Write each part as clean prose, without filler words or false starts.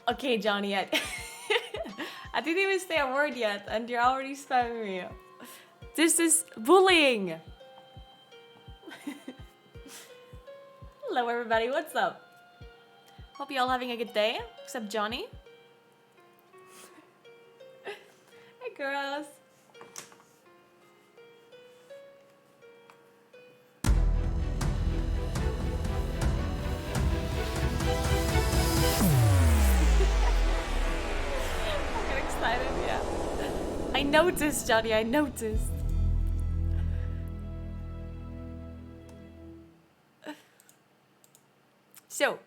Okay, Johnny, I didn't even say a word yet, and you're already spamming me. This is bullying. Hello, everybody. What's up? Hope you all having a good day, except Johnny. Hey, girls. I get excited, yeah. I noticed, Johnny, I noticed. So.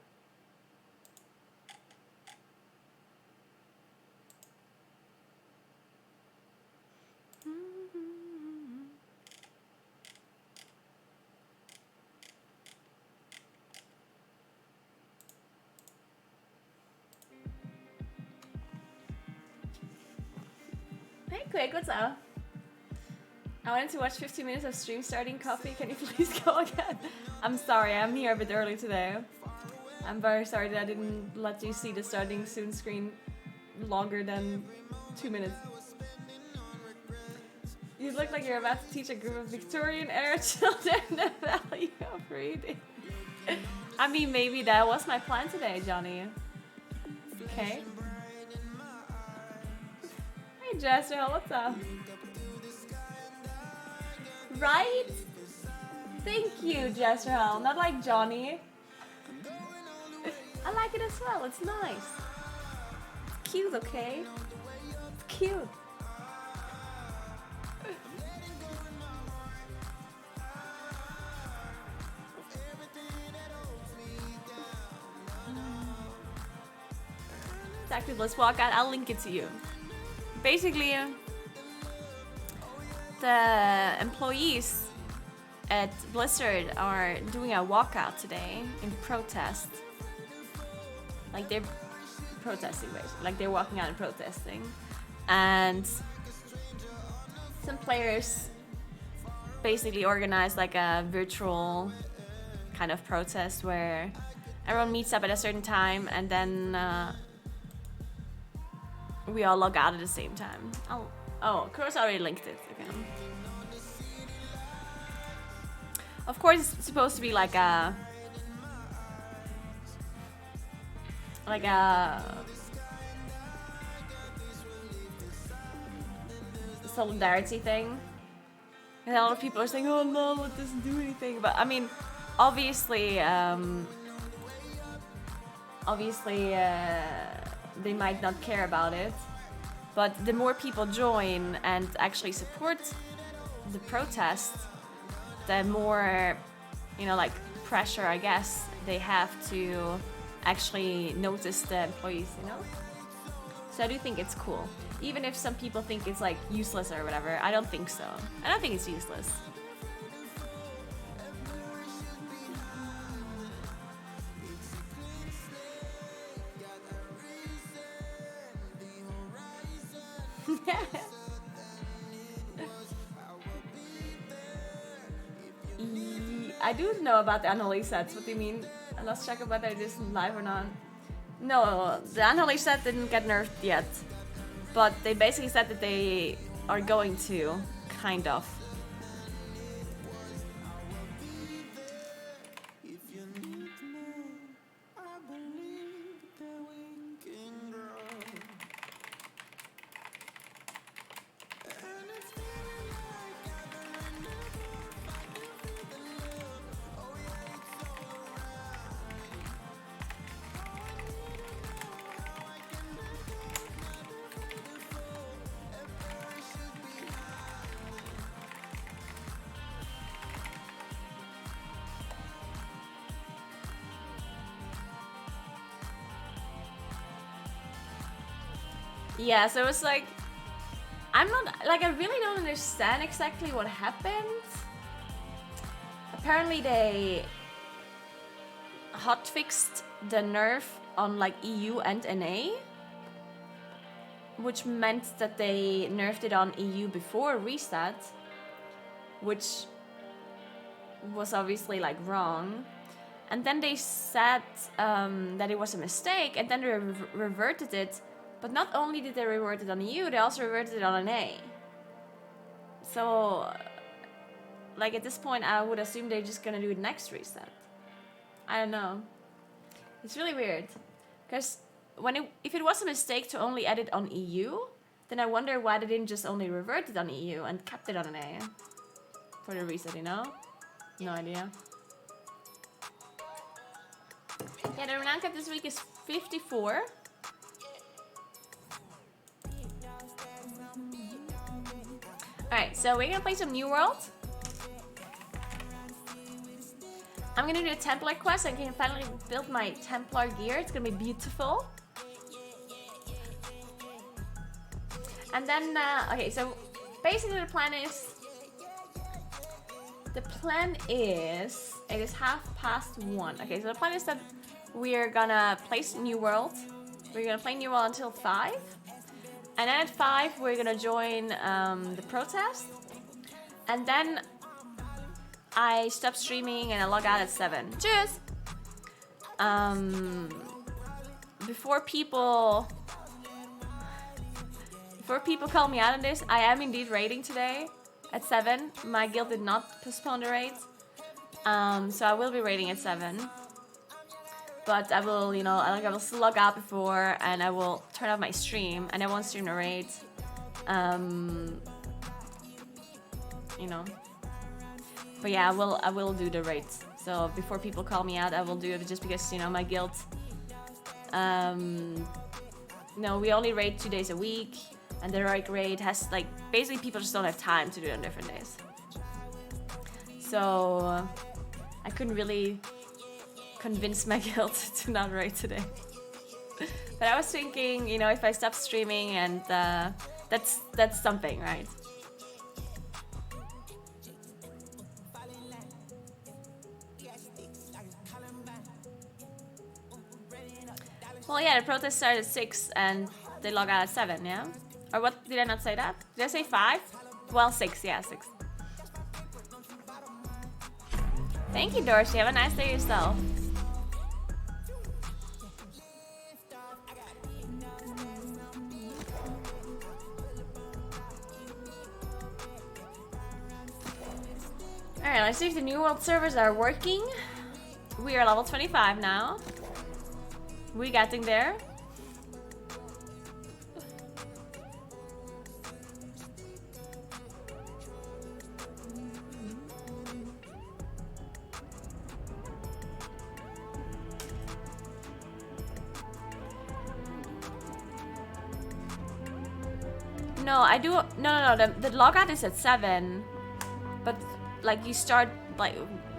Hey, Quick, what's up? I wanted to watch 15 minutes of stream starting coffee. Can you please go again? I'm sorry, I'm here a bit early today. I'm very sorry that I didn't let you see the starting soon screen longer than 2 minutes. You look like you're about to teach a group of Victorian-era children the value of reading. I mean, maybe that was my plan today, Johnny. Okay. Hey, Jester, what's up? Right? Thank you, Jester. Not like Johnny. I like it as well. It's nice. It's cute, okay? It's cute. Exactly, let's walk out. I'll link it to you. Basically, the employees at Blizzard are doing a walkout today in protest. Like they're protesting, basically. Like they're walking out and protesting. And some players basically organized like a virtual kind of protest where everyone meets up at a certain time and then we all log out at the same time. Oh, Kroos already linked it. Okay. Of course, it's supposed to be like a solidarity thing. And a lot of people are saying, "Oh no, it doesn't do anything." But I mean, obviously, they might not care about it. But the more people join and actually support the protest, the more, like pressure, I guess, they have to actually notice the employees, So I do think it's cool. Even if some people think it's like useless or whatever, I don't think so. I don't think it's useless. I do know about the unholy sets. What do you mean? Let's check whether it is live or not. No, the unholy set didn't get nerfed yet. But they basically said that they are going to, kind of. Yeah, so it's like, I really don't understand exactly what happened. Apparently they hotfixed the nerf on like EU and NA, which meant that they nerfed it on EU before reset, which was obviously like wrong. and then they said that it was a mistake, and then they reverted it. But not only did they revert it on a U, they also reverted it on an A. So, like at this point, I would assume they're just gonna do it next reset. I don't know. It's really weird, because if it was a mistake to only edit on EU, then I wonder why they didn't just only revert it on EU and kept it on an A for the reset, you know? No idea. Yeah, the renown cap this week is 54. Alright, so we're gonna play some New World. I'm gonna do a Templar quest. I can finally build my Templar gear. It's gonna be beautiful. And then, okay, so basically the plan is, it is 1:30. Okay, so the plan is that we're gonna play New World. We're gonna play New World until 5. And then at 5, we're gonna join the protest. And then I stop streaming and I log out at 7. Cheers! Before people call me out on this, I am indeed raiding today at 7. My guild did not postpone the raid. So I will be raiding at 7. But I will, you know, I will still log out before, and I will turn off my stream, and I won't stream the raid. You know. But yeah, I will do the raid. So before people call me out, I will do it just because, you know, my guild. No, we only raid 2 days a week, and the raid has like basically people just don't have time to do it on different days. So I couldn't really convince my guild to not raid today. But I was thinking, you know, if I stop streaming, and that's something, right? Well, yeah, the protest started at 6 and they log out at 7, yeah? Or what? Did I not say that? Did I say 5? Well, 6, yeah, 6. Thank you, Dorsey. Have a nice day yourself. Alright, let's see if the New World servers are working. We are level 25 now. We're getting there. No, I do. No. The logout is at 7, but like you start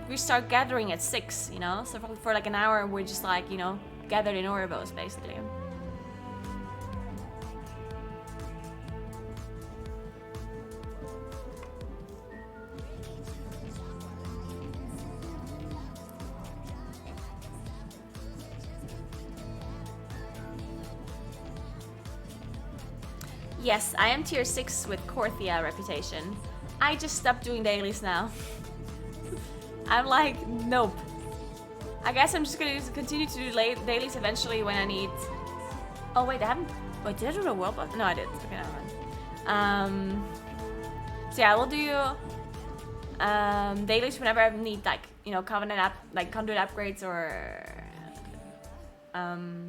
we start gathering at 6. You know, so for like an hour we're just like, you know, gathered in Orebos basically. Yes, I am tier 6 with Korthia reputation. I just stopped doing dailies now. I'm like, nope. I guess I'm just gonna continue to do dailies eventually when I need... Oh wait, I haven't... Wait, did I do the world boss? No, I did. Okay, never mind. So yeah, I will do dailies whenever I need, like, you know, conduit upgrades or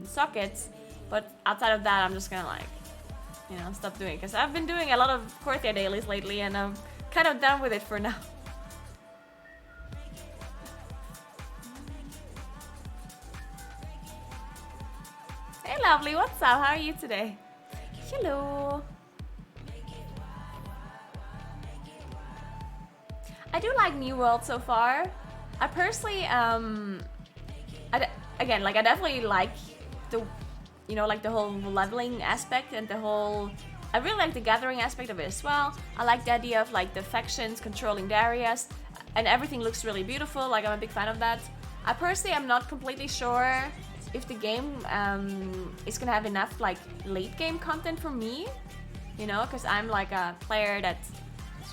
sockets. But outside of that, I'm just gonna like, you know, stop doing it, because I've been doing a lot of Korthia dailies lately, and I'm kind of done with it for now. Hey lovely, what's up? How are you today? Hello. I do like New World so far. I personally, again, like I definitely like the, you know, like the whole leveling aspect and the whole, I really like the gathering aspect of it as well. I like the idea of like the factions controlling the areas, and everything looks really beautiful. Like I'm a big fan of that. I personally am not completely sure if the game is gonna have enough like late game content for me, you know, because I'm like a player that's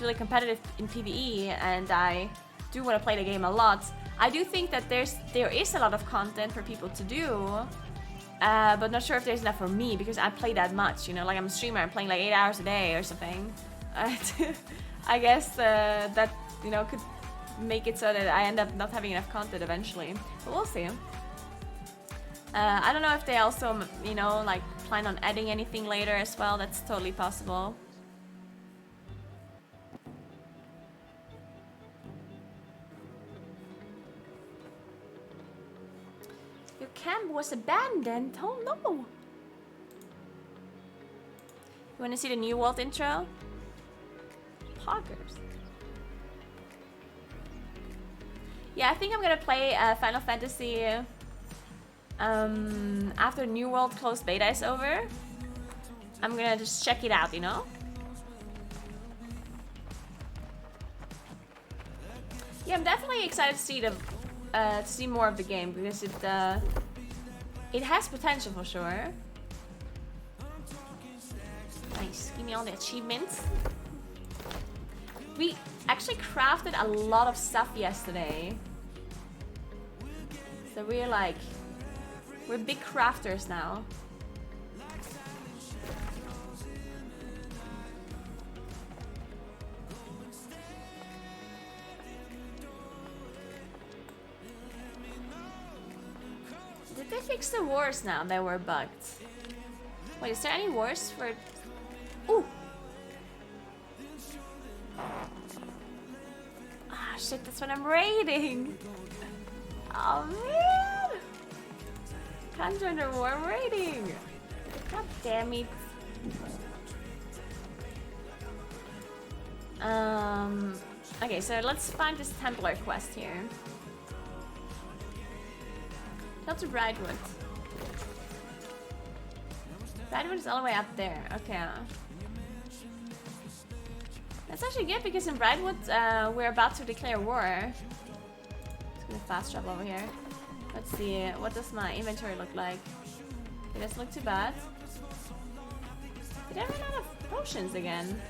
really competitive in PvE and I do want to play the game a lot. I do think that there is a lot of content for people to do, but not sure if there's enough for me because I play that much, you know, like I'm a streamer, I'm playing like 8 hours a day or something. I guess that, you know, could make it so that I end up not having enough content eventually, but we'll see. I don't know if they also, you know, like plan on adding anything later as well. That's totally possible. Your camp was abandoned. Oh no! You want to see the New World intro? Poggers. Yeah, I think I'm gonna play Final Fantasy after New World closed beta is over. I'm gonna just check it out, you know? Yeah, I'm definitely excited to see more of the game because it has potential for sure. Nice, give me all the achievements. We actually crafted a lot of stuff yesterday. So we're big crafters now. Did they fix the wars now that were bugged? Wait, is there any wars for... Ooh! Ah, shit, that's what I'm raiding! Oh, man! Can't join the war, I'm raiding! God damn it. Okay, so let's find this Templar quest here. Not to Brightwood. Brightwood is all the way up there. Okay. That's actually good because in Brightwood we're about to declare war. Just gonna fast travel over here. Let's see, what does my inventory look like? It doesn't look too bad. Did I run out of potions again?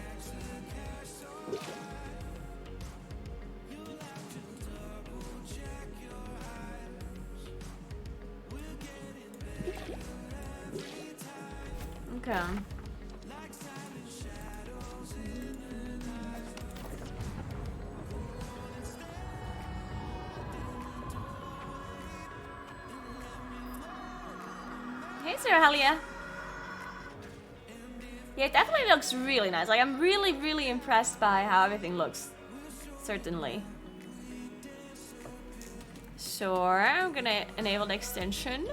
Okay. Hey, Sarah Halia. Yeah, it definitely looks really nice. Like, I'm really, really impressed by how everything looks. Certainly. Sure, I'm gonna enable the extension.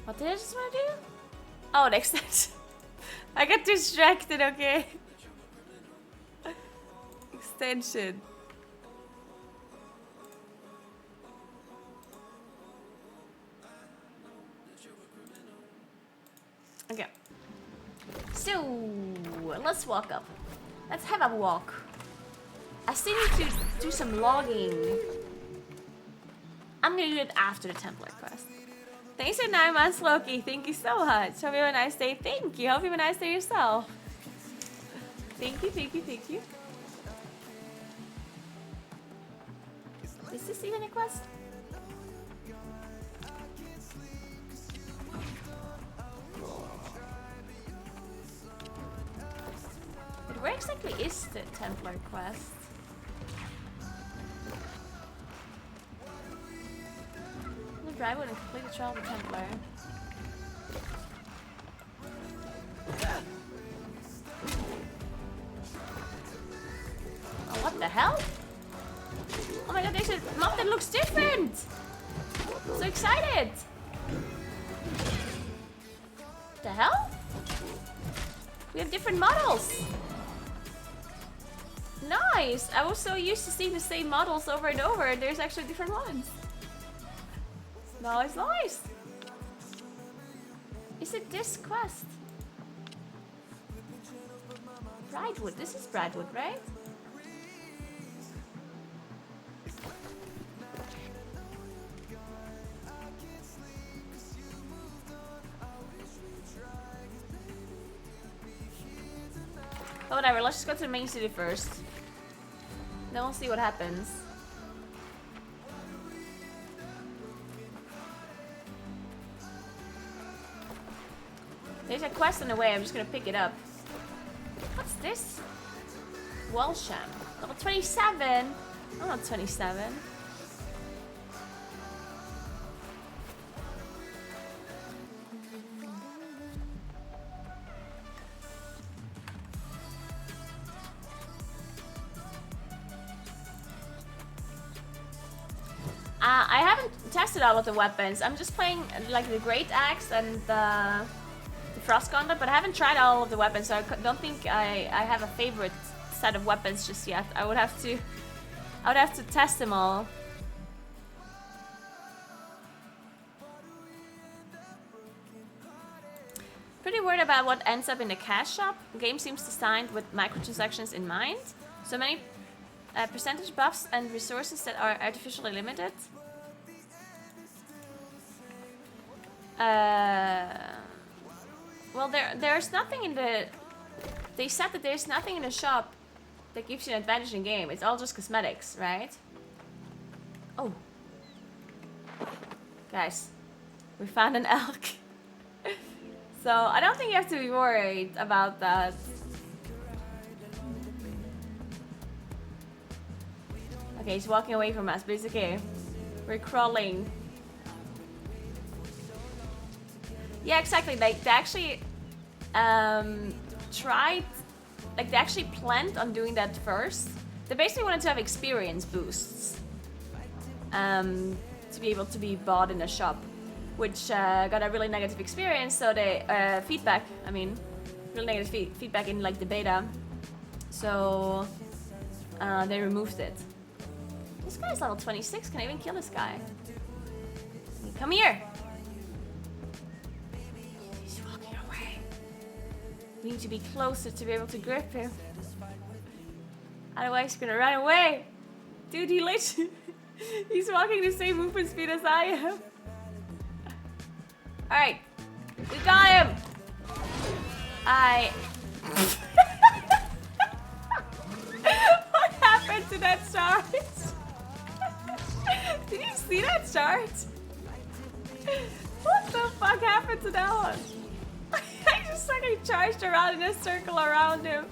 What did I just want to do? Oh, the extension. I got distracted, okay. Extension. Okay. So, let's walk up. Let's have a walk. I still need to do some logging. I'm gonna do it after the Templar quest. Thanks for 9 months, Loki. Thank you so much. Hope you have a nice day. Thank you. Hope you have a nice day yourself. Thank you, thank you, thank you. Is this even a quest? But where exactly is the Templar quest? I wouldn't complete the trial of the Templar. Oh, what the hell? Oh my god, there's a mob that looks different! So excited! What the hell? We have different models. Nice! I was so used to seeing the same models over and over. There's actually different ones. Nice, nice. Is it this quest? Brightwood. This is Brightwood, right? Oh, whatever. Let's just go to the main city first. Then we'll see what happens. There's a quest on the way. I'm just gonna pick it up. What's this? Walsham. Level 27. I'm not 27. I haven't tested all of the weapons. I'm just playing like the Great Axe and the Frost Gauntlet, but I haven't tried all of the weapons, so I don't think I have a favorite set of weapons just yet. I would have to test them all. Pretty worried about what ends up in the cash shop. The game seems designed with microtransactions in mind. So many percentage buffs and resources that are artificially limited. Well, there's nothing in the... They said that there's nothing in the shop that gives you an advantage in game. It's all just cosmetics, right? Oh. Guys, we found an elk. So I don't think you have to be worried about that. Okay, he's walking away from us, but it's okay. We're crawling. Yeah, exactly. Like, they actually tried... Like, they actually planned on doing that first. They basically wanted to have experience boosts. To be able to be bought in the shop. Which got a really negative experience, so they... feedback, I mean. Really negative feedback in, like, the beta. So... they removed it. This guy's level 26. Can I even kill this guy? Come here! He's walking away. We need to be closer to be able to grip him. Otherwise, he's gonna run away. Dude, he literally... He's walking the same movement speed as I am. Alright. We got him! What happened to that chart? Did you see that chart? What the fuck happened to that one? I just fucking charged around in a circle around him.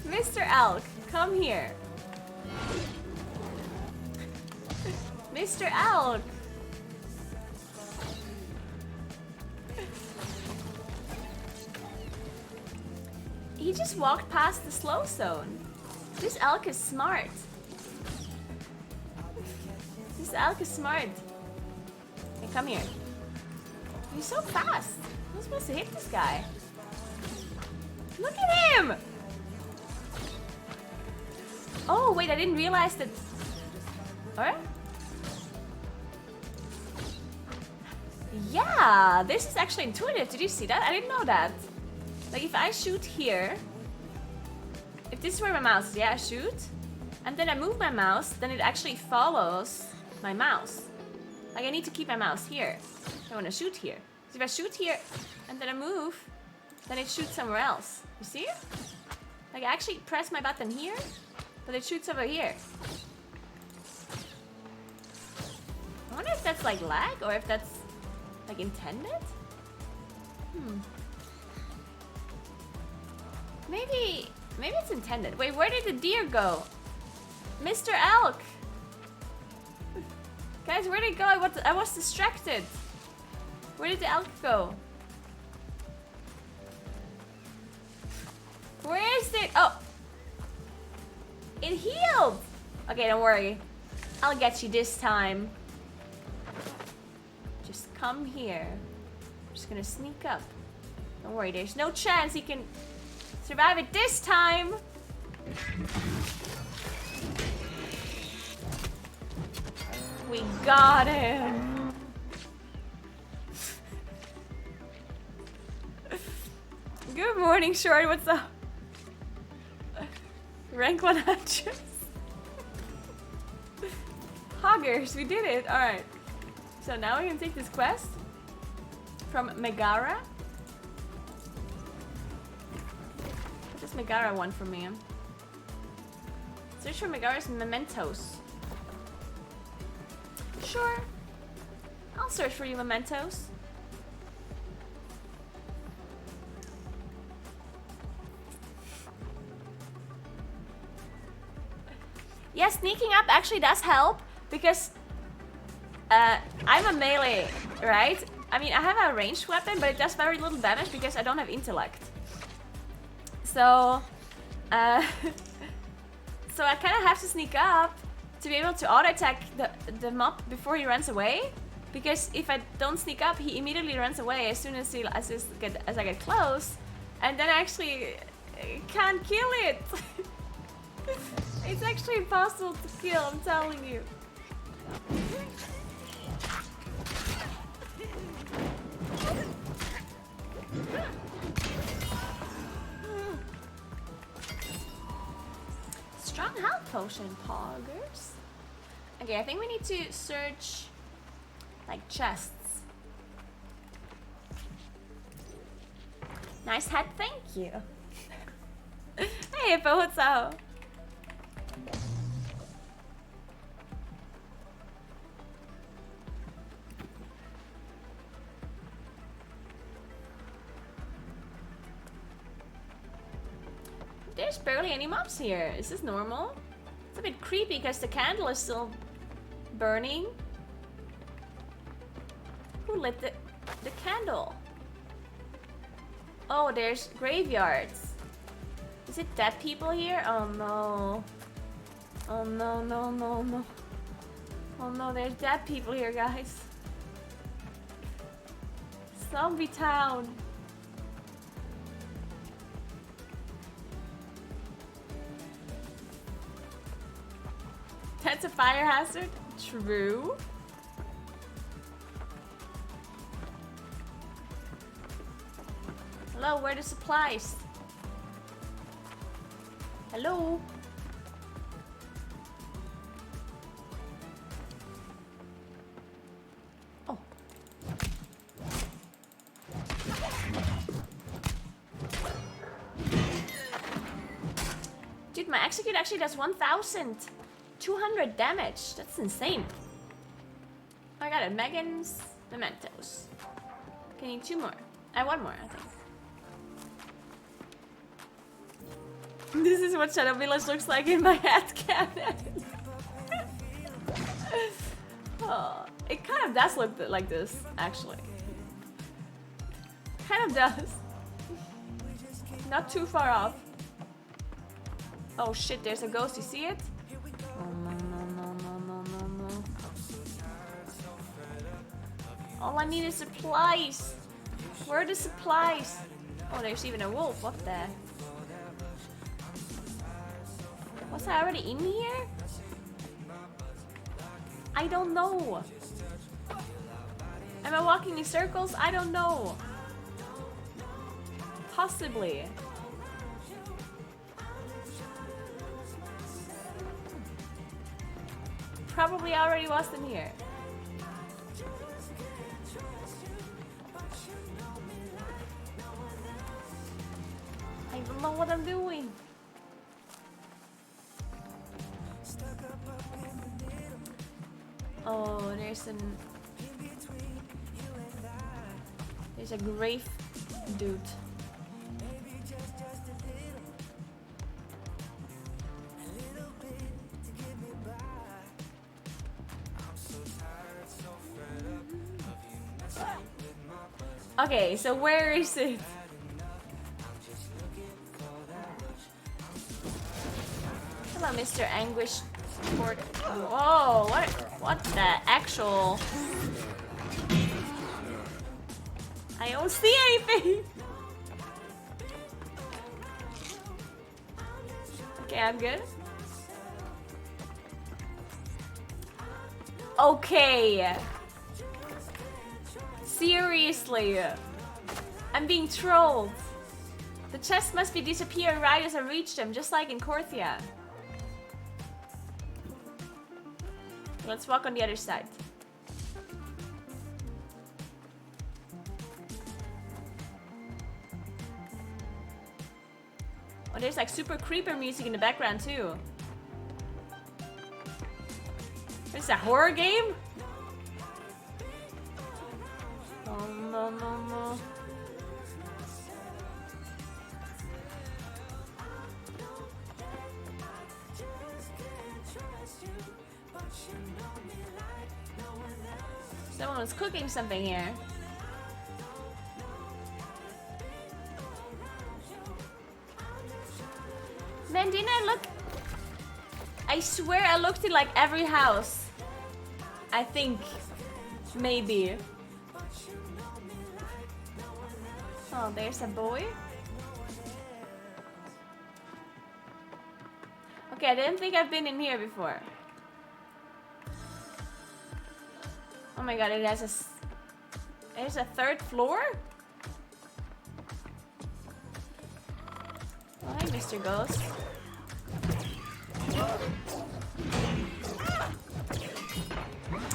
Mr. Elk, come here. Mr. Elk. He just walked past the slow zone. This elk is smart. This elk is smart. Hey, come here. He's so fast. I'm supposed to hit this guy. Look at him! Oh, wait, I didn't realize that... Alright. Yeah, this is actually intuitive. Did you see that? I didn't know that. Like, if I shoot here... If this is where my mouse is, yeah, I shoot. And then I move my mouse, then it actually follows my mouse. Like, I need to keep my mouse here. I want to shoot here. So if I shoot here, and then I move, then it shoots somewhere else. You see? Like, I actually press my button here, but it shoots over here. I wonder if that's, like, lag, or if that's, like, intended? Maybe it's intended. Wait, where did the deer go? Mr. Elk! Guys, where did it go? I was distracted. Where did the elk go? Where is it? Oh! It healed! Okay, don't worry. I'll get you this time. Just come here. I'm just gonna sneak up. Don't worry, there's no chance he can survive it this time. We got him. Good morning, Short. What's up? Rank 100. Hoggers, we did it. Alright. So now we can take this quest from Megara. What does Megara want from me? Search for Megara's mementos. Sure. I'll search for you, mementos. Yeah, sneaking up actually does help because I'm a melee, right? I mean, I have a ranged weapon, but it does very little damage because I don't have intellect. So, so I kind of have to sneak up to be able to auto-attack the mob before he runs away. Because if I don't sneak up, he immediately runs away as soon as I get close, and then I actually can't kill it. It's actually impossible to kill, I'm telling you. Strong health potion, poggers. Okay, I think we need to search like chests. Nice hat, thank you. Hey, Hippo, what's up? There's barely any mobs here. Is this normal? It's a bit creepy because the candle is still burning. Who lit the candle? Oh, there's graveyards. Is it dead people here? Oh no. Oh no, no, no, no. Oh no, there's dead people here, guys. Zombie town. That's a fire hazard? True. Hello, where are the supplies? Hello? Oh. Dude, my execute actually does 1,200 damage. That's insane. I got it. Megan's mementos. Okay, need 2 more. I want more, I think. This is what Shadow Village looks like in my hat cabinet. Oh, it kind of does look like this, actually. Kind of does. Not too far off. Oh shit, there's a ghost, you see it? Oh no, no, no, no, no, no, no. All I need is supplies. Where are the supplies? Oh, there's even a wolf, what the? Was I already in here? I don't know. Am I walking in circles? I don't know. Possibly. Probably already was in here. I don't know what I'm doing. Oh, there's a grave dude. Okay, so where is it? Hello, Mr. Anguish Port. Whoa, what the actual? I don't see anything. Okay, I'm good. Okay. Seriously. I'm being trolled. The chest must be disappearing right as I reach them, just like in Korthia. Let's walk on the other side. Oh, there's like super creeper music in the background too. Is this a horror game? Oh no no no. Someone was cooking something here. Man, didn't I look? I swear I looked in like every house. I think. Maybe. Oh, there's a boy. Okay, I didn't think I've been in here before. Oh my god, it has there's a third floor? Oh, hi, Mr. Ghost.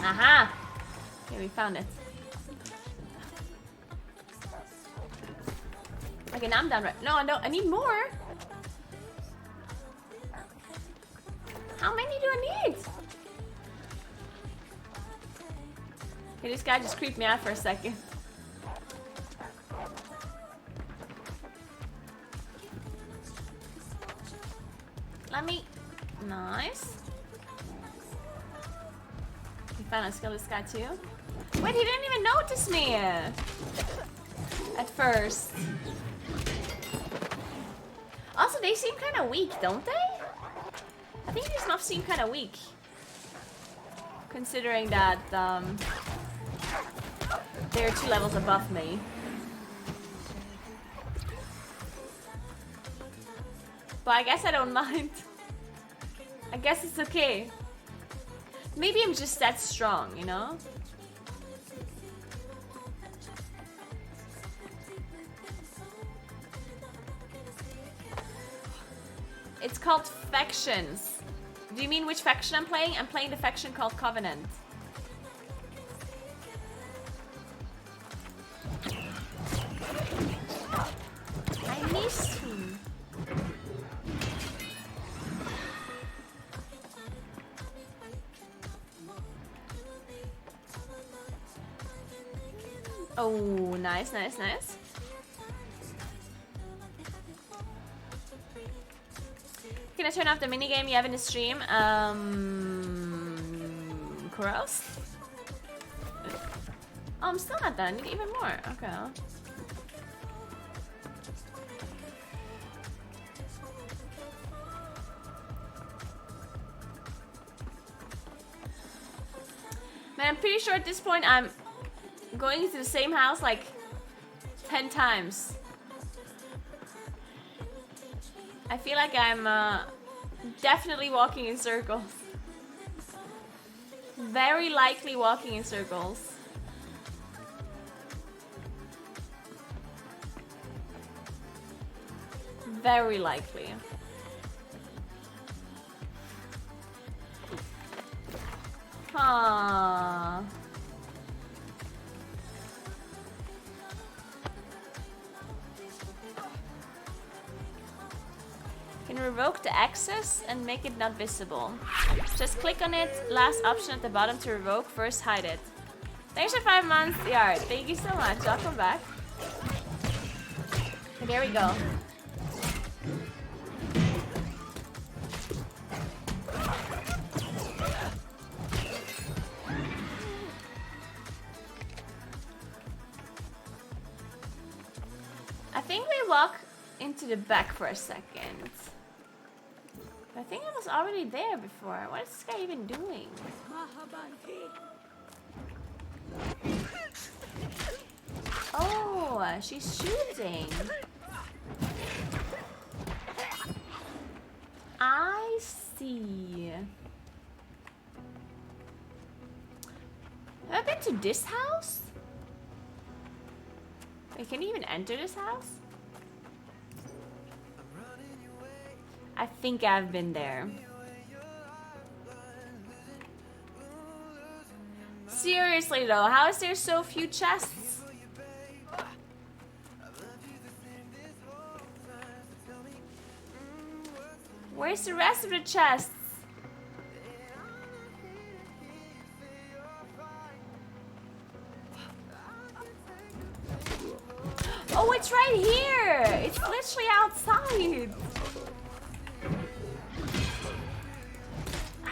Aha! Okay, we found it. Okay, now I'm done. Right? No, I need more. How many do I need? Okay, this guy just creeped me out for a second. Let me... Nice. We finally killed this guy too. Wait, he didn't even notice me! At first. Also, they seem kind of weak, don't they? I think these mobs seem kind of weak. Considering that, they're 2 levels above me. But I guess I don't mind. I guess it's okay. Maybe I'm just that strong, you know? It's called Factions. Do you mean which faction I'm playing? I'm playing the faction called Covenant. I missed him. Oh, nice, nice, nice. Can I turn off the minigame you have in the stream? Gross? Oh, I'm still not done. I need even more. Okay. Man, I'm pretty sure at this point I'm going into the same house like 10 times. I feel like I'm definitely walking in circles. Very likely walking in circles. Very likely. Huh. Can revoke the access and make it not visible. Just click on it, last option at the bottom to revoke, first hide it. Thanks for 5 months, Yard. Thank you so much. Welcome back. Okay, there we go. I think we walk into the back for a second. I think I was already there before. What is this guy even doing? Oh. she's shooting. I see. Have I been to this house? Wait, can you even enter this house? I think I've been there. Seriously though, how is there so few chests? Where's the rest of the chests? Oh, it's right here! It's literally outside!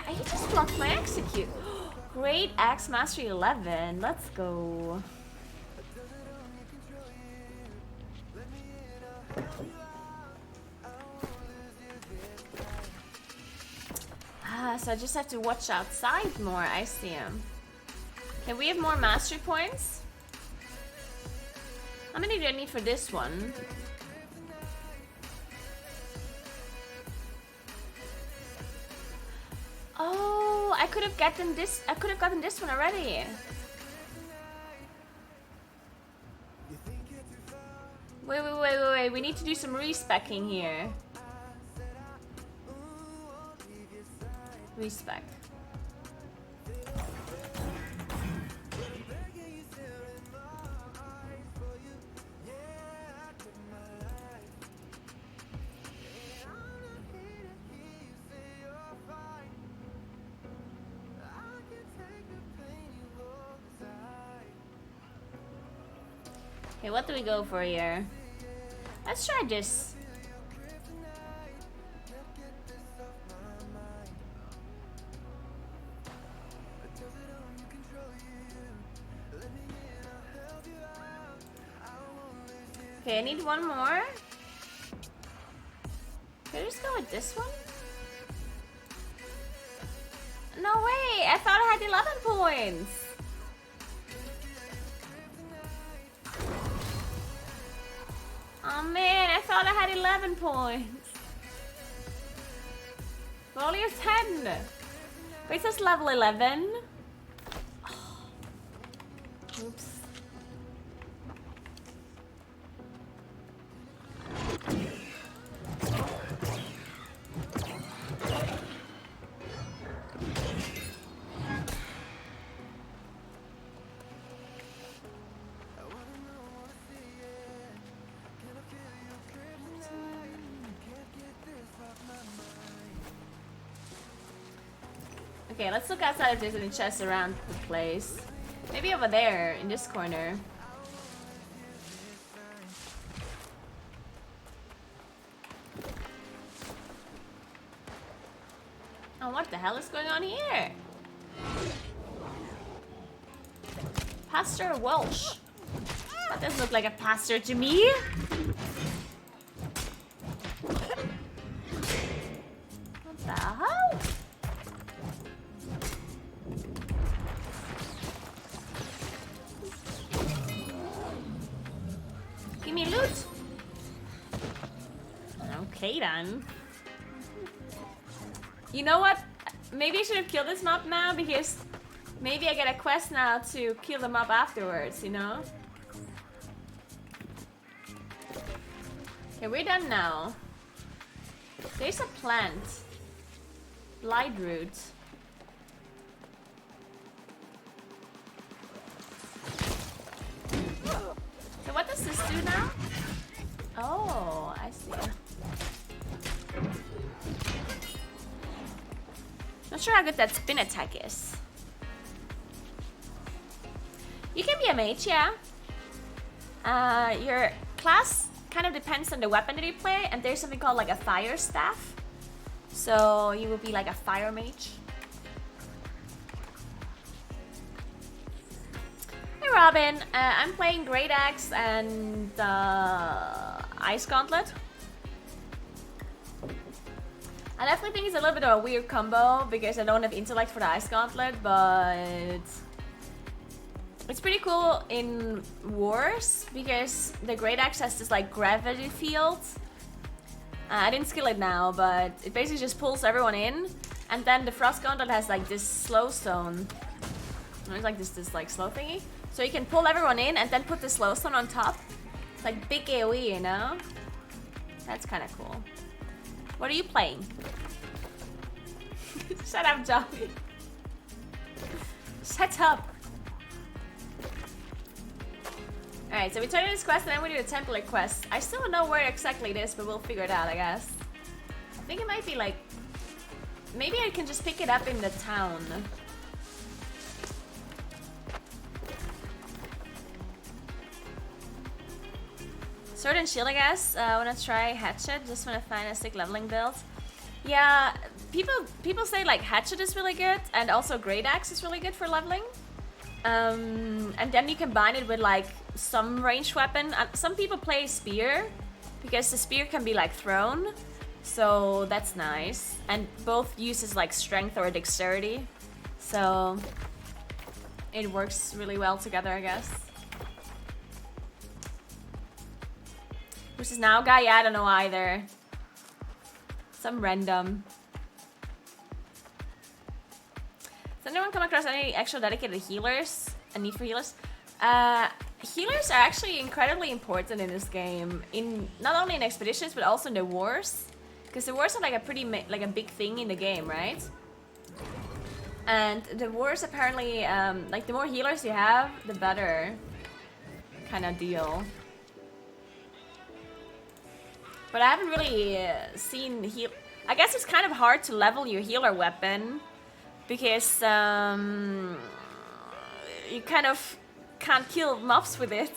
He just blocked my execute. Great Axe Mastery 11. Let's go. So I just have to watch outside more. I see him. Can we have more mastery points? How many do I need for this one? Oh, I could have gotten this. I could have gotten this one already. Wait. We need to do some respecking here. Respec. Okay, what do we go for here? Let's try this. Okay, I need one more. Can I just go with this one? No way! I thought I had 11 points! Oh man, I thought I had 11 points. But only a 10. Wait, so it's level 11? Oh. Oops. Okay, let's look outside if there's any chests around the place. Maybe over there, in this corner. Oh, what the hell is going on here? Pastor Welsh. That doesn't look like a pastor to me. What the hell? Give me loot. Okay then. You know what? Maybe I should have killed this mob now because maybe I get a quest now to kill the mob afterwards, you know? Okay, we're done now. There's a plant. Blight root. So what does this do now? Oh, I see. Not sure how good that spin attack is. You can be a mage, yeah. Your class kind of depends on the weapon that you play, and there's something called like a fire staff. So you will be like a fire mage. Hey Robin, I'm playing Great Axe and Ice Gauntlet. I definitely think it's a little bit of a weird combo because I don't have intellect for the Ice Gauntlet, but It's pretty cool in Wars because the Great Axe has this like gravity field. I didn't skill it now, but it basically just pulls everyone in. And then the Frost Gauntlet has like this slow stone. There's like this like slow thingy. So you can pull everyone in and then put the slow stone on top. It's like big AoE, you know? That's kind of cool. What are you playing? Shut up, Johnny. Shut up. Alright, so we turn in this quest and then we do the template quest. I still don't know where exactly it is, but we'll figure it out, I guess. I think it might be like... Maybe I can just pick it up in the town. Sword and shield, I guess. I wanna try hatchet, just wanna find a sick leveling build. Yeah, people say like hatchet is really good, and also great axe is really good for leveling. And then you combine it with like some ranged weapon. Some people play spear because the spear can be like thrown, so that's nice. And both uses like strength or dexterity, so it works really well together, I guess. Which is now guy? Yeah, I don't know either. Some random. Has anyone come across any actual dedicated healers? A need for healers? Healers are actually incredibly important in this game. In not only in expeditions but also in the wars, because the wars are like a pretty like a big thing in the game, right? And the wars apparently, like the more healers you have, the better, kind of deal. But I haven't really seen heal. I guess it's kind of hard to level your healer weapon because you kind of can't kill mobs with it,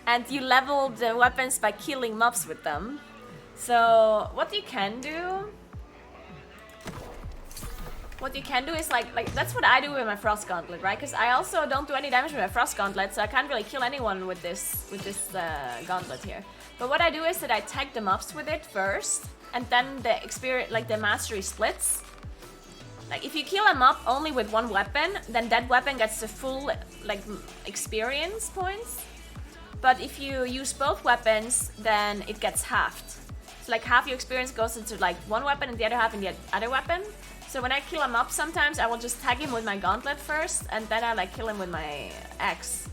and you level the weapons by killing mobs with them. So what you can do is like that's what I do with my Frost Gauntlet, right? Because I also don't do any damage with my Frost Gauntlet, so I can't really kill anyone with this gauntlet here. But what I do is that I tag the mobs with it first, and then the experience, like the mastery splits. Like if you kill a mob only with one weapon, then that weapon gets the full like experience points. But if you use both weapons, then it gets halved. So like half your experience goes into like one weapon and the other half in the other weapon. So when I kill a mob, sometimes I will just tag him with my gauntlet first, and then I like kill him with my axe.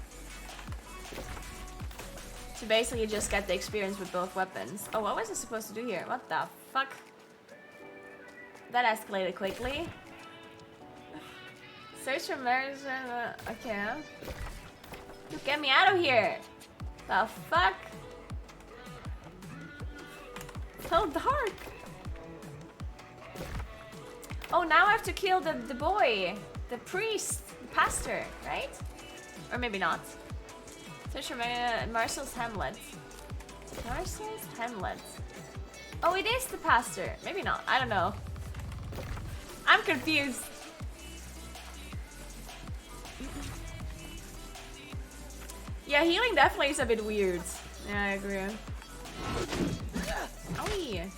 To basically just get the experience with both weapons. Oh, what was I supposed to do here? What the fuck? That escalated quickly. Search for marriage. Okay. Get me out of here! The fuck? So dark. Oh, now I have to kill the boy, the priest, the pastor, right? Or maybe not. Search for Marcel's Hamlet. Marcel's Hamlet. Oh, it is the pastor. Maybe not. I don't know. I'm confused. Yeah, healing definitely is a bit weird. Yeah, I agree. Owie.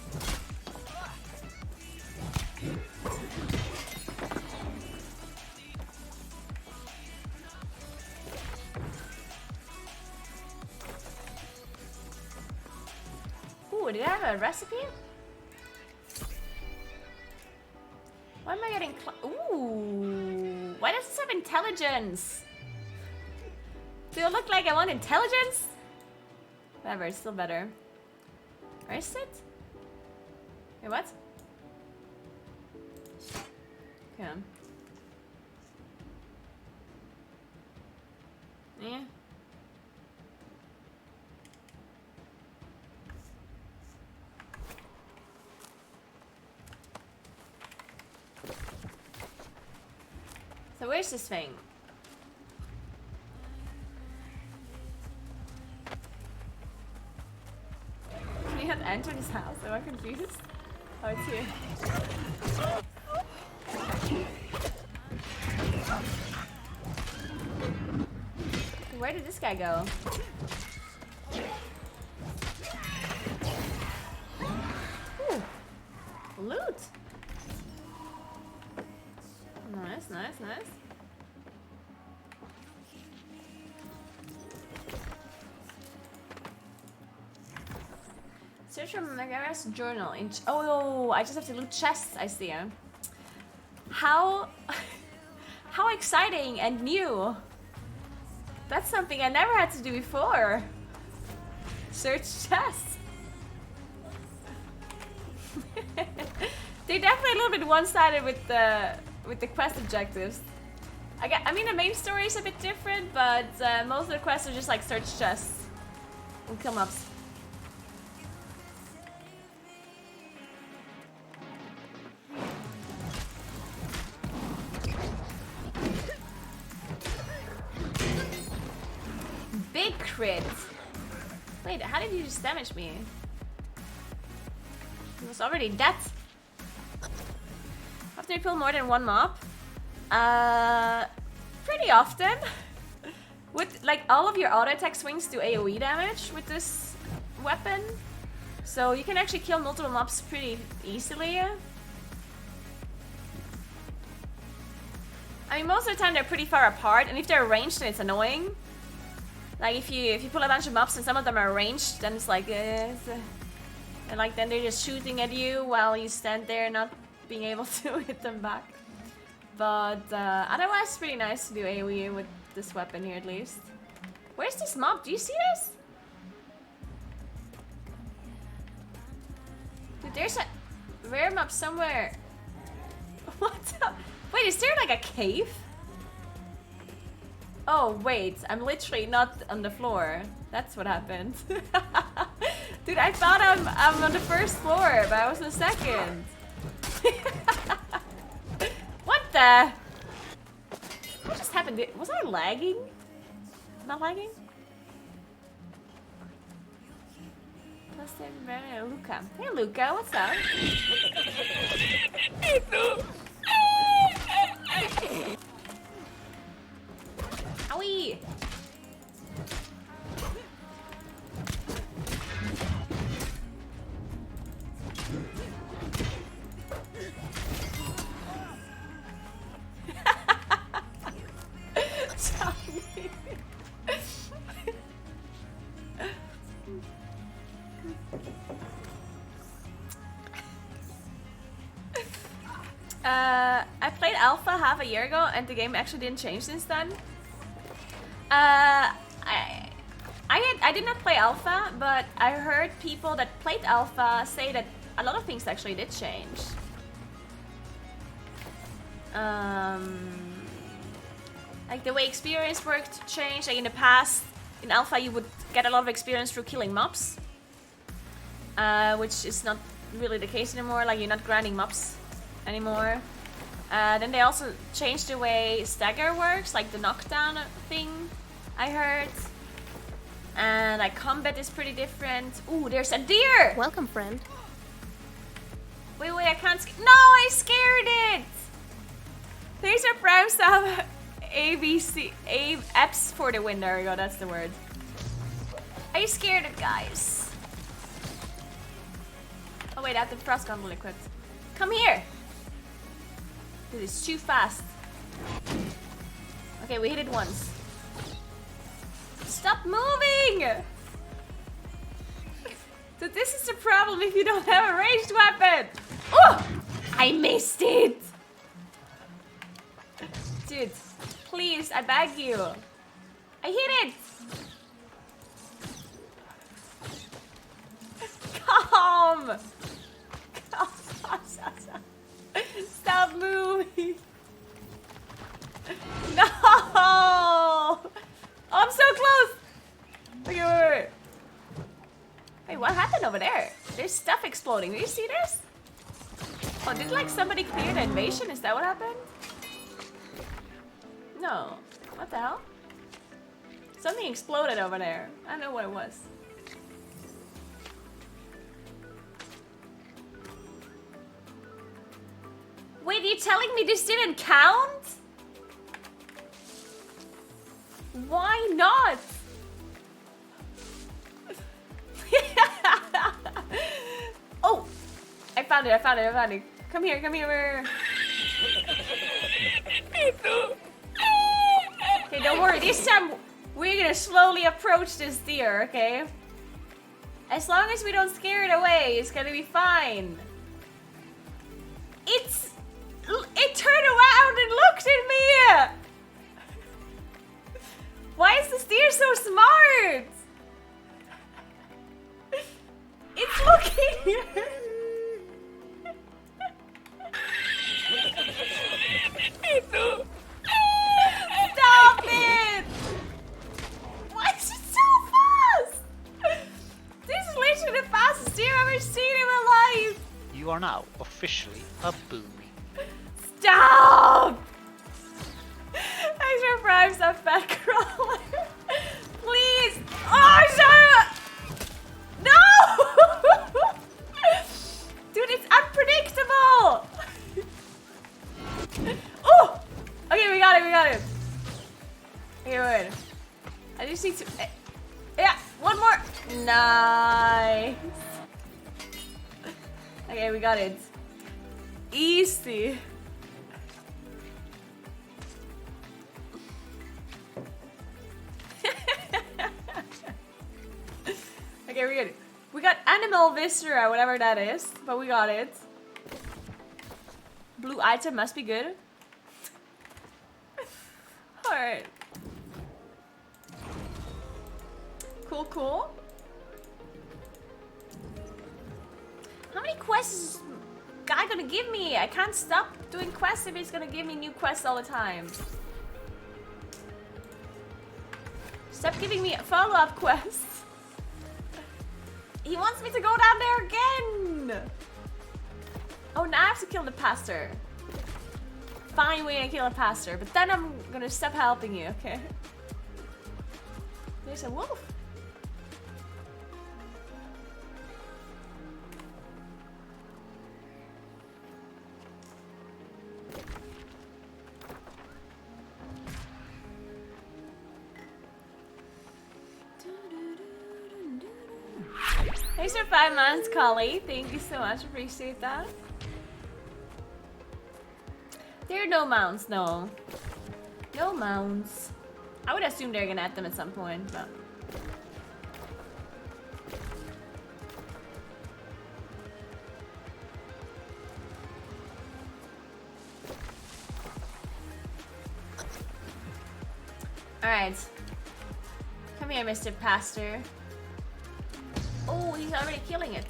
Ooh, did I have a recipe? Why am I getting ooh, why does this have intelligence? Do I look like I want intelligence? Whatever, it's still better. Where is it? Wait, what? Okay. Yeah. So where's this thing? Can you have entered his house? Am I confused? Oh, it's here. Where did this guy go? Ooh. Loot! Nice, nice, nice. Search from Megara's journal. Oh, I just have to loot chests. I see. How exciting and new. That's something I never had to do before. Search chests. They're definitely a little bit one-sided with the quest objectives. I mean, the main story is a bit different, but most of the quests are just like search chests and kill mobs. Big crit. Wait, how did you just damage me? It was already dead. Have to kill more than one mob? Pretty often. With like all of your auto attack swings do AoE damage with this weapon. So you can actually kill multiple mobs pretty easily. I mean, most of the time they're pretty far apart, and if they're ranged then it's annoying. Like if you pull a bunch of mobs and some of them are ranged, then it's like and like then they're just shooting at you while you stand there not being able to hit them back. But otherwise it's pretty nice to do AoE with this weapon here at least. Where's this mob? Do you see this? Dude, there's a rare mob somewhere. What the? Wait, is there like a cave? Oh wait, I'm literally not on the floor. That's what happened. Dude, I thought I'm on the first floor, but I was on the second. What the? What just happened? Was I lagging? Not lagging? Plus then Luca. Hey Luca, what's up? Owie! Sorry. I played Alpha half a year ago and the game actually didn't change since then. I did not play Alpha, but I heard people that played Alpha say that a lot of things actually did change. Like the way experience worked changed. Like in the past, in Alpha you would get a lot of experience through killing mobs, which is not really the case anymore. Like you're not grinding mobs anymore. Then they also changed the way stagger works, like the knockdown thing, I heard. And like combat is pretty different. Ooh, there's a deer! Welcome, friend. Wait, I can't no, I scared it! There's a prime stuff. ABC, apps for the win, there we go, that's the word. I scared it, guys. Oh wait, I have the frost gauntlet equipped. Come here! Dude, it's too fast. Okay, we hit it once. Stop moving! So this is the problem if you don't have a ranged weapon. Oh! I missed it! Dude, please, I beg you. I hit it! Come! Stop moving! No! Oh, I'm so close! Okay, wait. Wait, what happened over there? There's stuff exploding. Do you see this? Oh, did like somebody clear the invasion? Is that what happened? No. What the hell? Something exploded over there. I don't know what it was. Wait, you're telling me this didn't count? Why not? Oh! I found it. Come here. Okay, don't worry. This time we're gonna slowly approach this deer, okay? As long as we don't scare it away, it's gonna be fine. It turned around and looked at me! Why is the steer so smart? It's looking! Stop it! Why is it so fast? This is literally the fastest steer I've ever seen in my life! You are now officially a boomy. Stop! Extra primes of fat crawler. Please! Oh, shut up! No! Dude, it's unpredictable! Oh! Okay, we got it. Okay, wait. I just need to... Yeah, one more. Nice. Okay, we got it. Easy. Okay, we're good. We got animal viscera, whatever that is, but we got it. Blue item must be good. Alright. Cool. How many quests is this guy gonna give me? I can't stop doing quests if he's gonna give me new quests all the time. Stop giving me follow-up quests. He wants me to go down there again. Oh, now I have to kill the pastor. Fine way to kill a pastor, but then I'm gonna stop helping you, okay? There's a wolf. Thanks for 5 months, Collie. Thank you so much. Appreciate that. There are no mounts, no. No mounts. I would assume they're gonna add them at some point, but... Alright. Come here, Mr. Pastor. Oh, he's already killing it.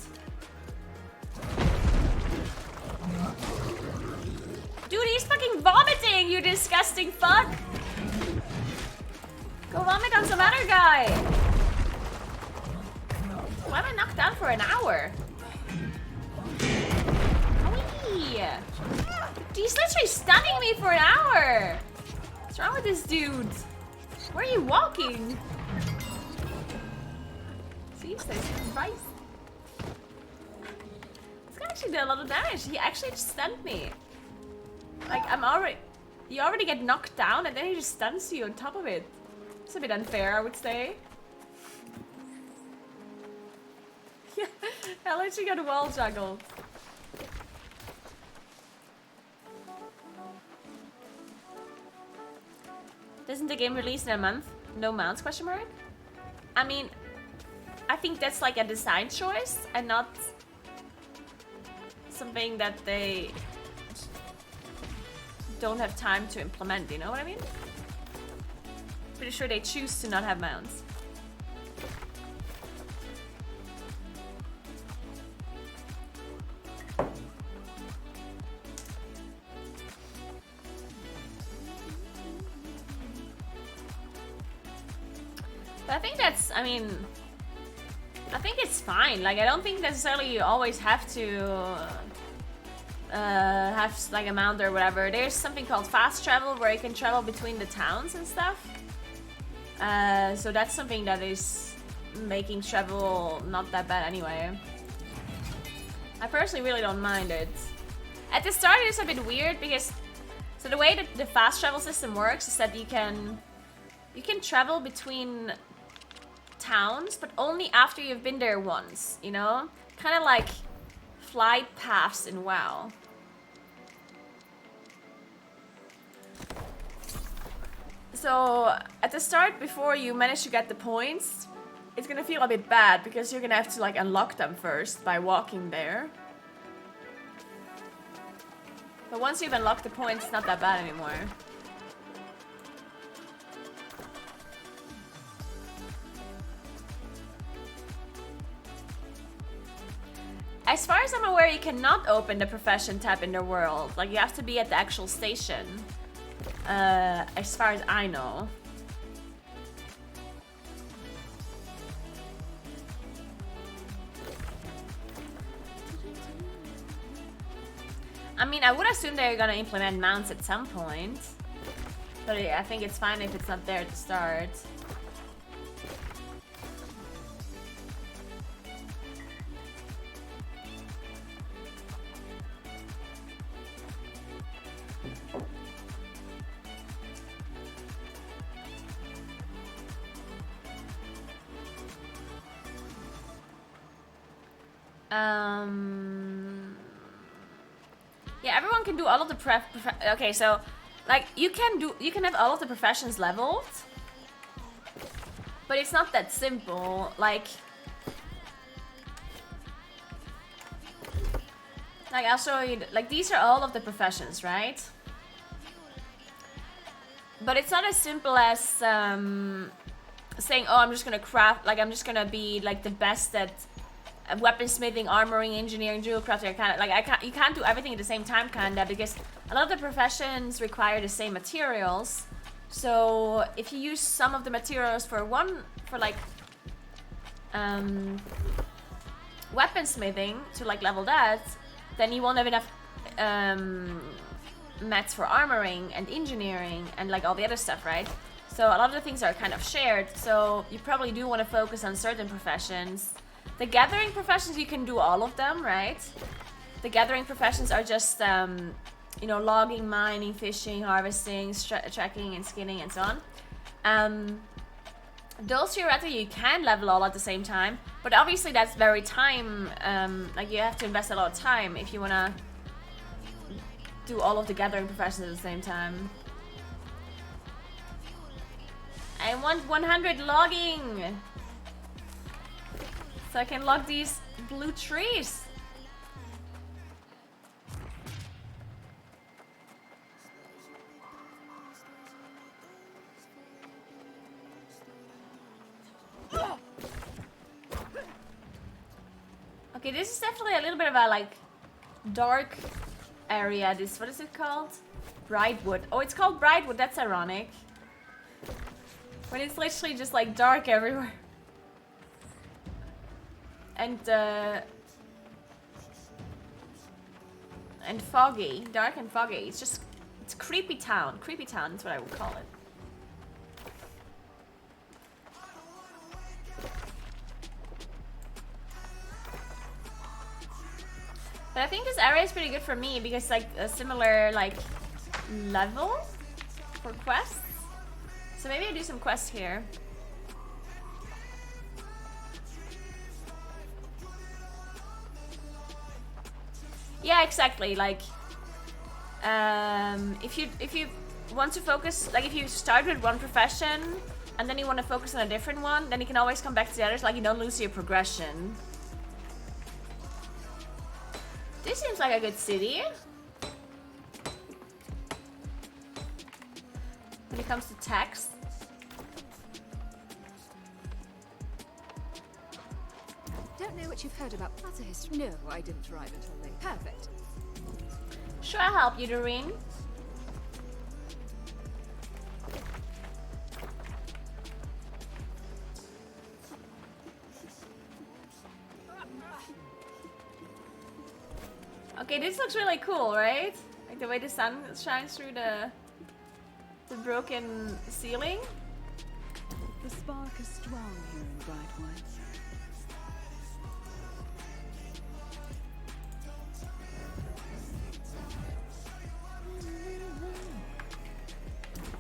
Dude, he's fucking vomiting, you disgusting fuck! Go vomit on some other guy! Why am I knocked down for an hour? Owie! He's literally stunning me for an hour! What's wrong with this dude? Where are you walking? Jesus Christ. This guy actually did a lot of damage. He actually just stunned me. Like, you already get knocked down and then he just stuns you on top of it. It's a bit unfair, I would say. Yeah, I literally got wall juggled. Doesn't the game release in a month? No mounts, question mark? I mean, I think that's like a design choice and not something that they don't have time to implement, you know what I mean? Pretty sure they choose to not have mounts. But I think that's, I mean, I think it's fine. Like, I don't think necessarily you always have to have like a mount or whatever. There's something called fast travel where you can travel between the towns and stuff. So that's something that is making travel not that bad anyway. I personally really don't mind it. At the start it is a bit weird because, so the way that the fast travel system works is that you can travel between towns, but only after you've been there once, you know? Kind of like flight paths in WoW. So at the start, before you manage to get the points, it's gonna feel a bit bad because you're gonna have to like unlock them first by walking there. But once you've unlocked the points, it's not that bad anymore. As far as I'm aware, you cannot open the profession tab in the world. Like, you have to be at the actual station. As far as I know. I mean, I would assume they're gonna implement mounts at some point. But I think it's fine if it's not there to start. Yeah, everyone can do all of the okay, so like you can have all of the professions leveled, but it's not that simple. Like I'll show you. Like, these are all of the professions, right? But it's not as simple as saying, oh, I'm just gonna craft. Like, I'm just gonna be like the best at weaponsmithing, armoring, engineering, jewel crafting. Kind of like you can't do everything at the same time, kinda, because a lot of the professions require the same materials. So if you use some of the materials for like weaponsmithing to like level that, then you won't have enough mats for armoring and engineering and like all the other stuff, right? So a lot of the things are kind of shared. So you probably do want to focus on certain professions. The gathering professions, you can do all of them, right? The gathering professions are just, you know, logging, mining, fishing, harvesting, tracking, and skinning, and so on. Those theoretically you can level all at the same time, but obviously that's very time, like you have to invest a lot of time if you want to do all of the gathering professions at the same time. I want 100 logging! So I can log these blue trees. Okay, this is definitely a little bit of a like dark area. This, what is it called? Brightwood. Oh, it's called Brightwood. That's ironic. When it's literally just like dark everywhere. And foggy, dark and foggy. It's just, it's creepy town. Creepy town is what I would call it. But I think this area is pretty good for me because like a similar like level for quests. So maybe I do some quests here. Yeah, exactly. Like, if you want to focus, like if you start with one profession and then you want to focus on a different one, then you can always come back to the others. Like, you don't lose your progression. This seems like a good city. When it comes to text. Don't know what you've heard about Plaza history. No, I didn't arrive until late. Perfect. Sure, I'll help you, Doreen. Okay, this looks really cool, right? Like the way the sun shines through the broken ceiling. The spark is strong here in Brightwood.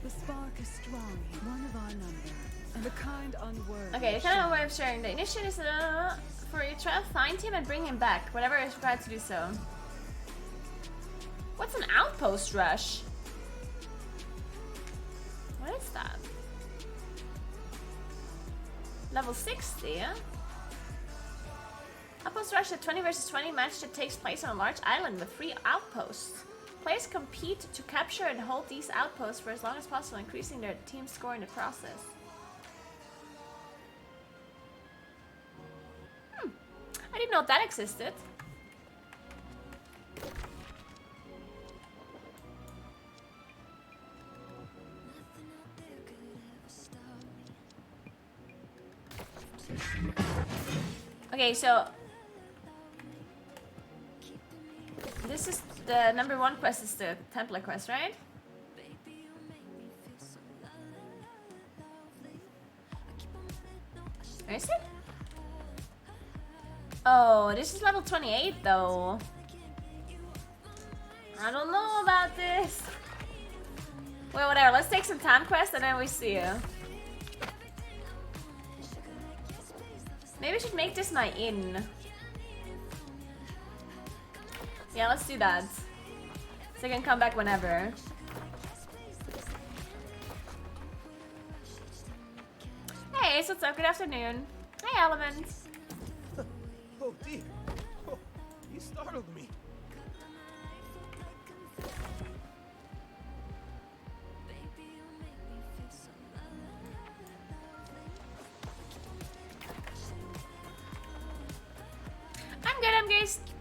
The spark is strong here, one of our number, and the kind unworthy. Okay, kind of way of sharing. The initiative is for you try to find him and bring him back, whatever is required to do so. What's an outpost rush? What is that? Level 60, yeah? Outpost Rush, a 20 versus 20 match that takes place on a large island with 3 outposts. Players compete to capture and hold these outposts for as long as possible, increasing their team score in the process. I didn't know that existed. Okay, so this is the number 1 quest, is the Templar quest, right? Where is it? Oh, this is level 28 though. I don't know about this. Well, whatever, let's take some time quest and then we see you. Maybe we should make this my inn. Yeah, let's do that. So I can come back whenever. Hey, so what's up? Good afternoon. Hey, Element. Oh dear. Oh, you startled me.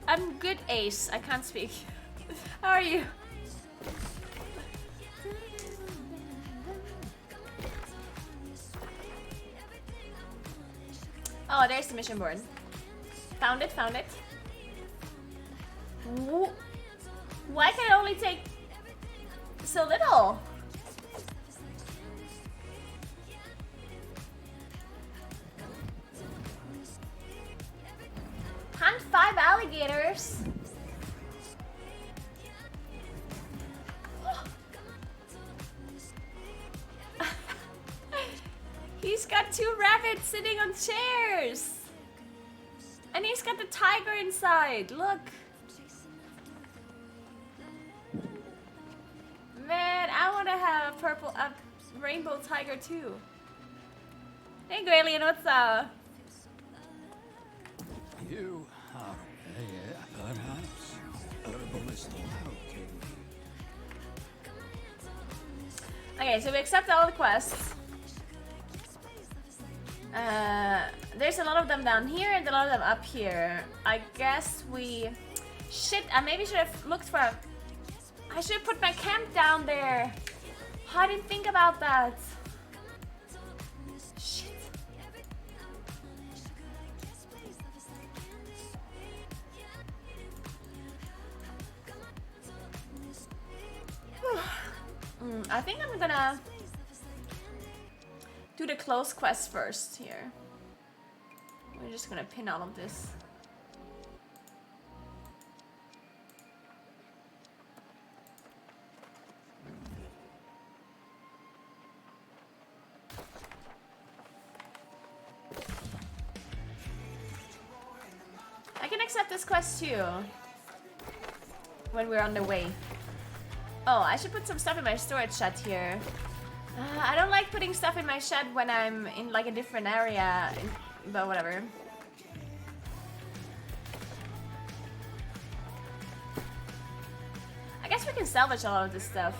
I'm good, Ace. I can't speak. How are you? Oh, there's the mission board. Found it, found it. Why can it only take so little? Hunt 5 alligators. He's got 2 rabbits sitting on chairs. And he's got the tiger inside. Look. Man, I want to have a rainbow tiger too. Hey, Graylien, what's up? You are perhaps herbalist Hawking. Okay, so we accept all the quests. There's a lot of them down here and a lot of them up here. I guess we... Shit, I maybe should have looked for... I should have put my camp down there. Oh, I didn't think about that. Shit. I think I'm gonna do the close quest first here. We're just gonna pin all of this. I can accept this quest too when we're on the way. Oh, I should put some stuff in my storage shed here. I don't like putting stuff in my shed when I'm in like a different area, but whatever. I guess we can salvage a lot of this stuff.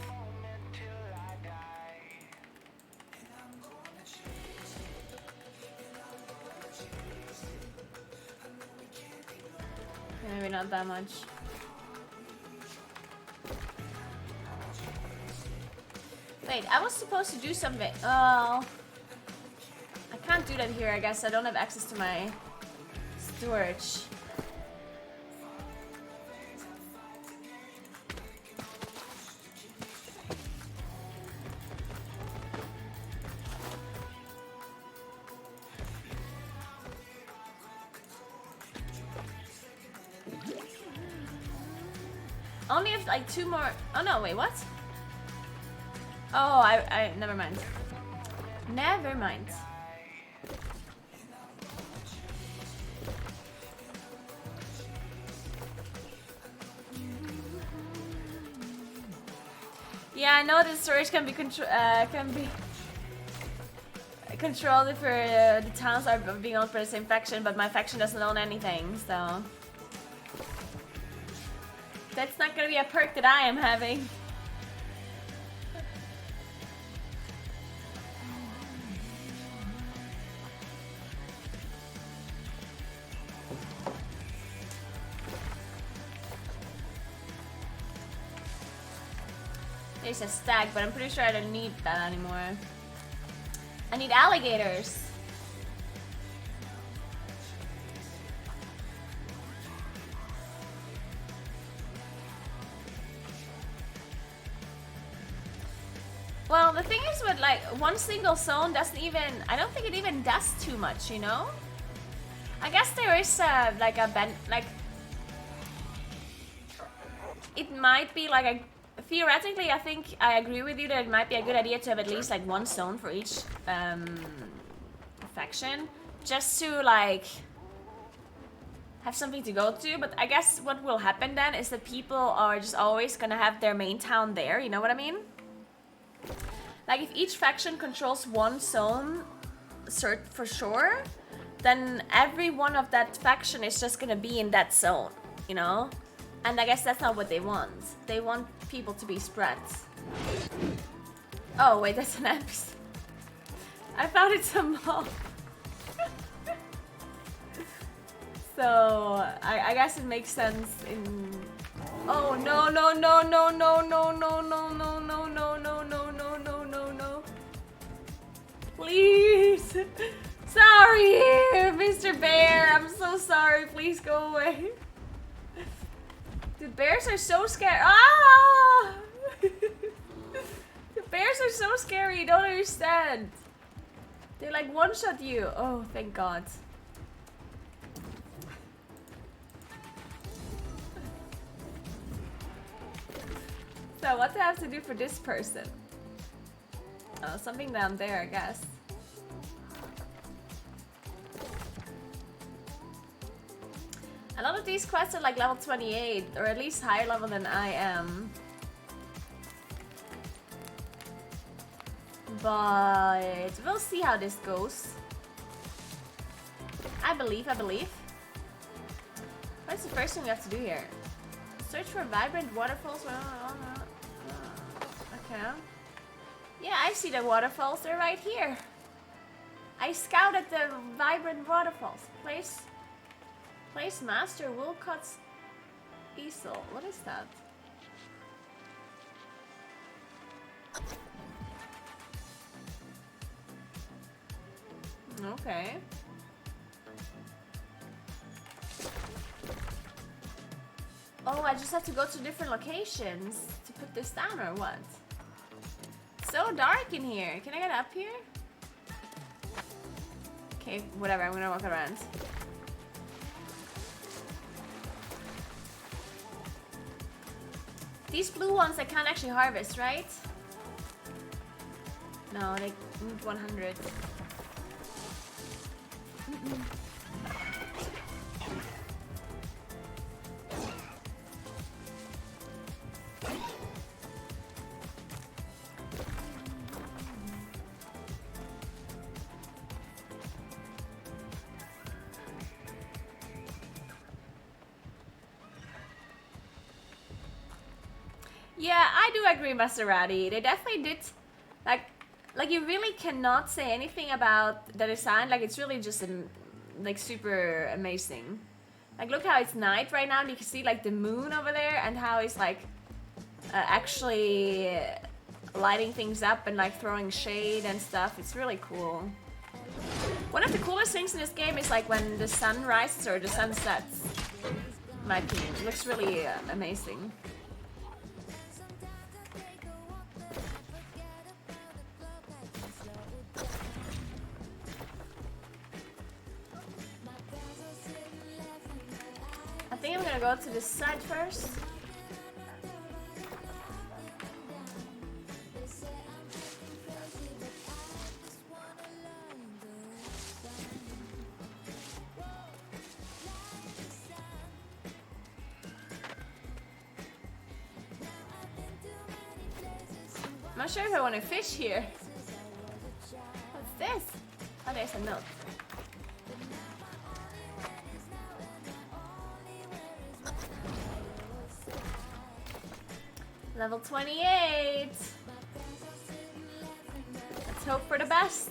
Maybe not that much. Wait, I was supposed to do something. Oh, I can't do that here, I guess. I don't have access to my storage. Only if like 2 more. Oh no, wait, what? Oh, I never mind. Never mind. control for the towns are being owned by the same faction, but my faction doesn't own anything, so that's not gonna be a perk that I am having. There's a stag, but I'm pretty sure I don't need that anymore. I need alligators. Well, the thing is with like one single zone doesn't even, I don't think it even does too much, you know? I guess there is like a it might be like a, theoretically I think I agree with you that it might be a good idea to have at least like one zone for each faction, just to like have something to go to. But I guess what will happen then is that people are just always gonna have their main town there, you know what I mean? Like if each faction controls one zone for sure, then every one of that faction is just gonna be in that zone, you know? And I guess that's not what they want. They want people to be spread. Oh wait, that's an NPC. I thought it's a mob. So I guess it makes sense in. Oh no no no no no no no no no no no no no no no no no. Please. Sorry, Mr. Bear. I'm so sorry. Please go away. The bears are so scary. Ah! The bears are so scary. You don't understand. They like one-shot you. Oh, thank God. So what do I have to do for this person? Oh, something down there, I guess. A lot of these quests are like level 28, or at least higher level than I am. But we'll see how this goes. I believe. What's the first thing we have to do here? Search for vibrant waterfalls. Okay. Yeah, I see the waterfalls. They're right here. I scouted the vibrant waterfalls. Place Master Wilcott's easel. What is that? Okay. Oh, I just have to go to different locations to put this down, or what? So dark in here. Can I get up here? Okay, whatever. I'm gonna walk around. These blue ones I can't actually harvest, right? No, they need 100. Yeah, I do agree, Maserati. They definitely did, like you really cannot say anything about the design. Like it's really just like super amazing. Like look how it's night right now, and you can see like the moon over there, and how it's like actually lighting things up and like throwing shade and stuff. It's really cool. One of the coolest things in this game is like when the sun rises or the sun sets. In my opinion, it looks really amazing. I think I'm gonna go to this side first. I'm not sure if I want to fish here. What's this? there's a note. Level 28. Let's hope for the best.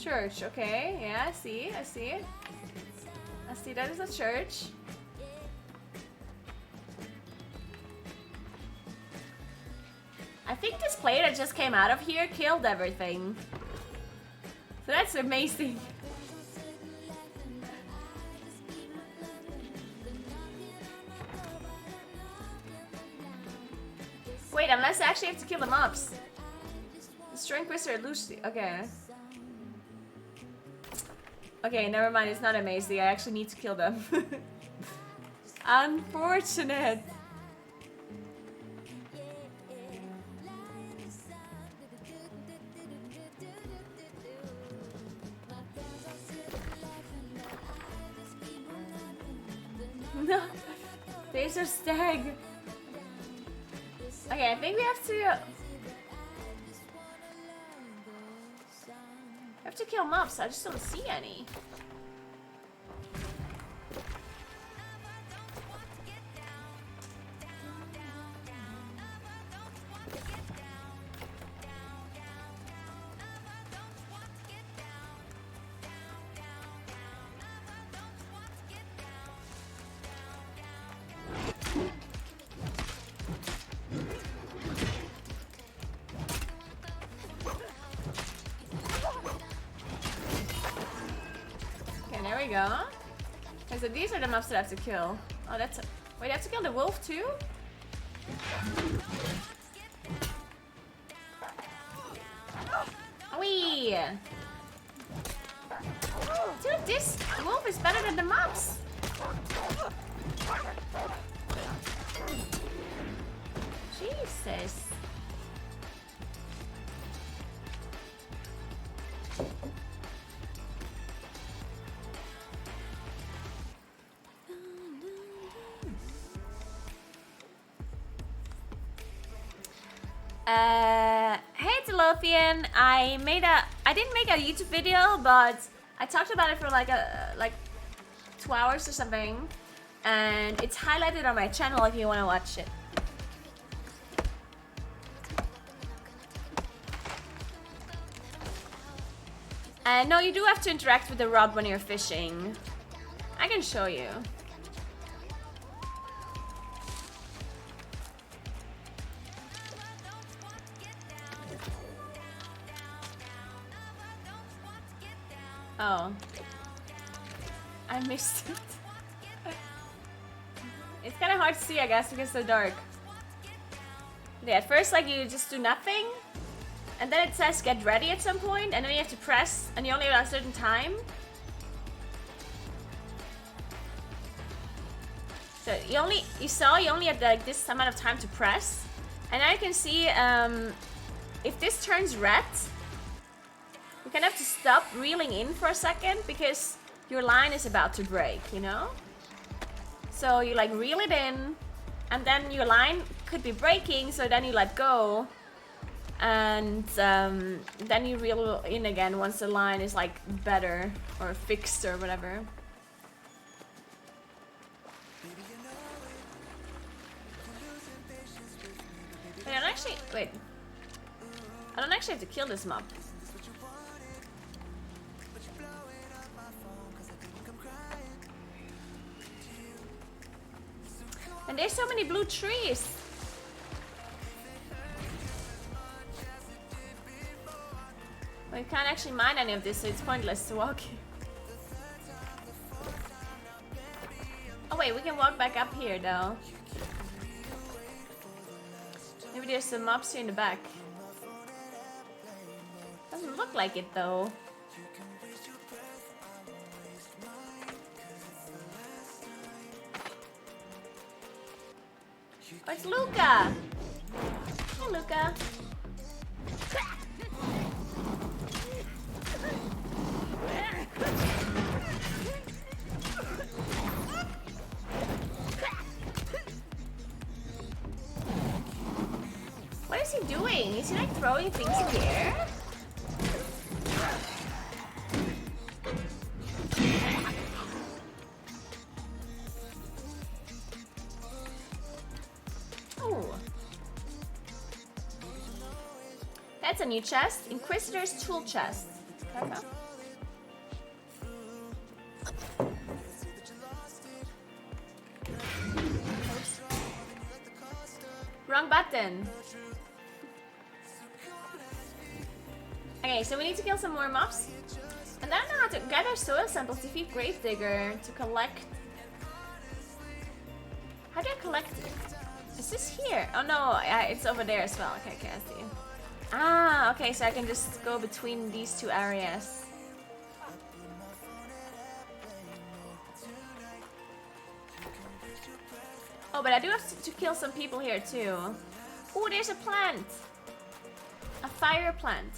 Church, okay. Yeah, I see. I see that is a church. I think this player that just came out of here killed everything. So that's amazing. Wait, unless I actually have to kill the mobs. Destroy Inquisitor Lucy. Okay. Okay, never mind. It's not amazing. I actually need to kill them. Unfortunate. No. There's a stag. Okay, I think we have to kill mobs. I just don't see any. There we go. Okay, so these are the mobs that I have to kill. Oh, that's... Wait, I have to kill the wolf too? Wee! Dude, this wolf is better than the mobs! Jesus. Hey Telofian, I didn't make a YouTube video, but I talked about it for like 2 hours or something, and it's highlighted on my channel if you want to watch it. And no, you do have to interact with the rod when you're fishing. I can show you. Oh. I missed it. It's kind of hard to see, I guess, because it's so dark. Yeah, at first, like, you just do nothing. And then it says get ready at some point, and then you have to press, and you only have a certain time. So you only had like this amount of time to press. And now you can see if this turns red, you kind of have to stop reeling in for a second because your line is about to break, you know? So you like reel it in, and then your line could be breaking, so then you let go. And then you reel in again once the line is like better or fixed or whatever. Wait, I don't actually have to kill this mob. And there's so many blue trees. We can't actually mine any of this, so it's pointless to walk. Oh wait, we can walk back up here though. Maybe there's some mobs here in the back. Doesn't look like it though. Oh, it's Luca! Hey Luca! is he doing? Is he like throwing things in the air? Oh. That's a new chest. Inquisitor's tool chest. Okay. Oops. Wrong button. Okay, so we need to kill some more mobs. And I don't know how to gather soil samples, defeat Gravedigger, to collect... How do I collect it? Is this here? Oh no, it's over there as well. Okay, okay, I see. Ah, okay, so I can just go between these two areas. Oh, but I do have to kill some people here too. Oh, there's a plant! A fire plant.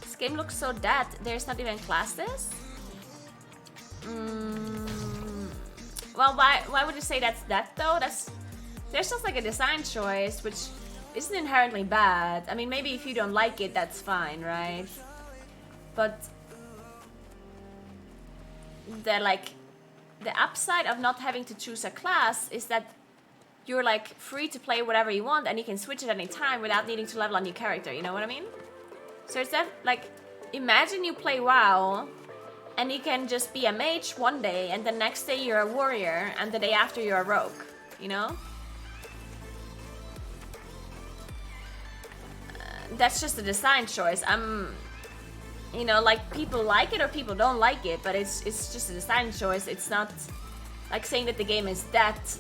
This game looks so dead. There's not even classes? Well, why would you say that's that though? There's just like a design choice, which isn't inherently bad. I mean, maybe if you don't like it, that's fine, right? But the upside of not having to choose a class is that you're like free to play whatever you want and you can switch at any time without needing to level a new character, you know what I mean? So it's that, like, imagine you play WoW and you can just be a mage one day and the next day you're a warrior and the day after you're a rogue, you know? That's just a design choice. You know, like, people like it or people don't like it, but it's just a design choice. It's not like saying that the game is that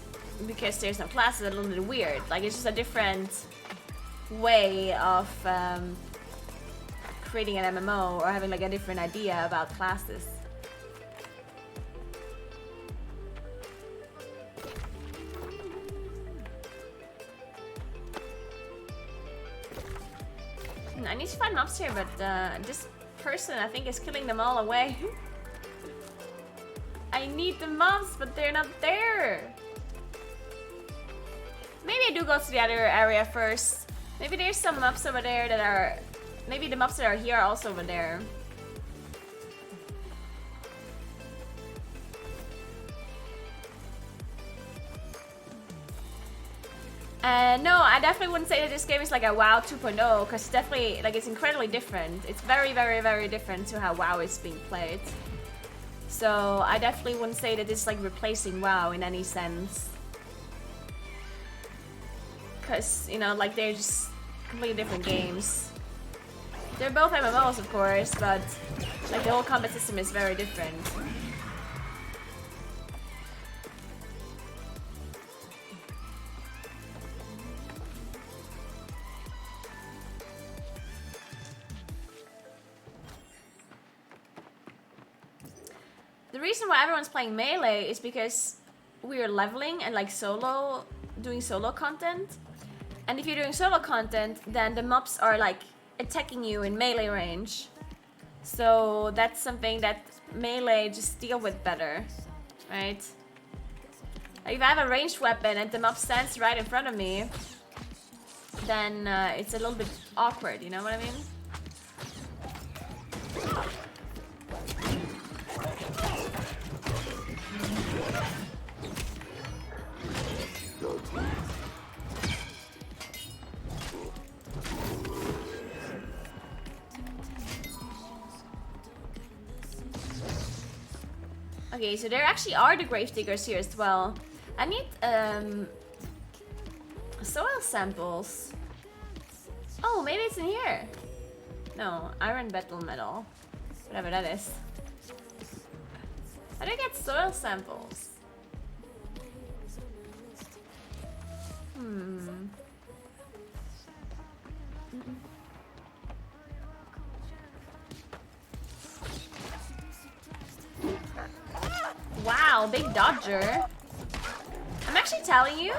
because there's no classes. A little bit weird. Like, it's just a different way of creating an MMO or having like a different idea about classes. I need to find mobs here, but this person I think is killing them all away. I need the mobs, but they're not there. Maybe I do go to the other area first. Maybe there's some mobs over there that are... Maybe the mobs that are here are also over there. No, I definitely wouldn't say that this game is like a WoW 2.0, because it's definitely, like, it's incredibly different. It's very, very, very different to how WoW is being played. So I definitely wouldn't say that it's like replacing WoW in any sense. Because, you know, like, they're just completely different games. They're both MMOs, of course, but like the whole combat system is very different. The reason why everyone's playing Melee is because we're leveling and like doing solo content. And if you're doing solo content, then the mobs are like attacking you in melee range. So that's something that Melee just deal with better, right? Like if I have a ranged weapon and the mob stands right in front of me, then it's a little bit awkward, you know what I mean? Okay, so there actually are the Gravediggers here as well. I need soil samples. Oh, maybe it's in here. No, iron battle metal. Whatever that is. How do I get soil samples? Wow, wow, big dodger. I'm actually telling you,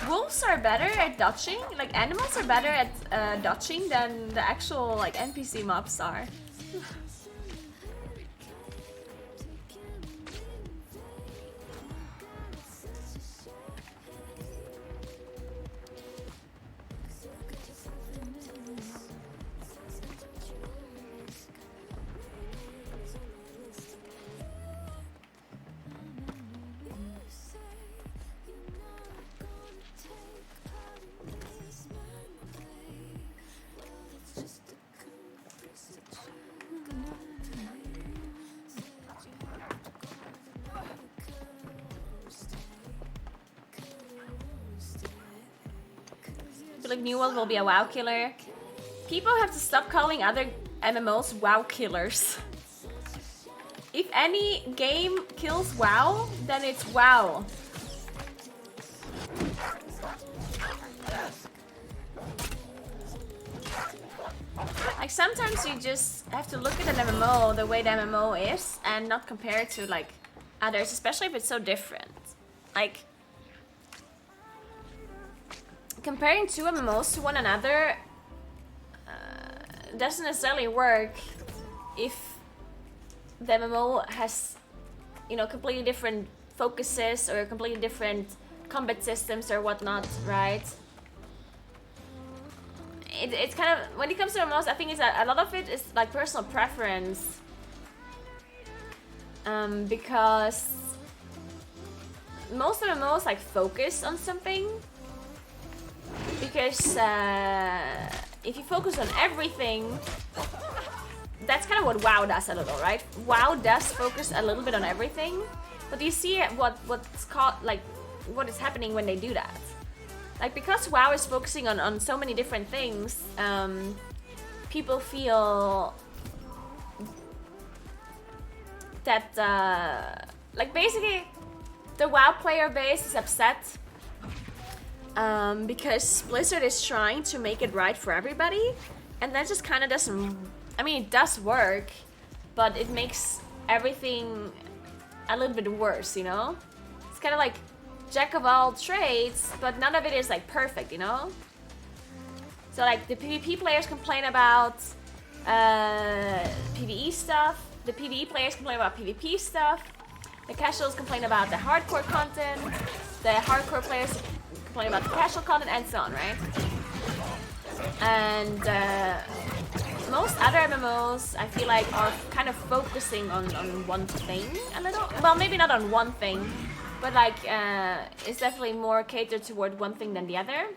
wolves are better at dodging. Like animals are better at dodging than the actual like NPC mobs are. I feel like New World will be a WoW killer. People have to stop calling other MMOs WoW killers. If any game kills WoW, then it's WoW. Like sometimes you just have to look at an MMO the way the MMO is and not compare it to like others, especially if it's so different. Like comparing two MMOs to one another doesn't necessarily work if the MMO has, you know, completely different focuses or completely different combat systems or whatnot, right? It's kind of, when it comes to MMOs, I think it's a lot of it is like personal preference, because most MMOs like focus on something. Because if you focus on everything, that's kind of what WoW does a little, right? WoW does focus a little bit on everything, but you see what's called like what is happening when they do that. Like because WoW is focusing on so many different things, people feel that like basically the WoW player base is upset. Because Blizzard is trying to make it right for everybody, and that just kind of doesn't. I mean, it does work, but it makes everything a little bit worse, you know? It's kind of like jack of all trades, but none of it is like perfect, you know? So like the PvP players complain about PvE stuff, the PvE players complain about PvP stuff, the casuals complain about the hardcore content, the hardcore players complain about the casual content, and so on, right? And most other MMOs, I feel like, are kind of focusing on one thing a little. Well, maybe not on one thing, but like it's definitely more catered toward one thing than the other.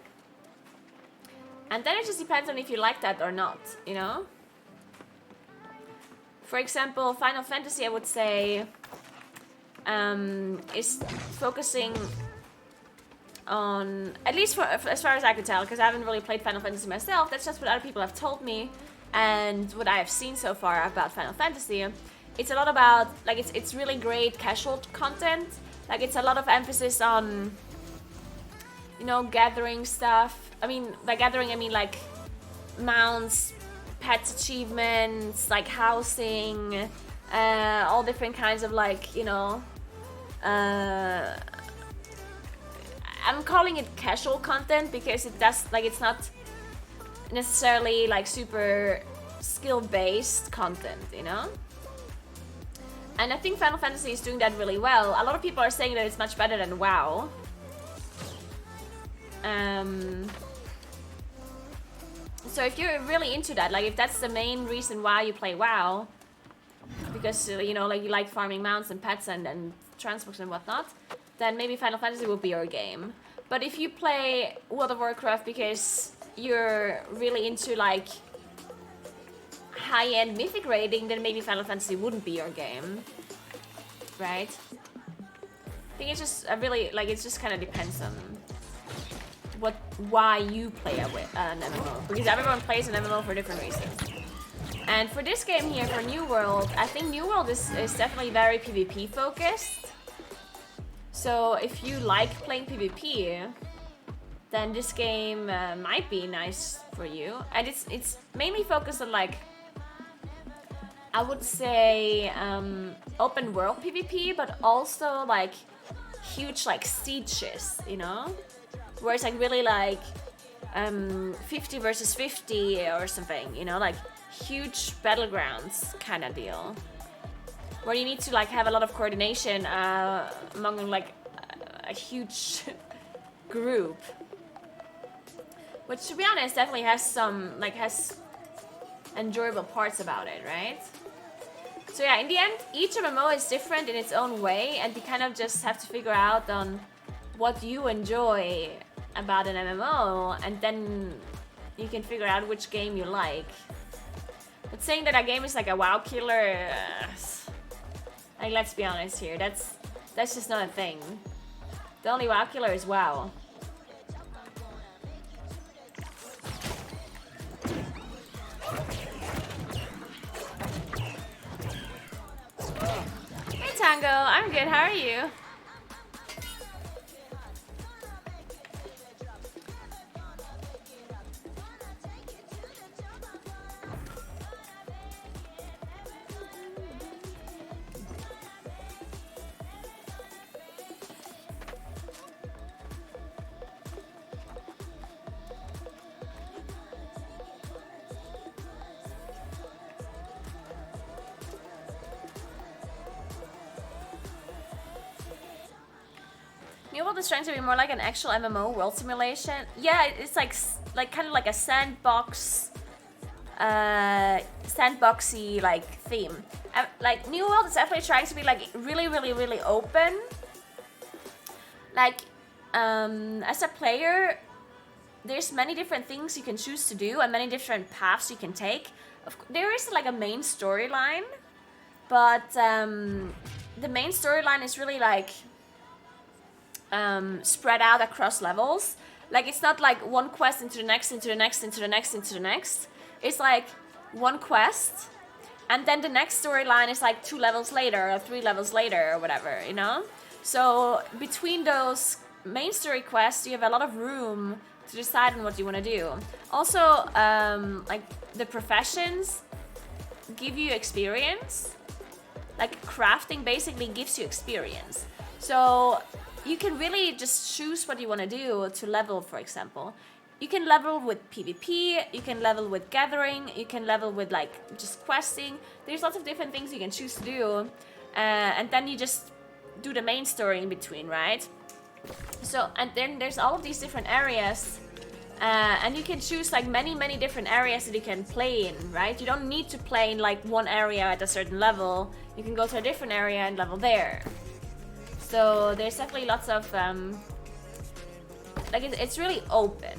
And then it just depends on if you like that or not, you know? For example, Final Fantasy, I would say, is focusing on, at least for, as far as I could tell, because I haven't really played Final Fantasy myself, that's just what other people have told me, and what I have seen so far about Final Fantasy. It's a lot about, like, it's really great casual content. Like, it's a lot of emphasis on, you know, gathering stuff. I mean, by gathering, I mean, like, mounts, pets achievements, like, housing, all different kinds of, like, you know, I'm calling it casual content because it does, like, it's not necessarily like super skill-based content, you know? And I think Final Fantasy is doing that really well. A lot of people are saying that it's much better than WoW. So if you're really into that, like if that's the main reason why you play WoW, because you know, like you like farming mounts and pets and transports and whatnot, then maybe Final Fantasy will be your game. But if you play World of Warcraft because you're really into like high-end mythic raiding, then maybe Final Fantasy wouldn't be your game, right? I think it's just really, like, it just kind of depends on why you play an MMO, because everyone plays an MMO for different reasons. And for this game here, for New World, I think New World is definitely very PvP focused. So if you like playing PvP, then this game might be nice for you. And it's mainly focused on like I would say open world PvP, but also like huge like sieges, you know, where it's like really like 50 versus 50 or something, you know, like huge battlegrounds kind of deal, where you need to like have a lot of coordination among like a huge group, which to be honest definitely has some like has enjoyable parts about it, right? So yeah, in the end, each MMO is different in its own way, and you kind of just have to figure out on what you enjoy about an MMO, and then you can figure out which game you like. But saying that a game is like a WoW killer, like let's be honest here, that's just not a thing. The only WoW killer is WoW. Hey Tango, I'm good, how are you? New World is trying to be more like an actual MMO world simulation. Yeah, it's like kind of like a sandbox, sandboxy like theme. Like New World is definitely trying to be like really open. Like as a player, there's many different things you can choose to do and many different paths you can take. There is like a main storyline, but the main storyline is really like spread out across levels. Like it's not like one quest into the next, into the next, into the next, into the next. It's like one quest, and then the next storyline is like 2 levels later or 3 levels later or whatever, you know? So between those main story quests, you have a lot of room to decide on what you want to do. Also, like the professions give you experience. Like crafting basically gives you experience. So you can really just choose what you want to do to level, for example. You can level with PvP, you can level with gathering, you can level with like just questing. There's lots of different things you can choose to do. And then you just do the main story in between, right? So, and then there's all of these different areas. And you can choose like many different areas that you can play in, right? You don't need to play in like one area at a certain level. You can go to a different area and level there. So there's definitely lots of, like it's really open.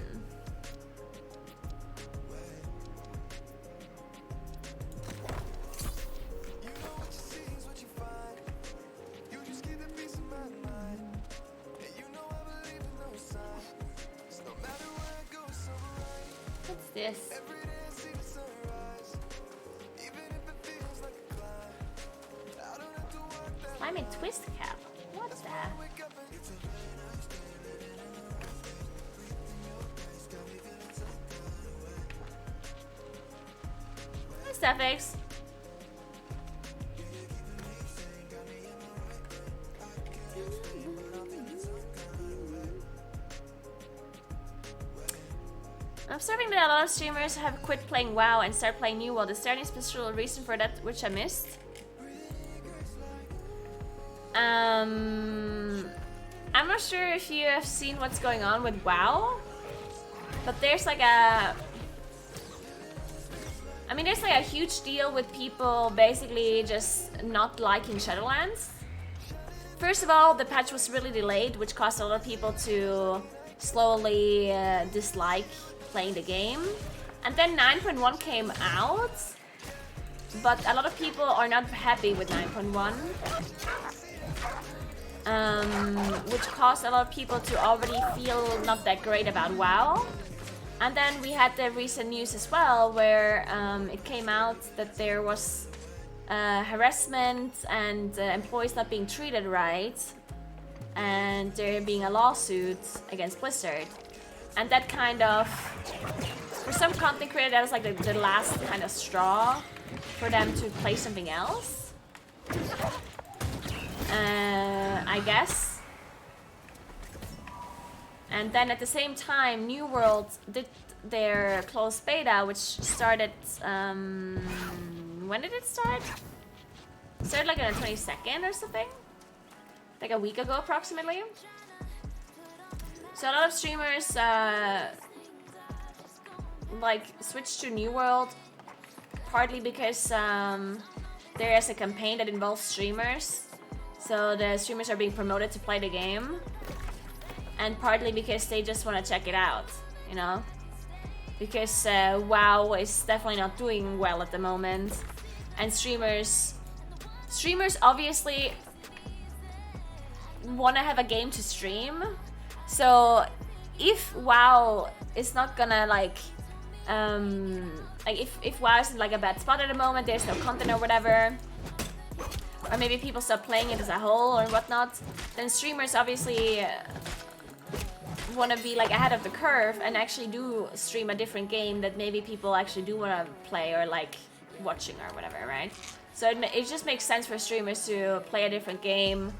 What's this? Slimy twist cap. What's that? Hi, Steffix. I'm observing that a lot of streamers have quit playing WoW and start playing New World. Is there any special reason for that which I missed? I'm not sure if you have seen what's going on with WoW, but there's like a... I mean, there's like a huge deal with people basically just not liking Shadowlands. First of all, the patch was really delayed, which caused a lot of people to slowly dislike playing the game. And then 9.1 came out, but a lot of people are not happy with 9.1. Which caused a lot of people to already feel not that great about WoW. And then we had the recent news as well, where it came out that there was harassment and employees not being treated right, and there being a lawsuit against Blizzard. And that kind of, for some content creator, that was like the last kind of straw for them to play something else. I guess. And then at the same time, New World did their closed beta, which started, when did it start? It started like on the 22nd or something? Like a week ago approximately. So a lot of streamers like switched to New World, partly because there is a campaign that involves streamers. So the streamers are being promoted to play the game. And partly because they just want to check it out, you know? Because WoW is definitely not doing well at the moment. And streamers obviously want to have a game to stream. So if WoW is not gonna like if WoW is in like a bad spot at the moment, there's no content or whatever, or maybe people stop playing it as a whole or whatnot, then streamers obviously want to be like ahead of the curve and actually do stream a different game that maybe people actually do want to play or like watching or whatever, right? So it just makes sense for streamers to play a different game.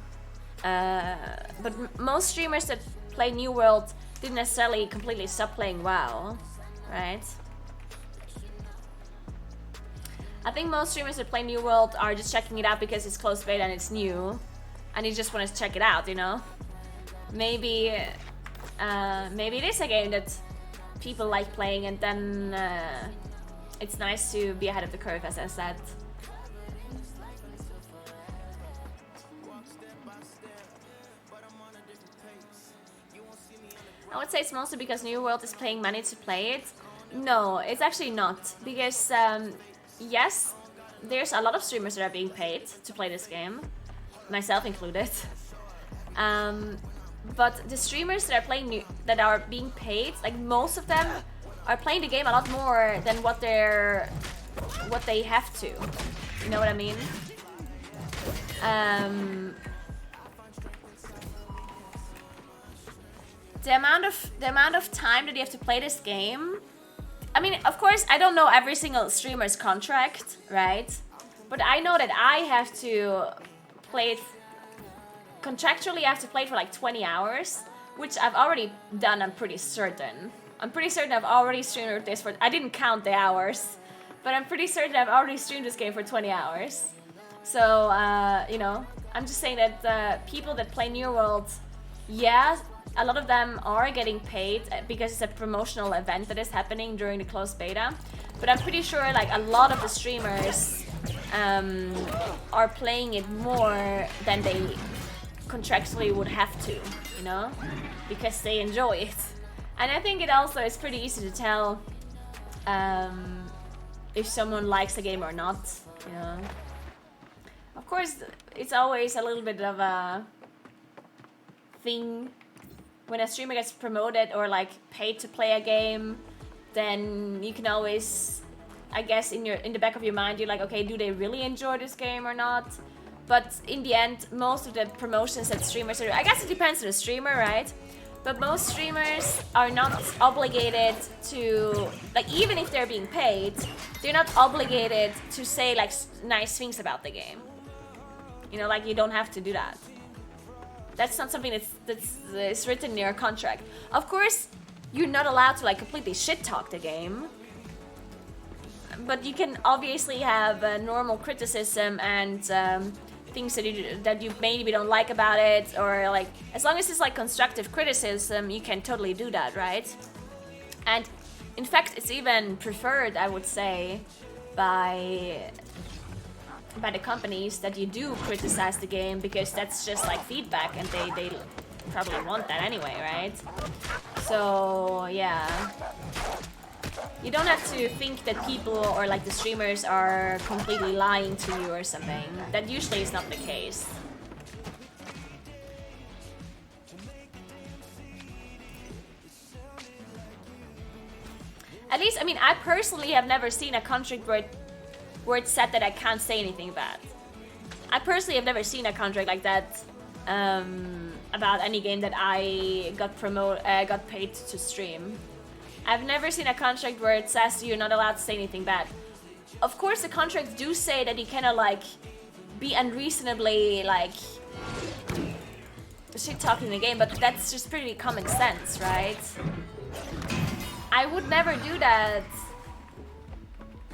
But most streamers that play New World didn't necessarily completely stop playing WoW, right? I think most streamers that play New World are just checking it out because it's closed beta and it's new, and you just want to check it out, you know? Maybe it is a game that people like playing, and then it's nice to be ahead of the curve, as I said. I would say it's mostly because New World is paying money to play it. No, it's actually not. Because, yes, there's a lot of streamers that are being paid to play this game. Myself included. But the streamers that are playing that are being paid, like most of them are playing the game a lot more than what they have to. You know what I mean? The amount of time that you have to play this game. I mean, of course, I don't know every single streamer's contract, right? But I know that I have to play it. Contractually, I have to play it for like 20 hours, which I've already done, I'm pretty certain. I'm pretty certain I've already streamed this for... I didn't count the hours, but I'm pretty certain I've already streamed this game for 20 hours. So, you know, I'm just saying that people that play New World, yeah, a lot of them are getting paid because it's a promotional event that is happening during the closed beta. But I'm pretty sure like a lot of the streamers are playing it more than they contractually would have to, you know, because they enjoy it. And I think it also is pretty easy to tell if someone likes the game or not, you know. Of course, it's always a little bit of a thing when a streamer gets promoted or like paid to play a game. Then you can always, I guess, in the back of your mind, you're like, okay, do they really enjoy this game or not? But in the end, most of the promotions that streamers are, I guess it depends on the streamer, right? But most streamers are not obligated to, like, even if they're being paid, they're not obligated to say like nice things about the game. You know, like you don't have to do that. That's not something that's written in your contract. Of course, you're not allowed to like completely shit talk the game. But you can obviously have normal criticism and things that you maybe don't like about it, or like as long as it's like constructive criticism, you can totally do that, right? And in fact, it's even preferred, I would say, by the companies that you do criticize the game, because that's just like feedback, and they probably want that anyway, right? So yeah. You don't have to think that people or like the streamers are completely lying to you or something. That usually is not the case. At least, I mean, I personally have never seen a contract where it's said that I can't say anything bad. I personally have never seen a contract like that about any game that I got paid to stream. I've never seen a contract where it says you're not allowed to say anything bad. of course the contracts do say that you cannot like be unreasonably like shit talking the game, but that's just pretty common sense, right? I would never do that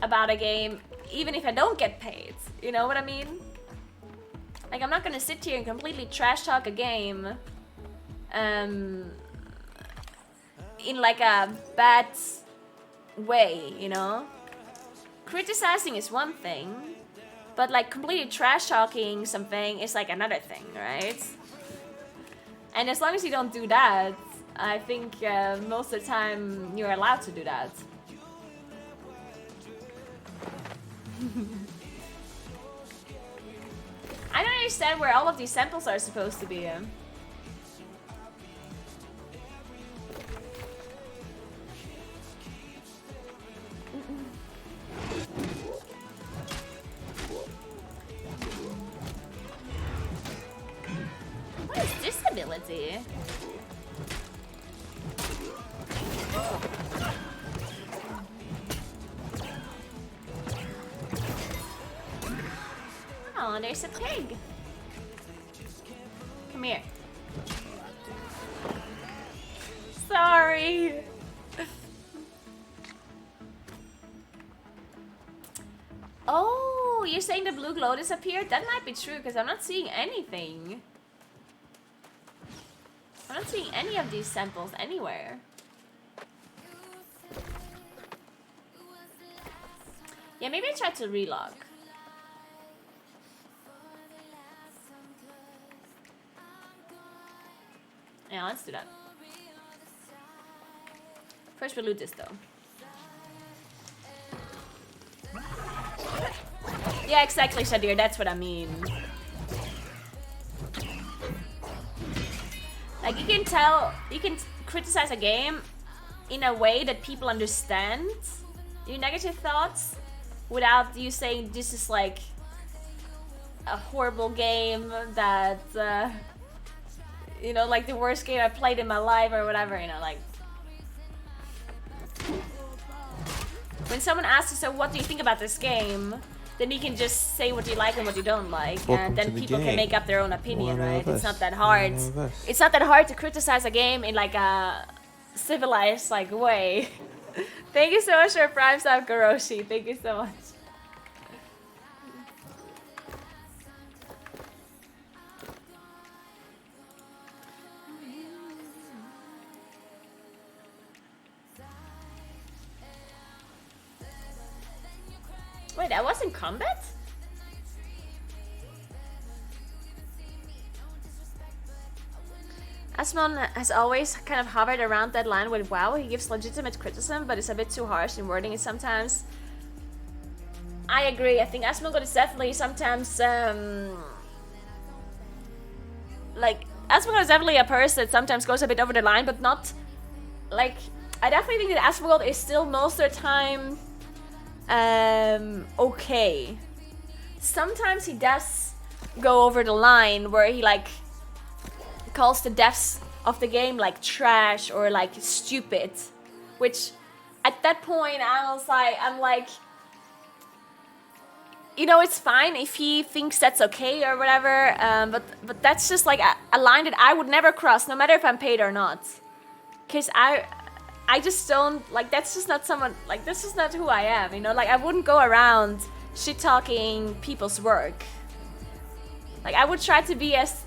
about a game, even if I don't get paid. You know what I mean? Like, I'm not gonna sit here and completely trash talk a game in like a bad way, you know? Criticizing is one thing, but like completely trash talking something is like another thing, right? And as long as you don't do that, I think most of the time you're allowed to do that. I don't understand where all of these samples are supposed to be. What is this ability? Oh, there's a pig. Come here. Sorry. Oh, you're saying the blue glow disappeared? That might be true because I'm not seeing anything. I'm not seeing any of these samples anywhere. Yeah, maybe I tried to relog. Yeah, let's do that. First, we'll loot this though. Yeah, exactly, Shadir. That's what I mean. Like, you can tell, you can criticize a game in a way that people understand your negative thoughts without you saying this is like a horrible game that, you know, like the worst game I played in my life or whatever, you know, like. When someone asks you, so what do you think about this game? Then you can just say what you like and what you don't like, and then people can make up their own opinion, right? It's not that hard. It's not that hard to criticize a game in like a civilized like way. Thank you so much for Prime Sub, Goroshi. Thank you so much. Wait, I was in combat? Asmon has always kind of hovered around that line with WoW. He gives legitimate criticism, but it's a bit too harsh in wording it sometimes. I agree. I think Asmongold is definitely sometimes, like, Asmongold is definitely a person that sometimes goes a bit over the line, but not, like, I definitely think that Asmongold is still most of the time okay. Sometimes he does go over the line where he like calls the devs of the game like trash or like stupid, which at that point I'm like, you know, it's fine if he thinks that's okay or whatever, but that's just like a line that I would never cross, no matter if I'm paid or not, because I just don't, like, that's just not someone, like, this is not who I am, you know? Like, I wouldn't go around shit-talking people's work. Like, I would try to be as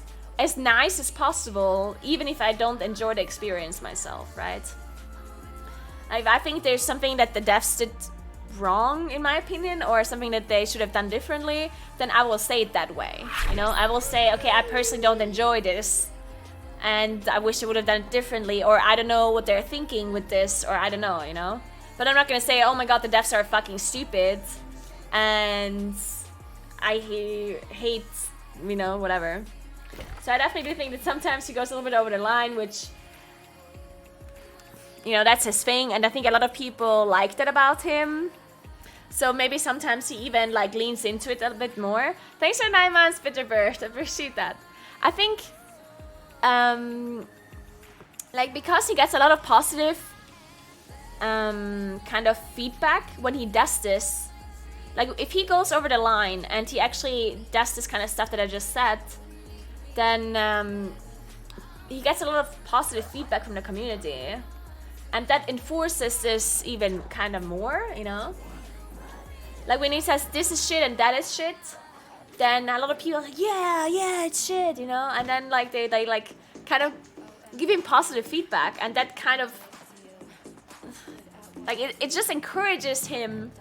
nice as possible, even if I don't enjoy the experience myself, right? Like, if I think there's something that the devs did wrong, in my opinion, or something that they should have done differently, then I will say it that way, you know? I will say, okay, I personally don't enjoy this, and I wish they would have done it differently, or I don't know what they're thinking with this, or I don't know, you know? But I'm not gonna say, oh my god, the devs are fucking stupid, and I hate, you know, whatever. So I definitely do think that sometimes he goes a little bit over the line, which, you know, that's his thing, and I think a lot of people like that about him. So maybe sometimes he even, like, leans into it a little bit more. Thanks for 9 months, Bitterbird, I appreciate that. I think like, because he gets a lot of positive kind of feedback when he does this, Like, if he goes over the line and he actually does this kind of stuff that I just said, then he gets a lot of positive feedback from the community. And that enforces this even kind of more, you know? Like, when he says this is shit and that is shit, then a lot of people are like, yeah, it's shit, you know? And then, like, they like, kind of give him positive feedback, and that kind of, like, it just encourages him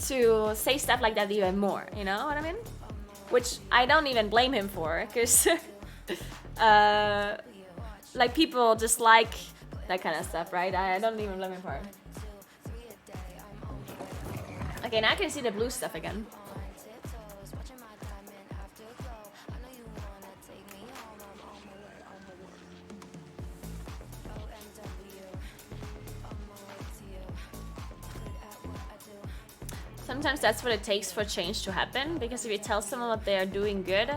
to say stuff like that even more, you know what I mean? Which I don't even blame him for, because like, people just like that kind of stuff, right? I don't even blame him for it. Okay, now I can see the blue stuff again. Sometimes that's what it takes for change to happen, because if you tell someone what they are doing good,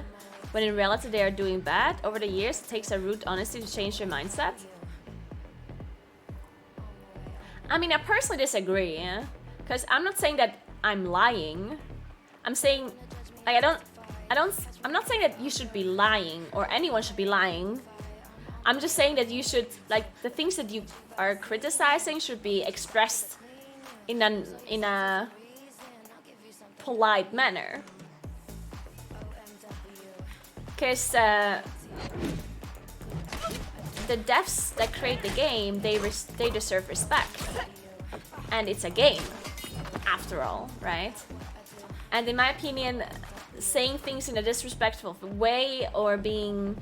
when in reality they are doing bad, over the years it takes a root honesty to change your mindset. I mean, I personally disagree, yeah? Because I'm not saying that I'm lying. I'm saying, like, I'm not saying that you should be lying or anyone should be lying. I'm just saying that you should, like, the things that you are criticizing should be expressed in a polite manner. Because the devs that create the game, they deserve respect. And it's a game, after all, right? And in my opinion, saying things in a disrespectful way, or being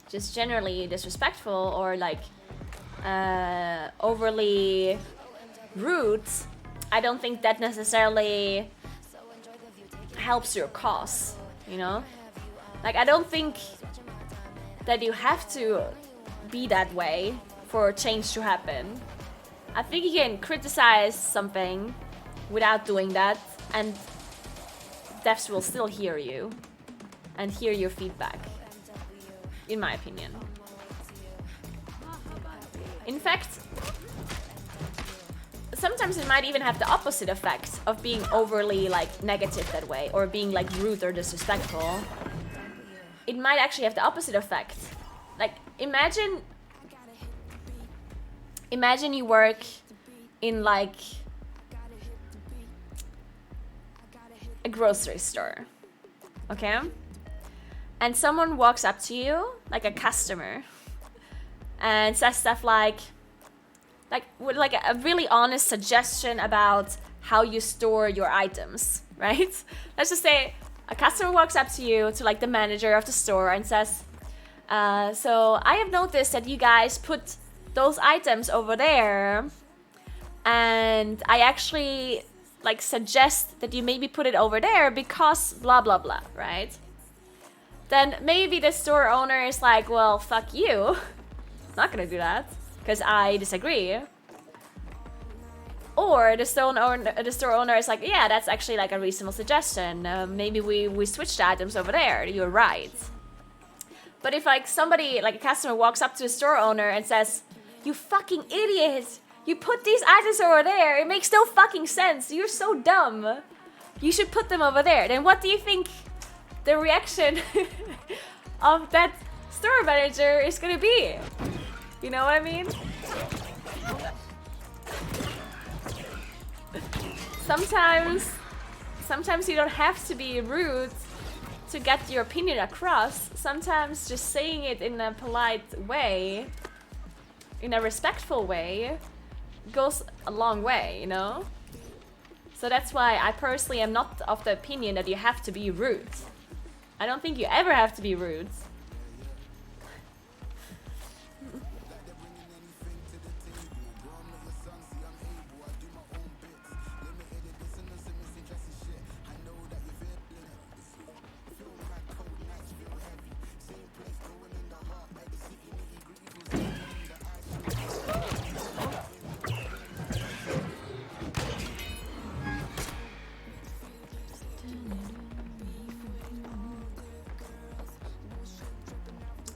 just generally disrespectful, or like overly rude, I don't think that necessarily helps your cause, you know? Like, I don't think that you have to be that way for change to happen. I think you can criticize something without doing that, and devs will still hear you and hear your feedback, in my opinion. In fact, sometimes it might even have the opposite effect of being overly, like, negative that way, or being, like, rude or disrespectful. It might actually have the opposite effect. Like, imagine you work in, like, a grocery store, okay? And someone walks up to you, like a customer, and says stuff like with like a really honest suggestion about how you store your items, right? Let's just say a customer walks up to you, to like the manager of the store, and says, so I have noticed that you guys put those items over there, and I actually like suggest that you maybe put it over there because blah blah blah, right? Then maybe the store owner is like, well, fuck you, not gonna do that because I disagree. Or the store owner is like, yeah, that's actually like a reasonable suggestion. Maybe we switch the items over there. You're right. But if like somebody, like a customer, walks up to the store owner and says, you fucking idiot, you put these items over there, it makes no fucking sense, you're so dumb, you should put them over there, then what do you think the reaction of that store manager is gonna be? You know what I mean? Sometimes you don't have to be rude to get your opinion across. Sometimes just saying it in a polite way, in a respectful way, goes a long way, you know? So that's why I personally am not of the opinion that you have to be rude. I don't think you ever have to be rude.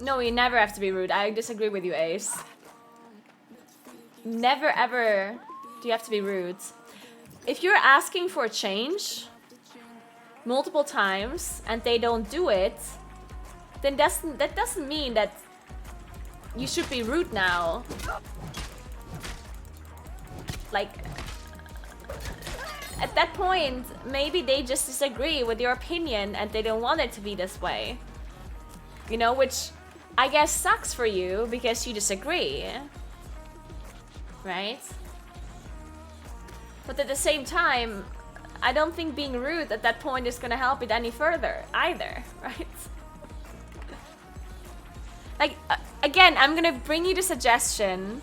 No, you never have to be rude. I disagree with you, Ace. Never ever do you have to be rude. If you're asking for change, multiple times and they don't do it, then that doesn't mean that you should be rude now. Like, at that point, maybe they just disagree with your opinion and they don't want it to be this way. You know, which I guess sucks for you because you disagree. Right? But at the same time, I don't think being rude at that point is gonna help it any further either, right? Like, again, I'm gonna bring you the suggestion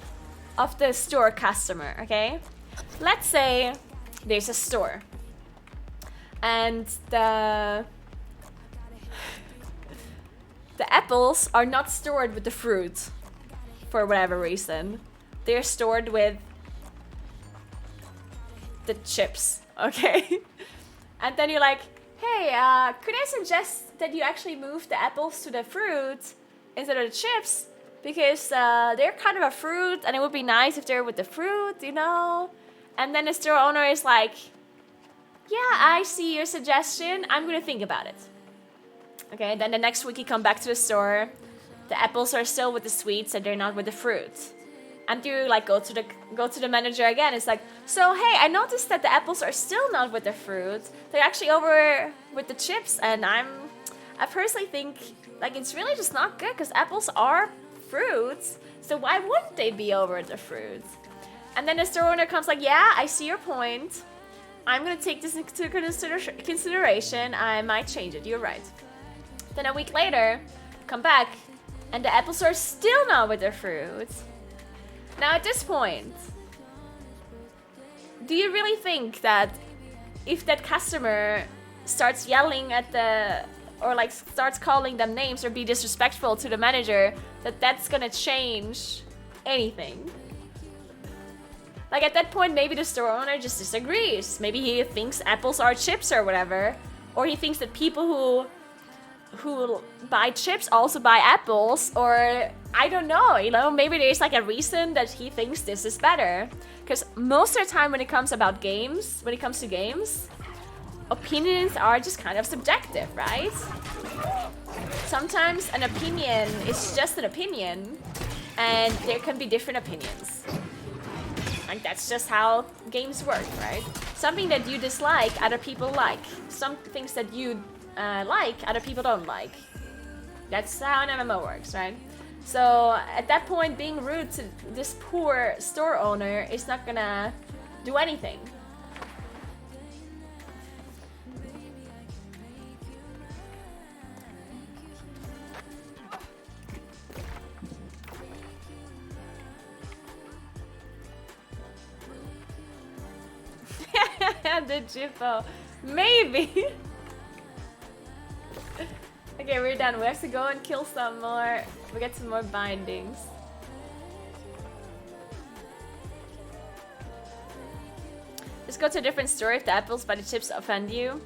of the store customer, okay? Let's say there's a store and the apples are not stored with the fruit for whatever reason. They're stored with the chips, okay? And then you're like, hey, could I suggest that you actually move the apples to the fruit instead of the chips? Because they're kind of a fruit and it would be nice if they're with the fruit, you know? And then the store owner is like, yeah, I see your suggestion. I'm gonna think about it. Okay, then the next week you come back to the store. The apples are still with the sweets and they're not with the fruit. And you like go to the manager again. It's like, so hey, I noticed that the apples are still not with the fruit. They're actually over with the chips, and I personally think like it's really just not good because apples are fruits. So why wouldn't they be over the fruit? And then the store owner comes like, yeah, I see your point. I'm gonna take this into consideration. I might change it. You're right. Then a week later, come back, and the apples are still not with their fruit. Now at this point, do you really think that if that customer starts yelling at or like starts calling them names or be disrespectful to the manager, that's gonna change anything? Like at that point, maybe the store owner just disagrees. Maybe he thinks apples are chips or whatever. Or he thinks that people who buy chips also buy apples, or I don't know, you know, maybe there's like a reason that he thinks this is better. Because most of the time when it comes to games, opinions are just kind of subjective, right? Sometimes an opinion is just an opinion, and there can be different opinions. Like that's just how games work, right? Something that you dislike, other people like. Some things that you like, other people don't like. That's how an MMO works, right? So at that point, being rude to this poor store owner is not gonna do anything. The Jippo. Maybe. Okay, we're done. We have to go and kill some more. We get some more bindings. Just go to a different store if the apples by the chips offend you.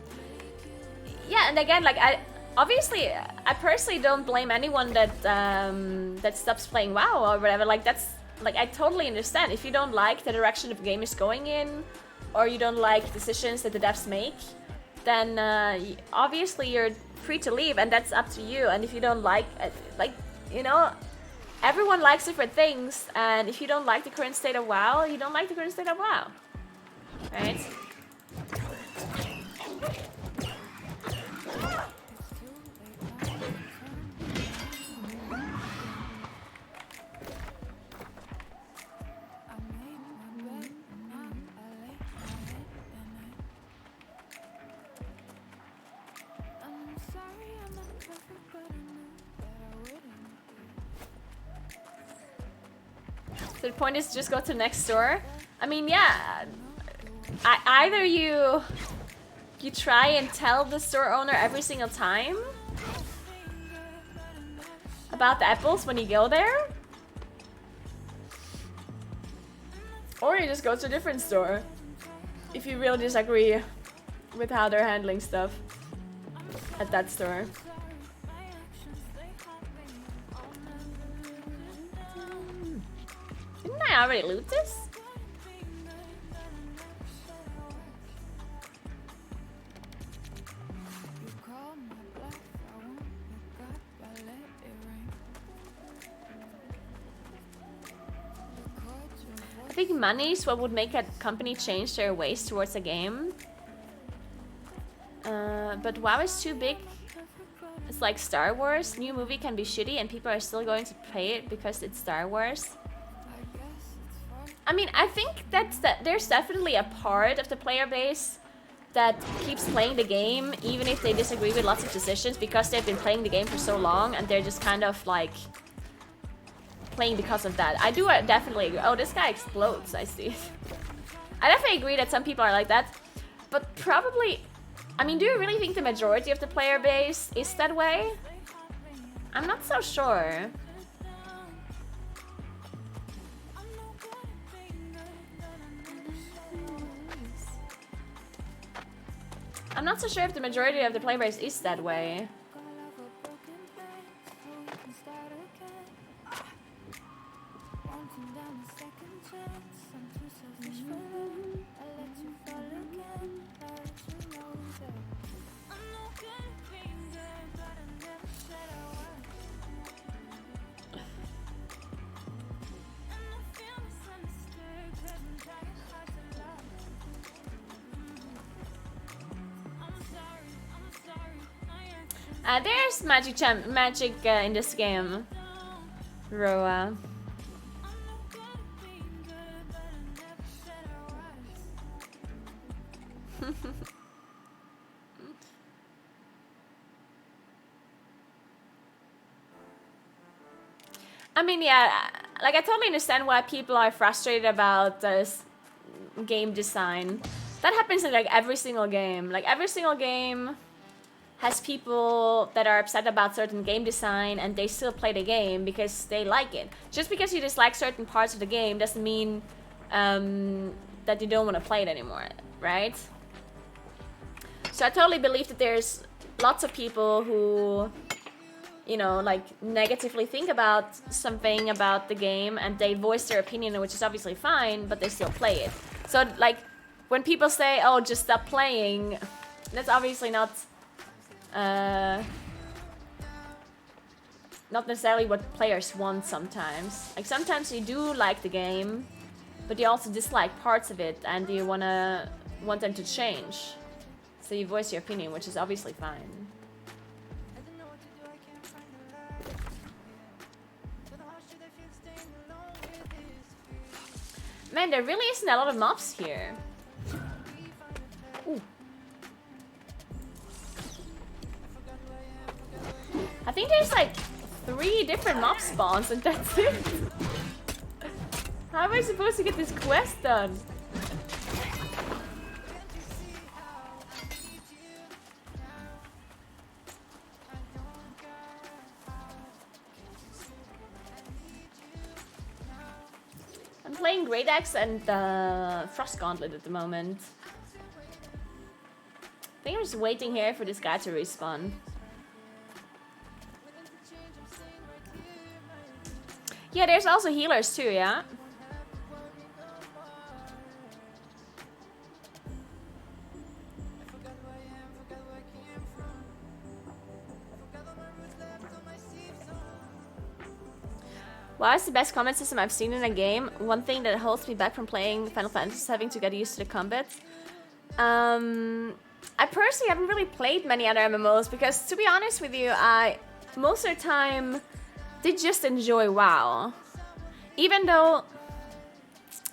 Yeah, and again, like I personally don't blame anyone that stops playing WoW or whatever. Like that's like I totally understand if you don't like the direction the game is going in, or you don't like decisions that the devs make, then obviously you're free to leave, and that's up to you. And if you don't like you know, everyone likes different things, and if you don't like the current state of WoW, you don't like the current state of WoW, right? So the point is just go to the next store. I mean, yeah, either you try and tell the store owner every single time about the apples when you go there, or you just go to a different store if you really disagree with how they're handling stuff at that store. Didn't I already loot this? I think money's what would make a company change their ways towards a game. But WoW is too big. It's like Star Wars. New movie can be shitty and people are still going to play it because it's Star Wars. I mean, I think there's definitely a part of the player base that keeps playing the game even if they disagree with lots of decisions because they've been playing the game for so long and they're just kind of like playing because of that. I do definitely agree. Oh, this guy explodes, I see. I definitely agree that some people are like that, but probably, I mean, do you really think the majority of the player base is that way? I'm not so sure. I'm not so sure if the majority of the player base is that way. There's magic in this game, Roa. I mean, yeah, like I totally understand why people are frustrated about this game design. That happens in like every single game. Like every single game has people that are upset about certain game design and they still play the game because they like it. Just because you dislike certain parts of the game doesn't mean that you don't want to play it anymore, right? So I totally believe that there's lots of people who, you know, like negatively think about something about the game and they voice their opinion, which is obviously fine, but they still play it. So like when people say, oh, just stop playing, that's obviously not necessarily what players want sometimes. Like sometimes you do like the game, but you also dislike parts of it and you want them to change. So you voice your opinion, which is obviously fine. Man, there really isn't a lot of mobs here. Ooh. I think there's like 3 different mob spawns and that's it. How am I supposed to get this quest done? I'm playing Great Axe and Frost Gauntlet at the moment. I think I'm just waiting here for this guy to respawn. Yeah, there's also healers too, yeah? Wow, it's the best combat system I've seen in a game. One thing that holds me back from playing Final Fantasy is having to get used to the combat. I personally haven't really played many other MMOs because, to be honest with you, I most of the time did just enjoy WoW. Even though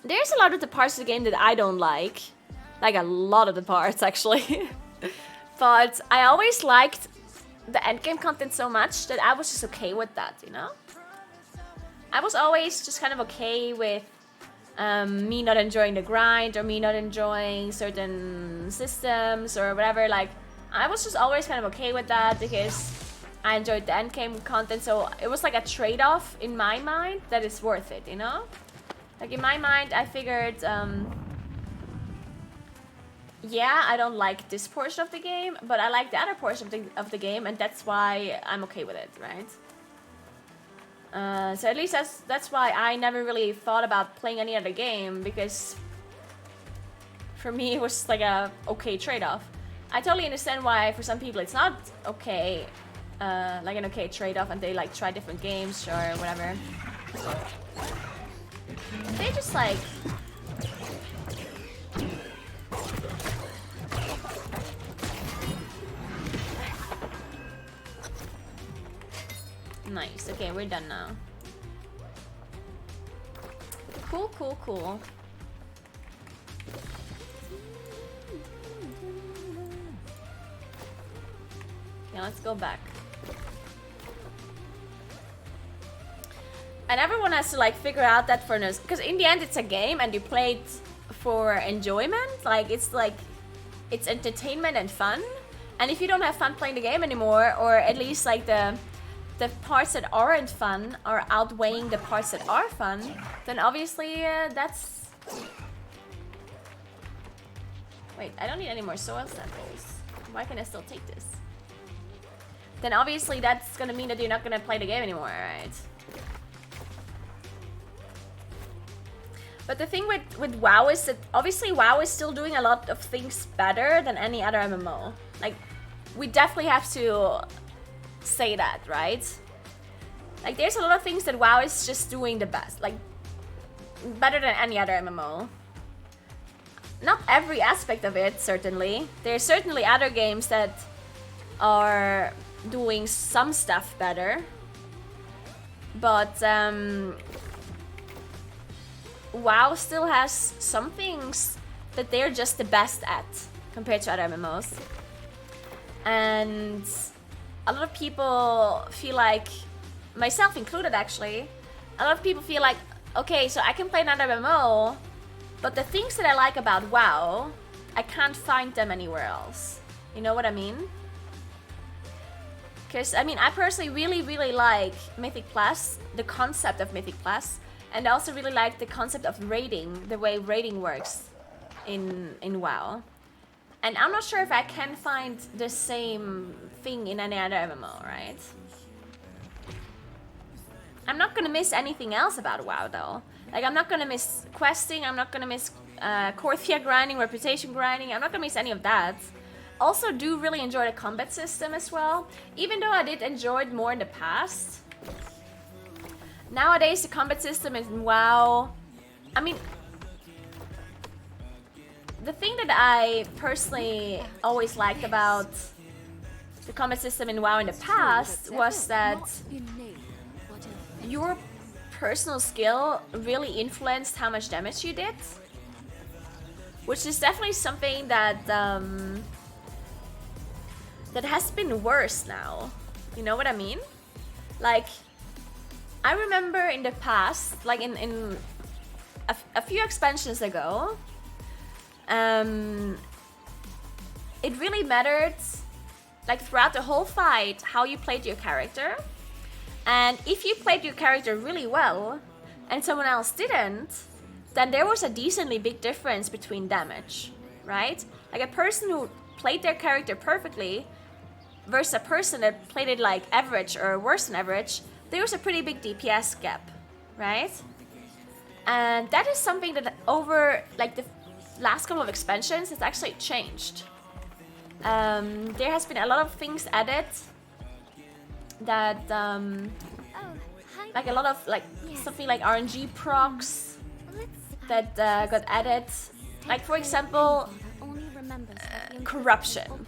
there's a lot of the parts of the game that I don't like a lot of the parts actually. But I always liked the endgame content so much that I was just okay with that, you know? I was always just kind of okay with me not enjoying the grind or me not enjoying certain systems or whatever. Like, I was just always kind of okay with that because I enjoyed the endgame content. So it was like a trade-off in my mind that is worth it, you know? Like in my mind, I figured, yeah, I don't like this portion of the game, but I like the other portion of the game, and that's why I'm okay with it, right? So at least that's why I never really thought about playing any other game, because for me it was like a okay trade-off. I totally understand why for some people it's not okay, like an okay trade-off, and they like try different games or whatever. They just like... Nice. Okay, we're done now. Cool, cool, cool. Yeah, let's go back. And everyone has to like figure out that furnace, because in the end it's a game and you play it for enjoyment. Like it's entertainment and fun. And if you don't have fun playing the game anymore, or at least like the parts that aren't fun are outweighing the parts that are fun, then obviously that's... Wait, I don't need any more soil samples. Why can I still take this? Then obviously that's gonna mean that you're not gonna play the game anymore, right? But the thing with WoW is that obviously WoW is still doing a lot of things better than any other MMO. Like, we definitely have to say that, right? Like, there's a lot of things that WoW is just doing the best. Like, better than any other MMO. Not every aspect of it, certainly. There's certainly other games that are doing some stuff better. But, WoW still has some things that they're just the best at compared to other MMOs. And a lot of people feel like, myself included actually, a lot of people feel like, okay, so I can play another MMO, but the things that I like about WoW, I can't find them anywhere else. You know what I mean? Because, I mean, I personally really like Mythic Plus, the concept of Mythic Plus, and I also really like the concept of raiding, the way raiding works in WoW. And I'm not sure if I can find the same thing in any other MMO, right? I'm not gonna miss anything else about WoW though. Like, I'm not gonna miss questing, I'm not gonna miss Korthia grinding, reputation grinding, I'm not gonna miss any of that. Also do really enjoy the combat system as well, even though I did enjoy it more in the past. Nowadays, the combat system in WoW, I mean, the thing that I personally always liked about the combat system in WoW in the past was that your personal skill really influenced how much damage you did. Which is definitely something that that has been worse now. You know what I mean? Like, I remember in the past, like in a few expansions ago, it really mattered, like throughout the whole fight, how you played your character. And if you played your character really well, and someone else didn't, then there was a decently big difference between damage, right? Like a person who played their character perfectly versus a person that played it like average or worse than average, there was a pretty big DPS gap, right? And that is something that over like the last couple of expansions has actually changed. There has been a lot of things added that like a lot of like something like RNG procs that got added. Like for example, corruption.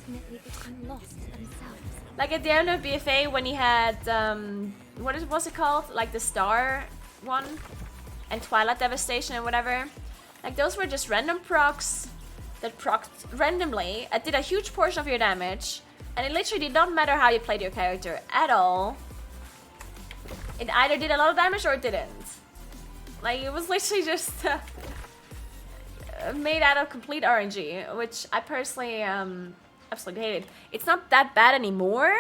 Like at the end of BFA when he had what was it called? Like the star one and Twilight Devastation and whatever. Like those were just random procs that procced randomly. It did a huge portion of your damage, and it literally did not matter how you played your character at all. It either did a lot of damage or it didn't. Like it was literally just made out of complete RNG, which I personally absolutely hated. It's not that bad anymore.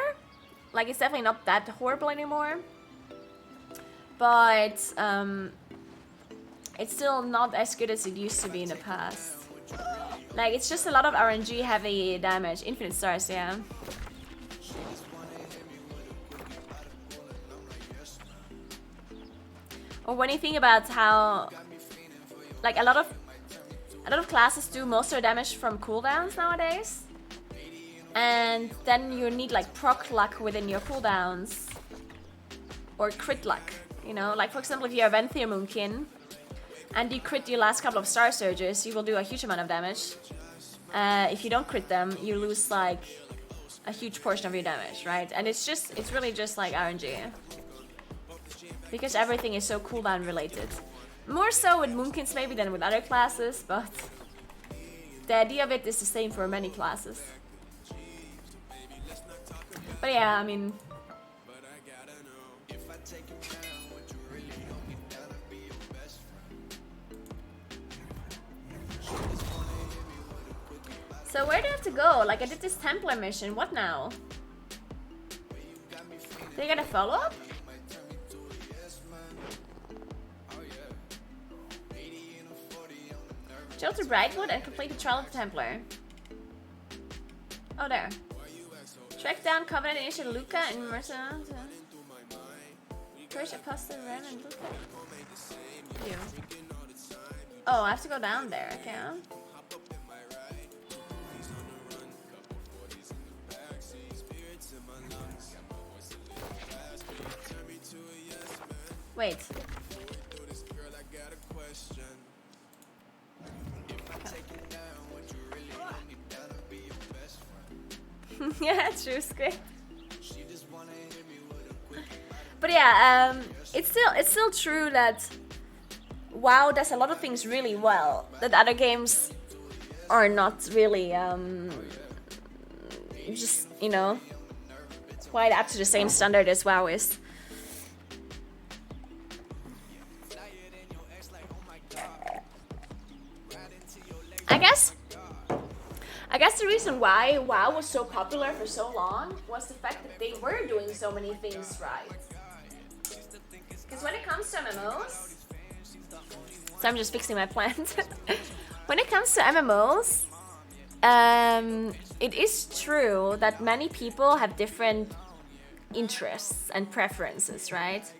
Like it's definitely not that horrible anymore. But it's still not as good as it used to be in the past. Like it's just a lot of RNG heavy damage. Infinite stars, yeah. Or when you think about how like a lot of classes do most of their damage from cooldowns nowadays. And then you need like proc luck within your cooldowns. Or crit luck, you know? Like for example if you have Venthyr Moonkin, and you crit your last couple of Star Surges, you will do a huge amount of damage. If you don't crit them, you lose like a huge portion of your damage, right? And it's really just like RNG. Because everything is so cooldown related. More so with Moonkins maybe than with other classes, but the idea of it is the same for many classes. But yeah, I mean... So where do I have to go? Like, I did this Templar mission, what now? They get a follow-up? Go to Brightwood and complete the Trial of the Templar. Oh, there. Track down Covenant Initiate Luca and Mercer. Push Apostle Ren and Luca. You. Oh, I have to go down there, okay. Wait. Yeah, true, Squid. But yeah, it's still true that WoW does a lot of things really well that other games are not really just, you know, quite up to the same standard as WoW is. I guess the reason why WoW was so popular for so long was the fact that they were doing so many things right. Because when it comes to MMOs... So I'm just fixing my plant. When it comes to MMOs, it is true that many people have different interests and preferences, right?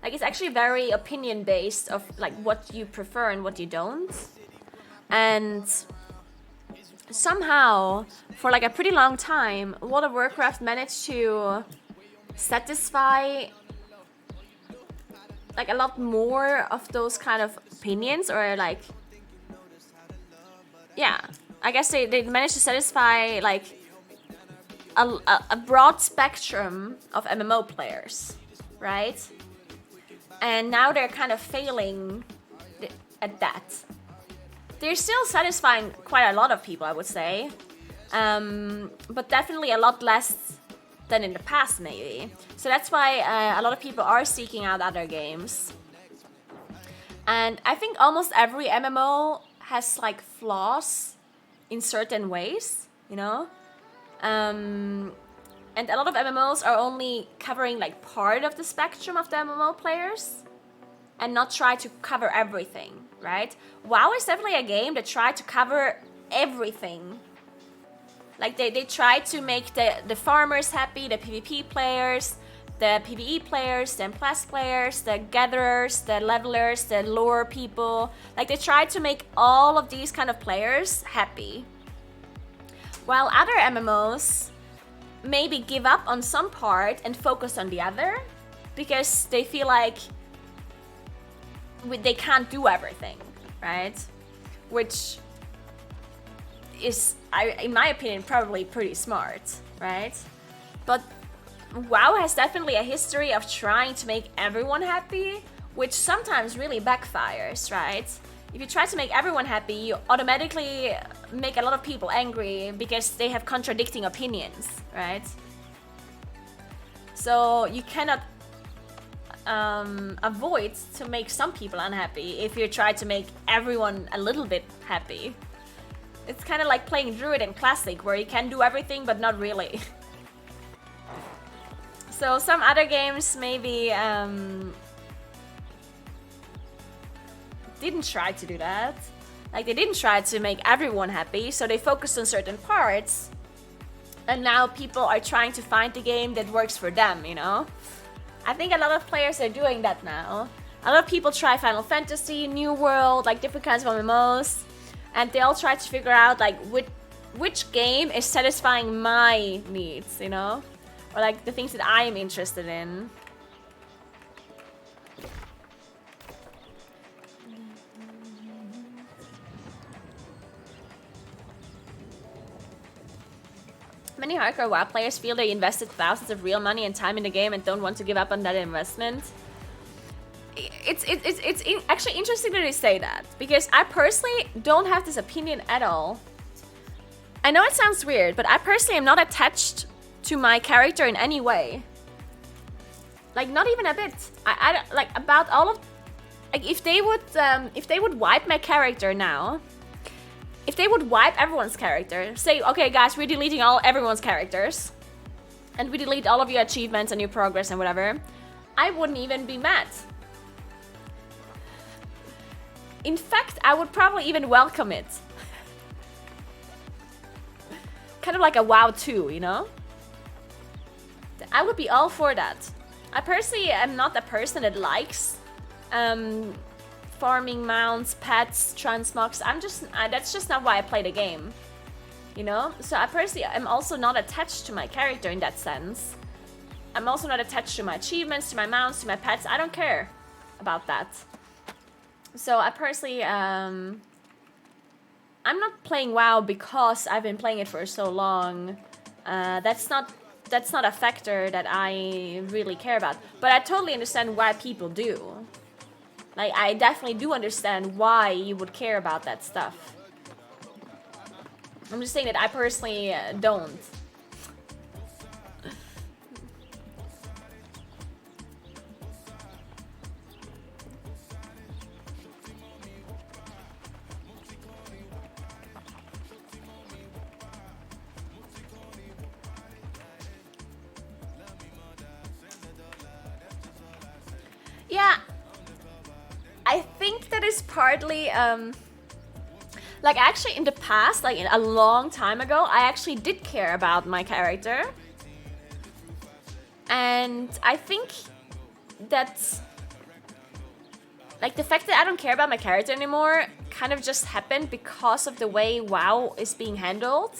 Like, it's actually very opinion-based of like what you prefer and what you don't. And somehow, for like a pretty long time, World of Warcraft managed to satisfy like a lot more of those kind of opinions, or like, yeah, I guess they managed to satisfy like a broad spectrum of MMO players, right? And now they're kind of failing at that. They're still satisfying quite a lot of people, I would say. But definitely a lot less than in the past, maybe. So that's why a lot of people are seeking out other games. And I think almost every MMO has like flaws in certain ways, you know? And a lot of MMOs are only covering like part of the spectrum of the MMO players and not try to cover everything, right? WoW is definitely a game that tried to cover everything. Like they tried to make the farmers happy, the PvP players, the PvE players, the M+ players, the gatherers, the levelers, the lore people. Like they tried to make all of these kind of players happy. While other MMOs maybe give up on some part and focus on the other because they feel like they can't do everything, right? Which is, in my opinion, probably pretty smart, right? But WoW has definitely a history of trying to make everyone happy, which sometimes really backfires, right? If you try to make everyone happy, you automatically make a lot of people angry because they have contradicting opinions, right? So you cannot avoid to make some people unhappy if you try to make everyone a little bit happy. It's kind of like playing Druid in Classic, where you can do everything, but not really. So some other games maybe didn't try to do that. Like they didn't try to make everyone happy, so they focused on certain parts. And now people are trying to find the game that works for them, you know? I think a lot of players are doing that now. A lot of people try Final Fantasy, New World, like different kinds of MMOs. And they all try to figure out like which game is satisfying my needs, you know? Or like the things that I am interested in. Many hardcore WoW players feel they invested thousands of real money and time in the game and don't want to give up on that investment. It's actually interesting that they say that, because I personally don't have this opinion at all. I know it sounds weird, but I personally am not attached to my character in any way. Like, not even a bit. I don't, like, about all of, like, if they would wipe my character now, if they would wipe everyone's character, say, okay guys, we're deleting everyone's characters, and we delete all of your achievements and your progress and whatever, I wouldn't even be mad. In fact, I would probably even welcome it. Kind of like a WoW 2, you know? I would be all for that. I personally am not a person that likes farming mounts, pets, transmogs. That's just not why I play the game, you know? So I personally am also not attached to my character in that sense. I'm also not attached to my achievements, to my mounts, to my pets. I don't care about that. So I personally, I'm not playing WoW because I've been playing it for so long. That's not a factor that I really care about. But I totally understand why people do. Like, I definitely do understand why you would care about that stuff. I'm just saying that I personally don't. Yeah, I think that is partly, like, actually in the past, like a long time ago, I actually did care about my character. And I think that, like, the fact that I don't care about my character anymore kind of just happened because of the way WoW is being handled.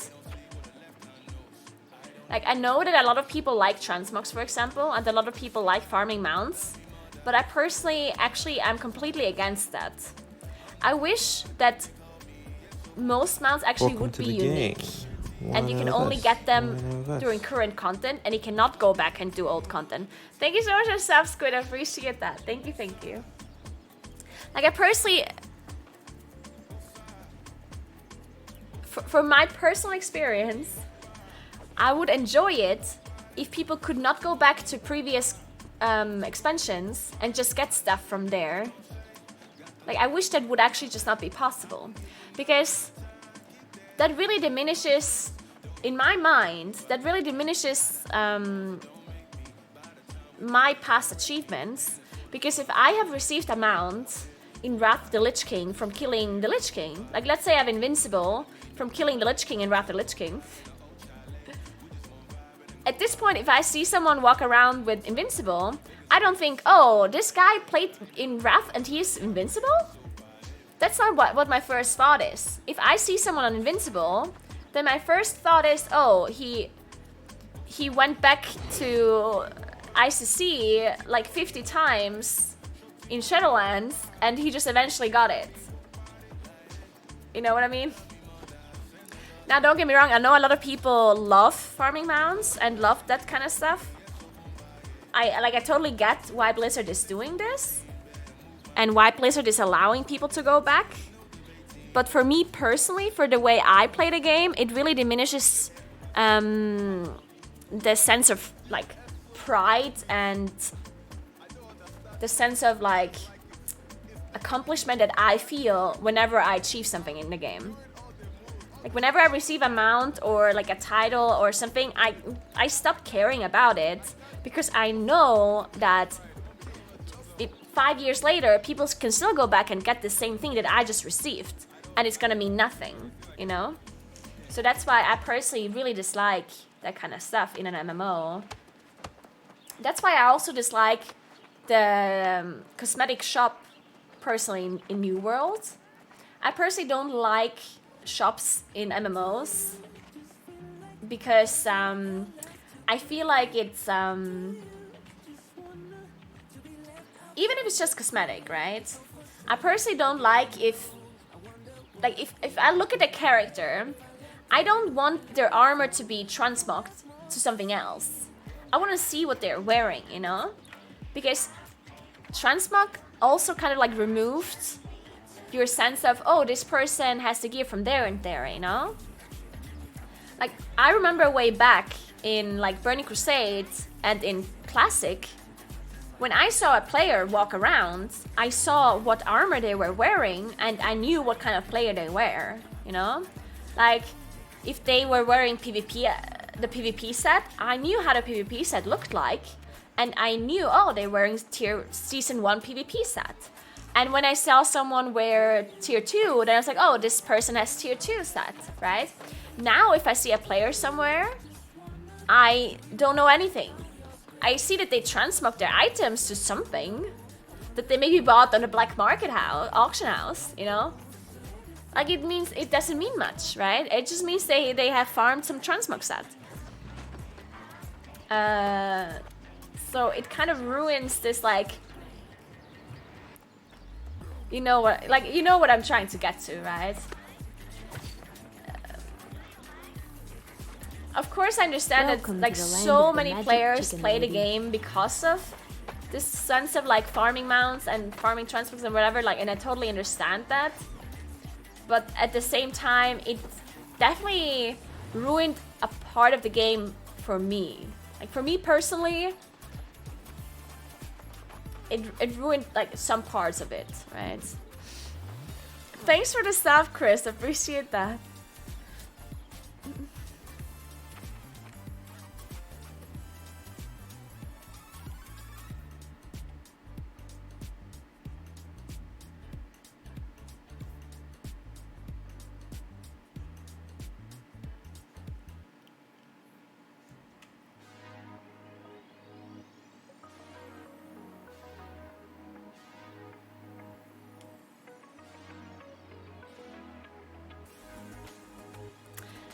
Like, I know that a lot of people like transmogs, for example, and a lot of people like farming mounts. But I personally, actually, am completely against that. I wish that most mounts actually would be unique. And you can only get them during current content, and you cannot go back and do old content. Thank you so much for sub, Squid. I appreciate that. Thank you, thank you. Like, I personally, for my personal experience, I would enjoy it if people could not go back to previous expansions and just get stuff from there. Like, I wish that would actually just not be possible, because that really diminishes, in my mind, that really diminishes my past achievements. Because if I have received a mount in Wrath of the Lich King from killing the Lich King, like, let's say I have Invincible from killing the Lich King in Wrath of the Lich King, at this point, if I see someone walk around with Invincible, I don't think, oh, this guy played in Wrath and he's invincible? That's not what my first thought is. If I see someone on Invincible, then my first thought is, oh, he went back to ICC like 50 times in Shadowlands and he just eventually got it. You know what I mean? Now, don't get me wrong, I know a lot of people love farming mounts and love that kind of stuff. I totally get why Blizzard is doing this and why Blizzard is allowing people to go back. But for me personally, for the way I play the game, it really diminishes the sense of, like, pride and the sense of, like, accomplishment that I feel whenever I achieve something in the game. Like, whenever I receive a mount or like a title or something, I stop caring about it, because I know that 5 years later, people can still go back and get the same thing that I just received, and it's gonna mean nothing, you know? So that's why I personally really dislike that kind of stuff in an MMO. That's why I also dislike the cosmetic shop personally in New World. I personally don't like shops in MMOs because I feel like it's even if it's just cosmetic, right? I personally don't like if I look at a character, I don't want their armor to be transmogged to something else. I want to see what they're wearing, you know? Because transmog also kind of like removed your sense of, oh, this person has the gear from there and there, you know? Like, I remember way back in like Burning Crusade and in Classic, when I saw a player walk around, I saw what armor they were wearing and I knew what kind of player they were, you know? Like, if they were wearing PvP, the PvP set, I knew how the PvP set looked like, and I knew, oh, they're wearing Season 1 PvP set. And when I saw someone wear Tier 2, then I was like, oh, this person has Tier 2 set, right? Now, if I see a player somewhere, I don't know anything. I see that they transmog their items to something that they maybe bought on the black market auction house, you know? Like, it doesn't mean much, right? It just means they have farmed some transmog set. So it kind of ruins this, like, you know what I'm trying to get to, right? Of course, I understand Welcome that like to the land so of the many magic players chicken play the lady. game because of this sense of like farming mounts and farming transmogs and whatever, like, and I totally understand that. But at the same time, it definitely ruined a part of the game for me. Like, for me personally, it ruined like some parts of it, right? Thanks for the stuff, Chris. Appreciate that.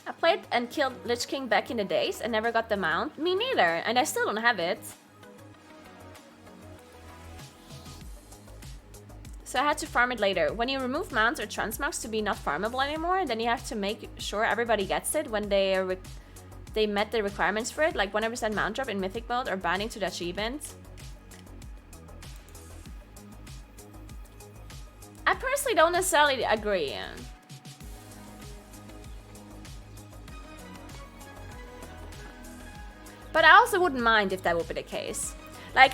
I played and killed Lich King back in the days and never got the mount. Me neither, and I still don't have it. So I had to farm it later. When you remove mounts or transmogs to be not farmable anymore, then you have to make sure everybody gets it when they met the requirements for it, like 100% mount drop in Mythic mode or binding to the achievement. I personally don't necessarily agree. But I also wouldn't mind if that would be the case. Like,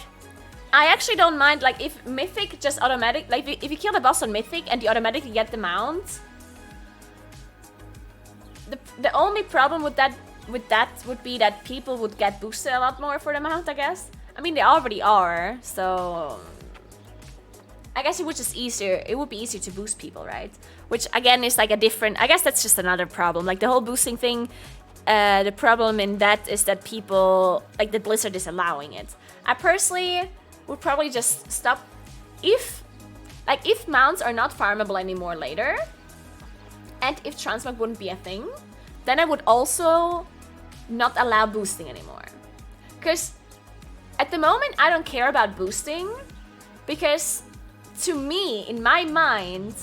I actually don't mind, like, if Mythic just automatic, like, if you kill the boss on Mythic and you automatically get the mount. The only problem with that would be that people would get boosted a lot more for the mount, I guess. I mean, they already are, so I guess it would just easier. It would be easier to boost people, right? Which again is like a different. I guess that's just another problem. Like the whole boosting thing. The problem in that is that people, like, the Blizzard is allowing it. I personally would probably just stop if mounts are not farmable anymore later, and if transmog wouldn't be a thing, then I would also not allow boosting anymore. Because at the moment, I don't care about boosting, because to me, in my mind,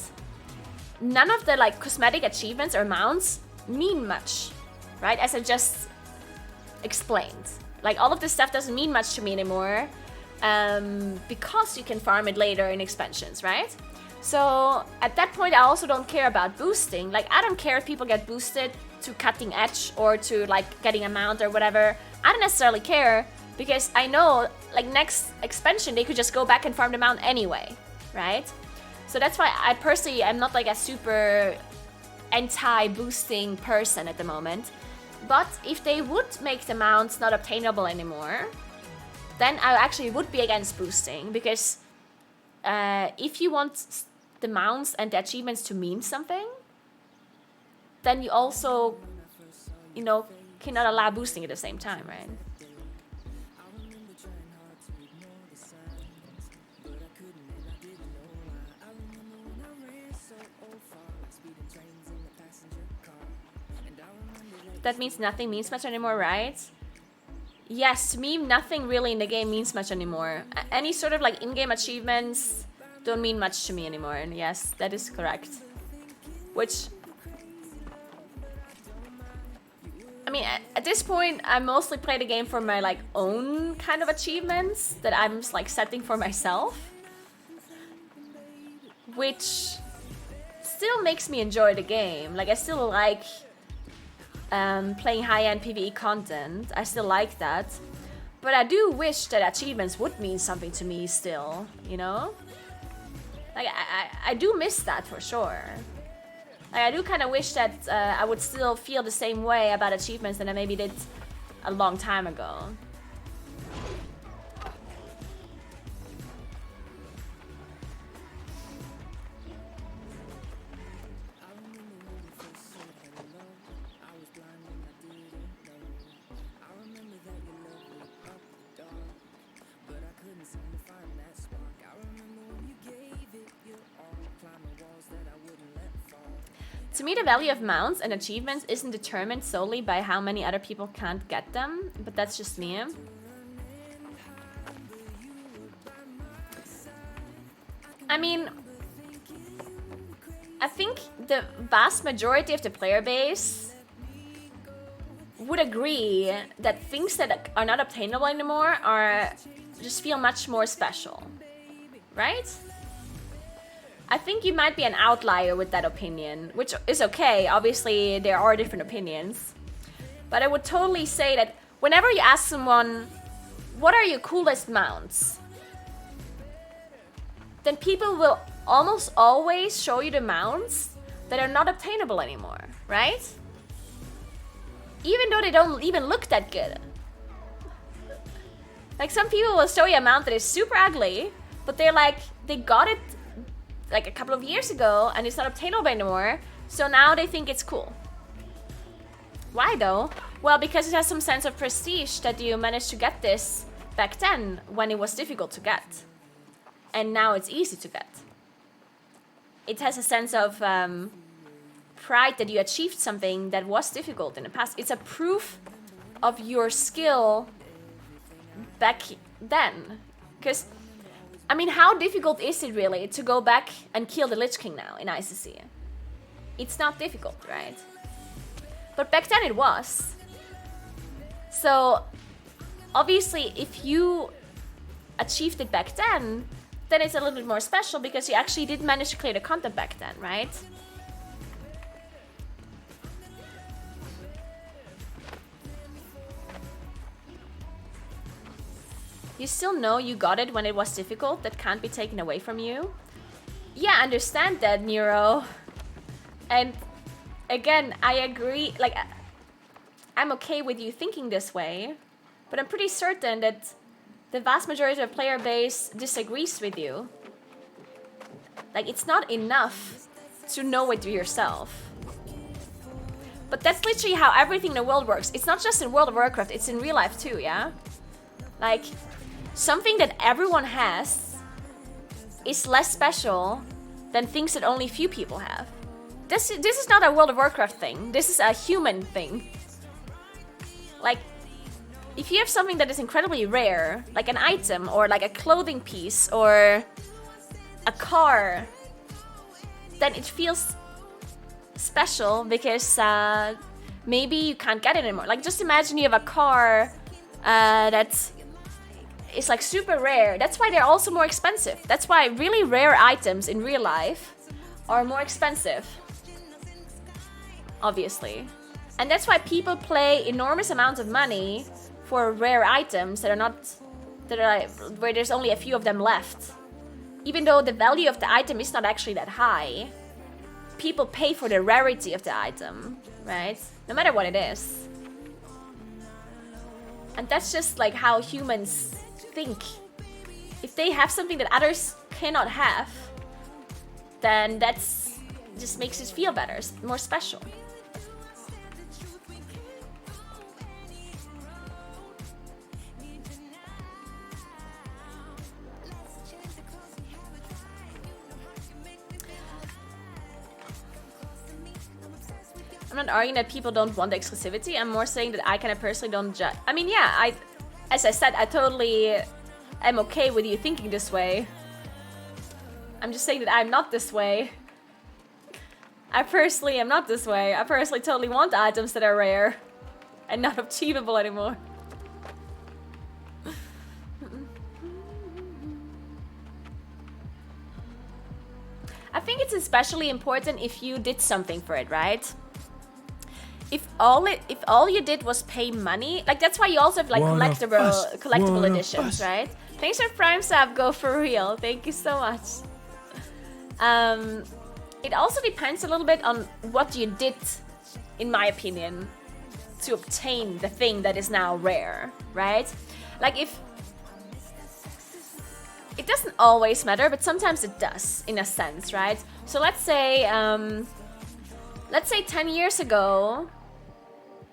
none of the like cosmetic achievements or mounts mean much. Right, as I just explained. Like, all of this stuff doesn't mean much to me anymore because you can farm it later in expansions, right? So, at that point, I also don't care about boosting. Like, I don't care if people get boosted to cutting edge or to, like, getting a mount or whatever. I don't necessarily care because I know, like, next expansion, they could just go back and farm the mount anyway, right? So that's why I personally am not, like, a super anti-boosting person at the moment. But if they would make the mounts not obtainable anymore, then I actually would be against boosting, because if you want the mounts and the achievements to mean something, then you also, you know, cannot allow boosting at the same time, right? That means nothing means much anymore, right? Yes, to me, nothing really in the game means much anymore. Any sort of like in-game achievements don't mean much to me anymore. And yes, that is correct. Which I mean, at this point, I mostly play the game for my like own kind of achievements that I'm just, like setting for myself, which still makes me enjoy the game. Like I still like playing high-end PvE content. I still like that, but I do wish that achievements would mean something to me still. You know, like I do miss that for sure. Like, I do kind of wish that I would still feel the same way about achievements that I maybe did a long time ago. To me, the value of mounts and achievements isn't determined solely by how many other people can't get them, but that's just me. I mean, I think the vast majority of the player base would agree that things that are not obtainable anymore are just feel much more special, right? I think you might be an outlier with that opinion, which is okay. Obviously, there are different opinions. But I would totally say that whenever you ask someone, what are your coolest mounts? Then people will almost always show you the mounts that are not obtainable anymore, right? Even though they don't even look that good. Like some people will show you a mount that is super ugly, but they're like, they got it like a couple of years ago and it's not obtainable anymore, so now they think it's cool. Why though? Well, because it has some sense of prestige that you managed to get this back then when it was difficult to get, and now it's easy to get. It has a sense of pride that you achieved something that was difficult in the past. It's a proof of your skill back then. Because I mean, how difficult is it really to go back and kill the Lich King now in ICC? It's not difficult, right? But back then it was. So, obviously, if you achieved it back then it's a little bit more special because you actually did manage to clear the content back then, right? You still know you got it when it was difficult. That can't be taken away from you. Yeah, I understand that, Nero. And again, I agree. Like, I'm okay with you thinking this way, but I'm pretty certain that the vast majority of the player base disagrees with you. Like, it's not enough to know it yourself. But that's literally how everything in the world works. It's not just in World of Warcraft, it's in real life too, yeah? Like, something that everyone has is less special than things that only few people have. This is not a World of Warcraft thing. This is a human thing. Like, if you have something that is incredibly rare, like an item or like a clothing piece or a car, then it feels special because maybe you can't get it anymore. Like, just imagine you have a car that's is like super rare. That's why they're also more expensive. That's why really rare items in real life are more expensive. Obviously. And that's why people pay enormous amounts of money for rare items that are not, where there's only a few of them left. Even though the value of the item is not actually that high, people pay for the rarity of the item, right? No matter what it is. And that's just like how humans think. If they have something that others cannot have, then that's just makes it feel better, more special. I'm not arguing that people don't want exclusivity. I'm more saying that I kind of personally don't judge. I mean, yeah, as I said, I totally am okay with you thinking this way. I'm just saying that I'm not this way. I personally am not this way. I personally totally want items that are rare. and not achievable anymore. I think it's especially important if you did something for it, right? If all you did was pay money, like that's why you also have like collectible editions, right? Thanks for Prime Sub, go for real. Thank you so much. It also depends a little bit on what you did, in my opinion, to obtain the thing that is now rare, right? Like if it doesn't always matter, but sometimes it does, in a sense, right? So let's say 10 years ago,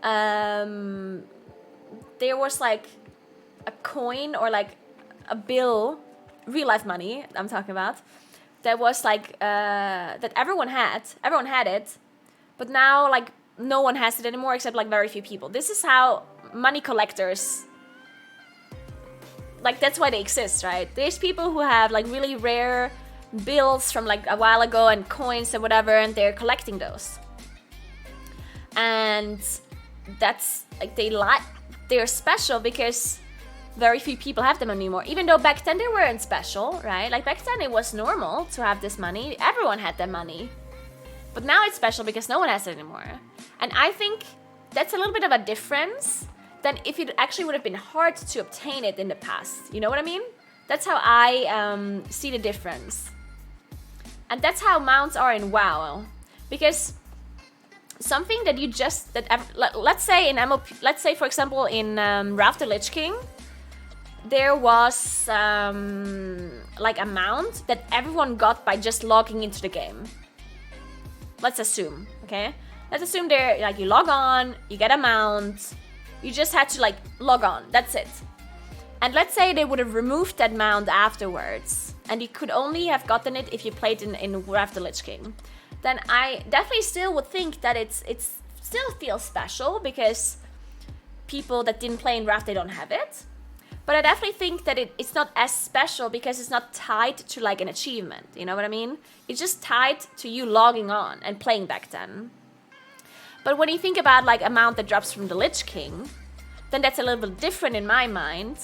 there was like a coin or like a bill, real life money I'm talking about, that was like that everyone had it, but now like no one has it anymore except like very few people. This is how money collectors, like that's why they exist, right? There's people who have like really rare bills from like a while ago and coins and whatever, and they're collecting those. And that's like they're special because very few people have them anymore. Even though back then they weren't special, right? Like back then it was normal to have this money. Everyone had that money. But now it's special because no one has it anymore. And I think that's a little bit of a difference than if it actually would have been hard to obtain it in the past. You know what I mean? That's how I see the difference. And that's how mounts are in WoW. Because something that you just, let's say in MOP, let's say for example in Wrath the Lich King, there was like a mount that everyone got by just logging into the game. Let's assume, okay? Let's assume there, like you log on, you get a mount, you just had to like log on, that's it. And let's say they would have removed that mount afterwards, and you could only have gotten it if you played in Wrath the Lich King. Then I definitely still would think that it's still feels special because people that didn't play in Wrath, they don't have it. But I definitely think that it's not as special because it's not tied to like an achievement, you know what I mean? It's just tied to you logging on and playing back then. But when you think about like a mount that drops from the Lich King, then that's a little bit different in my mind,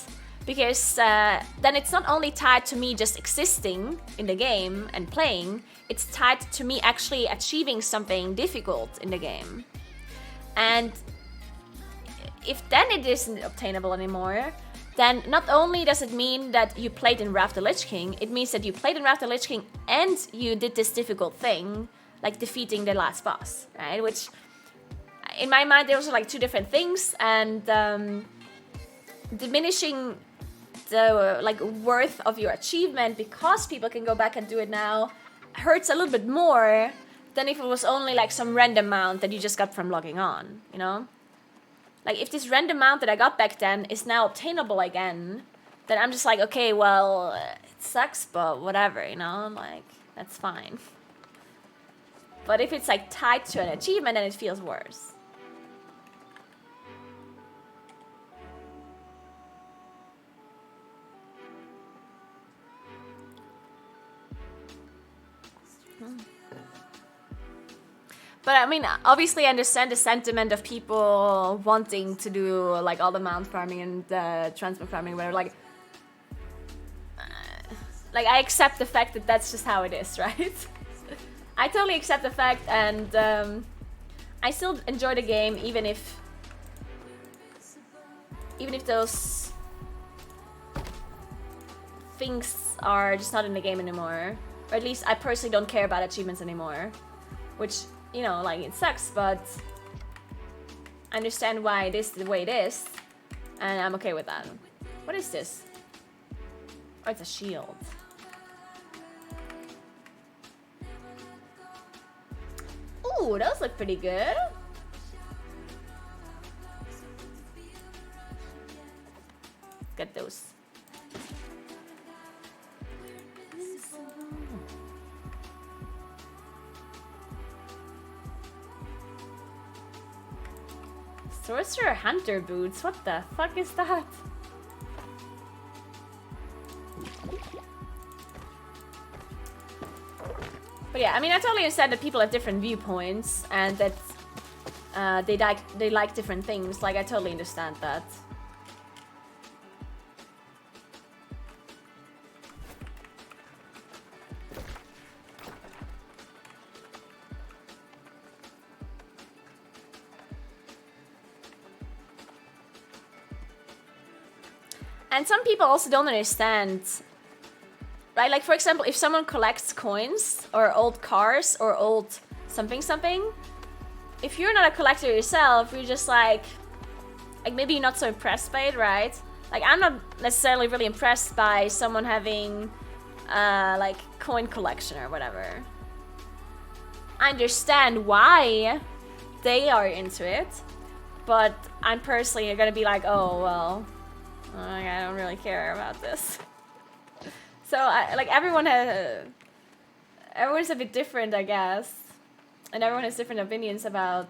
because then it's not only tied to me just existing in the game and playing, it's tied to me actually achieving something difficult in the game. And if then it isn't obtainable anymore, then not only does it mean that you played in Wrath the Lich King, it means that you played in Wrath the Lich King and you did this difficult thing, like defeating the last boss, right? Which, in my mind, those are like two different things, and diminishing the like worth of your achievement because people can go back and do it now hurts a little bit more than if it was only like some random mount that you just got from logging on, you know? Like, if this random mount that I got back then is now obtainable again, then I'm just like, okay, well, it sucks, but whatever, you know? Like, that's fine. But if it's, like, tied to an achievement, then it feels worse. But I mean, obviously I understand the sentiment of people wanting to do like all the mount farming and transport farming, whatever. Like I accept the fact that that's just how it is, right? I totally accept the fact, and I still enjoy the game even if those things are just not in the game anymore. Or at least I personally don't care about achievements anymore, which, you know, like, it sucks, but I understand why it is the way it is, and I'm okay with that. What is this? Oh, it's a shield. Ooh, those look pretty good. Let's get those. Sorcerer Hunter boots? What the fuck is that? But yeah, I mean, I totally understand that people have different viewpoints, and that they like different things. Like I totally understand that. And some people also don't understand, right? Like for example, if someone collects coins or old cars or old something, if you're not a collector yourself, you're just like maybe you're not so impressed by it, right? Like I'm not necessarily really impressed by someone having like coin collection or whatever. I understand why they are into it, but I'm personally gonna be like, oh well, I don't really care about this. So like everyone's a bit different, I guess, and everyone has different opinions about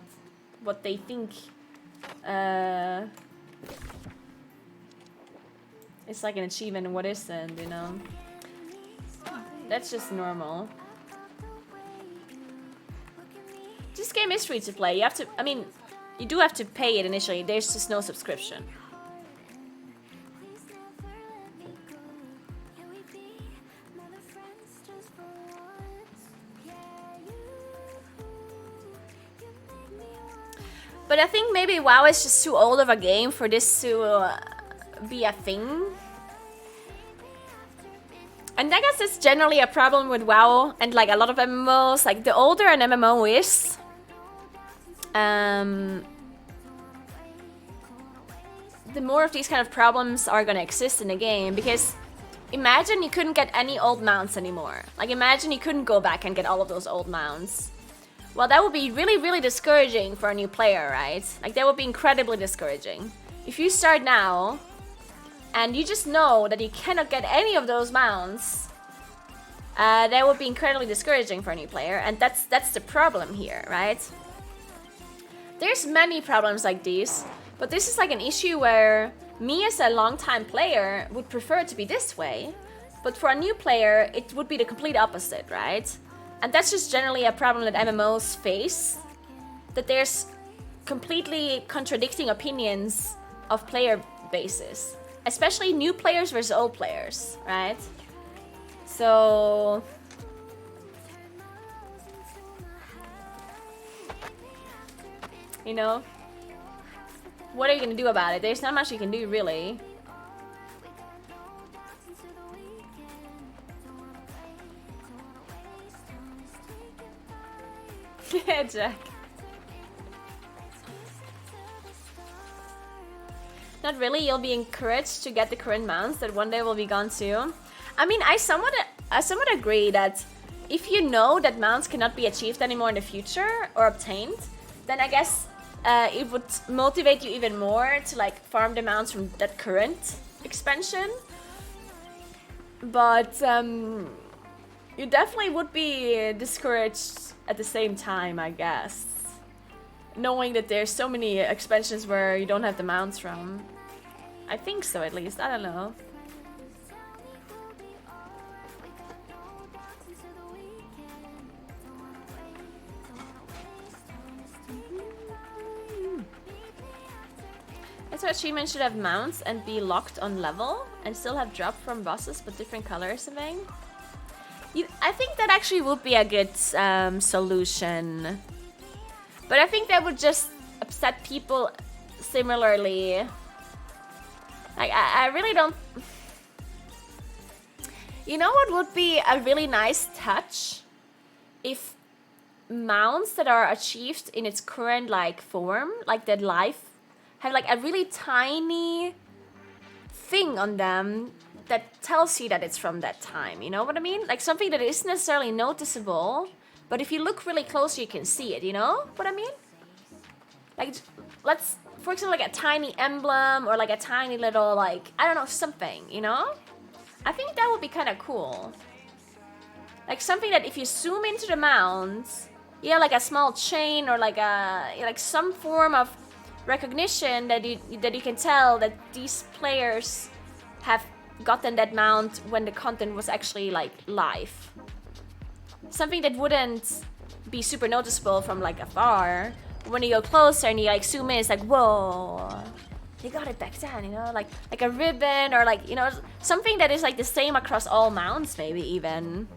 what they think it's like an achievement and what isn't, you know. That's just normal. This game is free to play. You have to, I mean, you do have to pay it initially. There's just no subscription. But I think maybe WoW is just too old of a game for this to be a thing. And I guess it's generally a problem with WoW and like a lot of MMOs. Like the older an MMO is, the more of these kind of problems are gonna exist in the game. Because imagine you couldn't get any old mounts anymore. Like imagine you couldn't go back and get all of those old mounts. Well, that would be really, really discouraging for a new player, right? Like, that would be incredibly discouraging. If you start now, and you just know that you cannot get any of those mounts, that would be incredibly discouraging for a new player, and that's the problem here, right? There's many problems like these, but this is like an issue where me as a long-time player would prefer it to be this way, but for a new player, it would be the complete opposite, right? And that's just generally a problem that MMOs face, that there's completely contradicting opinions of player bases, especially new players versus old players, right? So you know, what are you gonna do about it? There's not much you can do, really. Yeah, Jack. Not really, you'll be encouraged to get the current mounts that one day will be gone too. I mean, I somewhat agree that if you know that mounts cannot be achieved anymore in the future or obtained, then I guess it would motivate you even more to like farm the mounts from that current expansion. But you definitely would be discouraged at the same time, I guess, knowing that there's so many expansions where you don't have the mounts from. I think so, at least. I don't know. So achievements should have mounts and be locked on level and still have drop from bosses but different colors, something. I think that actually would be a good solution. But I think that would just upset people similarly. Like, I really don't... You know what would be a really nice touch? If mounts that are achieved in its current like form, like that life, have like a really tiny thing on them that tells you that it's from that time, you know what I mean? Like something that isn't necessarily noticeable, but if you look really close, you can see it, you know what I mean? Like, let's, for example, like a tiny emblem or like a tiny little, like, I don't know, something, you know? I think that would be kind of cool. Like something that if you zoom into the mount, yeah, like a small chain or like some form of recognition that you can tell that these players have gotten that mount when the content was actually like live. Something that wouldn't be super noticeable from like afar, when you go closer and you like zoom in, it's like, whoa, they got it back then, you know, like a ribbon or like, you know, something that is like the same across all mounts, maybe even.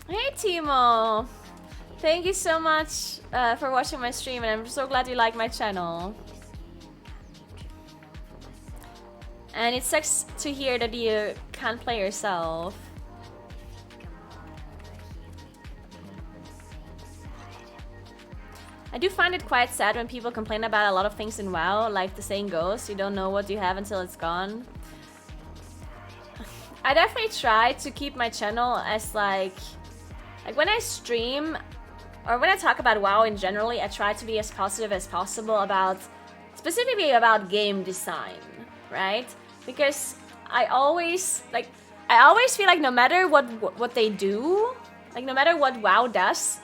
Hey Timo! Thank you so much for watching my stream, and I'm so glad you like my channel. And it sucks to hear that you can't play yourself. I do find it quite sad when people complain about a lot of things in WoW, like the saying goes, you don't know what you have until it's gone. I definitely try to keep my channel as like when I stream or when I talk about WoW in generally, I try to be as positive as possible about, specifically about game design, right? Because I always feel like no matter what they do, like no matter what WoW does,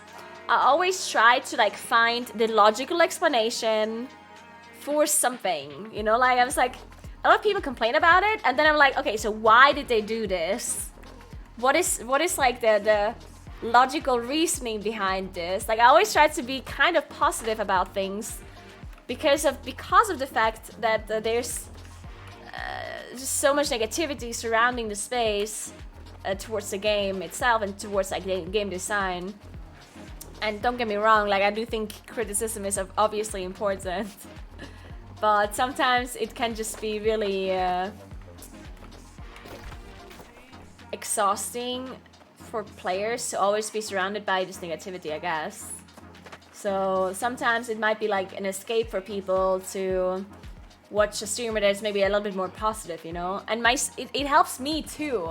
I always try to like find the logical explanation for something, you know? Like I was like, a lot of people complain about it, and then I'm like, okay, so why did they do this? What is like the logical reasoning behind this? Like I always try to be kind of positive about things because of the fact that there's just so much negativity surrounding the space towards the game itself and towards like game design. And don't get me wrong, like I do think criticism is obviously important, but sometimes it can just be really exhausting for players to always be surrounded by this negativity, I guess. So sometimes it might be like an escape for people to watch a streamer that's maybe a little bit more positive, you know? And it helps me too.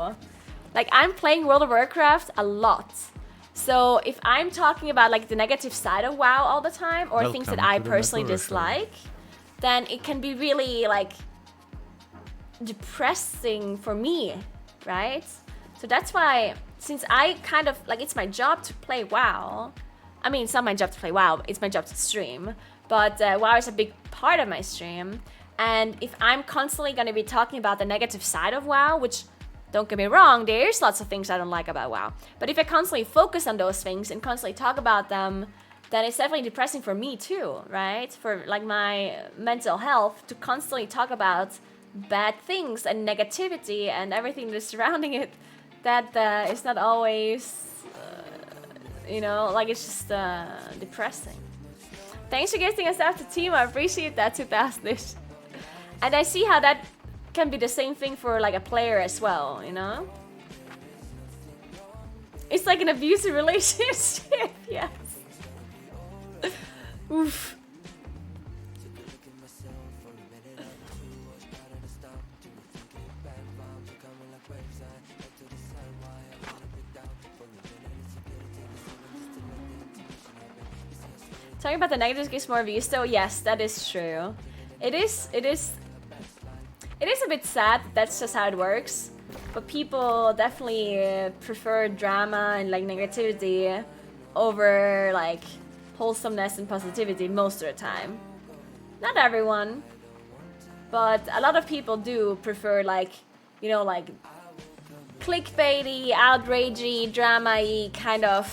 Like I'm playing World of Warcraft a lot. So if I'm talking about like the negative side of WoW all the time, or things that I personally dislike, then it can be really like depressing for me, right? So that's why, since I kind of like, it's my job to play WoW. I mean, it's not my job to play WoW, it's my job to stream. But WoW is a big part of my stream. And if I'm constantly going to be talking about the negative side of WoW, which, don't get me wrong, there's lots of things I don't like about WoW. But if I constantly focus on those things and constantly talk about them, then it's definitely depressing for me too, right? For like my mental health, to constantly talk about bad things and negativity and everything that's surrounding it, that is not always, you know, like it's just depressing. Thanks for gifting us out to team. I appreciate that, 2000ish. And I see how that can be the same thing for like a player as well, you know? It's like an abusive relationship, yes. Oof. Talking about the negatives gives more views though, yes, that is true. It is a bit sad that that's just how it works, but people definitely prefer drama and like negativity over like wholesomeness and positivity most of the time. Not everyone, but a lot of people do prefer like, you know, like clickbaity, outragey, drama-y kind of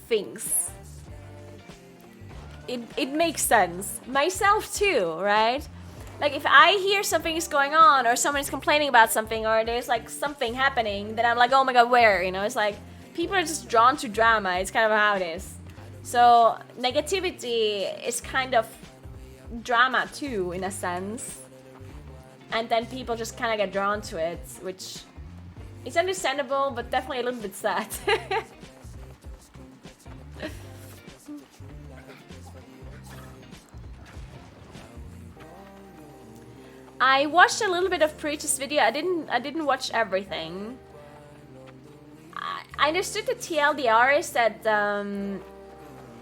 things. It makes sense. Myself too, right? Like if I hear something is going on or someone's complaining about something or there's like something happening, then I'm like, oh my god, where? You know, it's like people are just drawn to drama. It's kind of how it is. So negativity is kind of drama too, in a sense. And then people just kind of get drawn to it, which is understandable, but definitely a little bit sad. I watched a little bit of Preach's video. I didn't watch everything. I understood the TLDR is that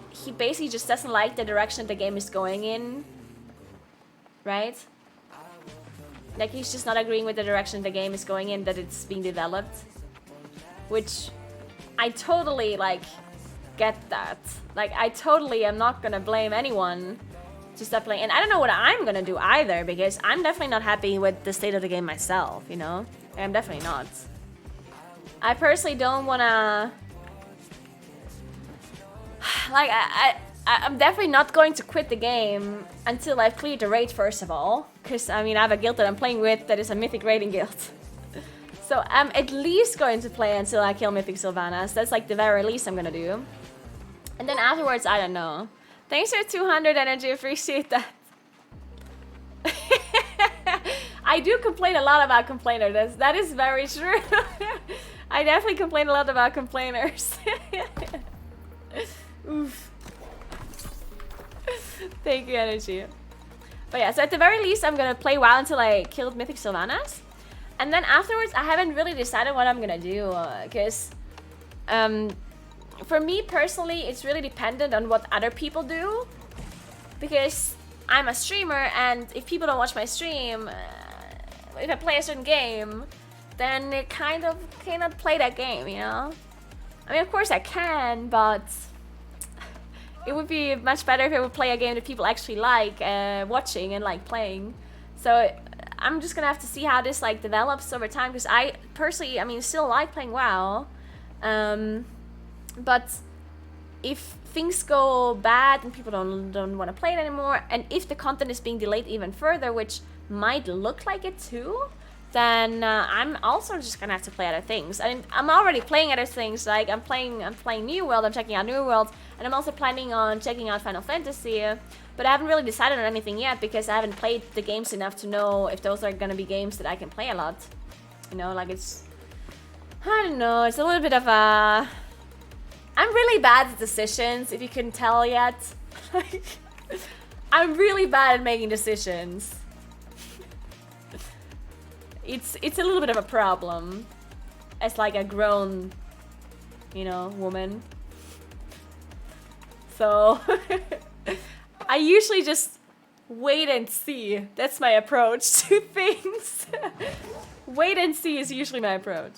he basically just doesn't like the direction the game is going in, right? Like he's just not agreeing with the direction the game is going in, that it's being developed, which I totally like get that. Like, I totally am not gonna blame anyone to stop playing. And I don't know what I'm gonna do either, because I'm definitely not happy with the state of the game myself, you know? I'm definitely not. I personally don't wanna... Like, I'm definitely not going to quit the game until I've cleared the raid, first of all. Because, I mean, I have a guild that I'm playing with that is a mythic raiding guild. So I'm at least going to play until I kill mythic Sylvanas. That's like the very least I'm gonna do. And then afterwards, I don't know. Thanks for 200 energy, appreciate that. I do complain a lot about complainers. That is very true. I definitely complain a lot about complainers. Oof. Thank you, energy. But yeah, so at the very least, I'm gonna play WoW until I killed mythic Sylvanas. And then afterwards, I haven't really decided what I'm gonna do. Because for me personally, it's really dependent on what other people do. Because I'm a streamer, and if people don't watch my stream, if I play a certain game, then they kind of cannot play that game, you know? I mean, of course I can, but it would be much better if I would play a game that people actually like watching and like playing. So I'm just gonna have to see how this like develops over time, because I personally, I mean, still like playing WoW. But if things go bad and people don't want to play it anymore, and if the content is being delayed even further, which might look like it too, then I'm also just gonna have to play other things. I mean, I'm already playing other things. Like I'm playing New World. I'm checking out New World, and I'm also planning on checking out Final Fantasy. But I haven't really decided on anything yet, because I haven't played the games enough to know if those are gonna be games that I can play a lot. You know, like it's, I don't know. It's a little bit of a. I'm really bad at decisions, if you couldn't tell yet. Like, I'm really bad at making decisions. It's a little bit of a problem as like a grown, you know, woman. So I usually just wait and see. That's my approach to things. Wait and see is usually my approach.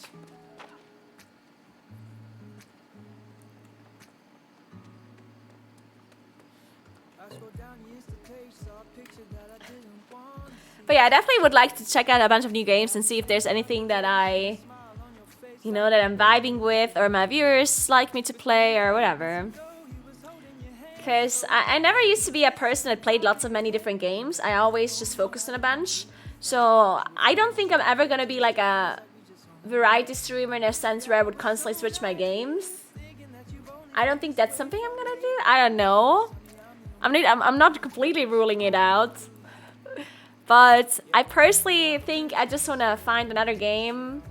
But yeah, I definitely would like to check out a bunch of new games and see if there's anything that I, you know, that I'm vibing with, or my viewers like me to play, or whatever. Because I never used to be a person that played lots of many different games. I always just focused on a bunch. So I don't think I'm ever going to be like a variety streamer in a sense where I would constantly switch my games. I don't think that's something I'm going to do. I don't know. I'm not completely ruling it out. But I personally think I just want to find another game,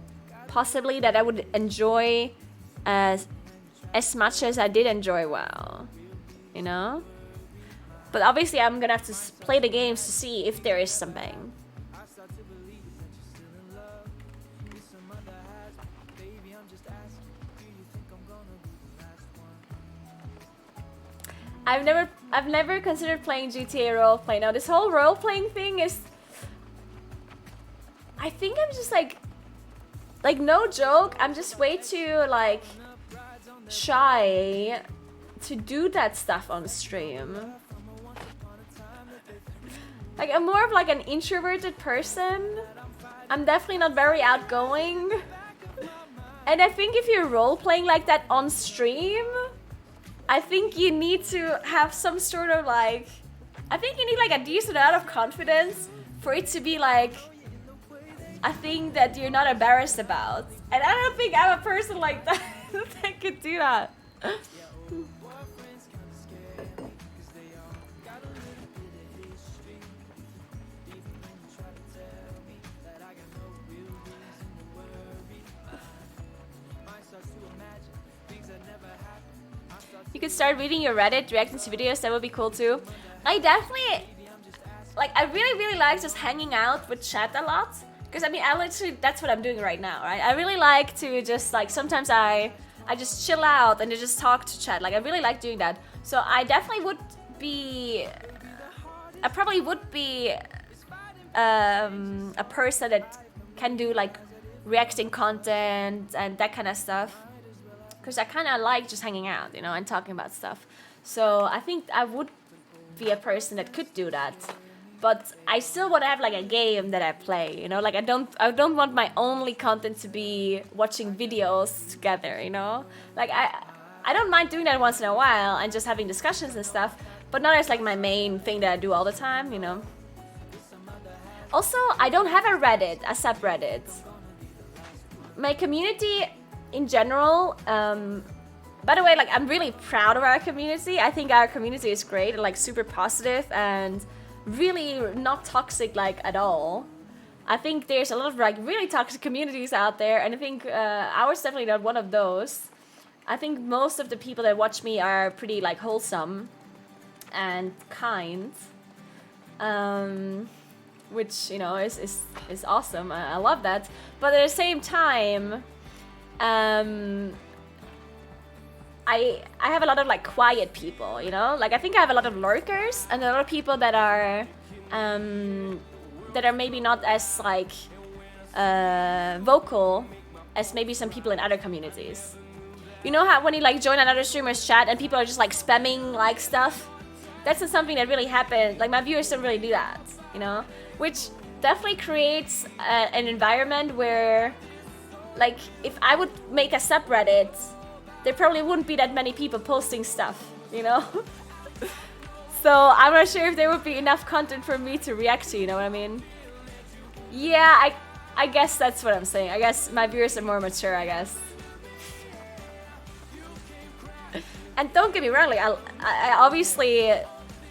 possibly, that I would enjoy as much as I did enjoy WoW, you know? But obviously I'm gonna have to play the games to see if there is something. I've never considered playing GTA roleplay. Now this whole role-playing thing is, I think I'm just like no joke, I'm just way too like shy to do that stuff on stream. Like I'm more of like an introverted person. I'm definitely not very outgoing. And I think if you're role-playing like that on stream, I think you need to have some sort of like, I think you need like a decent amount of confidence for it to be like a thing that you're not embarrassed about. And I don't think I'm a person like that that could do that. You could start reading your Reddit, reacting to videos, that would be cool too. I definitely, like, I really like just hanging out with chat a lot. Because I mean, I literally, that's what I'm doing right now, right? I really like to just like, sometimes I just chill out and just talk to chat. Like, I really like doing that. So I definitely would be, I probably would be a person that can do like reacting content and that kind of stuff. because I kind of like just hanging out, you know, and talking about stuff. So I think I would be a person that could do that. But I still want to have like a game that I play, you know, like I don't want my only content to be watching videos together, you know, like I don't mind doing that once in a while and just having discussions and stuff, but not as like my main thing that I do all the time, you know. Also, I don't have a Reddit, a subreddit. My community in general, by the way, like I'm really proud of our community. I think our community is great and like super positive and really not toxic like at all. I think there's a lot of like really toxic communities out there, and I think ours is definitely not one of those. I think most of the people that watch me are pretty like wholesome and kind, which, you know, is awesome. I love that. But at the same time, I have a lot of like quiet people, you know, like I think I have a lot of lurkers and a lot of people that are maybe not as like vocal as maybe some people in other communities. You know how when you like join another streamer's chat and people are just like spamming like stuff? That's not something that really happens. Like my viewers don't really do that, you know, which definitely creates an environment where, like, if I would make a subreddit, there probably wouldn't be that many people posting stuff, you know? So I'm not sure if there would be enough content for me to react to, you know what I mean? Yeah, I guess that's what I'm saying. I guess my viewers are more mature, I guess. And don't get me wrong, like I obviously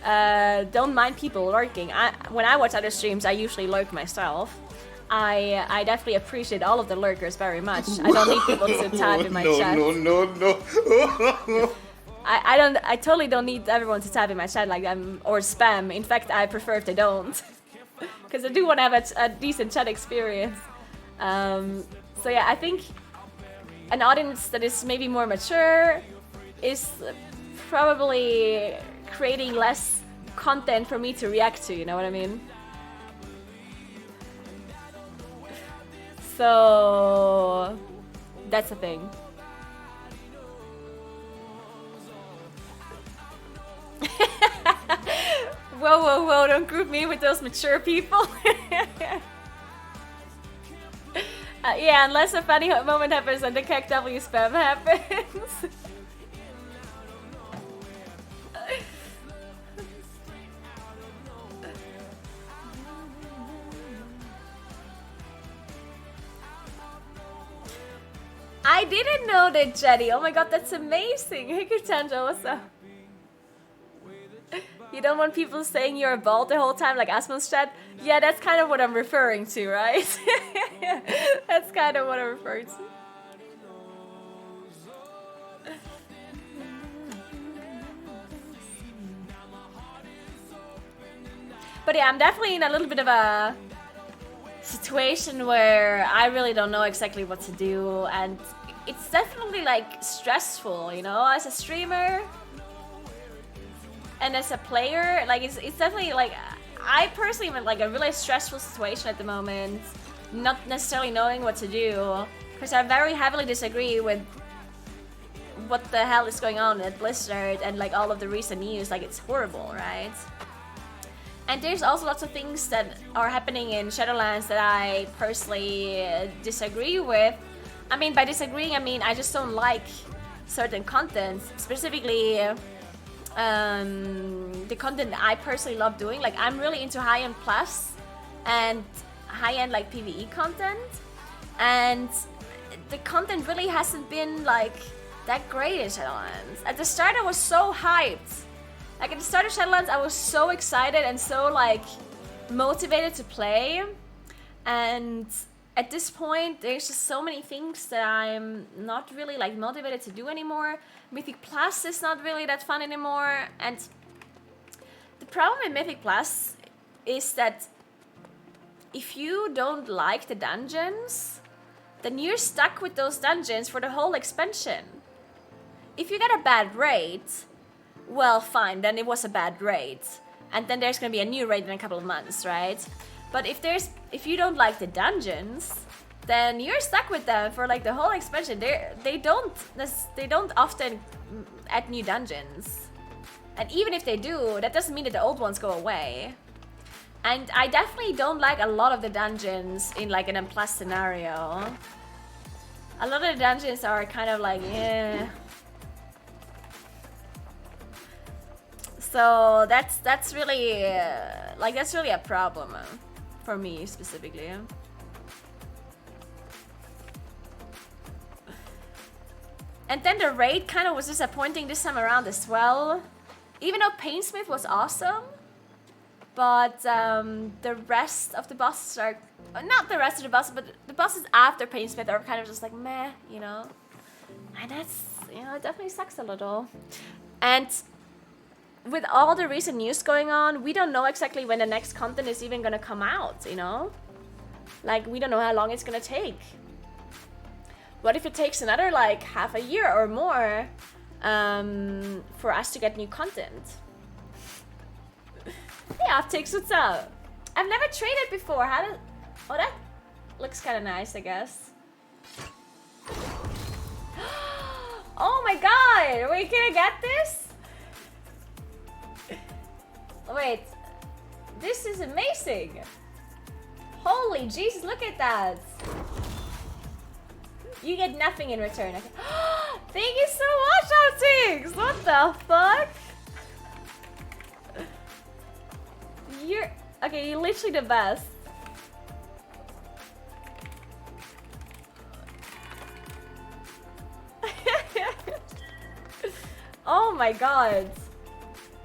don't mind people lurking. When I watch other streams, I usually lurk myself. I definitely appreciate all of the lurkers very much. I don't need people to type in my chat. No. I totally don't need everyone to type in my chat like or spam. In fact, I prefer if they don't, because I do want to have a decent chat experience. So yeah, I think an audience that is maybe more mature is probably creating less content for me to react to. You know what I mean? So that's the thing. Whoa, don't group me with those mature people. Yeah, unless a funny moment happens and the KW spam happens. I didn't know that, Jenny. Oh my god, that's amazing. Hey, Katanjo, what's up? You don't want people saying you're bald the whole time like Asmon's chat? Yeah, that's kind of what I'm referring to, right? That's kind of what I'm referring to. But yeah, I'm definitely in a little bit of a situation where I really don't know exactly what to do, and it's definitely like stressful, you know, as a streamer and as a player. Like it's definitely like I personally am in like a really stressful situation at the moment, not necessarily knowing what to do, because I very heavily disagree with what the hell is going on at Blizzard and like all of the recent news. Like it's horrible, right? And there's also lots of things that are happening in Shadowlands that I personally disagree with. I mean, by disagreeing, I mean I just don't like certain content, specifically the content that I personally love doing. Like I'm really into high-end plus and high-end like PvE content, and the content really hasn't been like that great in Shadowlands. At the start, I was so hyped. Like at the start of Shadowlands, I was so excited and so like motivated to play, and at this point, there's just so many things that I'm not really like motivated to do anymore. Mythic Plus is not really that fun anymore, and the problem with Mythic Plus is that if you don't like the dungeons, then you're stuck with those dungeons for the whole expansion. If you get a bad raid, well, fine, then it was a bad raid, and then there's gonna be a new raid in a couple of months, right? But if you don't like the dungeons, then you're stuck with them for like the whole expansion. They don't often add new dungeons, and even if they do, that doesn't mean that the old ones go away. And I definitely don't like a lot of the dungeons in like an M+ scenario. A lot of the dungeons are kind of like, yeah. So that's really that's really a problem for me specifically. And then the raid kind of was disappointing this time around as well. Even though Painsmith was awesome, but the rest of the bosses are not the rest of the bosses, but the bosses after Painsmith are kind of just like meh, you know. And that's, you know, it definitely sucks a little. And with all the recent news going on, we don't know exactly when the next content is even gonna come out, you know? Like, we don't know how long it's gonna take. What if it takes another, like, half a year or more for us to get new content? Hey, Optics, what's up? I've never traded before. How did... Oh, that looks kind of nice, I guess. Oh my god! Wait, can I get this? Wait, this is amazing. Holy Jesus, look at that. You get nothing in return. Thank you so much, Optics. What the fuck? You're literally the best. Oh my god.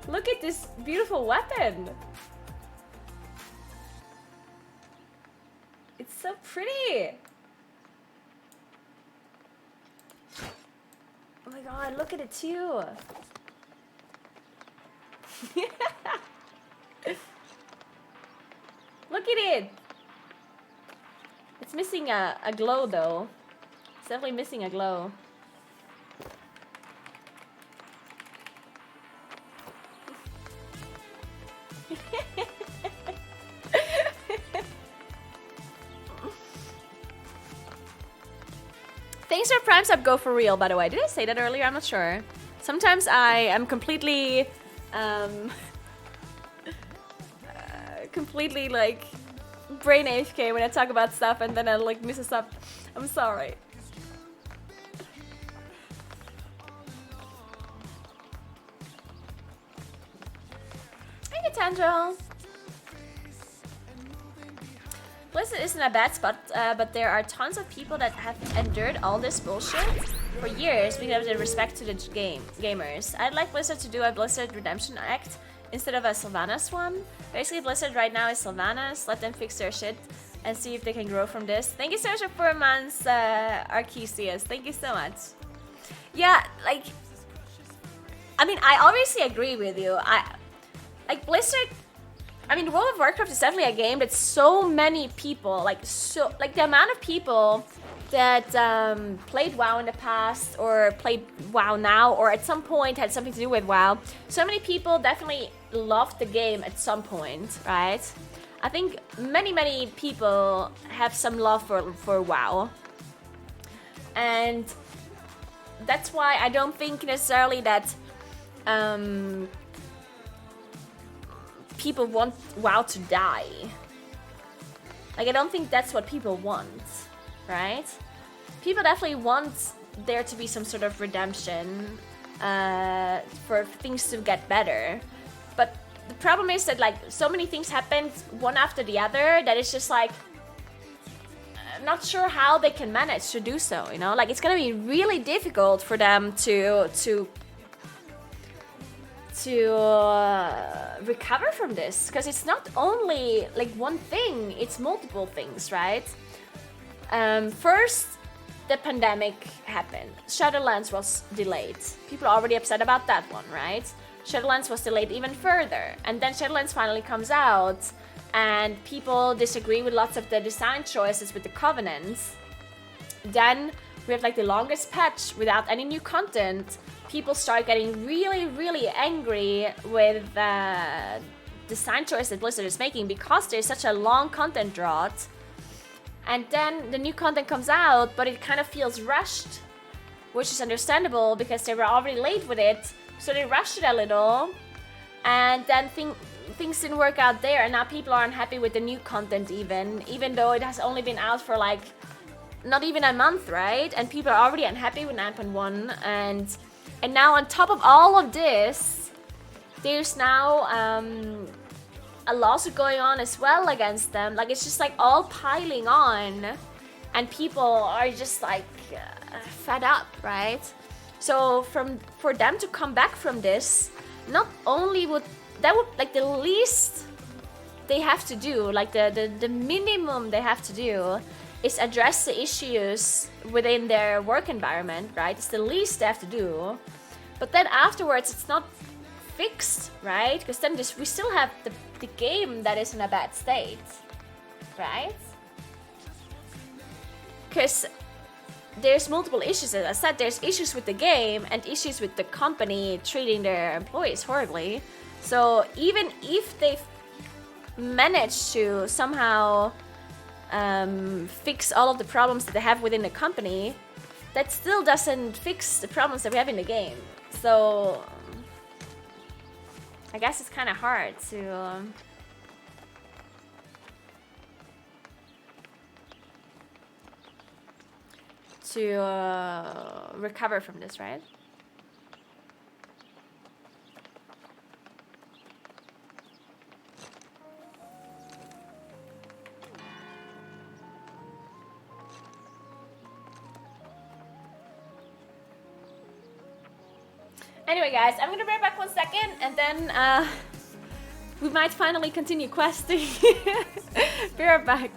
Look at this beautiful weapon. It's so pretty. Oh my god, look at it too. Look at it. It's missing a glow though. It's definitely missing a glow. Thanks for Prime Sub, go for real, by the way. Did I say that earlier? I'm not sure. Sometimes I am completely, completely like brain AFK when I talk about stuff and then I like miss a sub. I'm sorry. Thank you, Tandrel. Blizzard isn't a bad spot, but there are tons of people that have endured all this bullshit for years because of respect to the gamers. I'd like Blizzard to do a Blizzard Redemption Act instead of a Sylvanas one. Basically, Blizzard right now is Sylvanas. Let them fix their shit and see if they can grow from this. Thank you so much for 4 months, Arceus. Thank you so much. Yeah, like, I mean, I obviously agree with you. Like Blizzard. I mean, World of Warcraft is definitely a game that so many people, like the amount of people that played WoW in the past or played WoW now or at some point had something to do with WoW. So many people definitely loved the game at some point, right? I think many people have some love for WoW. And that's why I don't think necessarily that people want WoW to die. Like, I don't think that's what people want, right? People definitely want there to be some sort of redemption for things to get better. But the problem is that, like, so many things happened one after the other that it's just like, I'm not sure how they can manage to do so, you know? Like, it's gonna be really difficult for them to recover from this, because it's not only like one thing, it's multiple things, right? First, the pandemic happened. Shadowlands was delayed. People are already upset about that one, right? Shadowlands was delayed even further, and then Shadowlands finally comes out and people disagree with lots of the design choices with the covenants. Then we have like the longest patch without any new content. People start getting really angry with the design choice that Blizzard is making because there's such a long content drought. And then the new content comes out, but it kind of feels rushed, which is understandable because they were already late with it. So they rushed it a little, and then things didn't work out there, and now people aren't happy with the new content even though it has only been out for like not even a month, right? And people are already unhappy with 9.1, and now on top of all of this, there's now a lawsuit going on as well against them. Like, it's just like all piling on, and people are just like fed up, right? So for them to come back from this, not only would like the least they have to do, like the minimum they have to do is address the issues within their work environment, right? It's the least they have to do. But then afterwards, it's not fixed, right? Because then we still have the game that is in a bad state, right? Because there's multiple issues. As I said, there's issues with the game and issues with the company treating their employees horribly. So even if they've managed to somehow fix all of the problems that they have within the company, that still doesn't fix the problems that we have in the game. So I guess it's kind of hard to recover from this, right? Anyway, guys, I'm gonna be right back 1 second, and then we might finally continue questing. Be right back.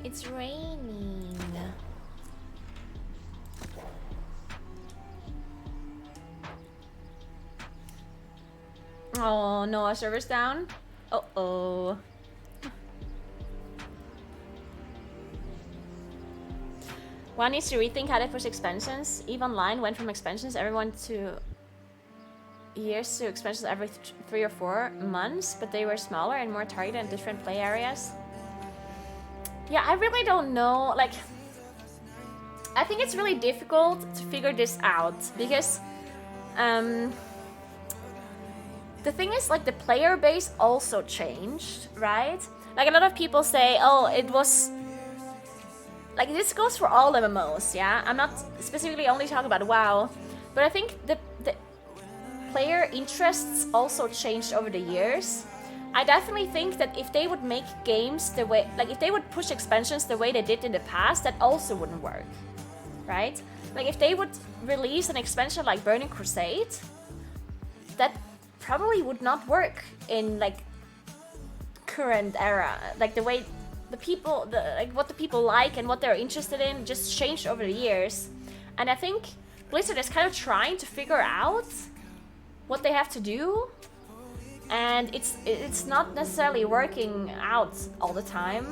It's raining. Oh no, our server's down. Uh-oh. One needs to rethink how they push expansions. EVE Online went from expansions everyone to years to expansions every 3 or 4 months, but they were smaller and more targeted in different play areas. Yeah, I really don't know. Like, I think it's really difficult to figure this out because the thing is, like, the player base also changed, right? Like, a lot of people say, oh, it was like, this goes for all MMOs, yeah? I'm not specifically only talking about WoW, but I think the player interests also changed over the years. I definitely think that if they would make games the way, like if they would push expansions the way they did in the past, that also wouldn't work, right? Like if they would release an expansion like Burning Crusade, that probably would not work in like current era. Like the way the people, like what the people like and what they're interested in just changed over the years. And I think Blizzard is kind of trying to figure out what they have to do. And it's not necessarily working out all the time.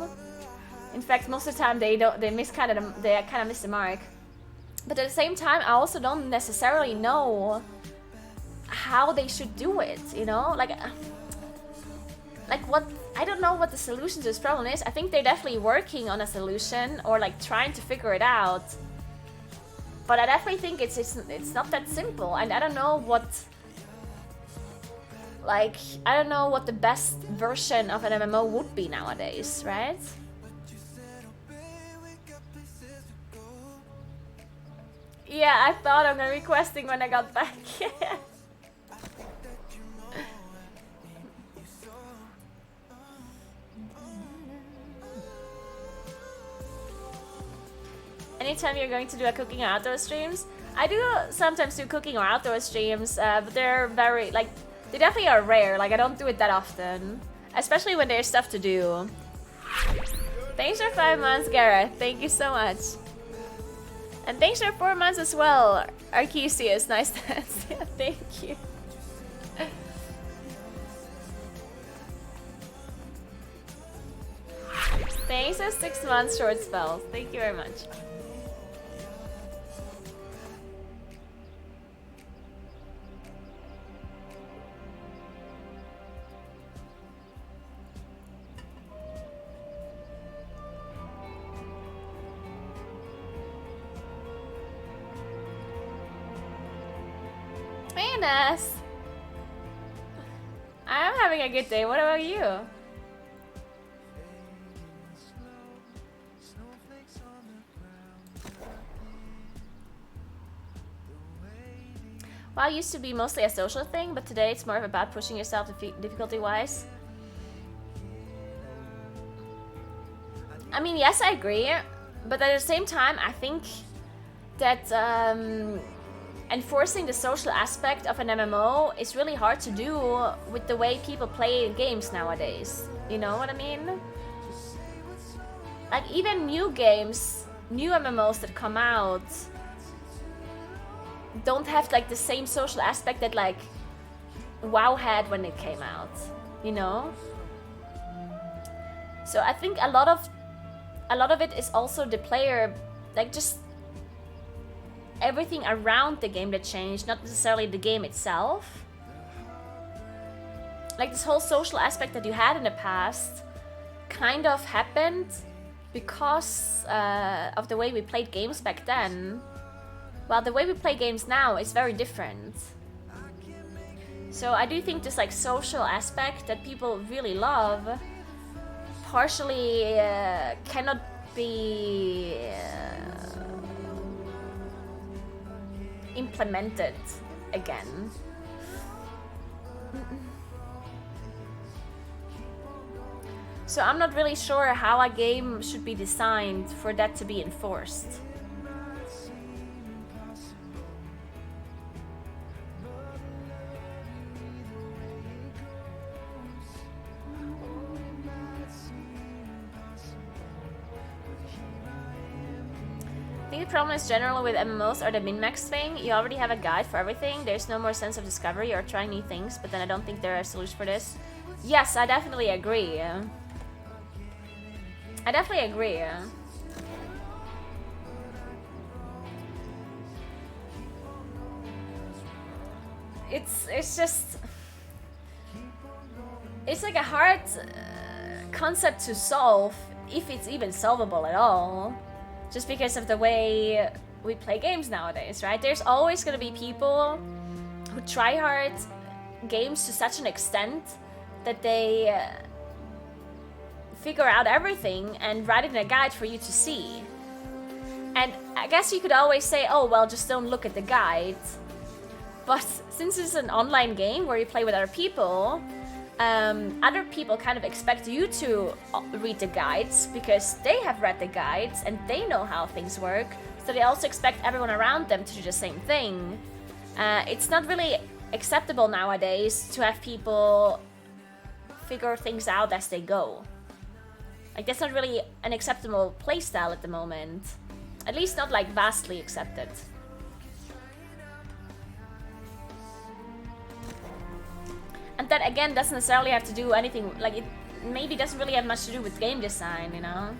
In fact, most of the time they kind of miss the mark. But at the same time, I also don't necessarily know how they should do it. You know, like what, I don't know what the solution to this problem is. I think they're definitely working on a solution or like trying to figure it out. But I definitely think it's not that simple, and I don't know what. Like, I don't know what the best version of an MMO would be nowadays, right? Yeah, I thought of requesting when I got back. Anytime you're going to do a cooking or outdoor streams, I do sometimes do cooking or outdoor streams, but they're very, like, they definitely are rare. Like, I don't do it that often, especially when there's stuff to do. Thanks for 5 months, Gareth. Thank you so much. And thanks for 4 months as well, Arceus. Nice dance. Yeah, thank you. Thanks for 6 months short spells. Thank you very much. Hey, Ness. I'm having a good day. What about you? WoW used to be mostly a social thing, but today it's more about pushing yourself difficulty-wise. I mean, yes, I agree, but at the same time, I think that enforcing the social aspect of an MMO is really hard to do with the way people play games nowadays. You know what I mean? Like, even new games, new MMOs that come out don't have like the same social aspect that like WoW had when it came out, you know? So I think a lot of it is also the player, like just everything around the game that changed, not necessarily the game itself. Like this whole social aspect that you had in the past kind of happened because of the way we played games back then. While the way we play games now is very different. So I do think this like social aspect that people really love partially cannot be implemented again. So I'm not really sure how a game should be designed for that to be enforced. I think the problem is generally with MMOs are the min-max thing. You already have a guide for everything. There's no more sense of discovery or trying new things, but then I don't think there are solutions for this. Yes, I definitely agree. I definitely agree. It's just... It's like a hard concept to solve, if it's even solvable at all. Just because of the way we play games nowadays, right? There's always gonna be people who try hard games to such an extent that they figure out everything and write it in a guide for you to see. And I guess you could always say, oh, well, just don't look at the guide. But since it's an online game where you play with other people kind of expect you to read the guides because they have read the guides and they know how things work. So they also expect everyone around them to do the same thing. It's not really acceptable nowadays to have people figure things out as they go. Like, that's not really an acceptable playstyle at the moment. At least not like vastly accepted. And that again doesn't necessarily have to do anything, like it maybe doesn't really have much to do with game design, you know?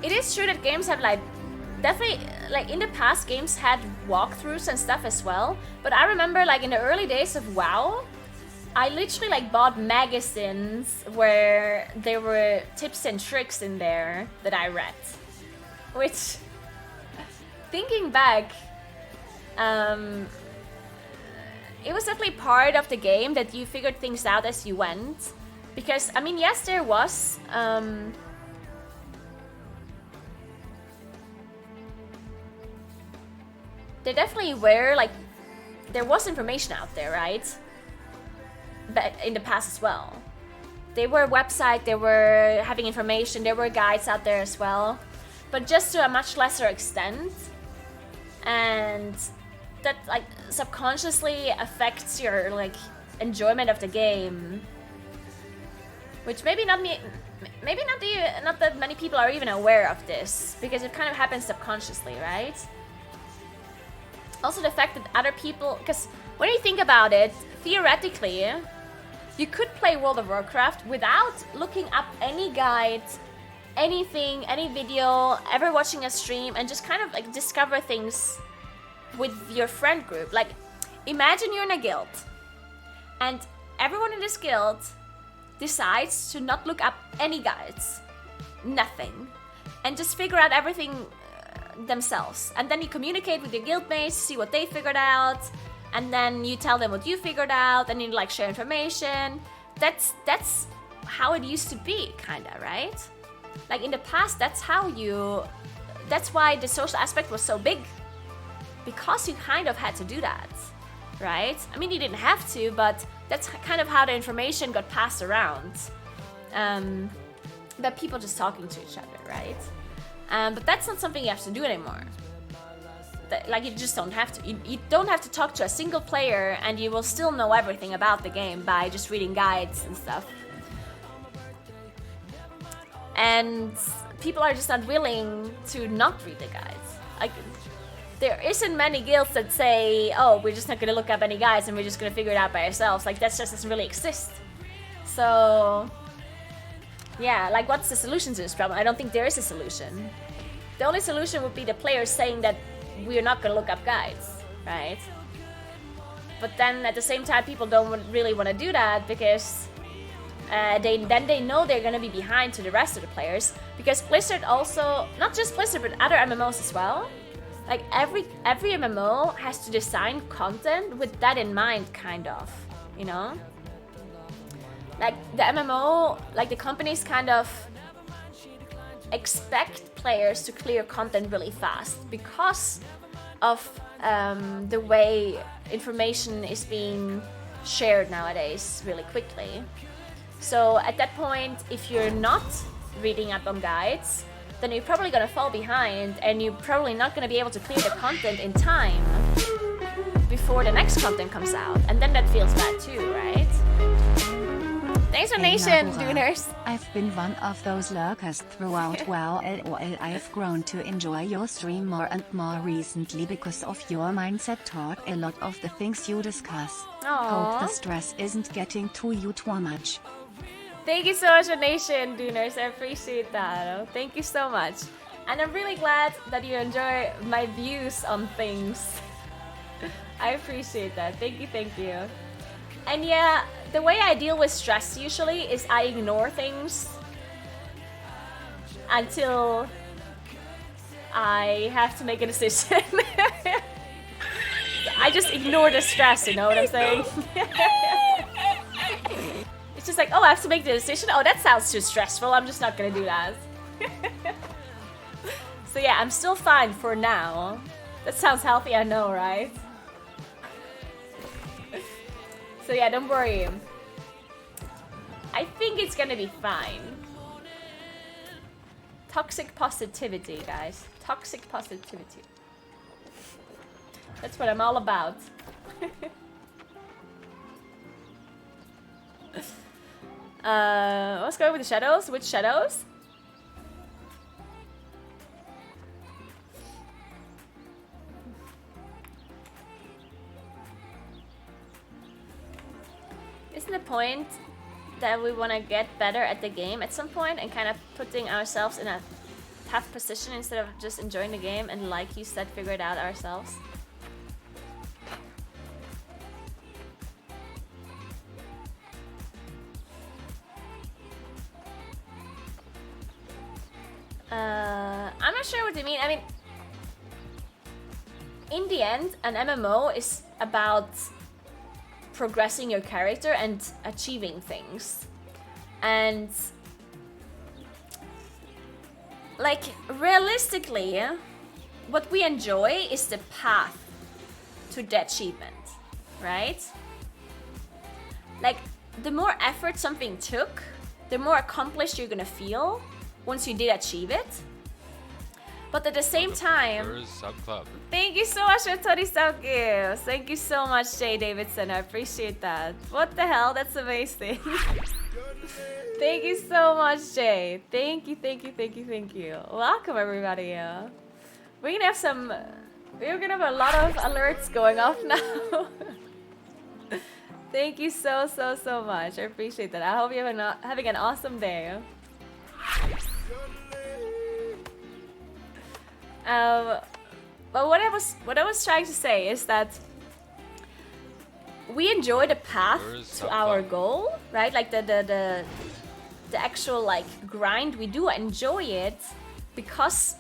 It is true that games have like definitely, like in the past games had walkthroughs and stuff as well, but I remember like in the early days of WoW, I literally like bought magazines where there were tips and tricks in there that I read, which, thinking back, it was definitely part of the game that you figured things out as you went, because I mean, yes, there was there definitely were, like, there was information out there, right? But in the past as well. There were websites, they were having information, there were guides out there as well. But just to a much lesser extent. And that, like, subconsciously affects your, like, enjoyment of the game. Which maybe not that many people are even aware of this. Because it kind of happens subconsciously, right? Also the fact that other people, because when you think about it, theoretically, you could play World of Warcraft without looking up any guides, anything, any video, ever watching a stream, and just kind of like discover things with your friend group. Like, imagine you're in a guild, and everyone in this guild decides to not look up any guides. Nothing. and just figure out everything themselves. And then you communicate with your guildmates, see what they figured out, and then you tell them what you figured out, and you like share information. That's how it used to be, kinda, right? Like in the past, that's why the social aspect was so big, because you kind of had to do that, right? I mean, you didn't have to, but that's kind of how the information got passed around. That people just talking to each other, right? But that's not something you have to do anymore. Like, you just don't have to. You don't have to talk to a single player, and you will still know everything about the game by just reading guides and stuff. And people are just not willing to not read the guides. Like, there isn't many guilds that say, oh, we're just not gonna look up any guides and we're just gonna figure it out by ourselves. Like, that just doesn't really exist. So, yeah, like, what's the solution to this problem? I don't think there is a solution. The only solution would be the players saying that we're not gonna look up guides, right? But then at the same time, people don't really want to do that because they know they're gonna be behind to the rest of the players. Because Blizzard also, not just Blizzard, but other MMOs as well. Like every MMO has to design content with that in mind, kind of, you know? Like the MMO, like the companies kind of expect players to clear content really fast because of the way information is being shared nowadays really quickly. So at that point, if you're not reading up on guides, then you're probably gonna fall behind and you're probably not gonna be able to clear the content in time before the next content comes out. And then that feels bad too, right? Thanks for nation, Dooners. I've been one of those lurkers throughout. Well, I've grown to enjoy your stream more and more recently because of your mindset talk. A lot of the things you discuss. Hope the stress isn't getting to you too much. Thank you so much for nation, Dooners. I appreciate that. Thank you so much. And I'm really glad that you enjoy my views on things. I appreciate that. Thank you, thank you. And yeah, the way I deal with stress usually is I ignore things until I have to make a decision. I just ignore the stress, you know what I'm saying? It's just like, oh, I have to make the decision? Oh, that sounds too stressful. I'm just not gonna do that. So yeah, I'm still fine for now. That sounds healthy, I know, right? So yeah, don't worry. I think it's gonna be fine. Toxic positivity, guys. Toxic positivity. That's what I'm all about. Let's go with the shadows. Which shadows? Isn't the point that we want to get better at the game at some point and kind of putting ourselves in a tough position instead of just enjoying the game and, like you said, figure it out ourselves? I'm not sure what you mean. I mean, in the end, an MMO is about progressing your character and achieving things. And like realistically, what we enjoy is the path to the achievement, right? Like the more effort something took, the more accomplished you're gonna feel once you did achieve it. But at the same time, thank you so much for Tori Sauku. Thank you so much, Jay Davidson. I appreciate that. What the hell? That's amazing. Thank you so much, Jay. Thank you, thank you, thank you, thank you. Welcome, everybody. We're gonna have a lot of alerts going off now. Thank you so much. I appreciate that. I hope you're having an awesome day. But what I was trying to say is that we enjoy the path to our goal, right? Like the actual like grind. We do enjoy it because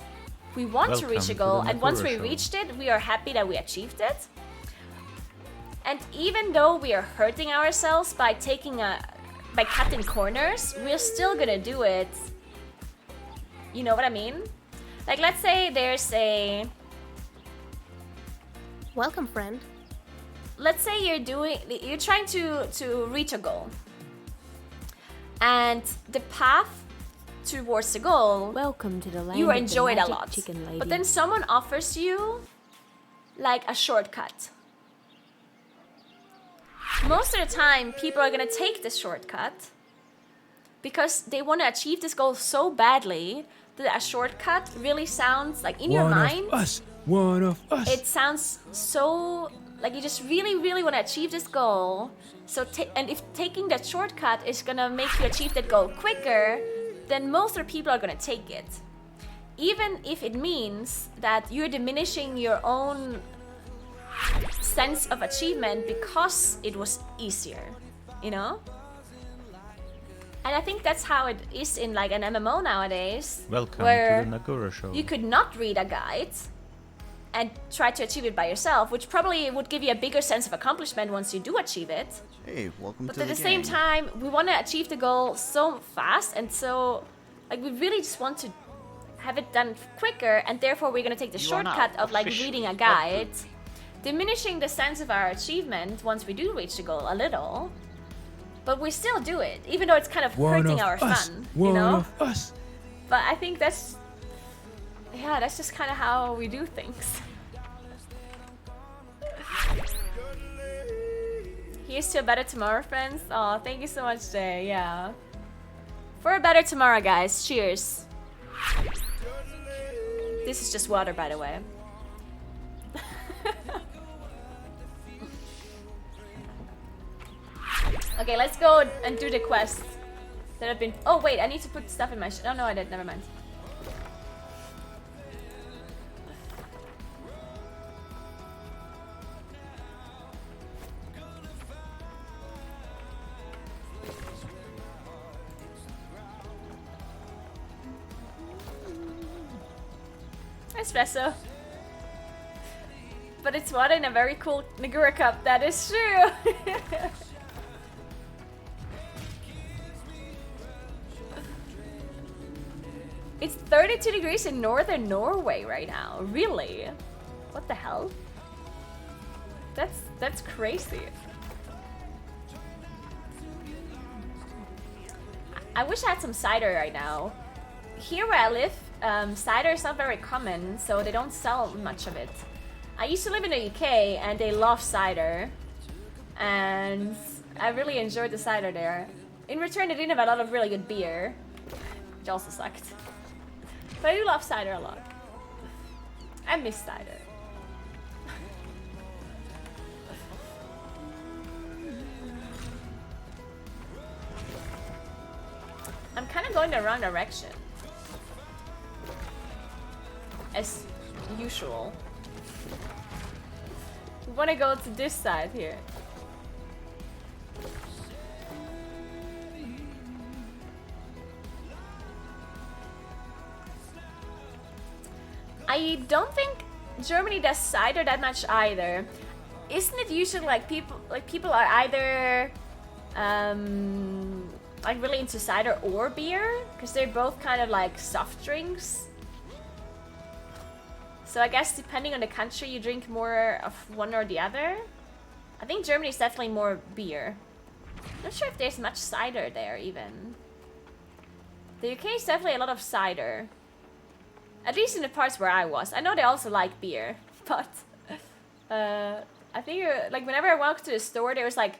we want to reach a goal, and once we reached it, we are happy that we achieved it. And even though we are hurting ourselves by cutting corners, we're still gonna do it. You know what I mean? Like, let's say there's a... Welcome, friend. Let's say you're trying to reach a goal. And the path towards the goal, Welcome to the land you of the enjoy it a magic lot. chicken lady. But then someone offers you like a shortcut. Most of the time, people are gonna take this shortcut because they want to achieve this goal so badly that a shortcut really sounds like in your mind. One of us. It sounds so like you just really, really want to achieve this goal. So, and if taking that shortcut is gonna make you achieve that goal quicker, then most of the people are gonna take it, even if it means that you're diminishing your own sense of achievement because it was easier, you know? And I think that's how it is in like an MMO nowadays. Welcome where to the Nagura show. you could not read a guide and try to achieve it by yourself, which probably would give you a bigger sense of accomplishment once you do achieve it. Hey, welcome But to at the the same gang. time, we want to achieve the goal so fast, and so like we really just want to have it done quicker, and therefore we're gonna take the You are now shortcut of like officially reading a a guide, diminishing the sense of our achievement once we do reach the goal a little. But we still do it, even though it's kind of hurting our fun, you know? Us. But I think that's just kind of how we do things. Here's to a better tomorrow, friends. Oh, thank you so much, Jay. Yeah. For a better tomorrow, guys. Cheers. This is just water, by the way. Okay, let's go and do the quests that have been... Oh, wait, I need to put stuff in my... Oh, no, I did. Never mind. Espresso. But it's water in a very cool Nagura cup. That is true. It's 32 degrees in northern Norway right now. Really? What the hell? That's crazy. I wish I had some cider right now. Here where I live, cider is not very common, so they don't sell much of it. I used to live in the UK and they love cider, and I really enjoyed the cider there. In return, they didn't have a lot of really good beer, which also sucked. But I do love cider a lot. I miss cider. I'm kind of going the wrong direction, as usual. We want to go to this side here. I don't think Germany does cider that much either. Isn't it usually like people are either like really into cider or beer, because they're both kind of like soft drinks. So I guess depending on the country, you drink more of one or the other. I think Germany is definitely more beer. Not sure if there's much cider there even. The UK is definitely a lot of cider. At least in the parts where I was. I know they also like beer, but I think like whenever I walked to the store, there was like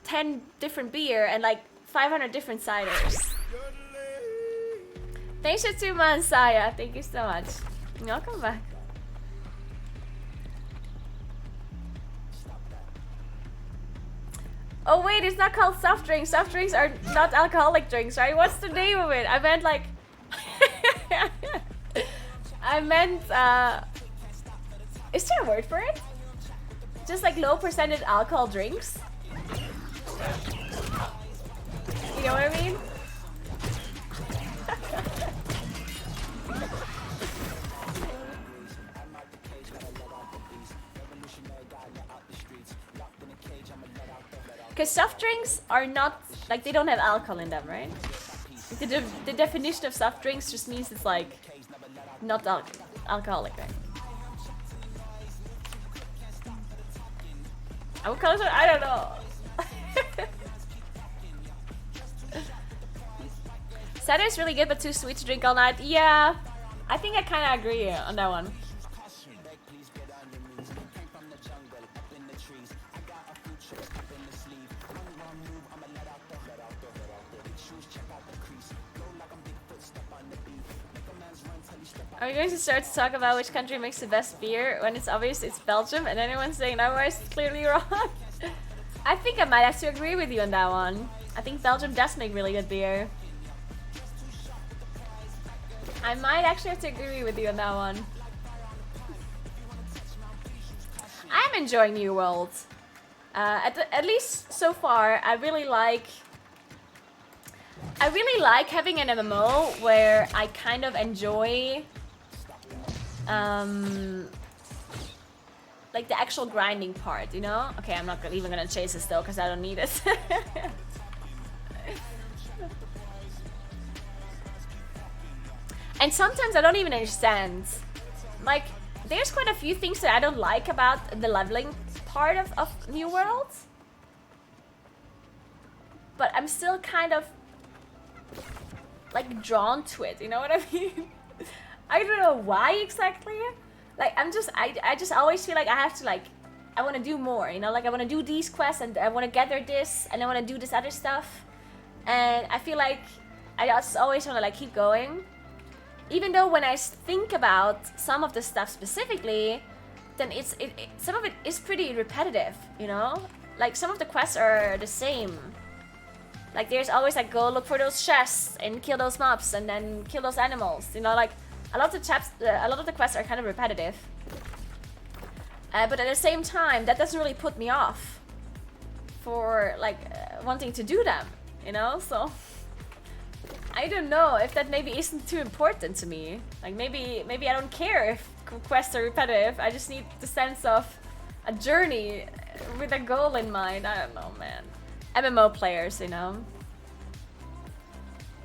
10 different beer and like 500 different ciders. Thanks for 2 months, Saya. Thank you so much. Welcome back. Oh wait, it's not called soft drinks. Soft drinks are not alcoholic drinks, right? What's the name of it? I meant like... I meant, is there a word for it? Just like low percentage alcohol drinks? You know what I mean? Because soft drinks are not, like, they don't have alcohol in them, right? The definition of soft drinks just means it's like not alcoholic, right? Avocado soda? I don't know. Cider is really good, but too sweet to drink all night. Yeah, I think I kind of agree on that one. Are we going to start to talk about which country makes the best beer when it's obvious it's Belgium and anyone's saying otherwise it's clearly wrong? I think I might have to agree with you on that one. I think Belgium does make really good beer. I might actually have to agree with you on that one. I'm enjoying New World. At least so far, I really like having an MMO where I kind of enjoy like the actual grinding part, you know? Okay, I'm not even gonna chase this though, because I don't need it. And sometimes I don't even understand. Like, there's quite a few things that I don't like about the leveling part of New World. But I'm still kind of like drawn to it, you know what I mean? I don't know why exactly. Like, I just always feel like I have to, like, I want to do more, you know? Like, I want to do these quests and I want to gather this and I want to do this other stuff. And I feel like I just always want to, like, keep going. Even though when I think about some of the stuff specifically, then some of it is pretty repetitive, you know? Like, some of the quests are the same. Like, there's always, like, go look for those chests and kill those mobs and then kill those animals, you know? Like, a lot of the quests are kind of repetitive. But at the same time, that doesn't really put me off for, like, wanting to do them, you know? So I don't know if that maybe isn't too important to me. Like, maybe I don't care if quests are repetitive. I just need the sense of a journey with a goal in mind. I don't know, man. MMO players, you know?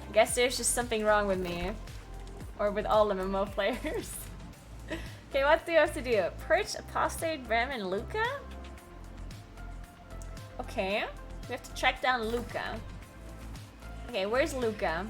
I guess there's just something wrong with me. Or with all MMO players. Okay, what do you have to do? Purge, Apostate, Bram, and Luca? Okay. We have to track down Luca. Okay, where's Luca?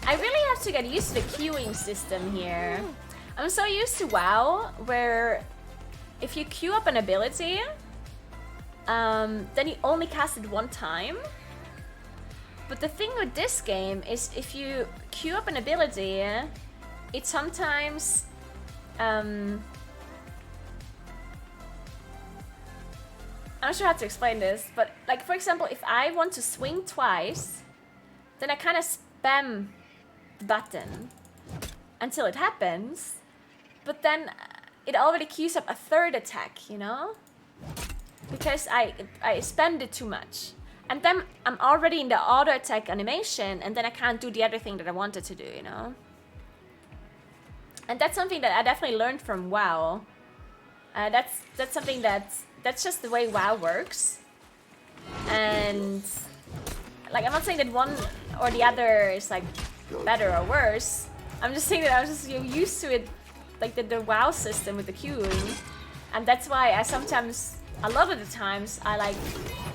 I really have to get used to the queuing system here. I'm so used to WoW, where if you queue up an ability, then you only cast it one time. But the thing with this game is if you queue up an ability, it sometimes... I'm not sure how to explain this, but like, for example, if I want to swing twice, then I kind of spam the button until it happens, but then it already queues up a third attack, you know? Because I spammed it too much. And then I'm already in the auto attack animation, and then I can't do the other thing that I wanted to do, you know? And that's something that I definitely learned from WoW. That's something that's just the way WoW works. And like, I'm not saying that one or the other is like better or worse. I'm just saying that I was just used to it, like the WoW system with the queuing. And that's why I sometimes, a lot of the times, I like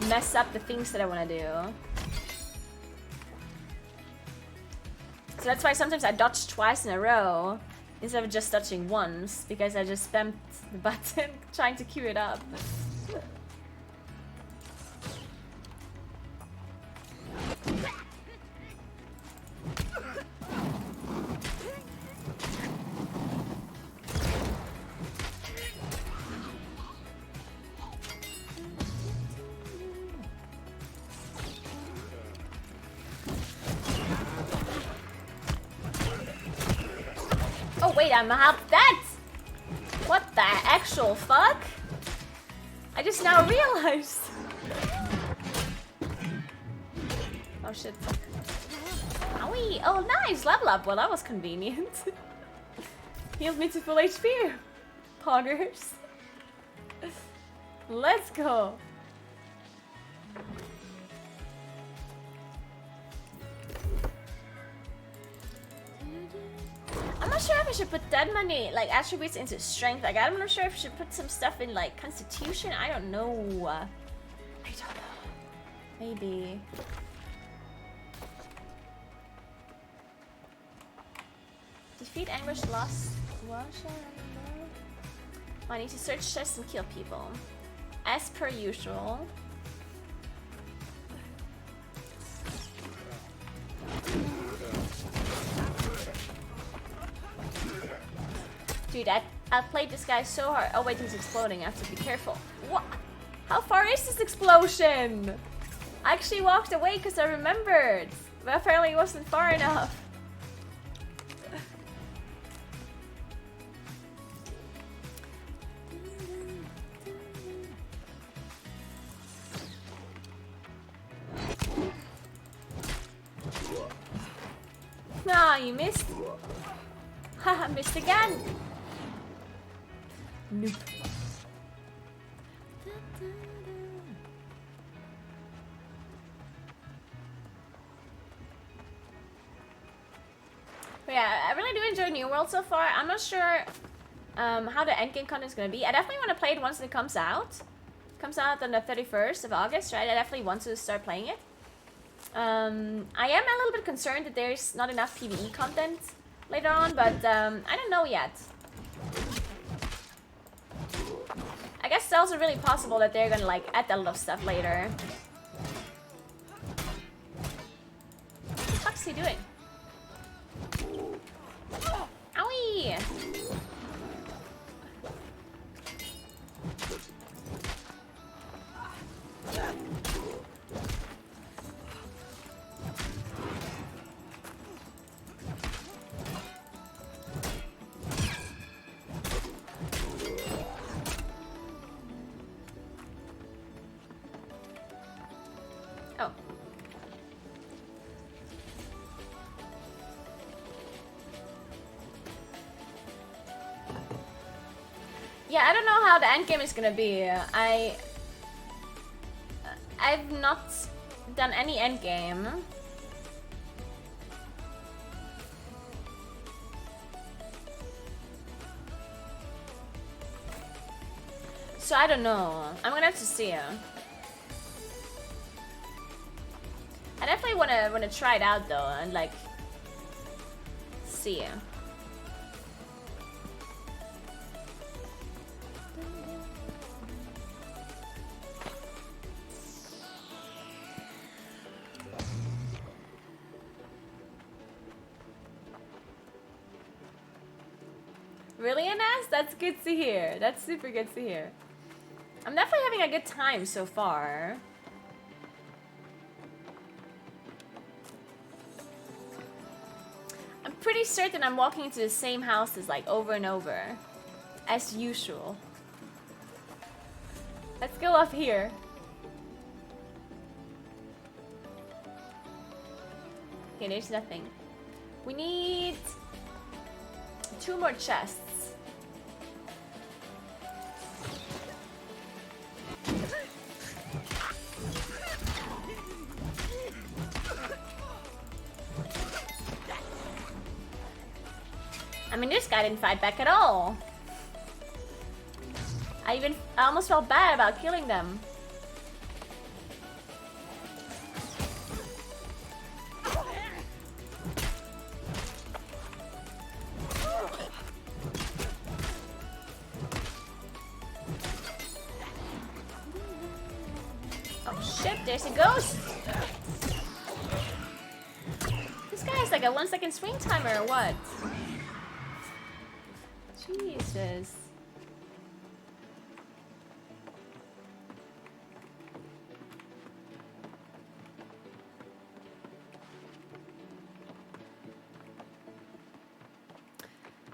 mess up the things that I want to do. So that's why sometimes I dodge twice in a row instead of just dodging once, because I just spammed the button trying to queue it up. Oh wait, I'm half that! What the actual fuck? I just now realized. Oh shit. Owie! Oh nice! Level up! Well, that was convenient. Healed me to full HP. Poggers. Let's go. I'm not sure if I should put that many like attributes into strength. Like I'm not sure if I should put some stuff in like constitution. I don't know. I don't know. Maybe. Defeat anguish lost. What shall I know? I need to search chests and kill people. As per usual. Dude, I played this guy so hard. Oh wait, he's exploding. I have to be careful. What? How far is this explosion? I actually walked away because I remembered. But apparently it wasn't far enough. Nah, you missed. Haha, missed again. Nope. But yeah, I really do enjoy New World so far. I'm not sure how the endgame content is gonna be. I definitely want to play it once it comes out. It comes out on the 31st of August, right? I definitely want to start playing it. I am a little bit concerned that there's not enough PvE content later on, but I don't know yet. I guess it's also really possible that they're gonna like add a lot of stuff later. What the fuck's he doing? Owie! Oh. Yeah, I don't know how the endgame is gonna be. I've not done any endgame. So I don't know. I'm gonna have to see. I definitely wanna try it out though and like see. Really, Ines? That's good to hear. That's super good to hear. I'm definitely having a good time so far. I'm pretty certain I'm walking into the same houses like over and over. As usual. Let's go up here. Okay, there's nothing. We need 2 more chests. I mean, this guy didn't fight back at all. I almost felt bad about killing them. Oh shit, there's a ghost! This guy has like a 1-second swing timer or what? Jesus.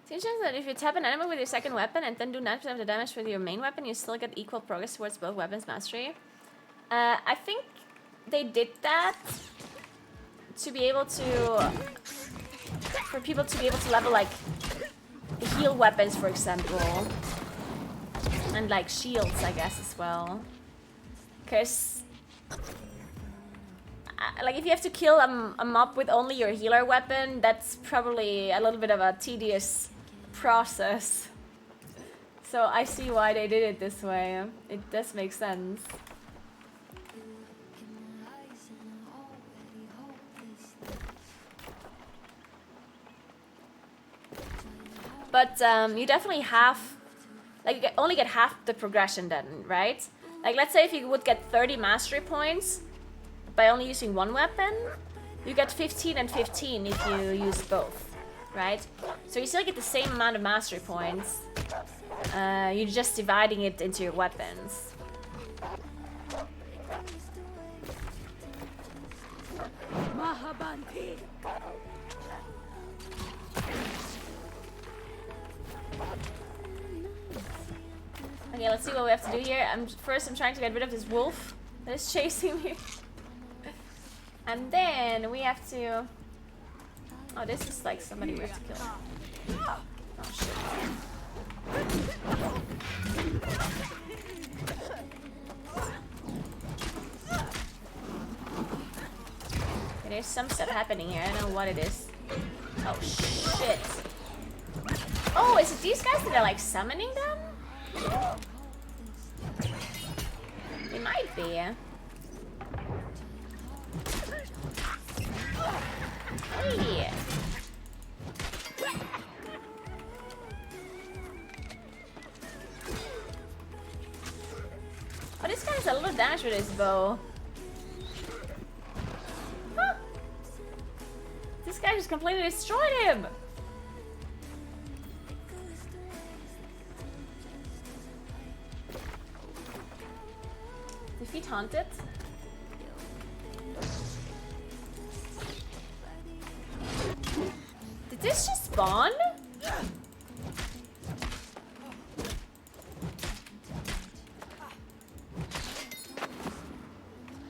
Seems that if you tap an enemy with your second weapon and then do 9% of the damage with your main weapon, you still get equal progress towards both weapons mastery. I think they did that to be able to, for people to be able to level like heal weapons, for example, and like shields, I guess as well. Cause like if you have to kill a mob with only your healer weapon, that's probably a little bit of a tedious process. So I see why they did it this way. It does make sense. But you definitely have, like, you only get half the progression then, right? Like, let's say if you would get 30 mastery points by only using one weapon, you get 15 and 15 if you use both, right? So you still get the same amount of mastery points. You're just dividing it into your weapons. Mahabanti. Okay, let's see what we have to do here. First I'm trying to get rid of this wolf that is chasing me. And then we have to... Oh, this is like somebody we have to kill. Oh, shit. Okay, there's some stuff happening here. I don't know what it is. Oh, shit. Oh, is it these guys that are like summoning them? They might be. Hey. Oh, this guy has a lot of damage with his bow. Huh. This guy just completely destroyed him. Defeat Haunted. Did this just spawn?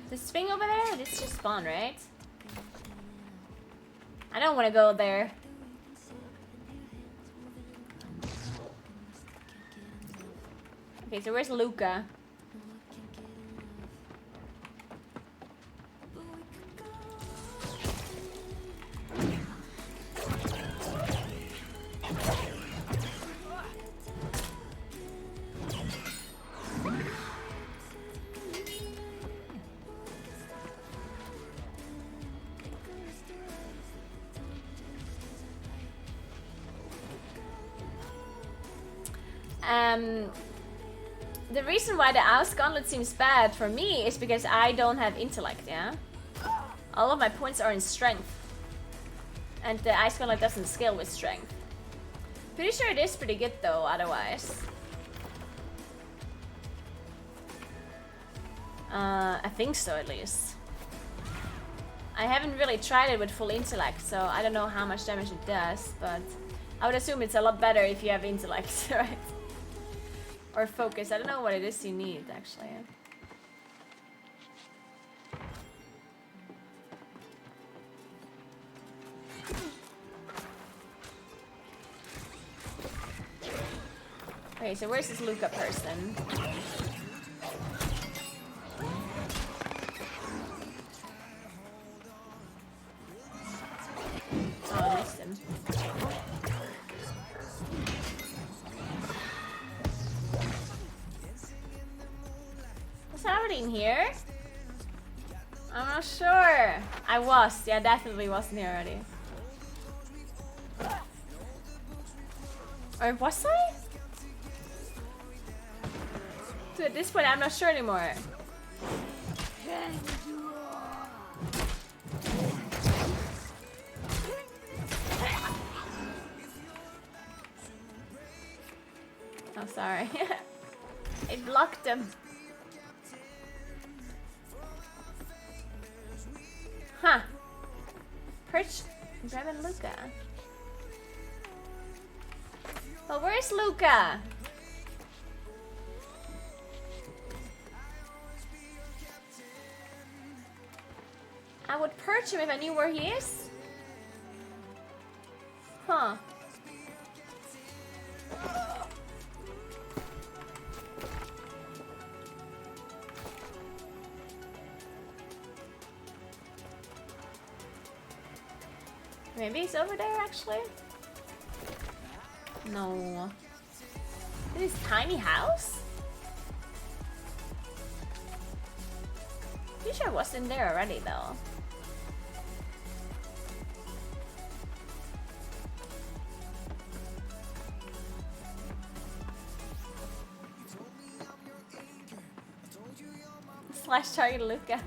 This thing over there? This just spawned, right? I don't want to go there. Okay, so where's Luca? The reason why the Oust Gauntlet seems bad for me is because I don't have intellect, yeah? All of my points are in strength. And the Ice Gauntlet doesn't scale with strength. Pretty sure it is pretty good though, otherwise. I think so at least. I haven't really tried it with full intellect, so I don't know how much damage it does, but I would assume it's a lot better if you have intellect, right? Or focus. I don't know what it is you need, actually. Okay, so where's this Luca person? Oh, I missed him. In here? I'm not sure. I was. Yeah, definitely wasn't here already. Or was I? Dude, at this point, I'm not sure anymore. Oh, sorry. I blocked him. Huh. Perch, Grab and Luca. But where's Luca? I would purge him if I knew where he is. Huh. Maybe he's over there actually? No. This tiny house? Pretty sure I was in there already though. Slash target Luca.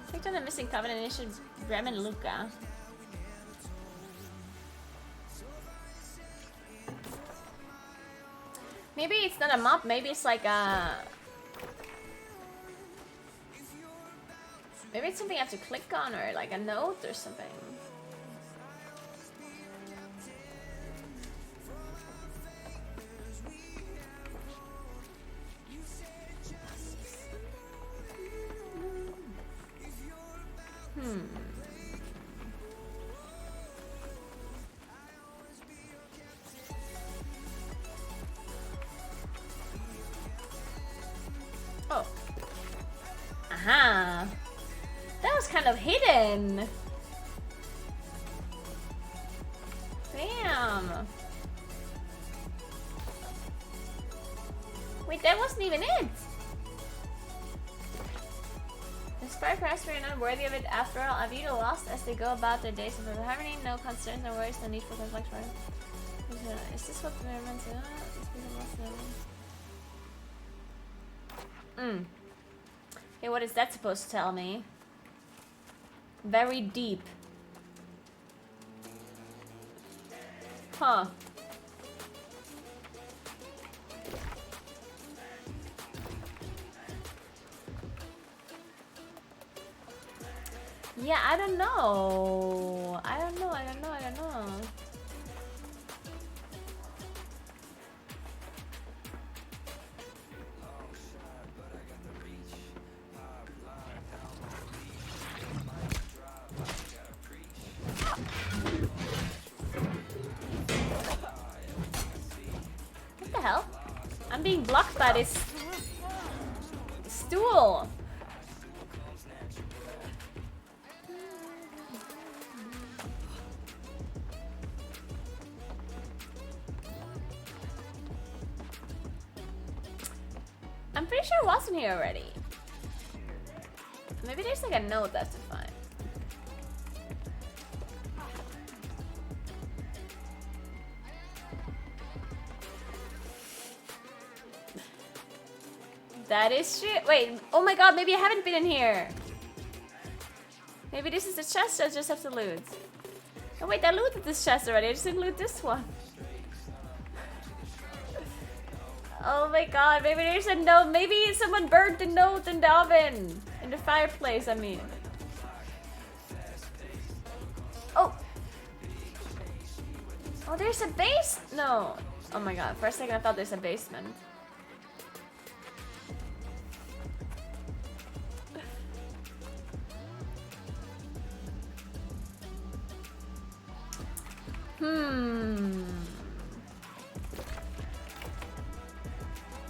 Clicked on the missing covenant and issued Bremen Luca. Maybe it's not a map, maybe it's like a... Maybe it's something I have to click on or like a note or something. Oh. Aha. That was kind of hidden. Damn. Wait, that wasn't even it. Despite perhaps we are not worthy of it after all, I view the lost as they go about their days of harmony. No concerns, no worries, no need for conflict. Is this what we're meant to do? Hey, what is that supposed to tell me? Very deep. Huh. Yeah, I don't know. I don't know. What the hell? I'm being blocked by this stool. I'm pretty sure it wasn't here already. Maybe there's like a note that's to find. That is true. Wait, oh my god, maybe I haven't been in here. Maybe this is the chest I just have to loot. Oh wait, I looted this chest already. I just didn't loot this one. Oh my god, maybe there's a note. Maybe someone burnt the note in the oven. In the fireplace, I mean. Oh! Oh, there's a base? No. Oh my god, for a second I thought there's a basement.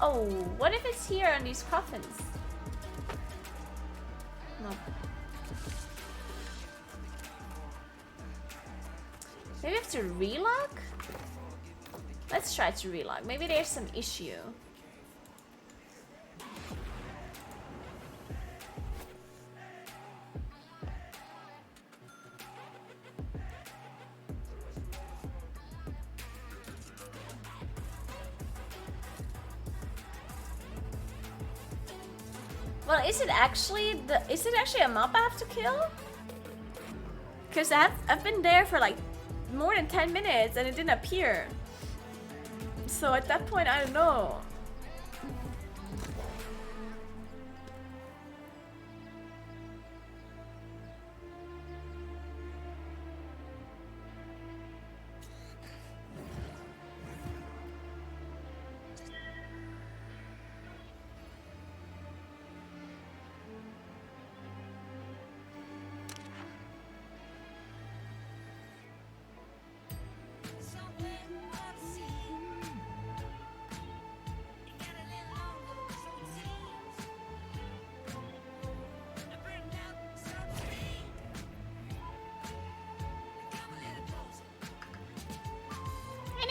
Oh, what if it's here on these coffins? No. Maybe I have to relock? Let's try to relock. Maybe there's some issue. Well, is it actually a mob I have to kill? Because I've been there for like more than 10 minutes and it didn't appear. So at that point, I don't know. Oh, what if it's here on these coffins? No. Maybe I have to relock. Let's try to relock. Maybe there's some issue. 'Cause I've been there for like more than 10 minutes and it didn't appear. So at that point, I don't know. 'Cause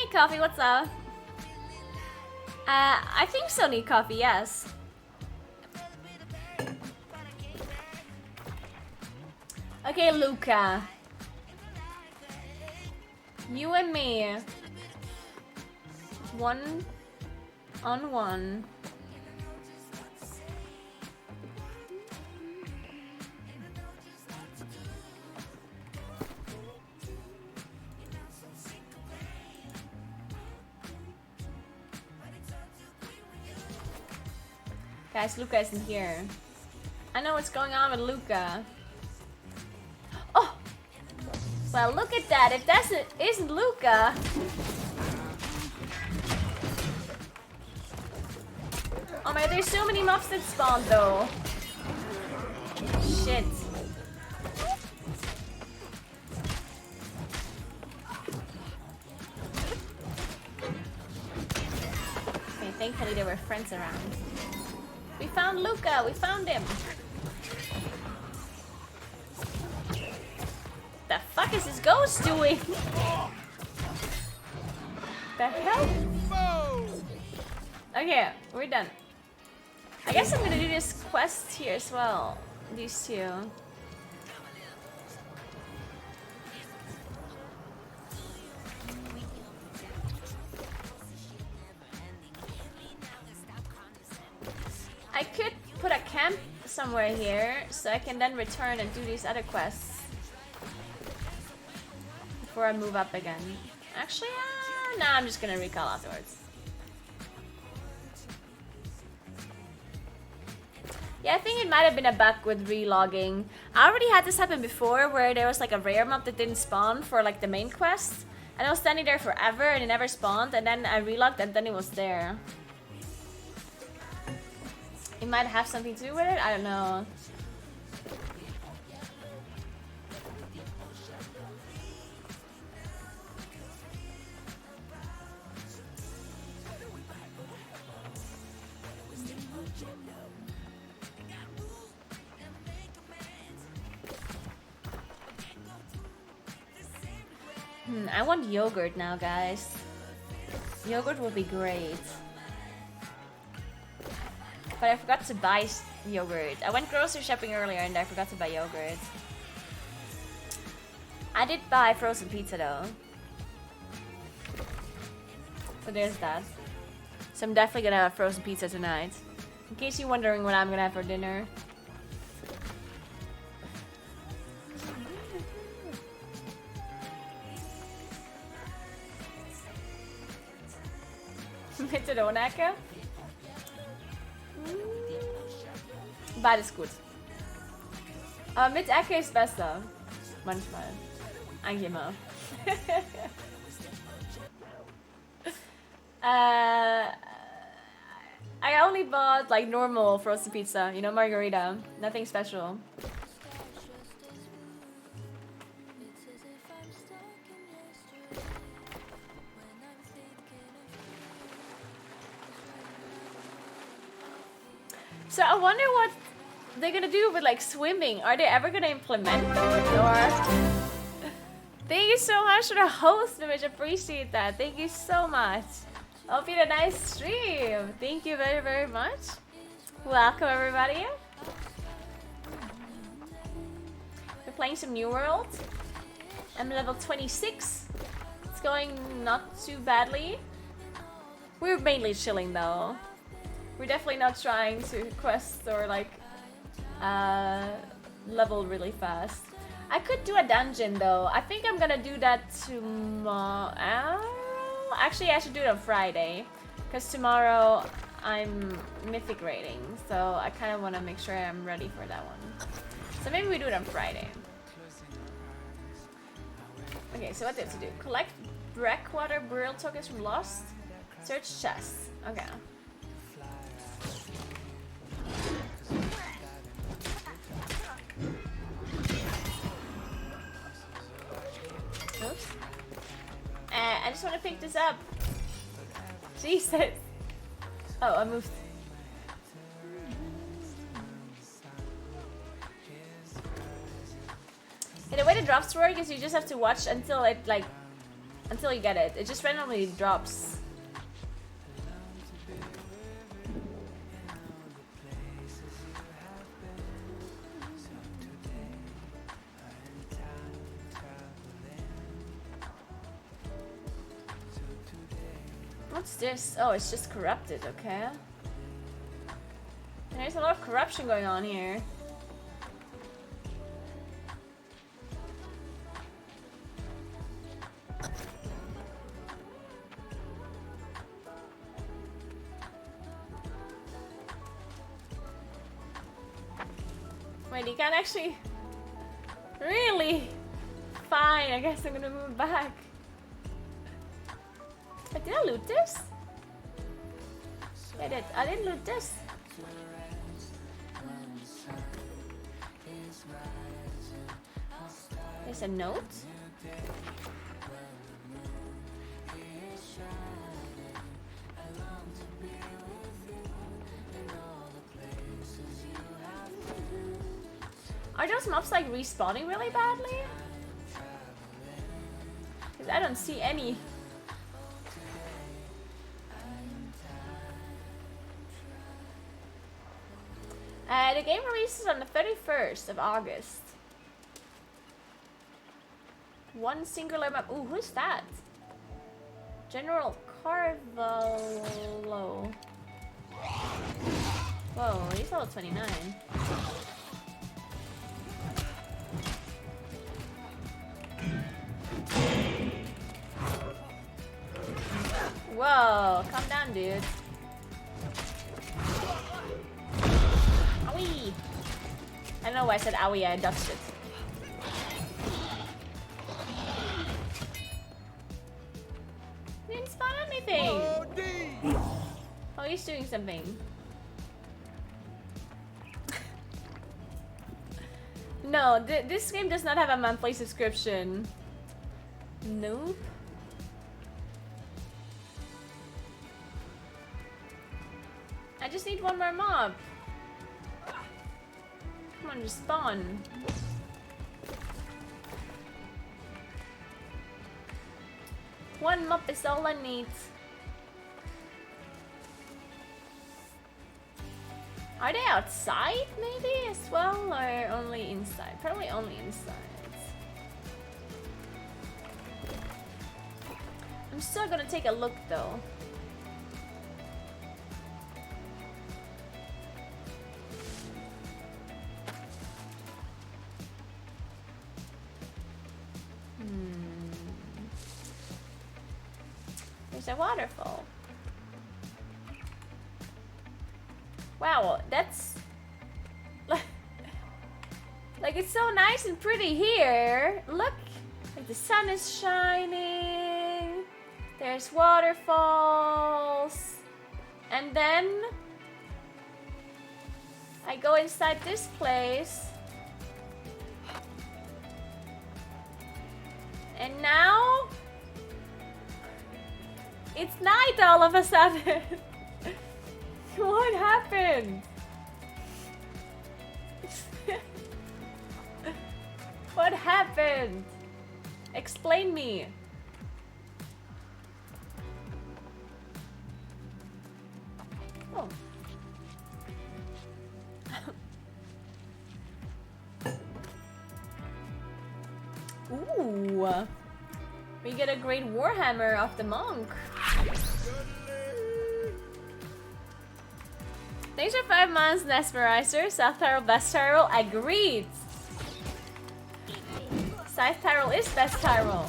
Need coffee, what's up? I think so, need coffee, yes. Okay, Luca. You and me. 1-on-1. Guys, Luca isn't here. I know what's going on with Luca. Oh! Well, look at that. If that isn't Luca... Oh my god, there's so many mobs that spawn though. Shit. Okay, thankfully there were friends around. We found Luca, we found him. The fuck is this ghost doing? The hell? Okay, we're done. I guess I'm gonna do this quest here as well. These two. I could put a camp somewhere here so I can then return and do these other quests before I move up again. Actually, nah, I'm just gonna recall afterwards. Yeah, I think it might have been a bug with relogging. I already had this happen before where there was like a rare mob that didn't spawn for like the main quest. And I was standing there forever and it never spawned, and then I relogged and then it was there. It might have something to do with it, I don't know. I want yogurt now, guys. Yogurt will be great. But I forgot to buy yogurt. I went grocery shopping earlier and I forgot to buy yogurt. I did buy frozen pizza though. So there's that. So I'm definitely gonna have frozen pizza tonight. In case you're wondering what I'm gonna have for dinner. Bitte ohne Ecke. Beides gut. Aber mit Ecke ist besser. Manchmal. Eigentlich immer. I only bought like normal frozen pizza, you know, margarita. Nothing special. So I wonder what they're gonna do with like swimming. Are they ever gonna implement it, or? Thank you so much for the host, Image. Appreciate that. Thank you so much. Hope you had a nice stream. Thank you very, very much. Welcome everybody. We're playing some New World. I'm level 26. It's going not too badly. We're mainly chilling though. We're definitely not trying to quest or like level really fast. I could do a dungeon though. I think I'm gonna do that tomorrow. Actually, I should do it on Friday, because tomorrow I'm mythic rating, so I kind of want to make sure I'm ready for that one. So maybe we do it on Friday. Okay, so what do we have to do? Collect breakwater burial tokens from Lost. Search chests. Okay. Oops. I just want to pick this up. Jesus. Oh, I moved. Yeah, the way the drops work is you just have to watch until until you get it. It just randomly drops. What's this? Oh, it's just corrupted, okay. There's a lot of corruption going on here. Wait, you can't actually... Really? Fine, I guess I'm gonna move back. Wait, did I loot this? Yeah, I didn't loot this. There's a note. Are those mobs like respawning really badly? Because I don't see any. The game releases on the 31st of August. One singular map. Ooh, who's that? General Carvalho. Whoa, he's level 29. Whoa, calm down, dude. Owie! I don't know why I said owie, I dodged it. Didn't spawn anything! Oh, he's doing something. No, this game does not have a monthly subscription. Nope. I just need one more mob. Come on, just spawn. One mob is all I need. Are they outside maybe as well, or only inside? Probably only inside. I'm still gonna take a look though. There's a waterfall. Wow, that's like it's so nice and pretty here. Look, like the sun is shining. There's waterfalls, and then I go inside this place, and now it's night all of a sudden. What happened? What happened? Explain me. Oh. Ooh. We get a great warhammer of the monk. Thanks for 5 months, Nesperizer. South Tyrol, Best Tyrol. Agreed. South Tyrol is Best Tyrol.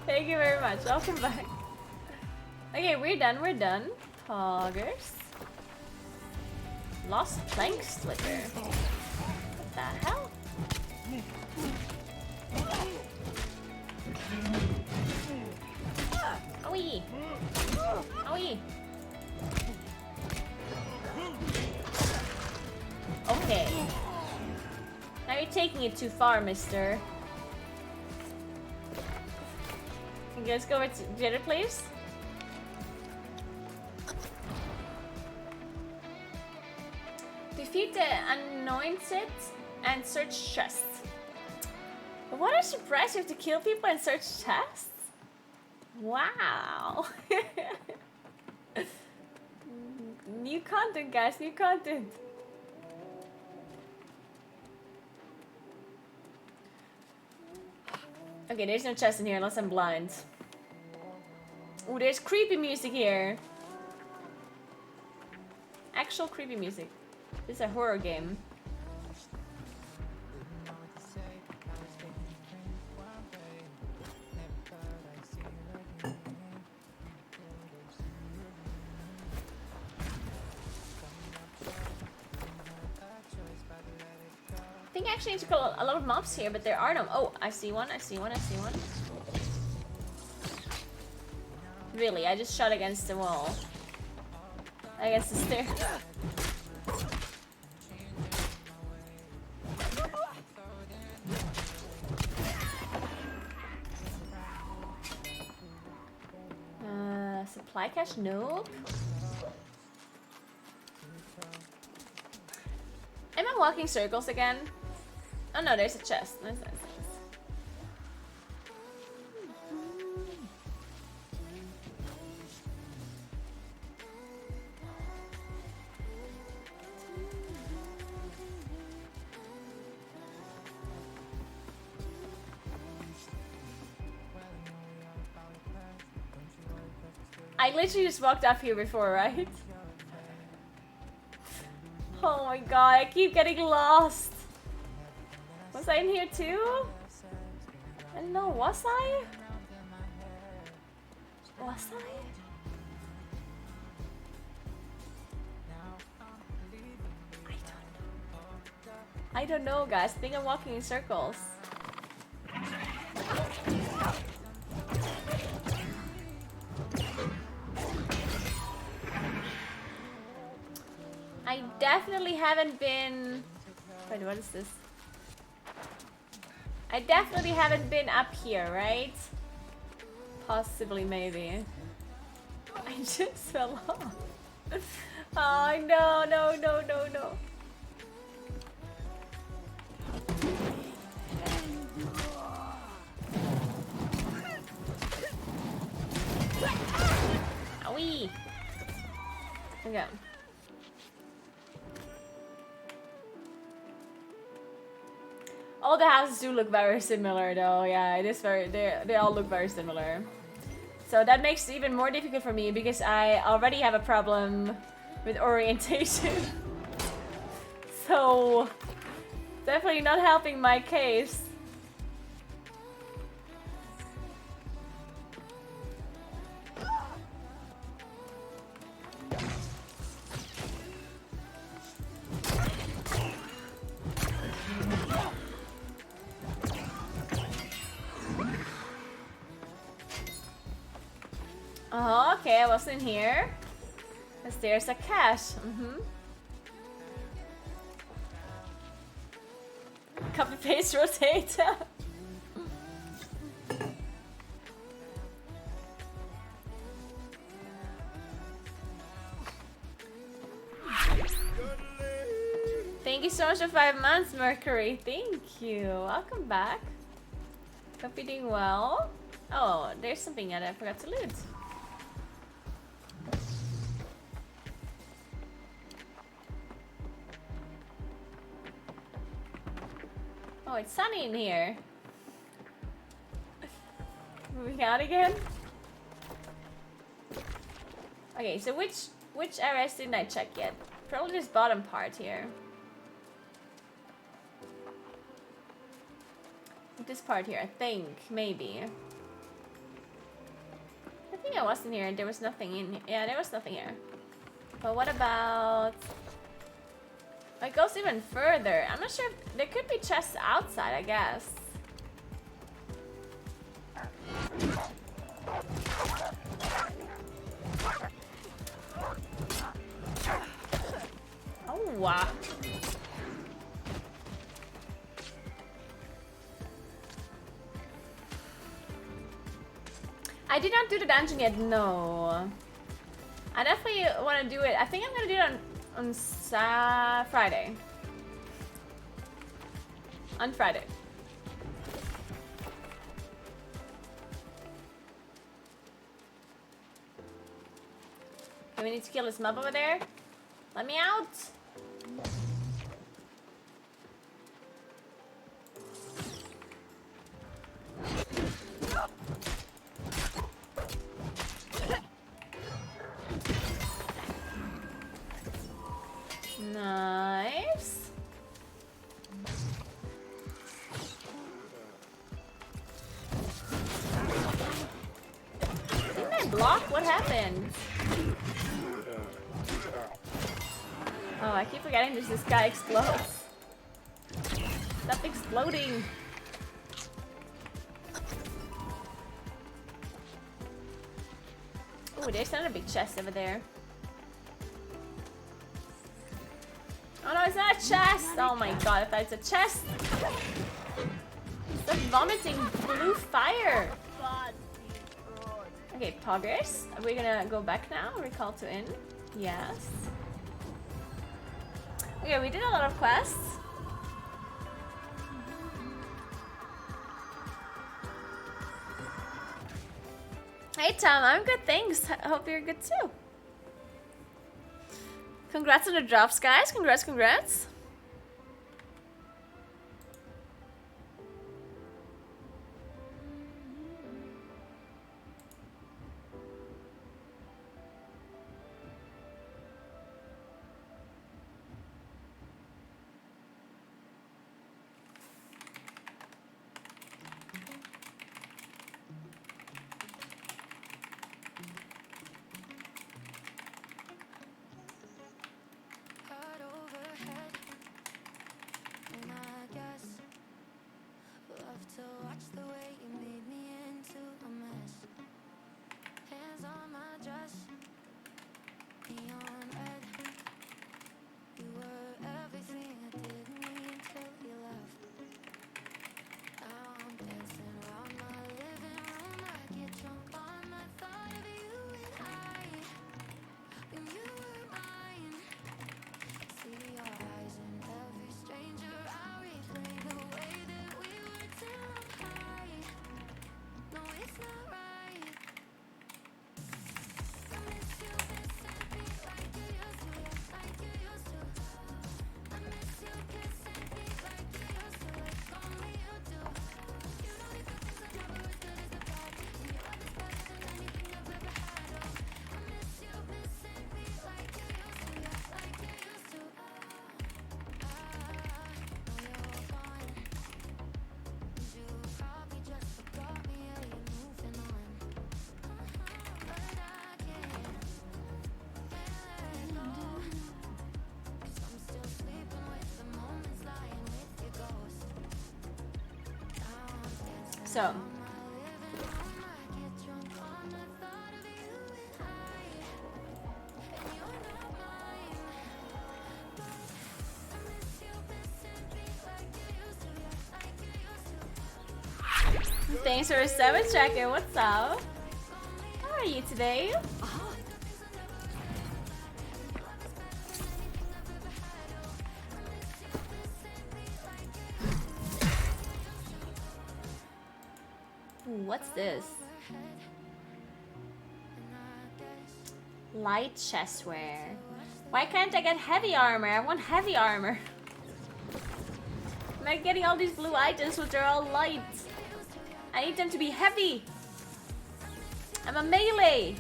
Thank you very much. Welcome back. Okay, we're done. We're done. Poggers. Lost plank sliver. What the hell? Owie! Owie! Okay. Now you're taking it too far, mister. Can you guys go over to the other place? Defeat the anointed and search chests. But what a surprise, you have to kill people and search chests? Wow. New content, guys, new content. Okay, there's no chest in here unless I'm blind. Oh, there's creepy music here. Actual creepy music. This is a horror game. I think I actually need to kill a lot of mobs here, but there are no. Oh, I see one, I see one, I see one. Really, I just shot against the wall. Against the stair. Supply cache? Nope. Am I walking circles again? Oh no, there's a chest. Nice, nice, nice. I literally just walked up here before, right? Oh my god, I keep getting lost. Was I in here too? I don't know, was I? Was I? I don't know, guys. I think I'm walking in circles. I definitely haven't been... Wait, what is this? I definitely haven't been up here, right? Possibly, maybe. I just fell off. Oh, no, no, no, no, no. Owie! Okay. All the houses do look very similar though, yeah, it is very, they all look very similar. So that makes it even more difficult for me because I already have a problem with orientation. So, definitely not helping my case. Oh, okay, I wasn't here. Because there's a cache. Copy paste rotate. Thank you so much for 5 months, Mercury. Thank you. Welcome back. Hope you're doing well. Oh, there's something that I forgot to loot. Oh, it's sunny in here. Moving out again. Okay, so which areas didn't I check yet? Probably this bottom part here. This part here, I think, maybe. I think I was in here and there was nothing in here. Yeah, there was nothing here. But what about... It goes even further. I'm not sure if there could be chests outside, I guess. Oh, wow. I did not do the dungeon yet, no. I definitely want to do it. I think I'm going to do it on Friday. On Friday. Do we need to kill this mob over there? Let me out! Nice. Didn't I block? What happened? Oh, I keep forgetting this guy explodes. Stop exploding. Oh, there's another big chest over there. Oh no, it's not a chest! Oh my god, I thought it's a chest! Stop vomiting blue fire! Okay, progress. Are we gonna go back now? Recall to inn? Yes. Okay, we did a lot of quests. Hey Tom, I'm good, thanks. Hope you're good too. Congrats on the drops, guys. Congrats. So. Thanks for a 7 tracker. What's up? How are you today? What's this? Light chestware. Why can't I get heavy armor? I want heavy armor. I'm not getting all these blue items which are all light. I need them to be heavy. I'm a melee.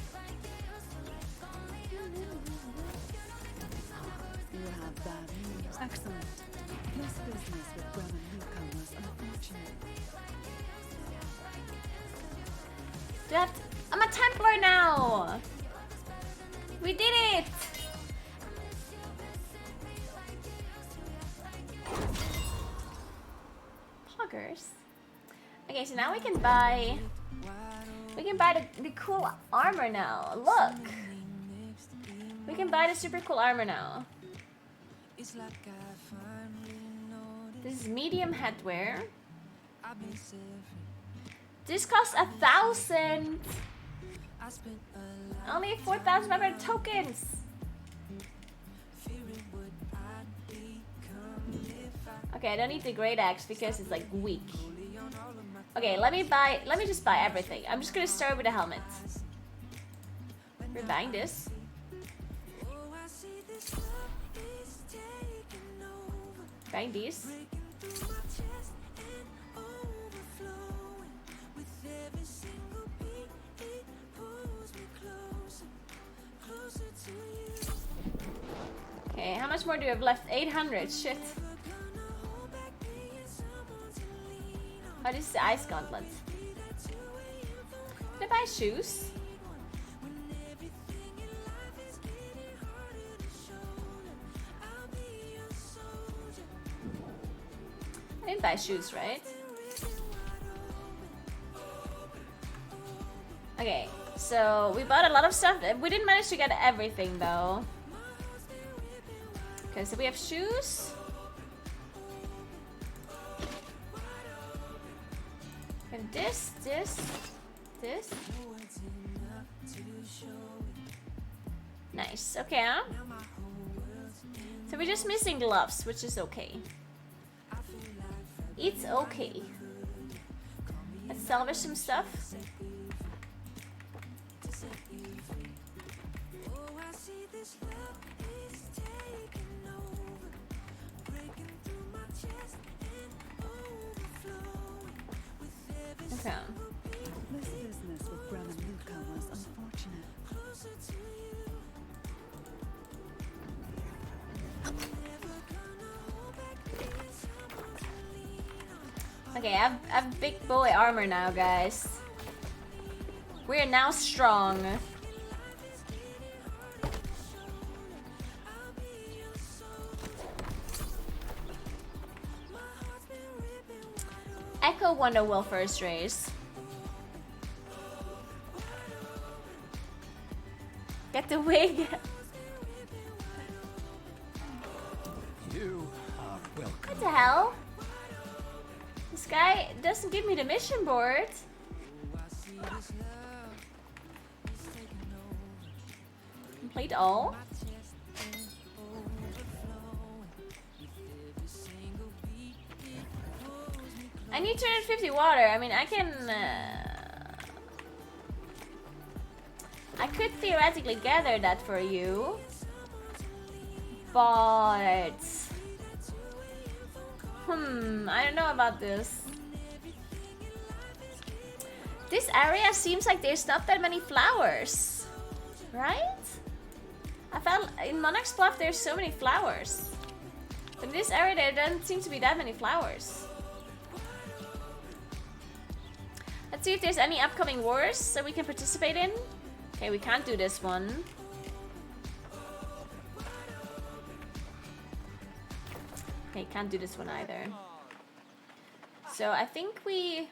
You have bad news. Excellent. This business with Bremen Newcomb was unfortunate. I'm a Templar now! We did it! Poggers. Okay, so now we can buy the cool armor now. Look! We can buy the super cool armor now. This is medium headwear. This costs 1,000. Only 4,500 tokens. Okay, I don't need the great axe because it's like weak. Okay, let me just buy everything. I'm just gonna start with the helmet. We're buying this. Okay, these. Okay, how much more do you have left? 800, shit. Oh, this is the ice gauntlet. Did I buy shoes? I didn't buy shoes, right? Okay, so we bought a lot of stuff. We didn't manage to get everything though. Okay, so we have shoes. And this. Nice, okay, huh? So we're just missing gloves, which is okay. It's okay. Let's salvage some stuff. Okay. This business with Bram and Luca was unfortunate. Okay, I have big boy armor now, guys. We are now strong. Echo Wonder will first race. Get the wig. You are welcome. What the hell? This guy doesn't give me the mission board. Complete all. I need 250 water. I mean, I can... I could theoretically gather that for you. But... I don't know about this. This area seems like there's not that many flowers. Right? I felt in Monarch's Bluff there's so many flowers. But in this area there doesn't seem to be that many flowers. Let's see if there's any upcoming wars that we can participate in. Okay, we can't do this one. Okay, can't do this one either. So I think we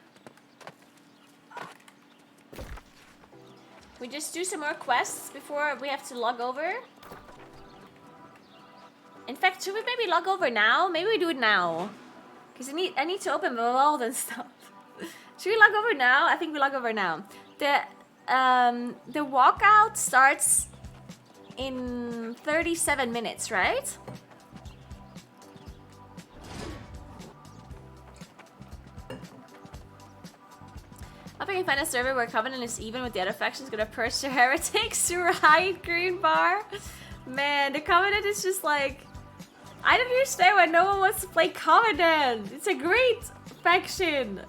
just do some more quests before we have to log over. In fact, should we maybe log over now? Maybe we do it now. Because I need to open the vault and stuff. Should we log over now? I think we log over now. The walkout starts in 37 minutes, right? I think I find a server where Covenant is even with the other factions, gonna purge the heretics to hide green bar. Man, the Covenant is just like... I don't understand why no one wants to play Covenant. It's a great faction.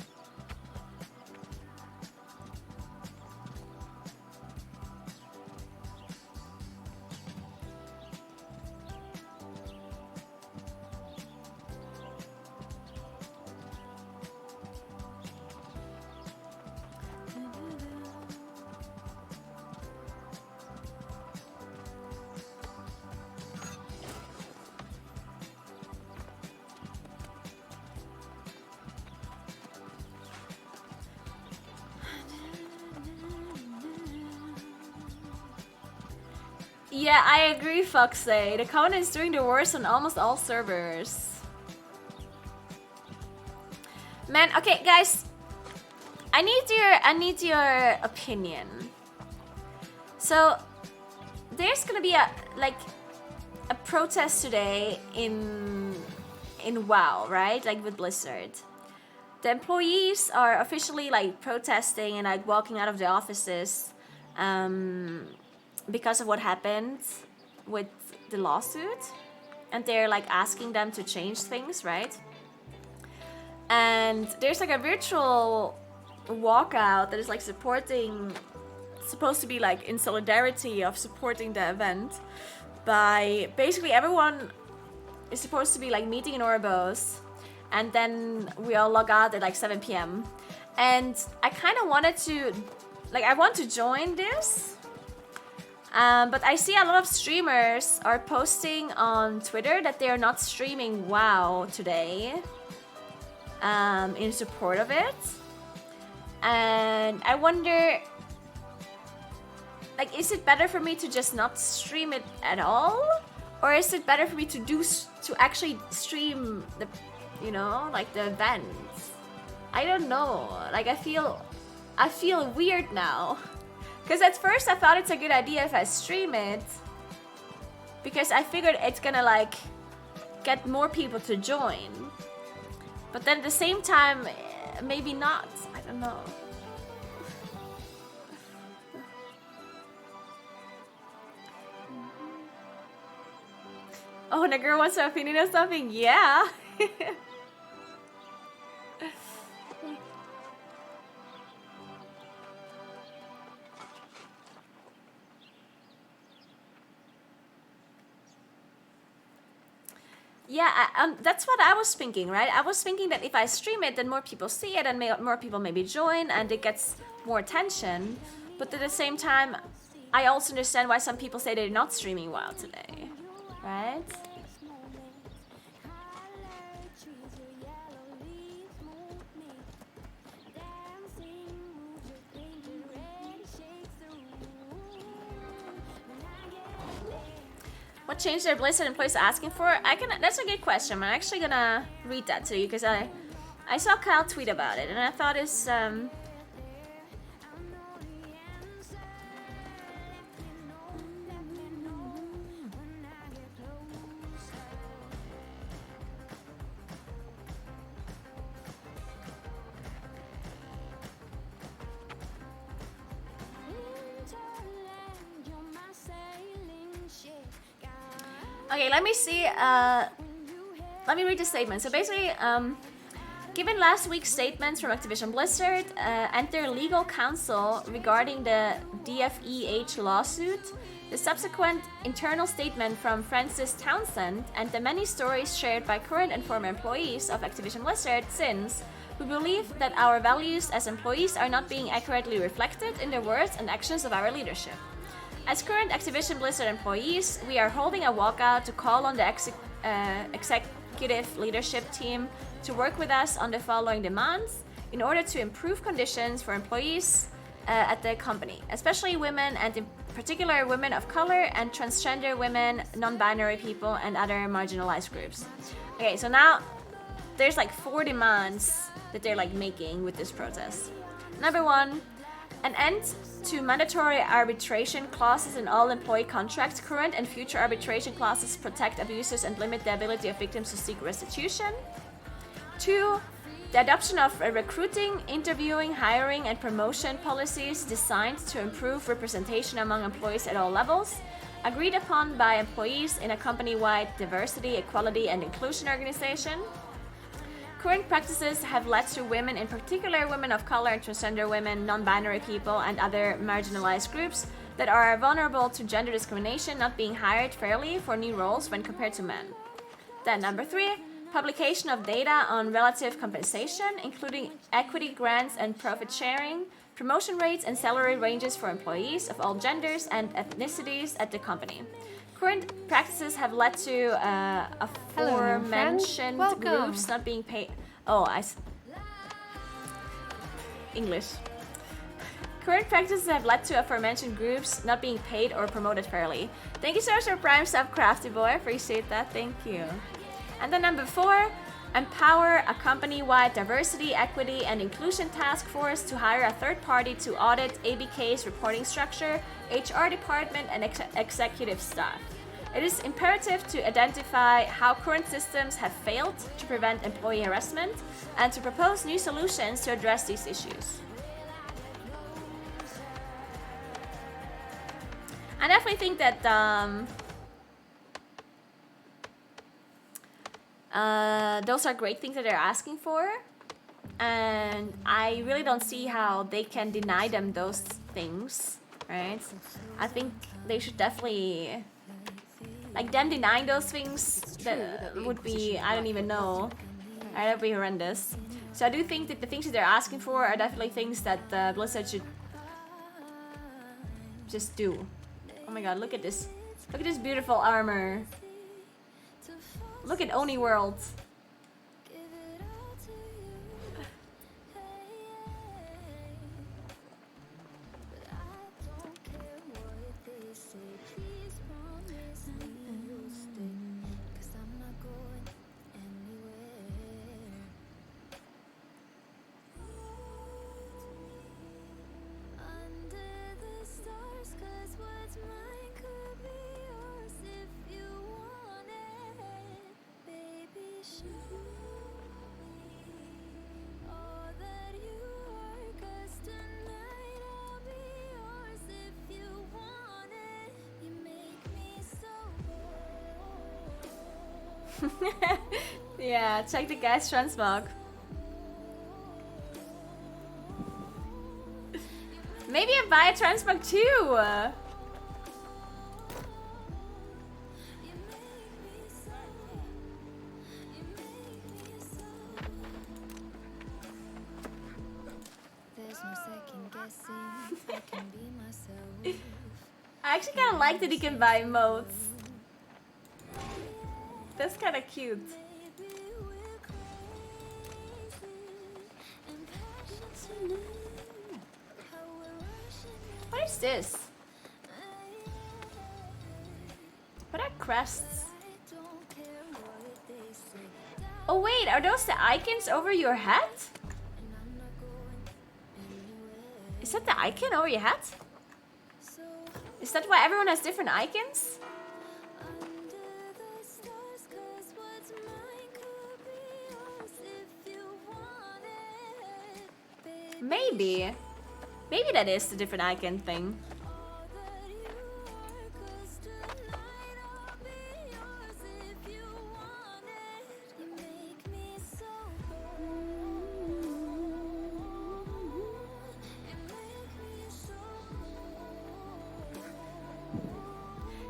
Yeah, I agree, Foxay. The Covenant is doing the worst on almost all servers. Man, okay, guys. I need your opinion. So, there's gonna be a protest today in WoW, right? Like with Blizzard. The employees are officially like protesting and like walking out of the offices. Because of what happened with the lawsuit. and they're like asking them to change things, right? And there's like a virtual walkout that is like supposed to be like in solidarity of supporting the event by basically everyone is supposed to be like meeting in Orebos, and then we all log out at like 7 p.m. And I kind of wanted to, like, I want to join this, but I see a lot of streamers are posting on Twitter that they are not streaming WoW today in support of it. And I wonder, like, is it better for me to just not stream it at all? Or is it better for me to actually stream the, you know, like the events? I don't know. Like, I feel weird now. Because at first I thought it's a good idea if I stream it. Because I figured it's gonna like get more people to join. But then at the same time, maybe not. I don't know. Oh, and a girl wants an opinion on something? Yeah. Yeah, that's what I was thinking, right? I was thinking that if I stream it, then more people see it and more people maybe join and it gets more attention. But at the same time, I also understand why some people say they're not streaming WoW today, right? What change their Blizzard employees asking for? That's a good question. I'm actually gonna read that to you because I saw Kyle tweet about it and I thought it's okay, let me see. Let me read the statement. So basically, given last week's statements from Activision Blizzard and their legal counsel regarding the DFEH lawsuit, the subsequent internal statement from Francis Townsend, and the many stories shared by current and former employees of Activision Blizzard since, we believe that our values as employees are not being accurately reflected in the words and actions of our leadership. As current Activision Blizzard employees, we are holding a walkout to call on the executive leadership team to work with us on the following demands in order to improve conditions for employees at the company, especially women and in particular women of color and transgender women, non-binary people, and other marginalized groups. Okay, so now there's like 4 demands that they're like making with this protest. Number 1, an end to mandatory arbitration clauses in all employee contracts. Current and future arbitration clauses protect abusers and limit the ability of victims to seek restitution. 2, the adoption of recruiting, interviewing, hiring, and promotion policies designed to improve representation among employees at all levels, agreed upon by employees in a company-wide diversity, equality, and inclusion organization. Current practices have led to women, in particular women of color and transgender women, non-binary people, and other marginalized groups that are vulnerable to gender discrimination, not being hired fairly for new roles when compared to men. Then number 3, publication of data on relative compensation, including equity grants and profit sharing, promotion rates and salary ranges for employees of all genders and ethnicities at the company. Current practices have led to aforementioned groups not being paid. English. Current practices have led to aforementioned groups not being paid or promoted fairly. Thank you so much for Prime Sub, Crafty Boy. Appreciate that. Thank you. And then number 4, empower a company-wide diversity, equity, and inclusion task force to hire a third party to audit ABK's reporting structure, HR department, and executive staff. It is imperative to identify how current systems have failed to prevent employee harassment and to propose new solutions to address these issues. I definitely think that Those are great things that they're asking for, and I really don't see how they can deny them those things, right? I think they should definitely, like, them denying those things that would be, I don't even know, that would be horrendous. So I do think that the things that they're asking for are definitely things that Blizzard should just do. Oh my god, look at this. Look at this beautiful armor. Look at Oni World. Yeah, check the gas transmog. Maybe I buy a transmog too. I actually kind of like that he can buy emotes. That's kind of cute. What is this? What are crests? Oh wait, are those the icons over your hat? Is that the icon over your hat? Is that why everyone has different icons? Maybe. Maybe that is the different icon thing.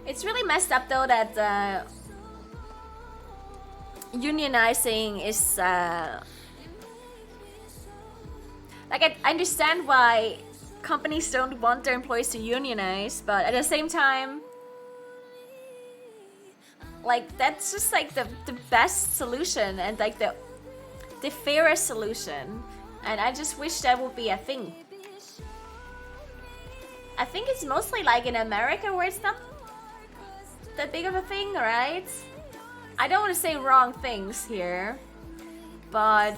It's really messed up though that unionizing is like I understand why companies don't want their employees to unionize, but at the same time, like that's just like the best solution and like the fairest solution, and I just wish that would be a thing. I think it's mostly like in America where it's not that big of a thing, right? I don't want to say wrong things here, but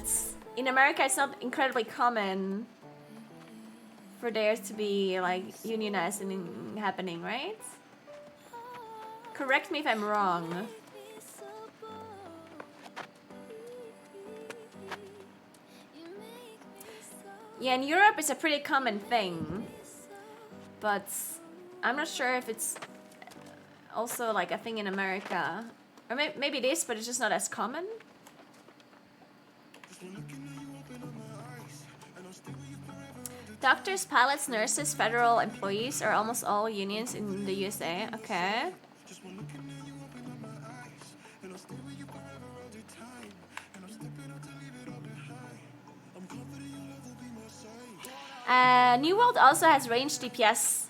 in America it's not incredibly common for there to be like unionizing happening, right? Correct me if I'm wrong. Yeah, in Europe it's a pretty common thing, but I'm not sure if it's also like a thing in America. Or maybe it is, but it's just not as common. Doctors, pilots, nurses, federal employees are almost all unions in the USA. Okay. New World also has ranged DPS,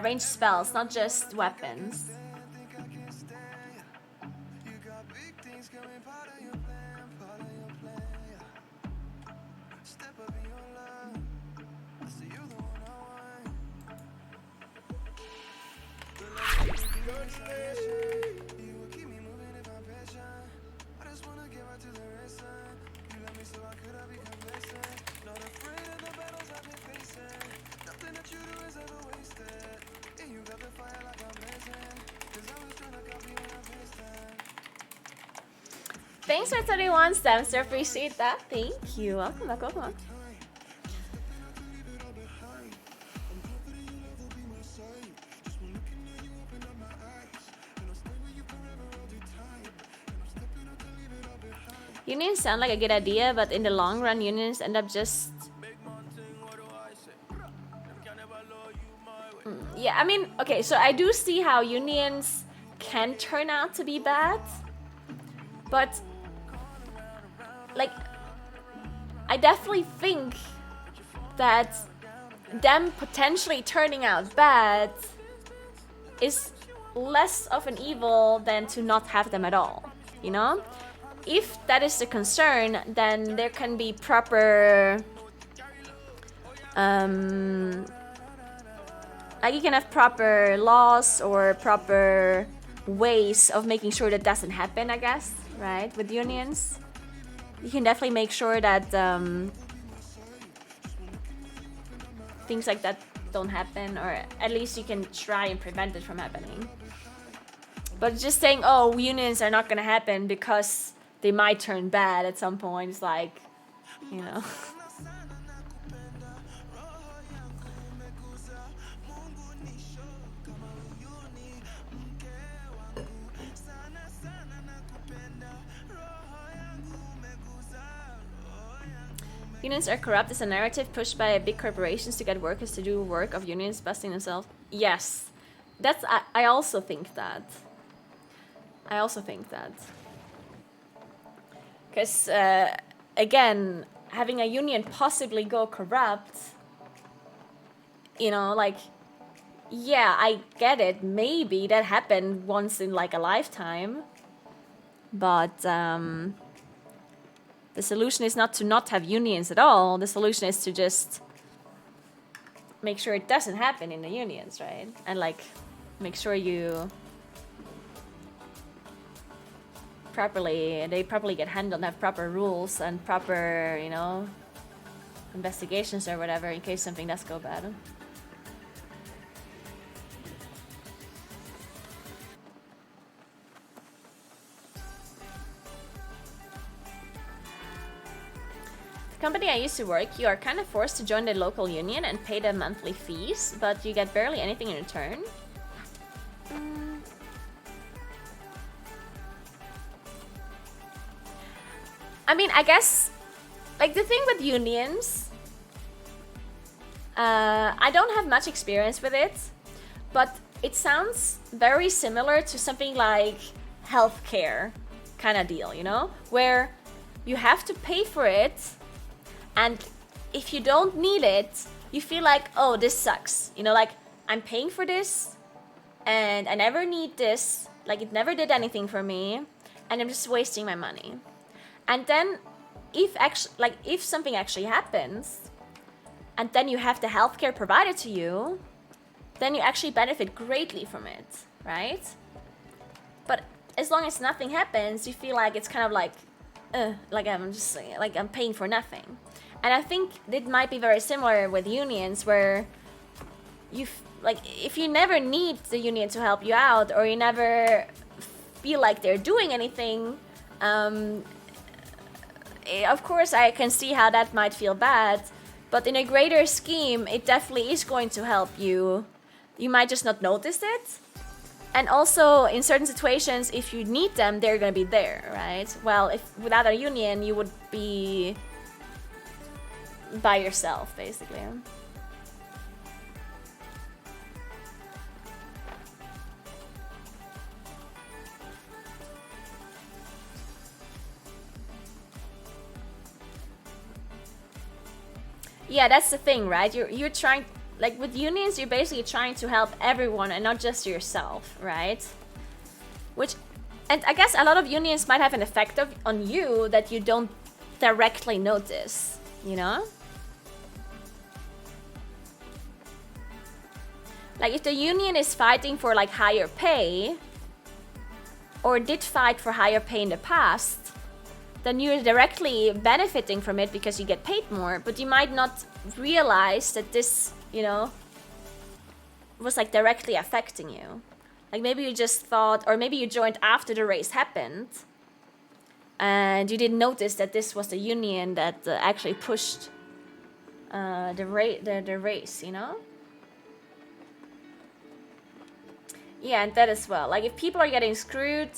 ranged spells, not just weapons. Thanks for 31 stems, I appreciate that. Thank you. Welcome, welcome. Unions sound like a good idea, but in the long run, unions end up just... Yeah, I mean, okay, so I do see how unions can turn out to be bad, but like, I definitely think that them potentially turning out bad is less of an evil than to not have them at all, you know? If that is the concern, then there can be proper like you can have proper laws or proper ways of making sure that doesn't happen, I guess, right? With unions, you can definitely make sure that things like that don't happen, or at least you can try and prevent it from happening. But just saying, oh, unions are not gonna happen because they might turn bad at some point, is like, you know. Unions are corrupt is a narrative pushed by big corporations to get workers to do work of unions busting themselves. Yes, that's I also think that. I also think that. Because again, having a union possibly go corrupt, you know, like, yeah, I get it. Maybe that happened once in like a lifetime, but the solution is not to not have unions at all. The solution is to just make sure it doesn't happen in the unions, right? And like, make sure you they properly get handled, have proper rules and proper, you know, investigations or whatever in case something does go bad. Company I used to work, you are kind of forced to join the local union and pay the monthly fees, but you get barely anything in return. I mean, I guess, like, the thing with unions, I don't have much experience with it, but it sounds very similar to something like healthcare kind of deal, you know? Where you have to pay for it, and if you don't need it, you feel like, oh, this sucks. You know, like, I'm paying for this, and I never need this. Like, it never did anything for me, and I'm just wasting my money. And then, if something actually happens, and then you have the healthcare provided to you, then you actually benefit greatly from it, right? But as long as nothing happens, you feel like it's kind of like I'm paying for nothing. And I think it might be very similar with unions, where if you never need the union to help you out, or you never feel like they're doing anything, of course I can see how that might feel bad, but in a greater scheme, it definitely is going to help you. You might just not notice it. And also, in certain situations, if you need them, they're gonna be there, right? Well, if without a union, you would be by yourself, basically. Yeah, that's the thing, right? You're trying, like with unions, you're basically trying to help everyone and not just yourself, right? And I guess a lot of unions might have an effect on you that you don't directly notice, you know? Like, if the union is fighting for like higher pay, or did fight for higher pay in the past, then you're directly benefiting from it because you get paid more, but you might not realize that this, you know, was like directly affecting you. Like, maybe you just thought, or maybe you joined after the race happened, and you didn't notice that this was the union that actually pushed the race, you know? Yeah, and that as well. Like, if people are getting screwed,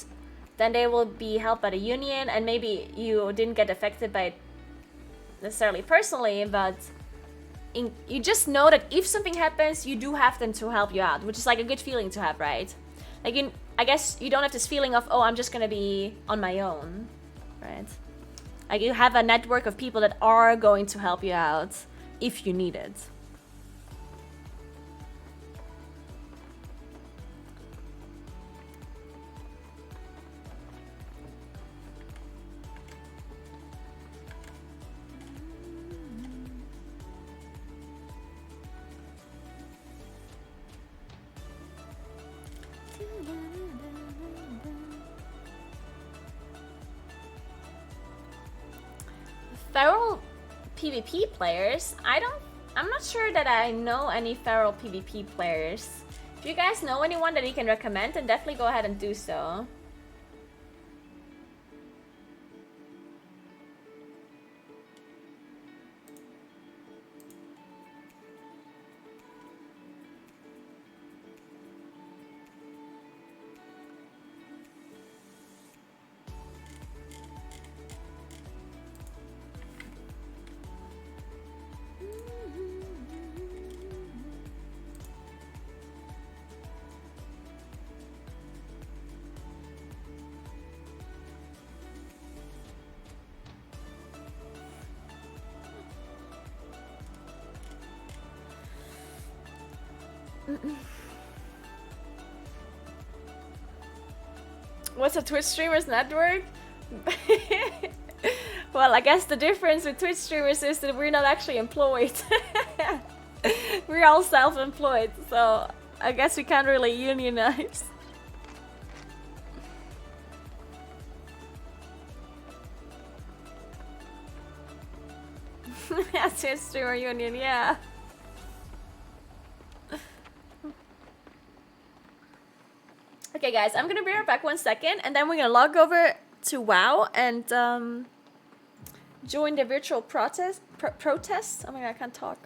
then they will be helped by the union, and maybe you didn't get affected by it necessarily personally, but you just know that if something happens, you do have them to help you out, which is like a good feeling to have, right? Like, I guess you don't have this feeling of, oh, I'm just gonna be on my own, right? Like, you have a network of people that are going to help you out if you need it. Feral PvP players? I'm not sure that I know any feral PvP players. If you guys know anyone that you can recommend, then definitely go ahead and do so. What's a Twitch streamer's network? Well, I guess the difference with Twitch streamers is that we're not actually employed. We're all self-employed, so I guess we can't really unionize. Twitch streamer union, yeah. Okay guys, I'm gonna be right back 1 second, and then we're gonna log over to WoW and join the virtual protest. Oh my god, I can't talk.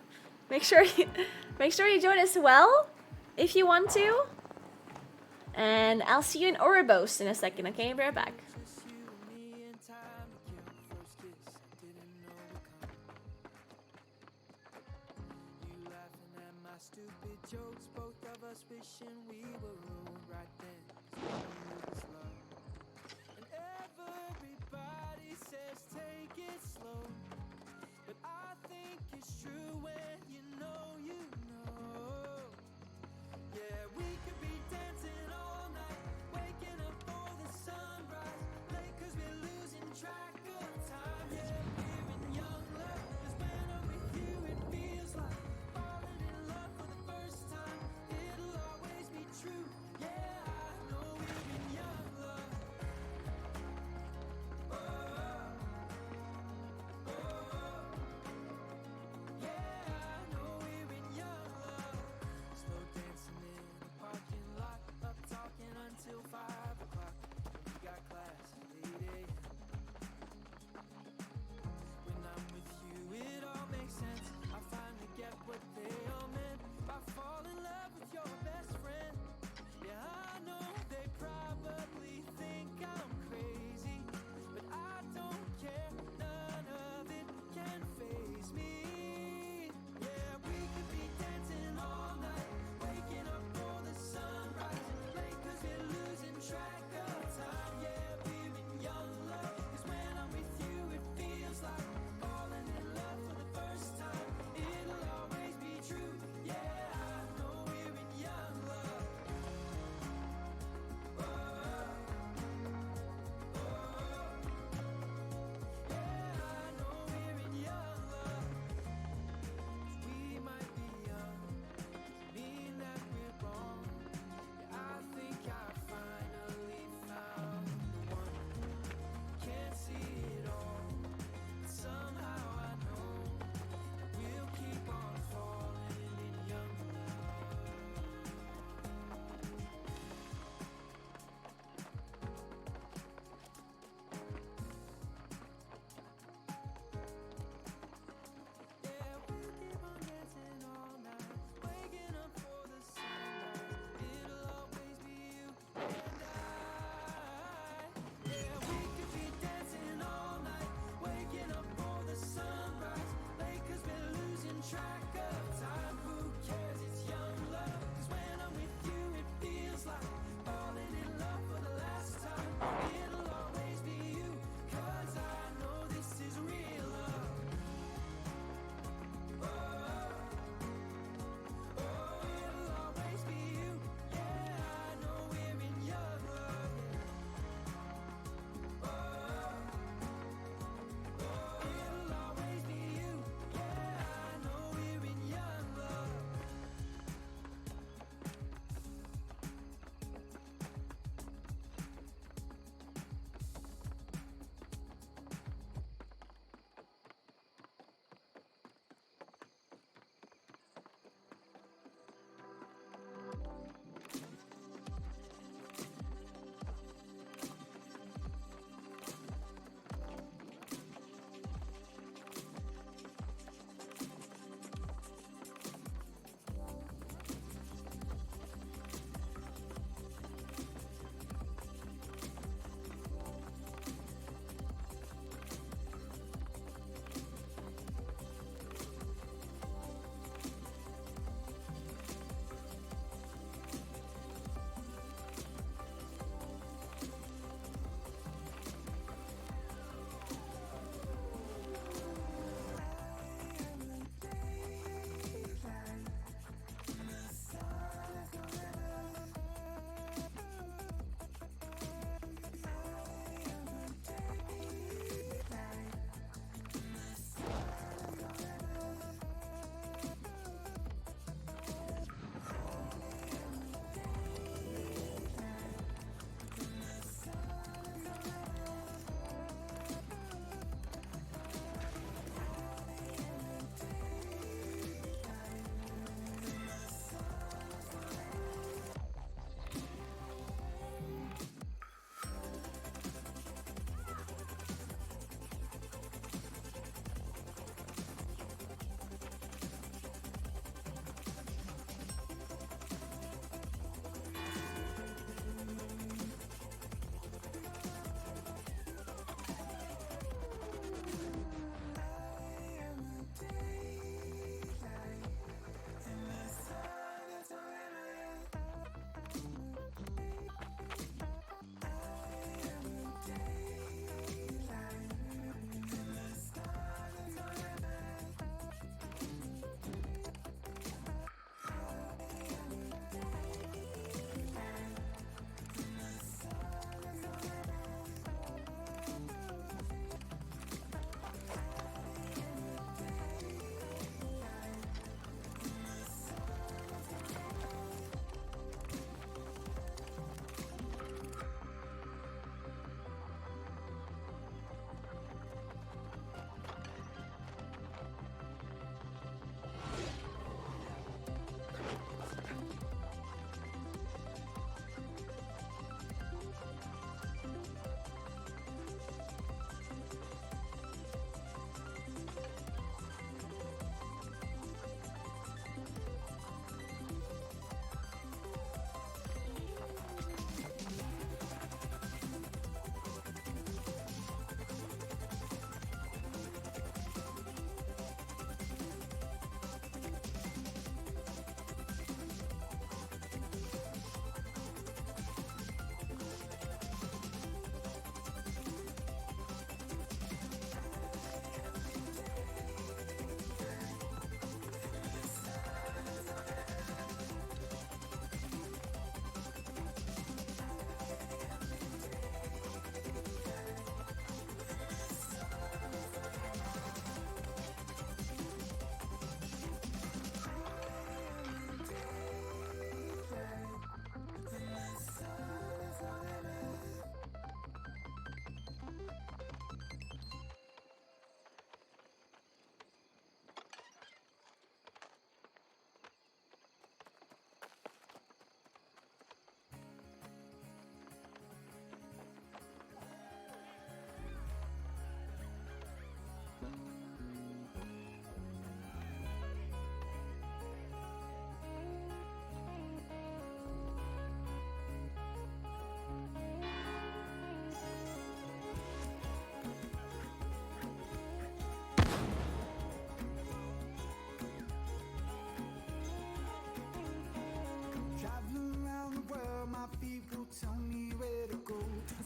Make sure you join as well if you want to. And I'll see you in Ouroboros in a second. Okay, be right back.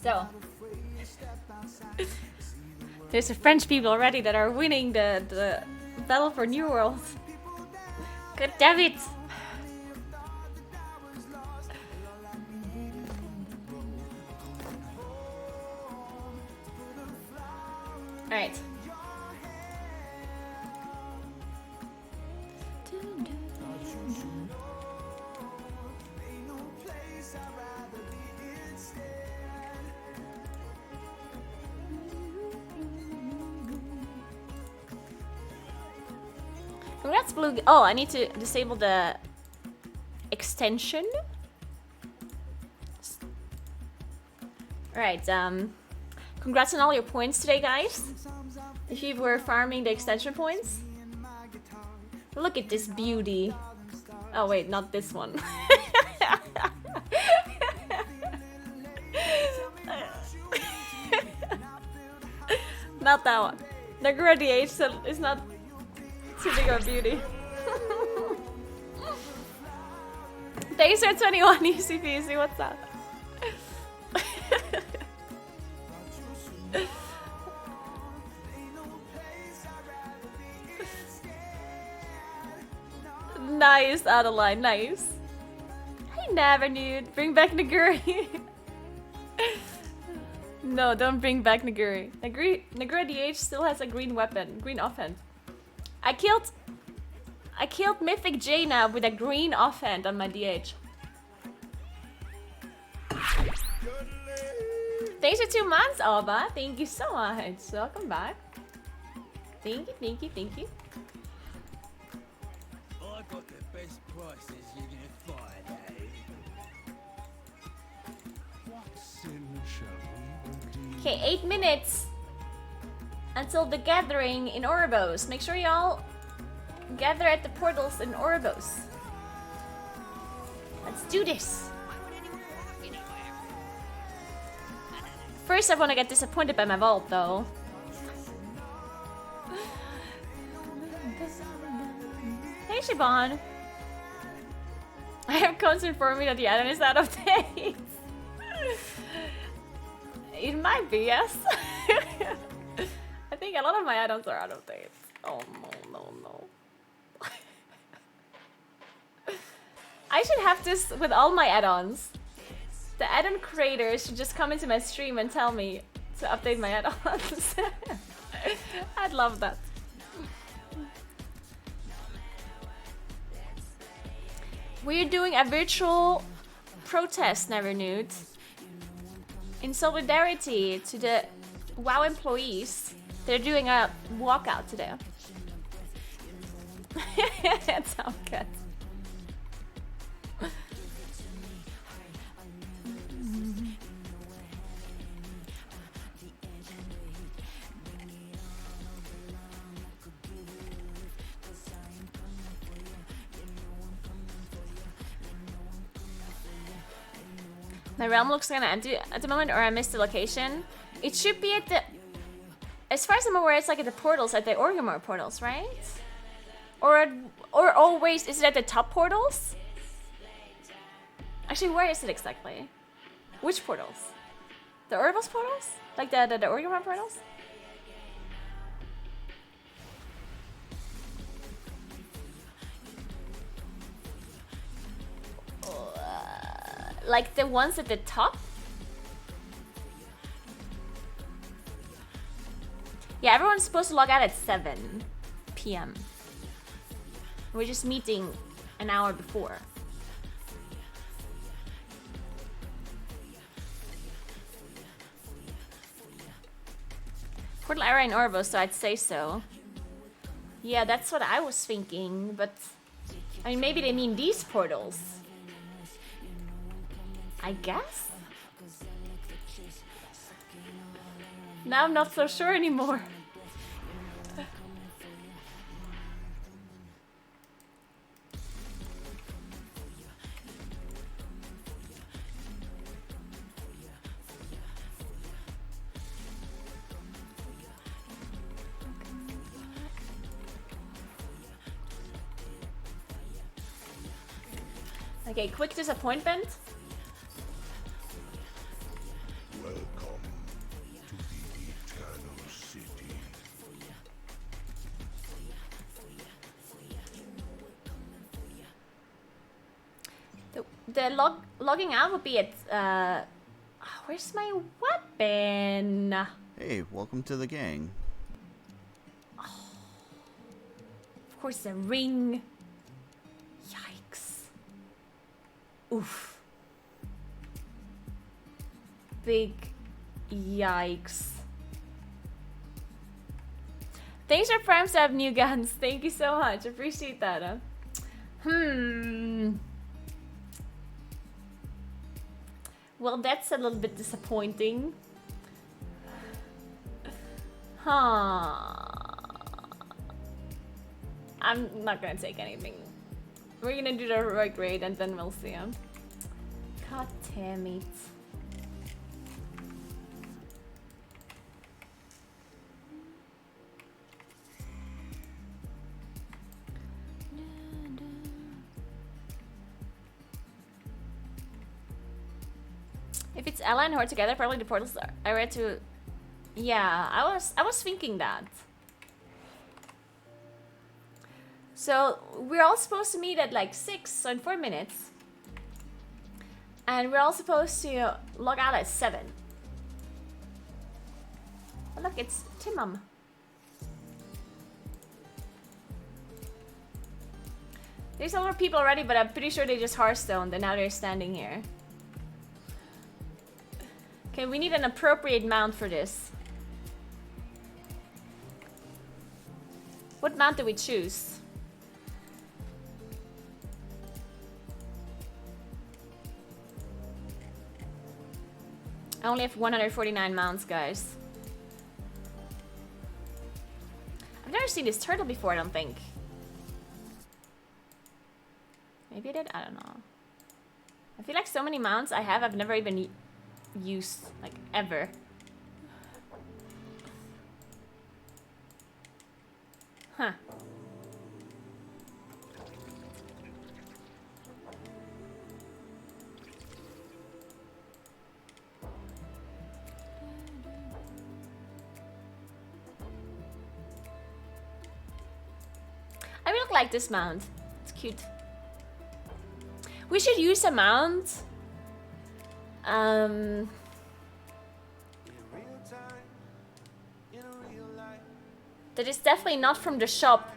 So there's the French people already that are winning the battle for New World. God damn it! Alright. Congrats, Blue. Oh, I need to disable the extension. Alright, congrats on all your points today, guys. If you were farming the extension points. Look at this beauty. Oh wait, not this one. Not that one. The gradation is not too big of a beauty. Thanks for 21 easy peasy, what's up? Nice, Adeline, nice. I never knew. Bring back Naguri. No, don't bring back Naguri. Naguri DH still has a green weapon, green offhand. I killed Mythic Jaina with a green offhand on my DH. Thanks for 2 months, Alba. Thank you so much. Welcome back. Thank you, thank you, thank you. I got the best prices you're gonna find, What sin shall we redeem? Okay, 8 minutes until the gathering in Oribos. Make sure y'all gather at the portals in Oribos. Let's do this. First, I want to get disappointed by my vault, though. Hey, Siobhan. I have codes informing me that the add-on is out of date. It might be, yes. I think a lot of my add-ons are out of date. Oh, no. I should have this with all my add-ons. The add-on creators should just come into my stream and tell me to update my add-ons. I'd love that. We're doing a virtual protest, Nevernude, in solidarity to the WoW employees. They're doing a walkout today. That sounds good. My realm looks kind of empty at the moment, or I missed the location. It should be at the... As far as I'm aware, it's like at the portals, at the Orgrimmar portals, right? Or always, is it at the top portals? Actually, where is it exactly? Which portals? The Oribos portals? Like the Orgrimmar portals? Like the ones at the top? Yeah, everyone's supposed to log out at 7 p.m. We're just meeting an hour before. Portal area in Oribos, so I'd say so. Yeah, that's what I was thinking, but... I mean, maybe they mean these portals. I guess? Now I'm not so sure anymore. Okay, quick disappointment. the logging out would be at where's my weapon? Hey, welcome to the gang. Of course, the ring. Yikes. Oof. Big yikes. Thanks for Primes to have new guns. Thank you so much. Appreciate that. Well, that's a little bit disappointing. I'm not gonna take anything. We're gonna do the heroic raid and then we'll see him. God damn it. If it's Ella and her together, probably the portals are ready to. Yeah, I was thinking that. So we're all supposed to meet at like 6, so in 4 minutes. And we're all supposed to log out at 7. Oh, look, it's Timum. There's a lot of people already, but I'm pretty sure they just Hearthstoned and now they're standing here. Okay, we need an appropriate mount for this. What mount do we choose? I only have 149 mounts, guys. I've never seen this turtle before, I don't think. Maybe I did? I don't know. I feel like so many mounts I've never even used, like, ever. Huh. I really like this mount. It's cute. We should use a mount. That is definitely not from the shop.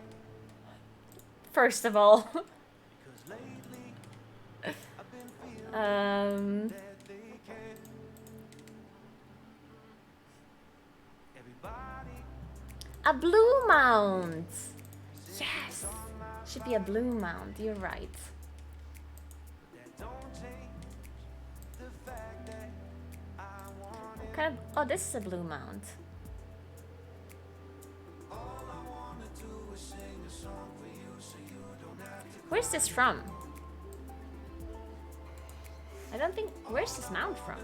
First of all. A blue mount. Yes. Should be a blue mount. You're right. Kind of. Oh, this is a blue mount. Where's this from? I don't think. Where's this mount from?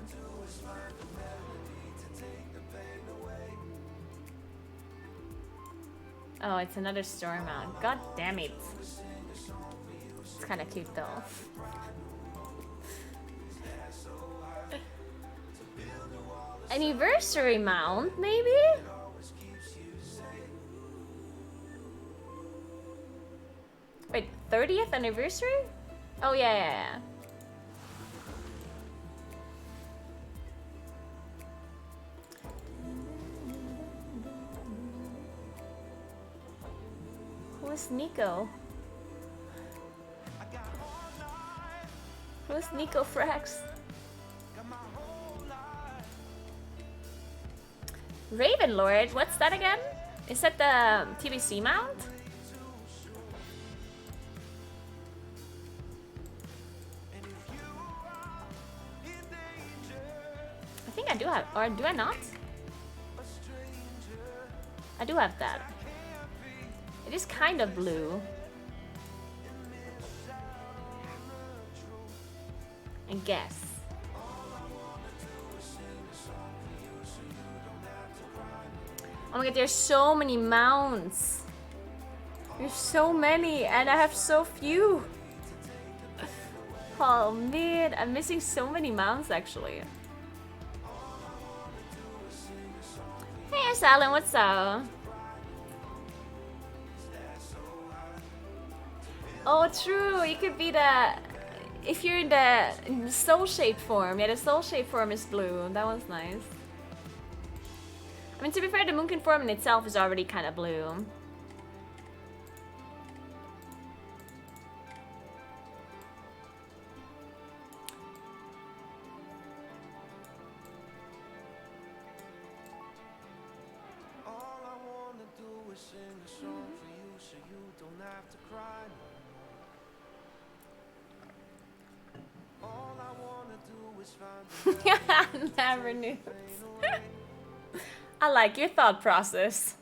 Oh, it's another store mount. God damn it. It's kind of cute though. Anniversary mount, maybe? Wait, 30th anniversary? Oh, yeah. Who's Nico? Who's Nico Frax? Ravenlord, what's that again? Is that the TBC mount? I think I do have, or do I not? I do have that. It is kind of blue. I guess. Oh my god, there's so many mounts. There's so many, and I have so few. Oh man, I'm missing so many mounts actually. Hey, Alan, what's up? Oh, true. You could be the if you're in the soul shaped form, yeah, the soul shaped form is blue. That one's nice. I mean, to be fair, the Moonkin form in itself is already kind of blue. Never knew. I like your thought process.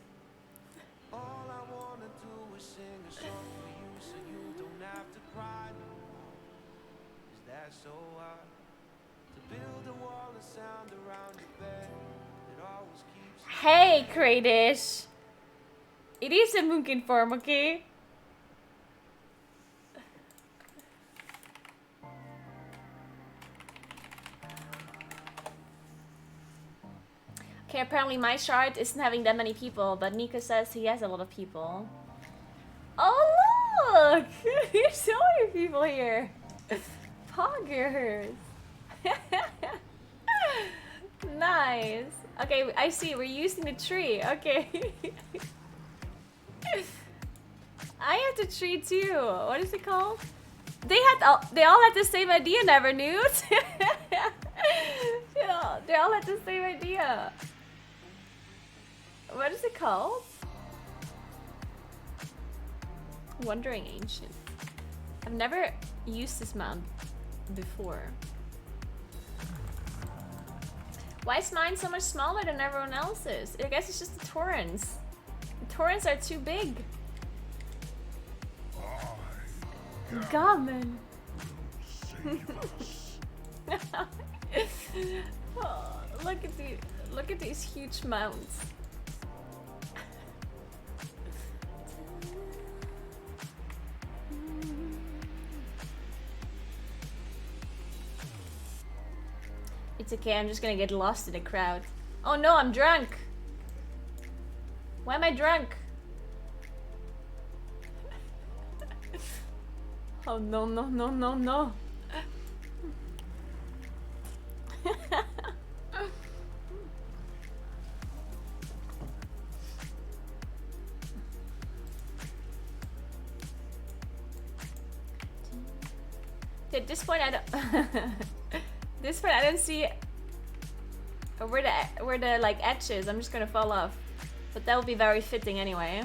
Hey, Kradish. It is a Moonkin form, okay? Okay, apparently my shard isn't having that many people, but Nico says he has a lot of people. Oh, look! There's so many people here. Poggers. Nice. Okay, I see. We're using the tree. Okay. I have the tree too. What is it called? They all had the same idea, never knew. Yeah, they all had the same idea. What is it called? Wandering Ancient. I've never used this mount before. Why is mine so much smaller than everyone else's? I guess it's just the torrents. The torrents are too big. Gammon. Oh, look at these huge mounts. It's okay, I'm just gonna get lost in the crowd. Oh no, I'm drunk! Why am I drunk? Oh no, no, no, no, no. At this point, I don't. This point, I don't see where the like edge is. I'm just gonna fall off, but that would be very fitting anyway.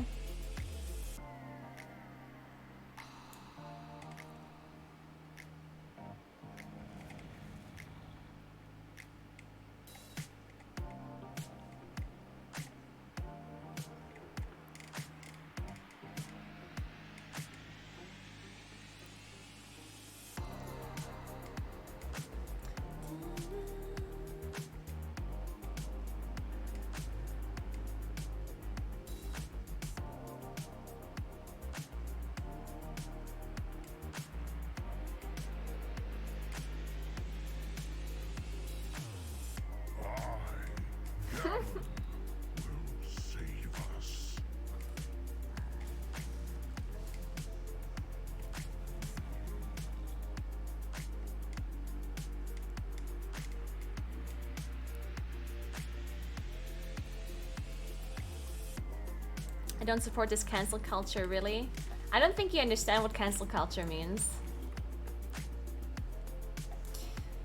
I don't support this cancel culture, really. I don't think you understand what cancel culture means.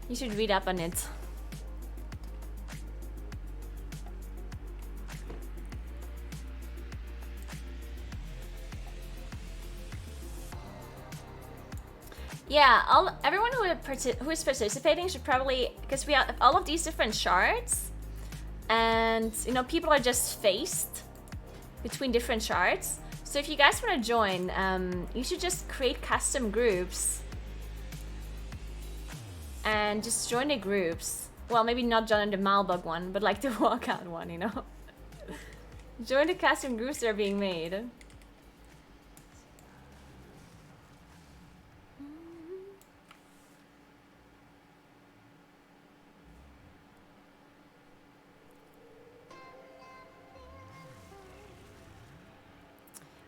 You should read up on it. Yeah, everyone who is participating should probably, because we have all of these different shards, and you know people are just faced between different shards. So if you guys want to join, you should just create custom groups and just join the groups. Well, maybe not join the Malbug one, but like the walkout one, you know. Join the custom groups that are being made.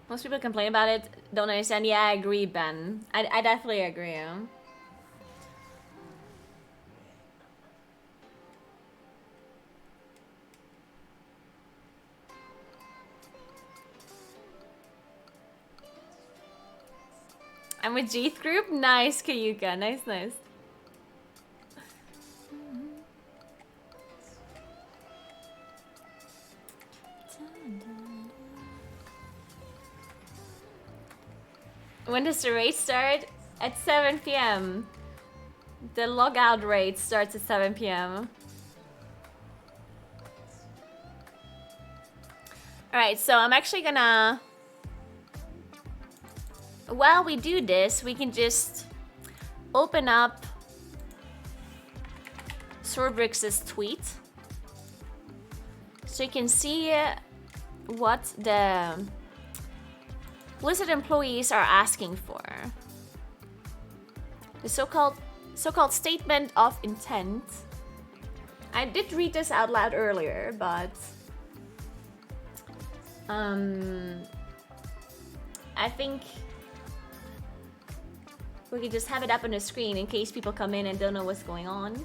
Most people complain about it, don't understand. Yeah, I agree, Ben. I definitely agree. I'm a Jeeth group. Nice, Kayuka. Nice, nice. When does the raid start? At 7 p.m. The logout raid starts at 7 p.m. Alright, so I'm actually gonna... While we do this, we can just open up Swordbrix's tweet. So you can see what the Blizzard employees are asking for. The so-called statement of intent. I did read this out loud earlier, but I think we could just have it up on the screen in case people come in and don't know what's going on.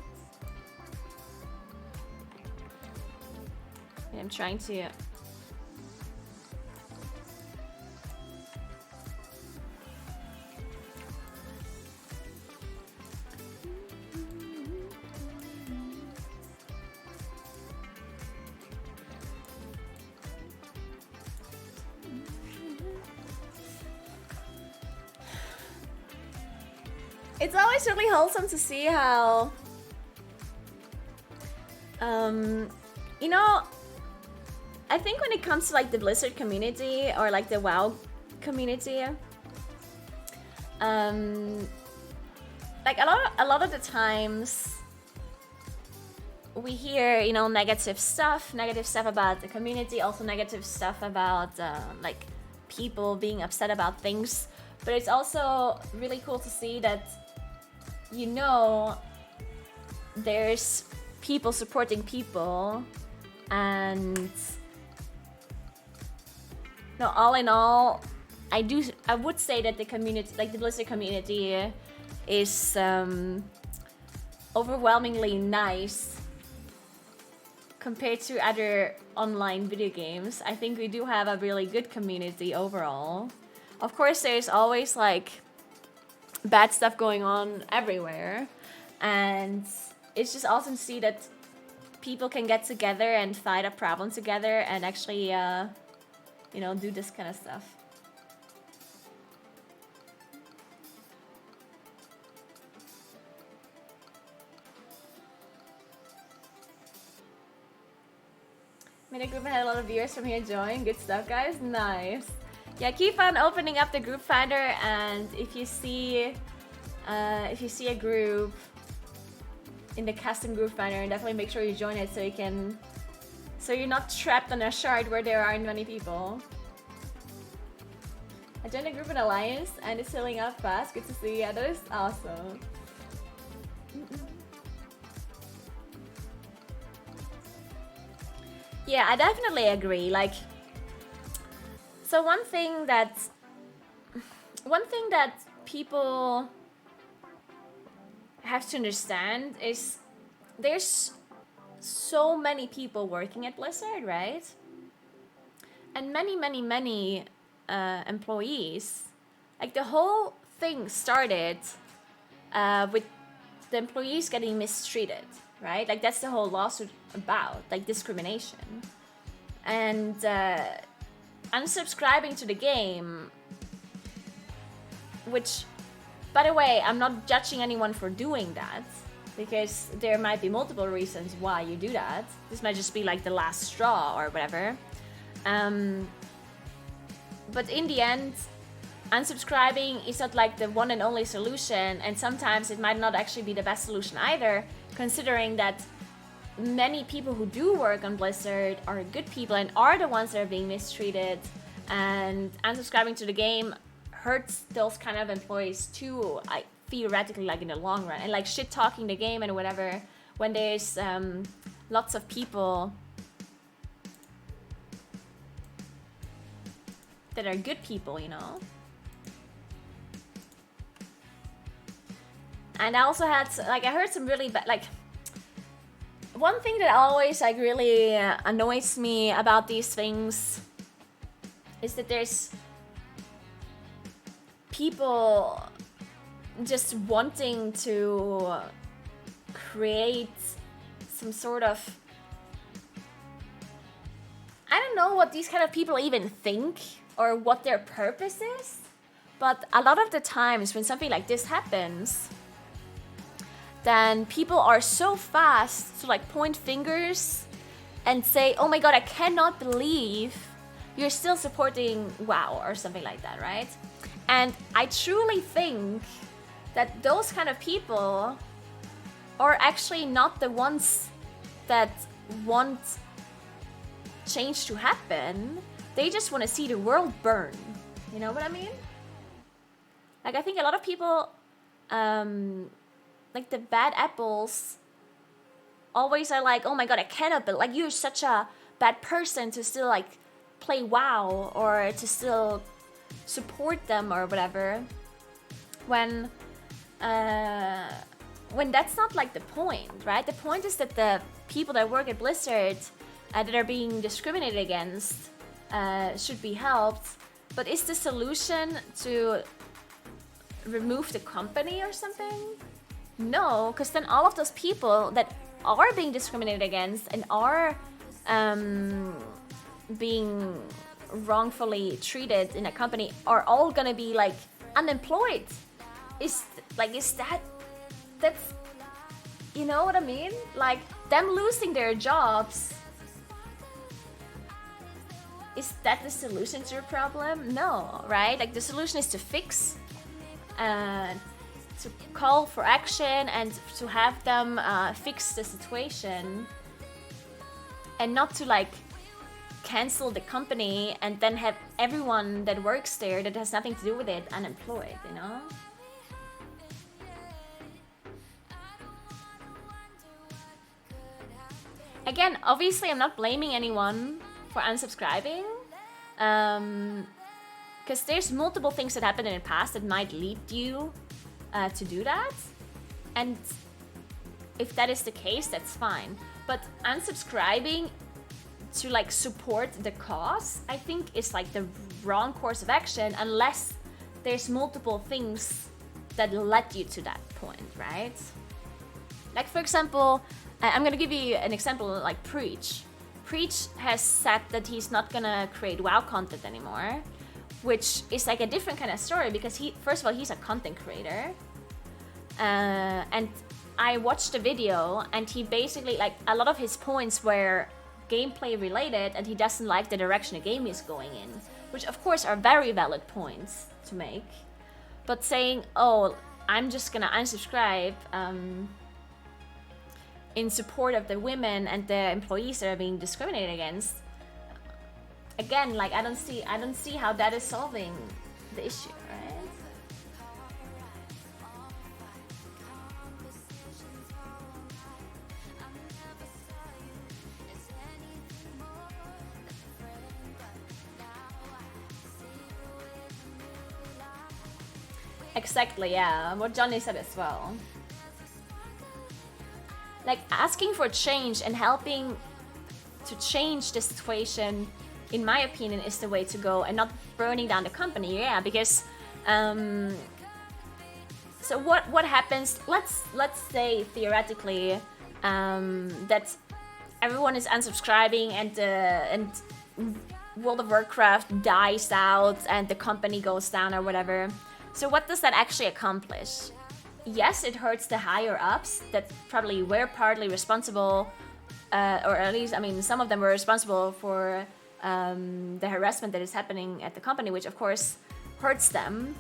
I'm trying to... It's always really wholesome to see how, you know, I think when it comes to like the Blizzard community or like the WoW community, like a lot of the times we hear, you know, negative stuff about the community, also negative stuff about like people being upset about things. But it's also really cool to see that, you know, there's people supporting people, and no, all in all, I would say that the community, like the Blizzard community, is overwhelmingly nice compared to other online video games. I think we do have a really good community overall. Of course, there's always like bad stuff going on everywhere, and it's just awesome to see that people can get together and fight a problem together and actually you know, do this kind of stuff. Made a group and had a lot of viewers from here join. Good stuff, guys. Nice. Yeah, keep on opening up the group finder, and if you see a group in the custom group finder, definitely make sure you join it so you're not trapped on a shard where there aren't many people. I joined a group in Alliance and it's filling up fast. Good to see. Yeah, that is awesome. Yeah, I definitely agree. Like, so one thing that people have to understand is there's so many people working at Blizzard, right? And many employees. Like, the whole thing started with the employees getting mistreated, right? Like, that's the whole lawsuit about, like, discrimination. And unsubscribing to the game, which, by the way, I'm not judging anyone for doing that, because there might be multiple reasons why you do that. This might just be like the last straw or whatever. But in the end, unsubscribing is not like the one and only solution, and sometimes it might not actually be the best solution either, considering that many people who do work on Blizzard are good people and are the ones that are being mistreated, and unsubscribing to the game hurts those kind of employees too, theoretically, like in the long run, and like shit talking the game and whatever, when there's lots of people that are good people, you know. And I also had, like, I heard some really bad, like, one thing that always, like, really annoys me about these things is that there's people just wanting to create some sort of, I don't know what these kind of people even think or what their purpose is, but a lot of the times when something like this happens, then people are so fast to like point fingers and say, oh my god, I cannot believe you're still supporting WoW or something like that, right? And I truly think that those kind of people are actually not the ones that want change to happen. They just want to see the world burn. You know what I mean? Like, I think a lot of people, like the bad apples, always are like, oh my god, I cannot, but like, you're such a bad person to still like play WoW or to still support them or whatever. When that's not like the point, right? The point is that the people that work at Blizzard that are being discriminated against should be helped. But is the solution to remove the company or something? No, because then all of those people that are being discriminated against and are being wrongfully treated in a company are all gonna be like unemployed. That's, you know what I mean? Like, them losing their jobs, is that the solution to your problem? No, right? Like, the solution is to fix, to call for action and to have them fix the situation, and not to like cancel the company and then have everyone that works there that has nothing to do with it unemployed, you know? Again, obviously I'm not blaming anyone for unsubscribing, because there's multiple things that happened in the past that might lead you to do that, and if that is the case, that's fine. But unsubscribing to like support the cause, I think is like the wrong course of action unless there's multiple things that led you to that point, right? Like, for example, I'm gonna give you an example, like Preach. Preach has said that he's not gonna create WoW content anymore, which is like a different kind of story because first of all, he's a content creator. And I watched the video and he basically, like, a lot of his points were gameplay related and he doesn't like the direction the game is going in, which of course are very valid points to make. But saying, oh, I'm just gonna unsubscribe in support of the women and the employees that are being discriminated against, again, like, I don't see how that is solving the issue, right? Exactly, yeah, what Johnny said as well. Like, asking for change and helping to change the situation, in my opinion, is the way to go, and not burning down the company. Yeah, because so what happens? Let's say theoretically that everyone is unsubscribing and World of Warcraft dies out and the company goes down or whatever. So what does that actually accomplish? Yes, it hurts the higher ups that probably were partly responsible, or at least, I mean, some of them were responsible for the harassment that is happening at the company, which of course hurts them.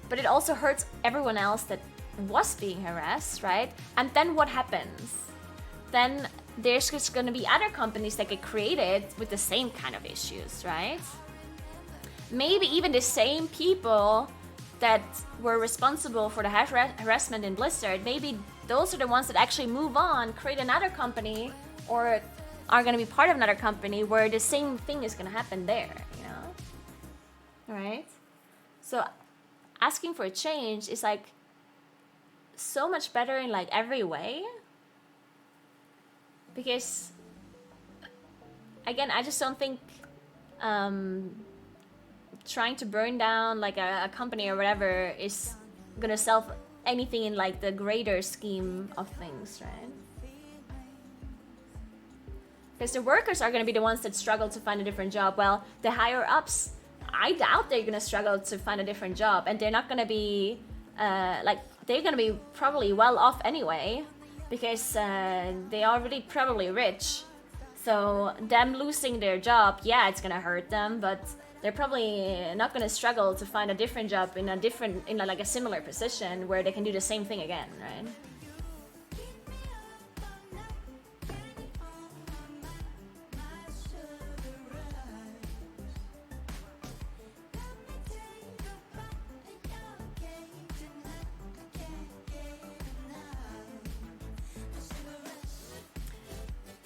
But it also hurts everyone else that was being harassed, right? And then what happens? Then there's just going to be other companies that get created with the same kind of issues, right? Maybe even the same people that were responsible for the harassment in Blizzard, maybe those are the ones that actually move on, create another company, or are going to be part of another company where the same thing is going to happen there, you know? Right? So asking for a change is like so much better in like every way, because again, I just don't think trying to burn down like a company or whatever is gonna solve anything in like the greater scheme of things, right? Because the workers are gonna be the ones that struggle to find a different job. Well, the higher ups, I doubt they're gonna struggle to find a different job, and they're not gonna be like, they're gonna be probably well off anyway, because they already probably rich. So them losing their job, yeah, it's gonna hurt them, but they're probably not gonna struggle to find a different job in like a similar position where they can do the same thing again, right?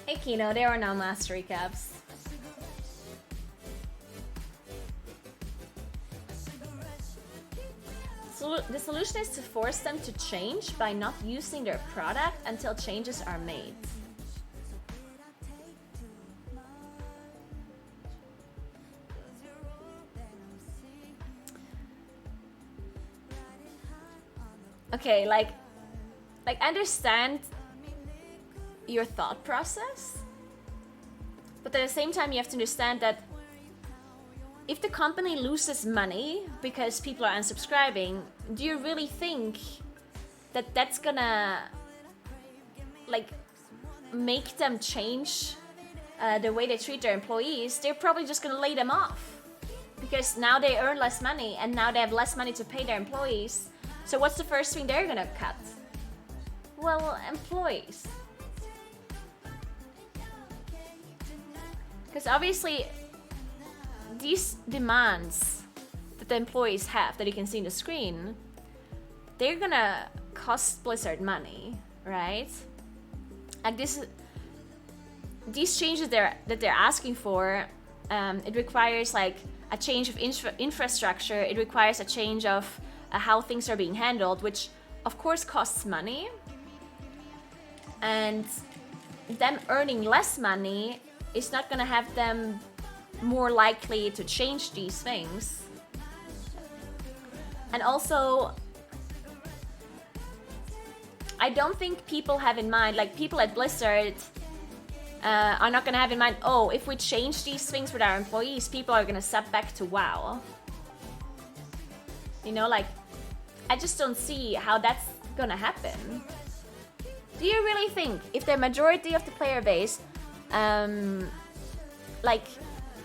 Hey Kino, there are no mastery caps. The solution is to force them to change by not using their product until changes are made. Okay, like understand your thought process, but at the same time you have to understand that if the company loses money because people are unsubscribing, do you really think that that's gonna like make them change the way they treat their employees? They're probably just gonna lay them off because now they earn less money and now they have less money to pay their employees. So what's the first thing they're gonna cut? Well, employees. Because obviously these demands that the employees have that you can see in the screen, they're gonna cost Blizzard money, right? Like these changes that they're asking for, it requires like a change of infrastructure. It requires a change of how things are being handled, which of course costs money. And them earning less money is not gonna have them more likely to change these things. And also, I don't think people have in mind, like people at Blizzard are not gonna have in mind, oh, if we change these things with our employees, people are gonna sub back to WoW. You know, like, I just don't see how that's gonna happen. Do you really think if the majority of the player base like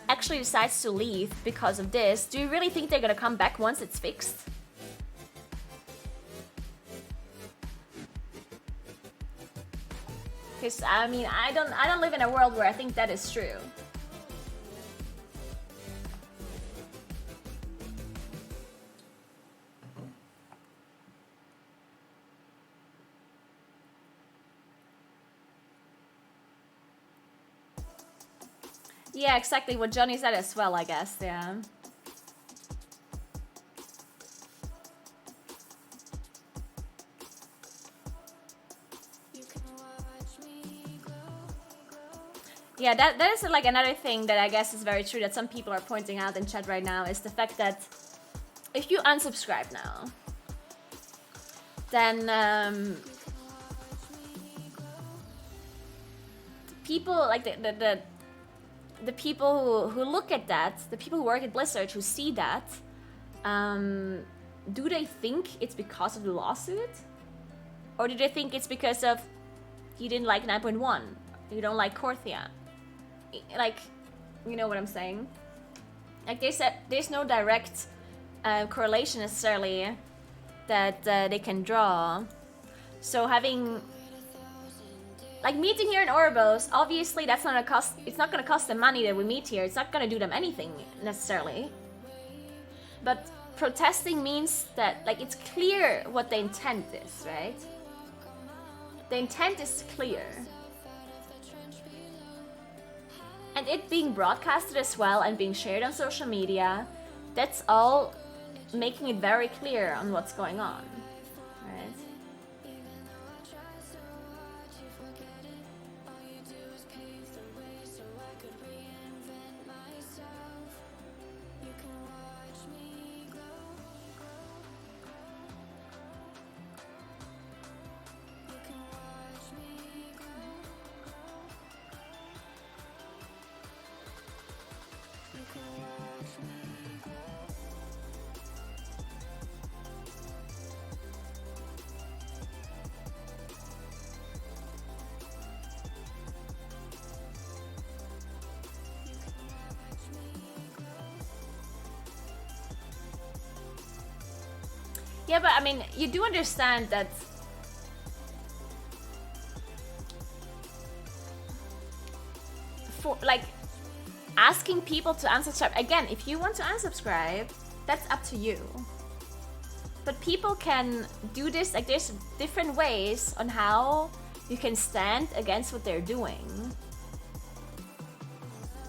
actually decides to leave because of this, do you really think they're gonna come back once it's fixed? Because I mean, I don't live in a world where I think that is true. Yeah, exactly what Johnny said as well, I guess, yeah. Yeah, that is like another thing that I guess is very true that some people are pointing out in chat right now, is the fact that if you unsubscribe now, then people like the people who look at that, the people who work at Blizzard who see that, do they think it's because of the lawsuit? Or do they think it's because of you didn't like 9.1, you don't like Korthia? Like, you know what I'm saying? Like they said, there's no direct correlation necessarily that they can draw. So having like meeting here in Ouroboros, obviously that's not gonna cost. It's not gonna cost them money that we meet here. It's not gonna do them anything necessarily. But protesting means that like it's clear what the intent is, right? The intent is clear. And it being broadcasted as well and being shared on social media, that's all making it very clear on what's going on, right? Yeah, but I mean, you do understand that for like asking people to unsubscribe, again, if you want to unsubscribe, that's up to you. But people can do this, like there's different ways on how you can stand against what they're doing.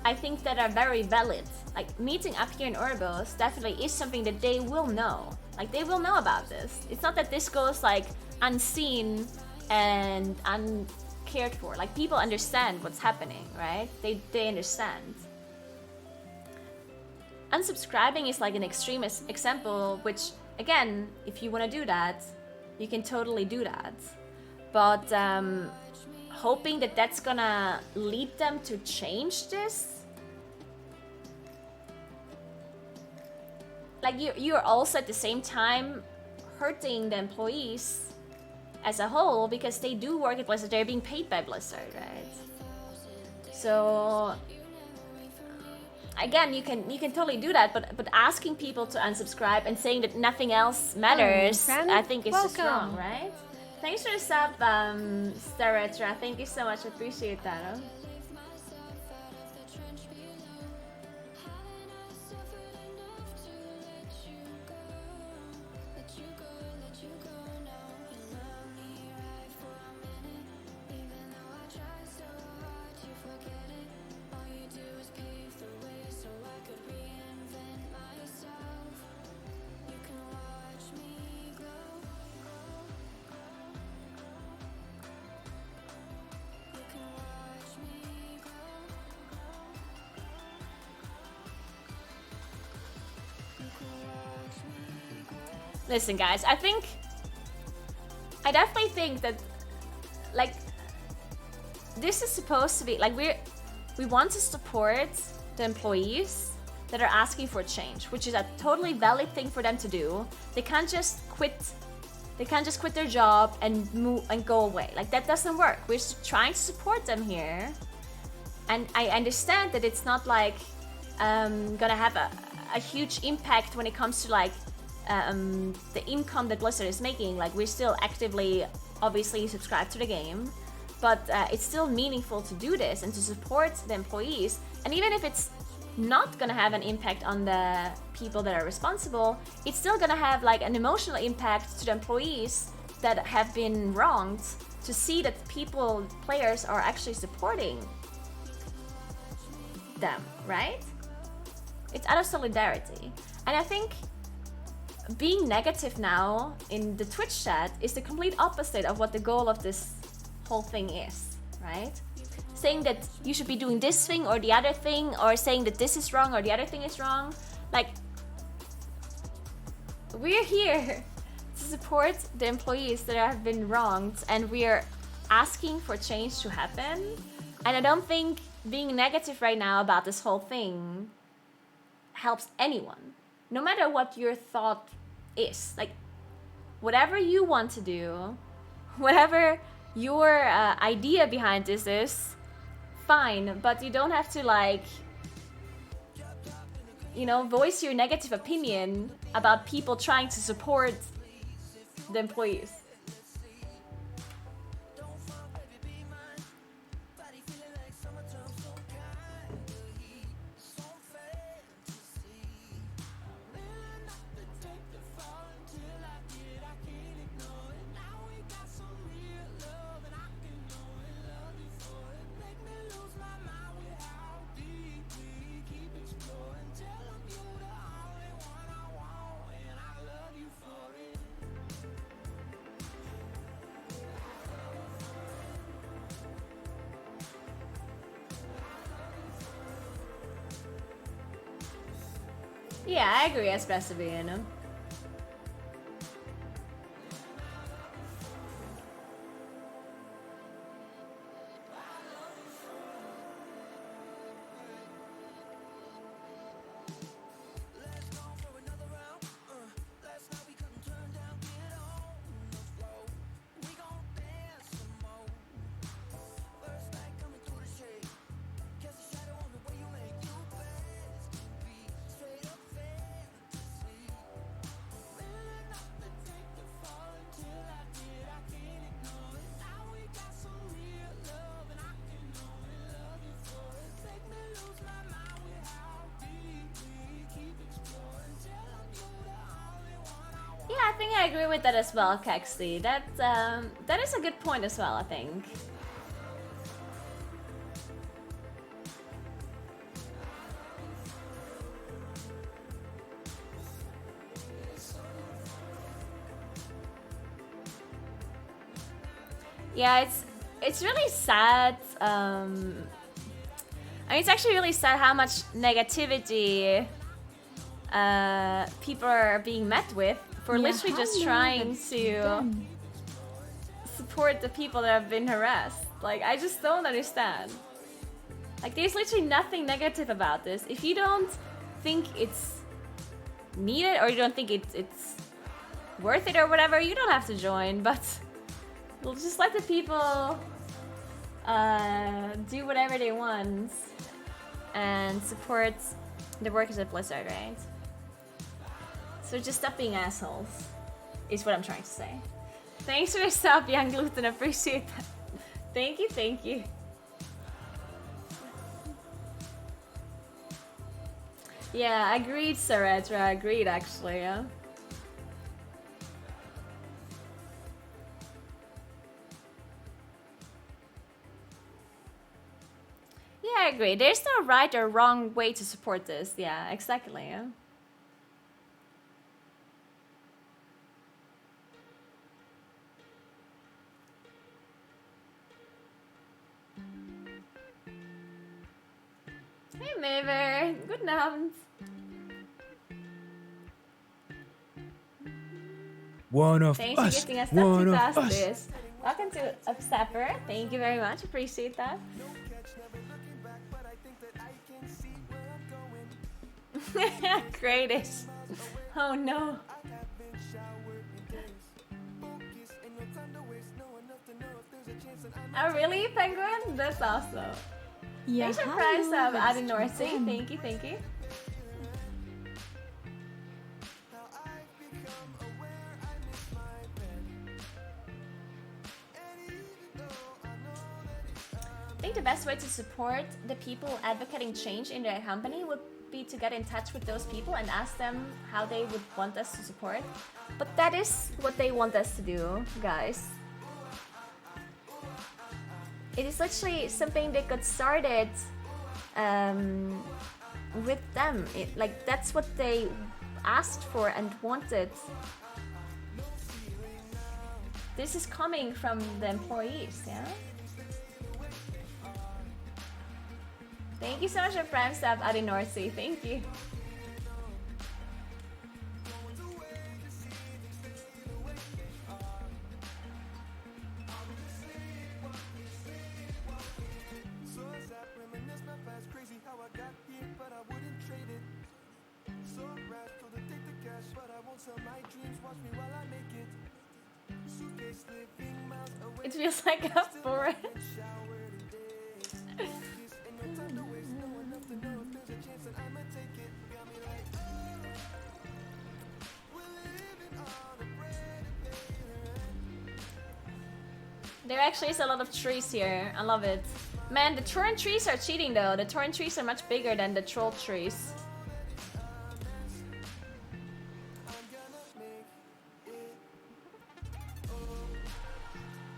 I think that are very valid. Like meeting up here in Urbos definitely is something that they will know. Like they will know about this. It's not that this goes like unseen and uncared for. Like people understand what's happening, right? They understand. Unsubscribing is like an extreme example, which again, if you want to do that, you can totally do that. But hoping that that's gonna lead them to change this, like you're also at the same time hurting the employees as a whole, because they do work at Blizzard, they're being paid by Blizzard, right? So again, you can totally do that, but asking people to unsubscribe and saying that nothing else matters, I think is just wrong, right? Thanks for the sub, Staratra. Thank you so much. I appreciate that. Huh? Listen, guys, I definitely think that, like, this is supposed to be, like, we want to support the employees that are asking for change, which is a totally valid thing for them to do. They can't just quit their job and move and go away. Like, that doesn't work. We're trying to support them here. And I understand that it's not, like, gonna have a huge impact when it comes to, like, the income that Blizzard is making. Like, we're still actively, obviously, subscribed to the game, but it's still meaningful to do this and to support the employees. And even if it's not gonna have an impact on the people that are responsible, it's still gonna have like an emotional impact to the employees that have been wronged, to see that players are actually supporting them, right? It's out of solidarity. And I think being negative now in the Twitch chat is the complete opposite of what the goal of this whole thing is, right? Saying that you should be doing this thing or the other thing, or saying that this is wrong or the other thing is wrong. Like, we're here to support the employees that have been wronged, and we're asking for change to happen. And I don't think being negative right now about this whole thing helps anyone, no matter what your thought is. Like, whatever you want to do, whatever your idea behind this is, fine, but you don't have to, like, you know, voice your negative opinion about people trying to support the employees. Yeah, I agree, Espresso Vienna. think I agree with that as well, Kexley. That is a good point as well, I think. Yeah, it's really sad. I mean, it's actually really sad how much negativity people are being met with for literally just trying to support the people that have been harassed. Like, I just don't understand. Like, there's literally nothing negative about this. If you don't think it's needed or you don't think it's worth it or whatever, you don't have to join, but we'll just let the people do whatever they want and support the workers at Blizzard, right? So just stop being assholes, is what I'm trying to say. Thanks for the sub, Young Gluten, appreciate that. Thank you, thank you. Yeah, agreed, Saretra, agreed actually, yeah. Yeah, I agree. There's no right or wrong way to support this. Yeah, exactly, yeah. Hey Maver, guten Abend. One of Thanks us. for gifting us One that of us. this. Welcome to Upstepper. Thank you very much. Appreciate that. Greatest. Oh no. Oh really, Penguin? That's awesome. Yeah, Thanks for prize of Adenorsi. Thank you, thank you. I think the best way to support the people advocating change in their company would be to get in touch with those people and ask them how they would want us to support. But that is what they want us to do, guys. It is literally something they got started with them. Like, that's what they asked for and wanted. This is coming from the employees, yeah? Thank you so much for Prime Stab, Adenorsi. Thank you. It feels like a forest. There actually is a lot of trees here. I love it. Man, the thorn trees are cheating though. The thorn trees are much bigger than the troll trees.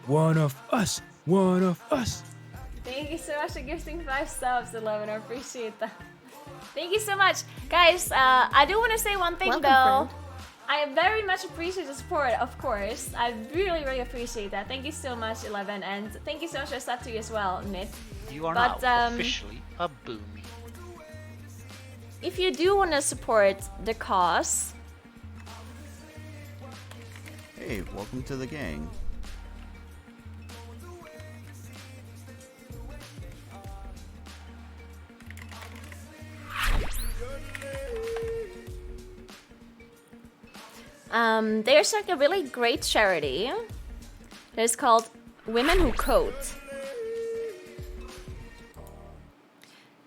One of us. One of us. Thank you so much for gifting 5 subs, 11. I appreciate that. Thank you so much. Guys, I do want to say one thing though. Friend. I very much appreciate the support, of course. I really, really appreciate that. Thank you so much, 11. And thank you so much for sub to you as well, Nit. You are But, now officially a boomy. If you do want to support the cause, Hey, welcome to the gang. there's like a really great charity that is called Women Who Code.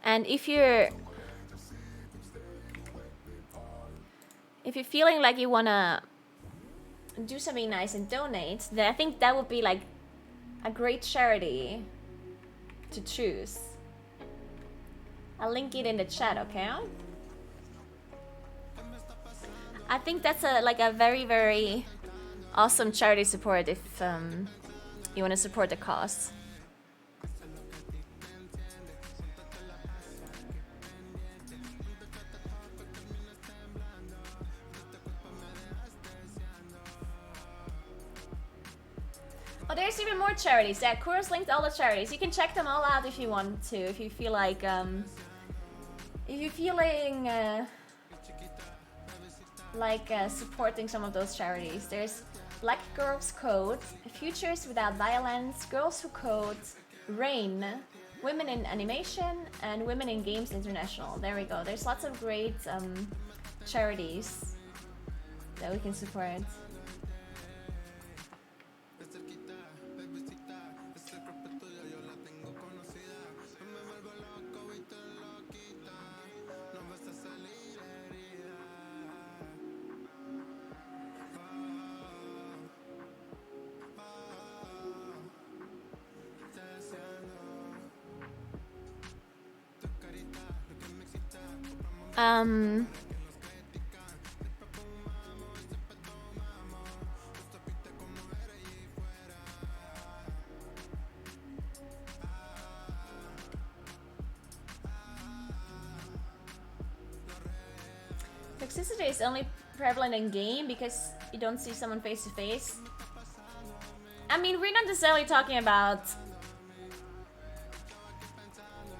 And if you're feeling like you wanna do something nice and donate, then I think that would be like a great charity to choose. I'll link it in the chat, okay? I think that's a very, very awesome charity support if you want to support the cause. Oh, there's even more charities. Yeah, Kuros linked all the charities. You can check them all out if you want to. If you feel like, if you're feeling supporting some of those charities. There's Black Girls Code, Futures Without Violence, Girls Who Code, RAIN, Women in Animation, and Women in Games International. There we go. There's lots of great charities that we can support. Toxicity is only prevalent in game because you don't see someone face to face. I mean, we're not necessarily talking about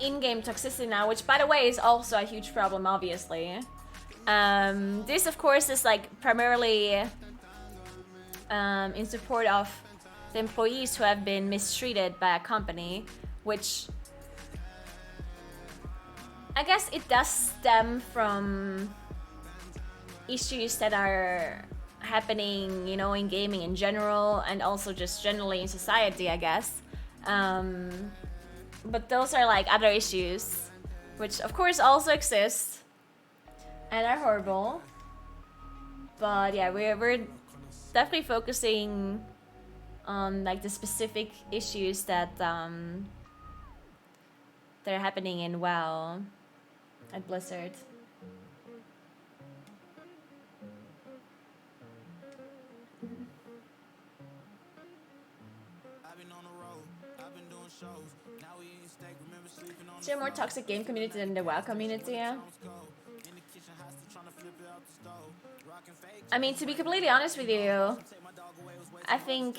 in-game toxicity now, which by the way is also a huge problem, obviously. This of course is like primarily in support of the employees who have been mistreated by a company, which I guess it does stem from issues that are happening, you know, in gaming in general and also just generally in society, I guess. But those are like other issues, which of course also exist and are horrible. But yeah, we're definitely focusing on like the specific issues that that are happening in WoW at Blizzard. Is there a more toxic game community than the WoW community? Yeah. I mean, to be completely honest with you, I think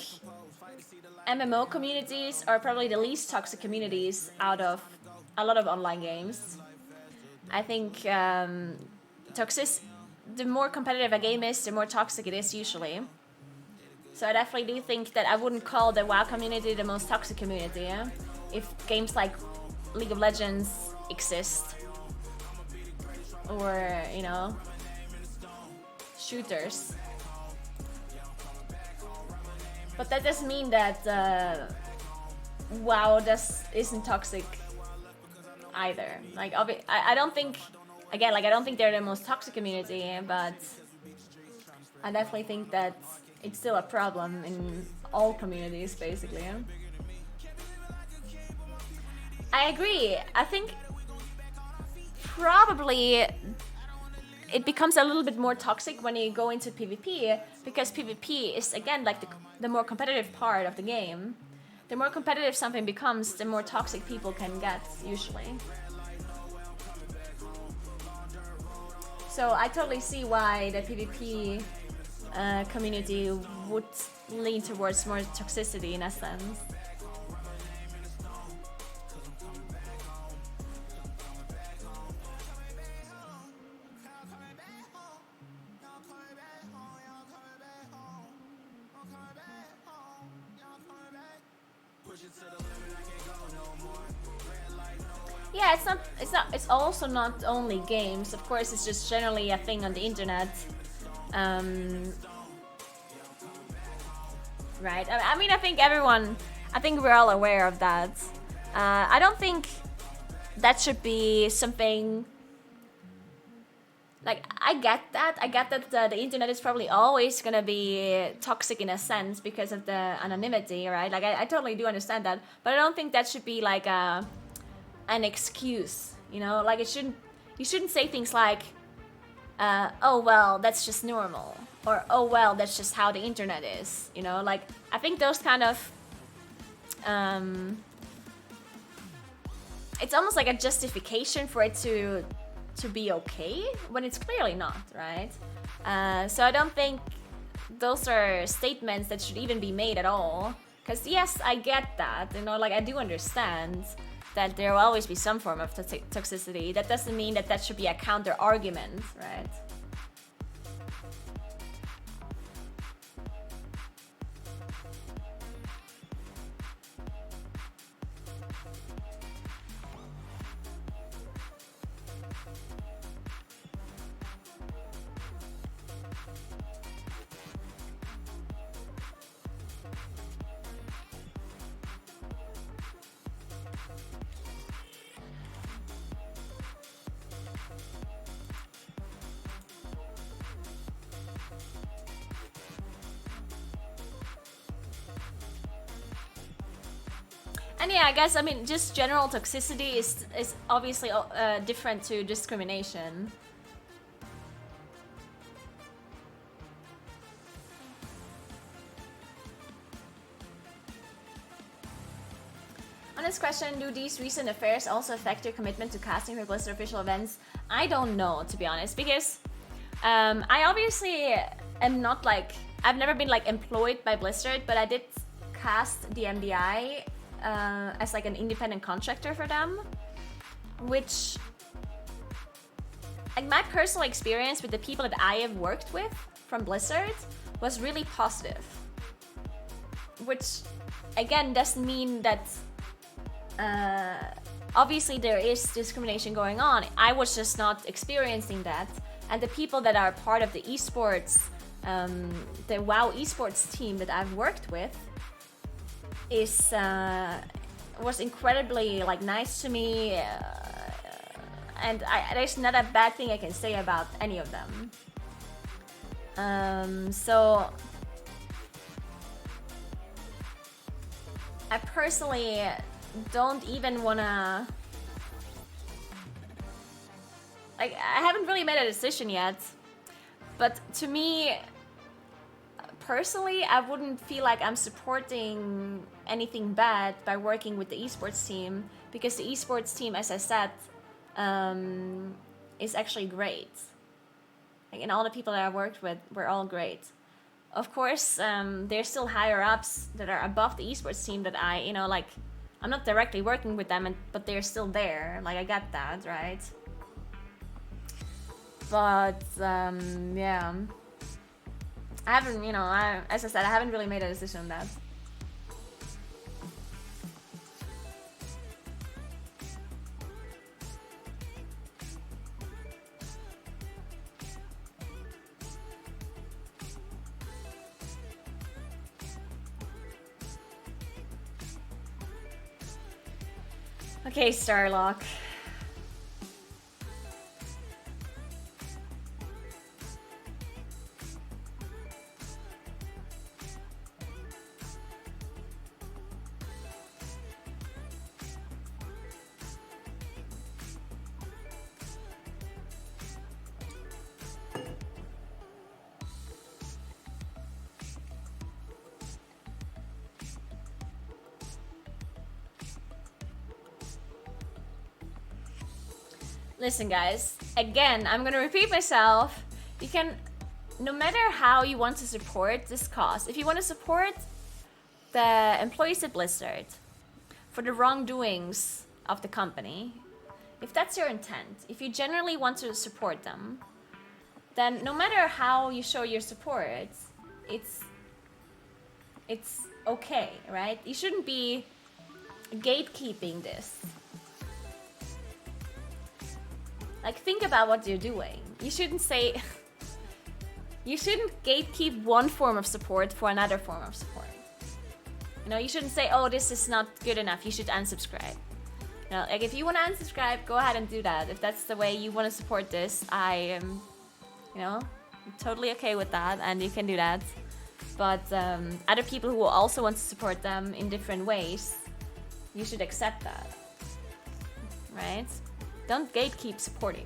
MMO communities are probably the least toxic communities out of a lot of online games. I think the more competitive a game is, the more toxic it is usually. So I definitely do think that I wouldn't call the WoW community the most toxic community, yeah? If games like League of Legends exist. Or, you know, shooters. But that doesn't mean that WoW isn't toxic either. Like, I don't think, again, like I don't think they're the most toxic community, but I definitely think that it's still a problem in all communities, basically. I agree. I think probably it becomes a little bit more toxic when you go into PvP, because PvP is, again, like the more competitive part of the game. The more competitive something becomes, the more toxic people can get, usually. So I totally see why the PvP community would lean towards more toxicity in a sense. Yeah, it's also not only games. Of course, it's just generally a thing on the internet. Right? I mean, I think we're all aware of that. I don't think that should be something. Like, I get that the internet is probably always gonna be toxic in a sense because of the anonymity, right? Like, I totally do understand that, but I don't think that should be like an excuse, you know? Like, you shouldn't say things like, oh well, that's just normal, or oh well, that's just how the internet is, you know. Like, I think those kind of it's almost like a justification for it to be okay when it's clearly not, right? So I don't think those are statements that should even be made at all. Because yes, I get that, you know, like I do understand that there will always be some form of toxicity. That doesn't mean that that should be a counter argument, right? And yeah, I guess, I mean, just general toxicity is obviously different to discrimination. On this question, do these recent affairs also affect your commitment to casting for Blizzard official events? I don't know, to be honest, because I obviously am not like, I've never been like employed by Blizzard, but I did cast the MDI as like an independent contractor for them, which, like, my personal experience with the people that I have worked with from Blizzard was really positive, which again doesn't mean that obviously there is discrimination going on. I was just not experiencing that, and the people that are part of the esports, the WoW esports team that I've worked with was incredibly like nice to me, and there's not a bad thing I can say about any of them. So I personally don't even wanna, like, I haven't really made a decision yet, but to me personally, I wouldn't feel like I'm supporting anything bad by working with the esports team, because the esports team, as I said, is actually great. Like, and all the people that I worked with were all great. Of course, there's still higher ups that are above the esports team that I, you know, like, I'm not directly working with them, but they're still there. Like, I get that, right? But yeah, I haven't, you know, as I said, I haven't really made a decision on that. Okay, Starlock. Listen, guys, again, I'm gonna repeat myself. You can, no matter how you want to support this cause, if you want to support the employees at Blizzard for the wrongdoings of the company, if that's your intent, if you generally want to support them, then no matter how you show your support, it's okay, right? You shouldn't be gatekeeping this. Like, think about what you're doing. You shouldn't say, you shouldn't gatekeep one form of support for another form of support. You know, you shouldn't say, oh, this is not good enough, you should unsubscribe. You know, like, if you want to unsubscribe, go ahead and do that. If that's the way you want to support this, I am, you know, totally okay with that, and you can do that. But other people who will also want to support them in different ways, you should accept that, right? Don't gatekeep supporting.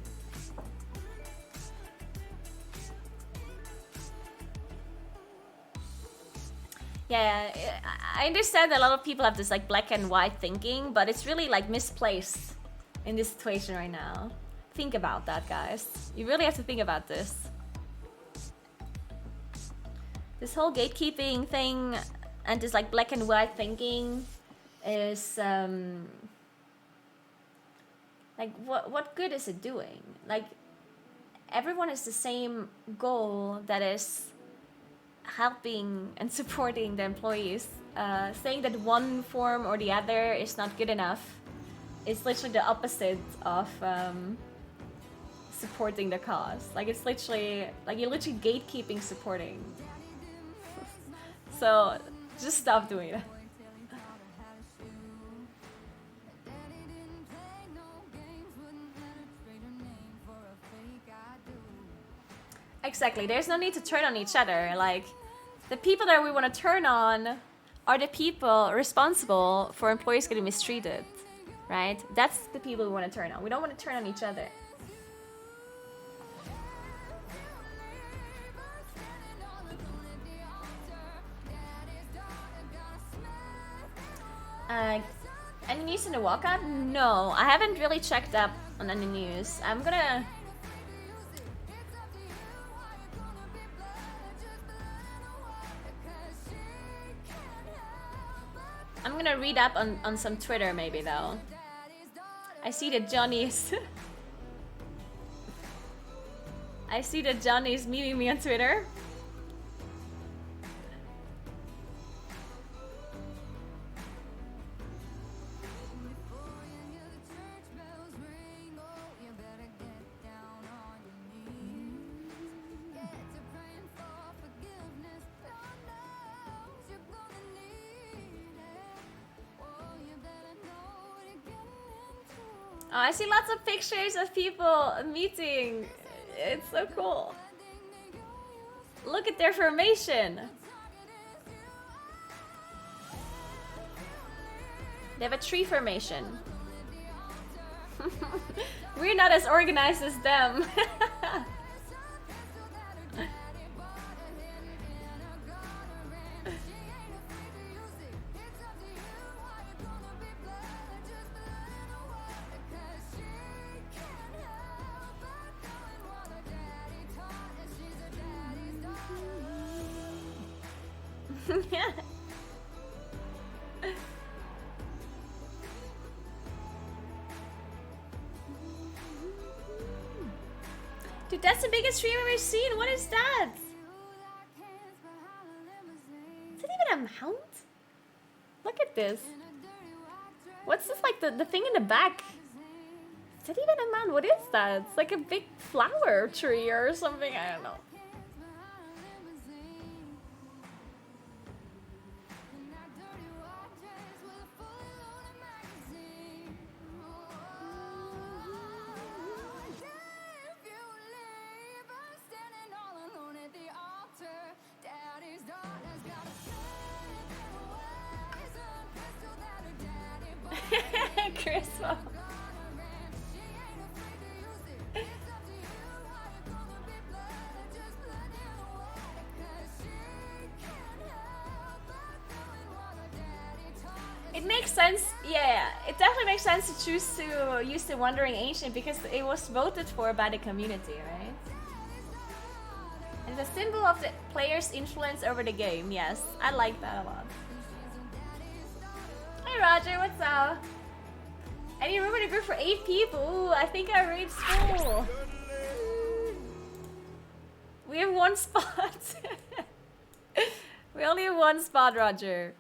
Yeah, I understand that a lot of people have this like black and white thinking, but it's really like misplaced in this situation right now. Think about that, guys. You really have to think about this. This whole gatekeeping thing and this like black and white thinking is like what good is it doing? Like everyone has the same goal, that is helping and supporting the employees. Saying that one form or the other is not good enough is literally the opposite of supporting the cause. Like it's literally like you're literally gatekeeping supporting. So just stop doing it. Exactly, there's no need to turn on each other. Like, the people that we want to turn on are the people responsible for employees getting mistreated, right? That's the people we want to turn on. We don't want to turn on each other. Any news in the walkout? No, I haven't really checked up on any news. I'm gonna read up on some Twitter maybe though. I see that Johnny's I see that Johnny's meeting me on Twitter. Oh, I see lots of pictures of people meeting. It's so cool. Look at their formation. They have a tree formation. We're not as organized as them. Yeah. Dude, that's the biggest tree I've ever seen. What is that? Is it even a mount? Look at this. What's this, like the thing in the back? Is that even a mount? What is that? It's like a big flower tree or something. I don't know. Crystal. It makes sense, yeah, it definitely makes sense to choose to use the Wandering Ancient because it was voted for by the community, right? And the symbol of the player's influence over the game, yes, I like that a lot. Hey Roger, what's up? Any room in a group for 8 people? Ooh, I think I reached full. We have 1 spot. We only have 1 spot, Roger.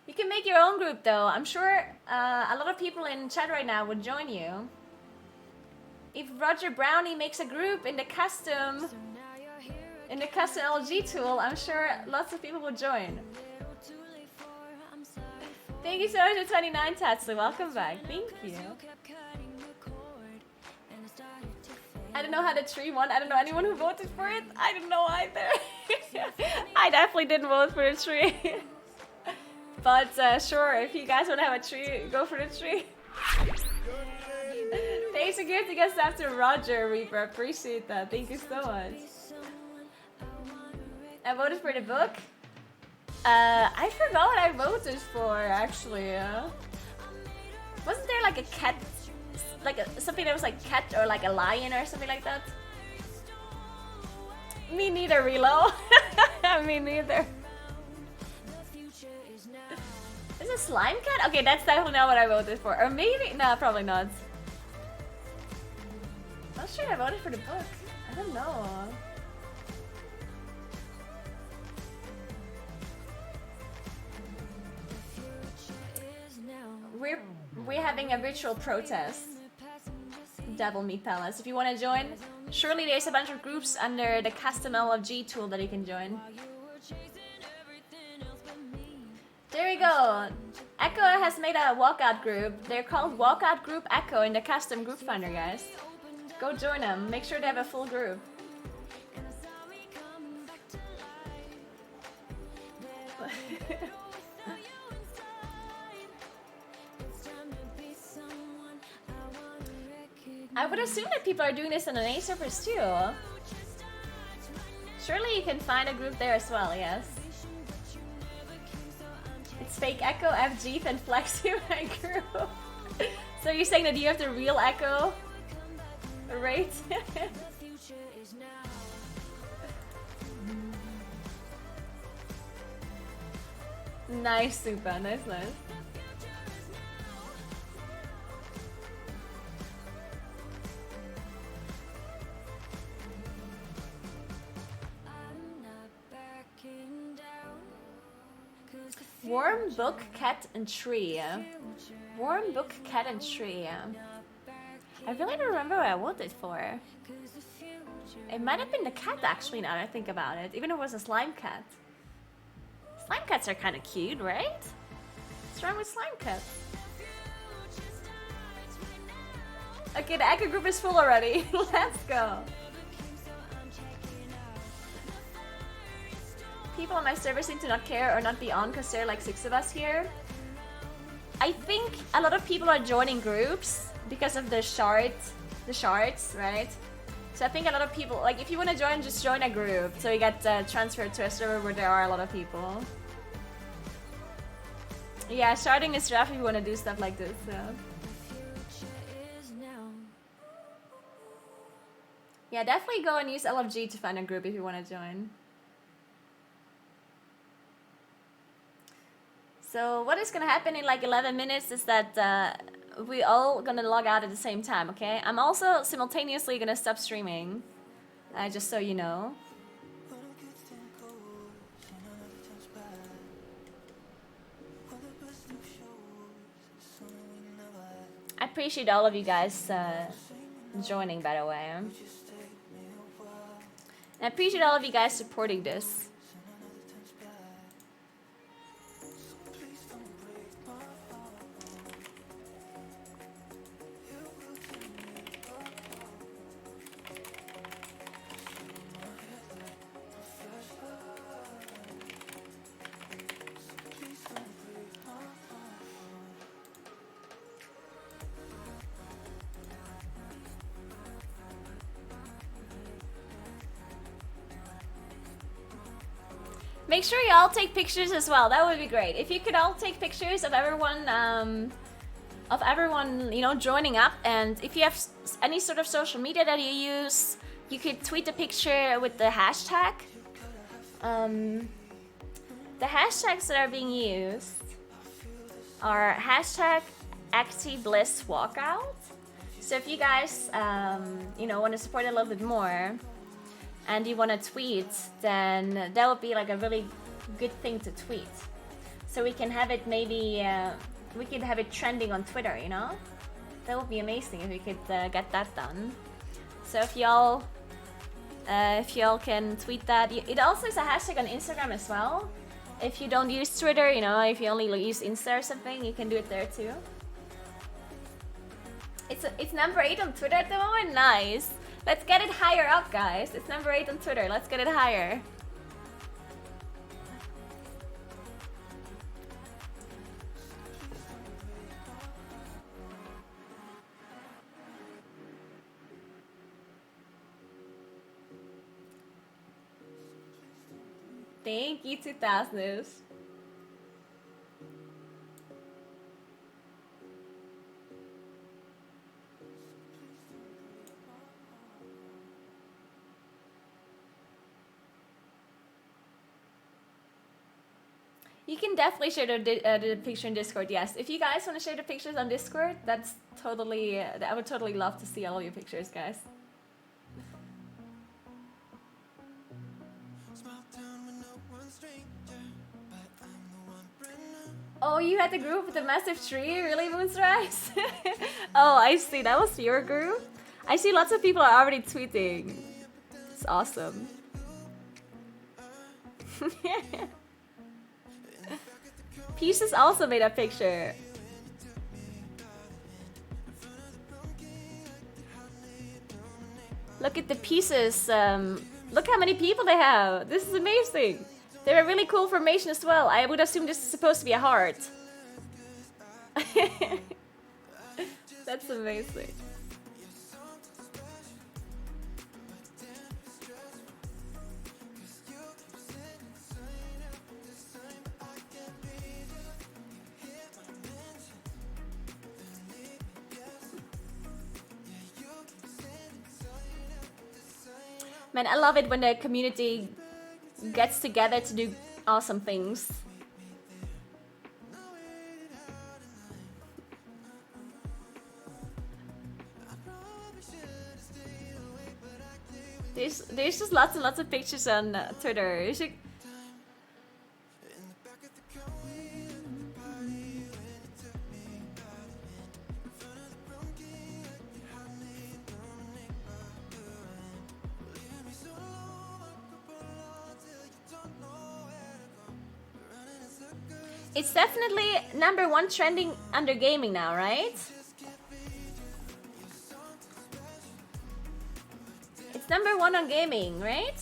You can make your own group though. I'm sure a lot of people in chat right now would join you. If Roger Brownie makes a group in the custom LG tool, I'm sure lots of people will join. Thank you so much for 29, Tatsu. Welcome back. Thank you. I don't know how the tree won. I don't know anyone who voted for it. I don't know either. I definitely didn't vote for the tree. But sure, if you guys want to have a tree, go for the tree. Thanks for gifting us after Roger, Reaper. Appreciate that. Thank you so much. I voted for the book. I forgot what I voted for actually. Wasn't there like a cat, like something that was like cat or like a lion or something like that? Me neither, Relo. Me neither. Is it slime cat? Okay, that's definitely not what I voted for. Or maybe, no, probably not. Not sure I voted for the book. I don't know. We're having a virtual protest. Devil Meat Palace. If you want to join, surely there's a bunch of groups under the custom LFG tool that you can join. There we go. Echo has made a walkout group. They're called Walkout Group Echo in the custom group finder, guys. Go join them. Make sure they have a full group. I would assume that people are doing this on NA servers too. Surely you can find a group there as well, yes. It's fake Echo, FG, and Flex in my group. So you're saying that you have the real Echo? Right? Nice, Super. Nice. Worm, book, cat, and tree. Worm, book, cat, and tree. I really don't remember what I voted for. It might have been the cat actually, now that I think about it. Even if it was a slime cat. Slime cats are kind of cute, right? What's wrong with slime cats? Okay, the Echo group is full already. Let's go. People on my server seem to not care or not be on because there are like 6 of us here. I think a lot of people are joining groups because of the shards, right? So I think a lot of people, like if you want to join, just join a group so you get transferred to a server where there are a lot of people. Yeah, sharding is rough if you want to do stuff like this. So. Yeah, definitely go and use LFG to find a group if you want to join. So what is gonna happen in like 11 minutes is that we all gonna log out at the same time, okay? I'm also simultaneously gonna stop streaming, just so you know. I appreciate all of you guys joining, by the way. And I appreciate all of you guys supporting this. Make sure you all take pictures as well. That would be great. If you could all take pictures of everyone, you know, joining up. And if you have any sort of social media that you use, you could tweet a picture with the hashtag. The hashtags that are being used are hashtag #ActiBlissWalkout. So if you guys, you know, want to support it a little bit more, and you want to tweet, then that would be like a really good thing to tweet. So we can have it maybe, we could have it trending on Twitter, you know? That would be amazing if we could get that done. So if y'all can tweet that. It also is a hashtag on Instagram as well. If you don't use Twitter, you know, if you only use Insta or something, you can do it there too. It's number 8 on Twitter at the moment. Nice. Let's get it higher up, guys. It's number 8 on Twitter. Let's get it higher. Thank you, 2000s. You can definitely share the picture in Discord. Yes, if you guys want to share the pictures on Discord, that's totally. I would totally love to see all your pictures, guys. Oh, you had the group with the massive tree, really, Moonrise? Oh, I see. That was your group. I see lots of people are already tweeting. It's awesome. Pieces also made a picture. Look at the pieces. Look how many people they have. This is amazing. They're a really cool formation as well. I would assume this is supposed to be a heart. That's amazing. Man, I love it when the community gets together to do awesome things. There's just lots and lots of pictures on Twitter. You should... It's definitely #1 trending under gaming now, right? It's #1 on gaming, right?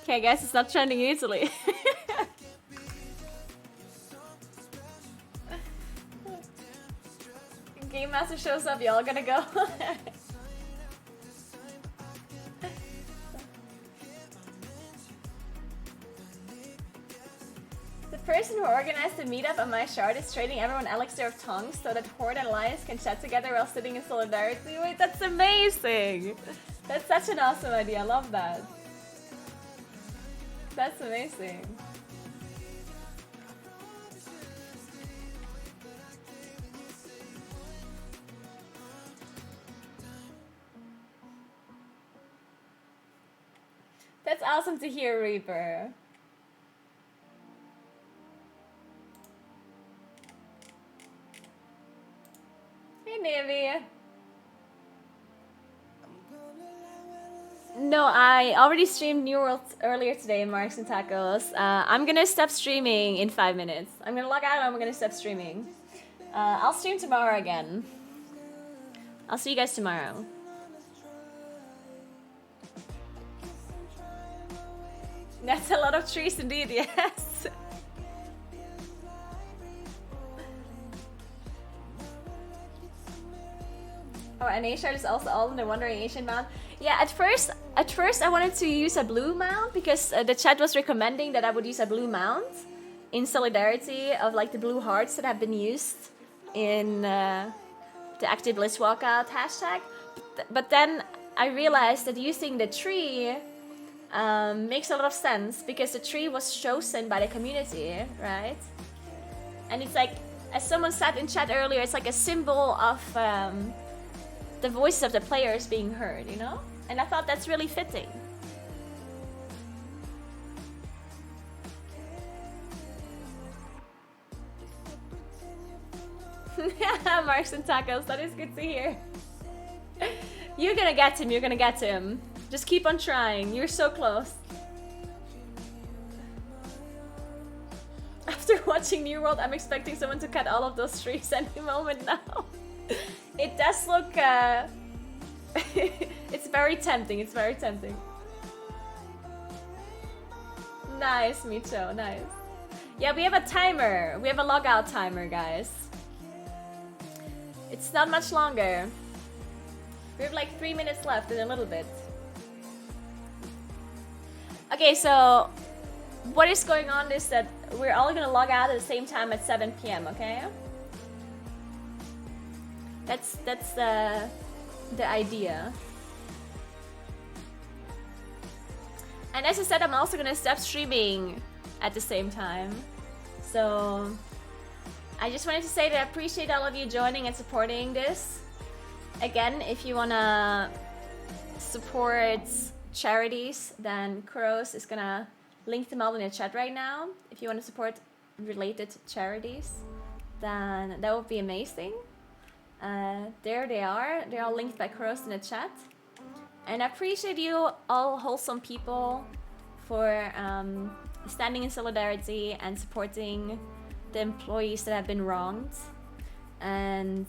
Okay, I guess it's not trending easily. Game Master shows up, y'all gonna go. The person who organized the meetup on my shard is trading everyone elixir of tongues so that Horde and Alliance can chat together while sitting in solidarity. Wait, that's amazing! That's such an awesome idea, I love that. That's amazing. That's awesome to hear, Reaper. Hey, Navy. No, I already streamed New World earlier today in Marks and Tacos. I'm gonna stop streaming in 5 minutes. I'm gonna log out and I'm gonna stop streaming. I'll stream tomorrow again. I'll see you guys tomorrow. That's a lot of trees indeed, yes. Oh, and A-Shard is also all in the Wandering Ancient mount. Yeah, at first I wanted to use a blue mount because the chat was recommending that I would use a blue mount in solidarity of like the blue hearts that have been used in the Active Bliss Walkout hashtag. But then I realized that using the tree makes a lot of sense because the tree was chosen by the community, right? And it's like, as someone said in chat earlier, it's like a symbol of the voices of the players being heard, you know? And I thought that's really fitting. Marks and Tacos, that is good to hear. You're gonna get him, you're gonna get him. Just keep on trying, you're so close. After watching New World, I'm expecting someone to cut all of those trees any moment now. It does look, it's very tempting, it's very tempting. Nice, Micho, nice. Yeah, we have a timer. We have a logout timer, guys. It's not much longer. We have like 3 minutes left in a little bit. Okay, so what is going on is that we're all gonna log out at the same time at 7 p.m., okay? That's the idea. And as I said, I'm also gonna stop streaming at the same time. So I just wanted to say that I appreciate all of you joining and supporting this. Again, if you wanna support charities, then Kuros is gonna link them all in the chat right now. If you want to support related charities, then that would be amazing. There they are. They're all linked by Kuros in the chat. And I appreciate you all wholesome people for standing in solidarity and supporting the employees that have been wronged. And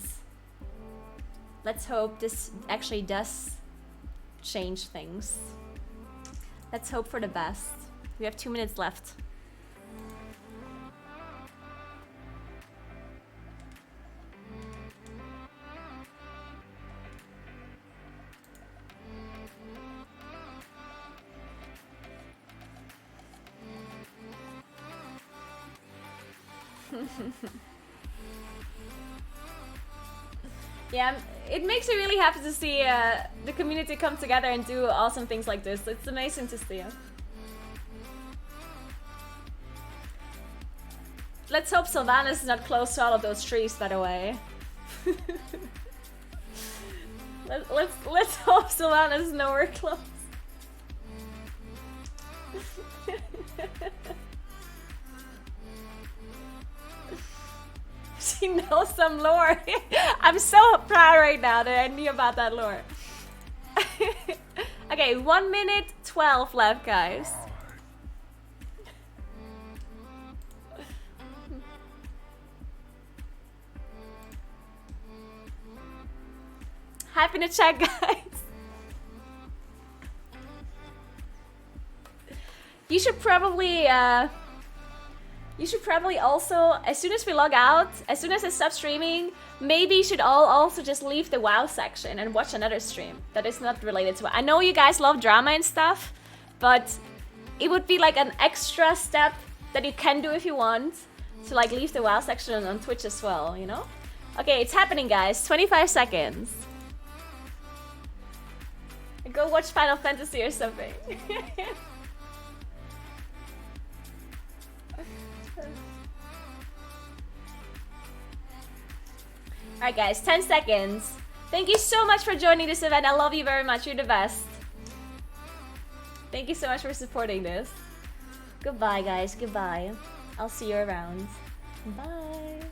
let's hope this actually does change things. Let's hope for the best. We have 2 minutes left. Yeah, it makes me really happy to see the community come together and do awesome things like this. It's amazing to see. Let's hope Sylvanas is not close to all of those trees, by the way. let's hope Sylvanas is nowhere close. She knows some lore. I'm so proud right now that I knew about that lore. Okay, 1 minute 12 left, guys. Hype in the chat, guys. You should probably also, as soon as we log out, as soon as I stop streaming, maybe you should all also just leave the WoW section and watch another stream that is not related to it. I know you guys love drama and stuff, but it would be like an extra step that you can do if you want to like leave the WoW section on Twitch as well, you know? Okay, it's happening, guys. 25 seconds. Go watch Final Fantasy or something. Alright guys, 10 seconds. Thank you so much for joining this event. I love you very much. You're the best. Thank you so much for supporting this. Goodbye guys, goodbye. I'll see you around. Bye.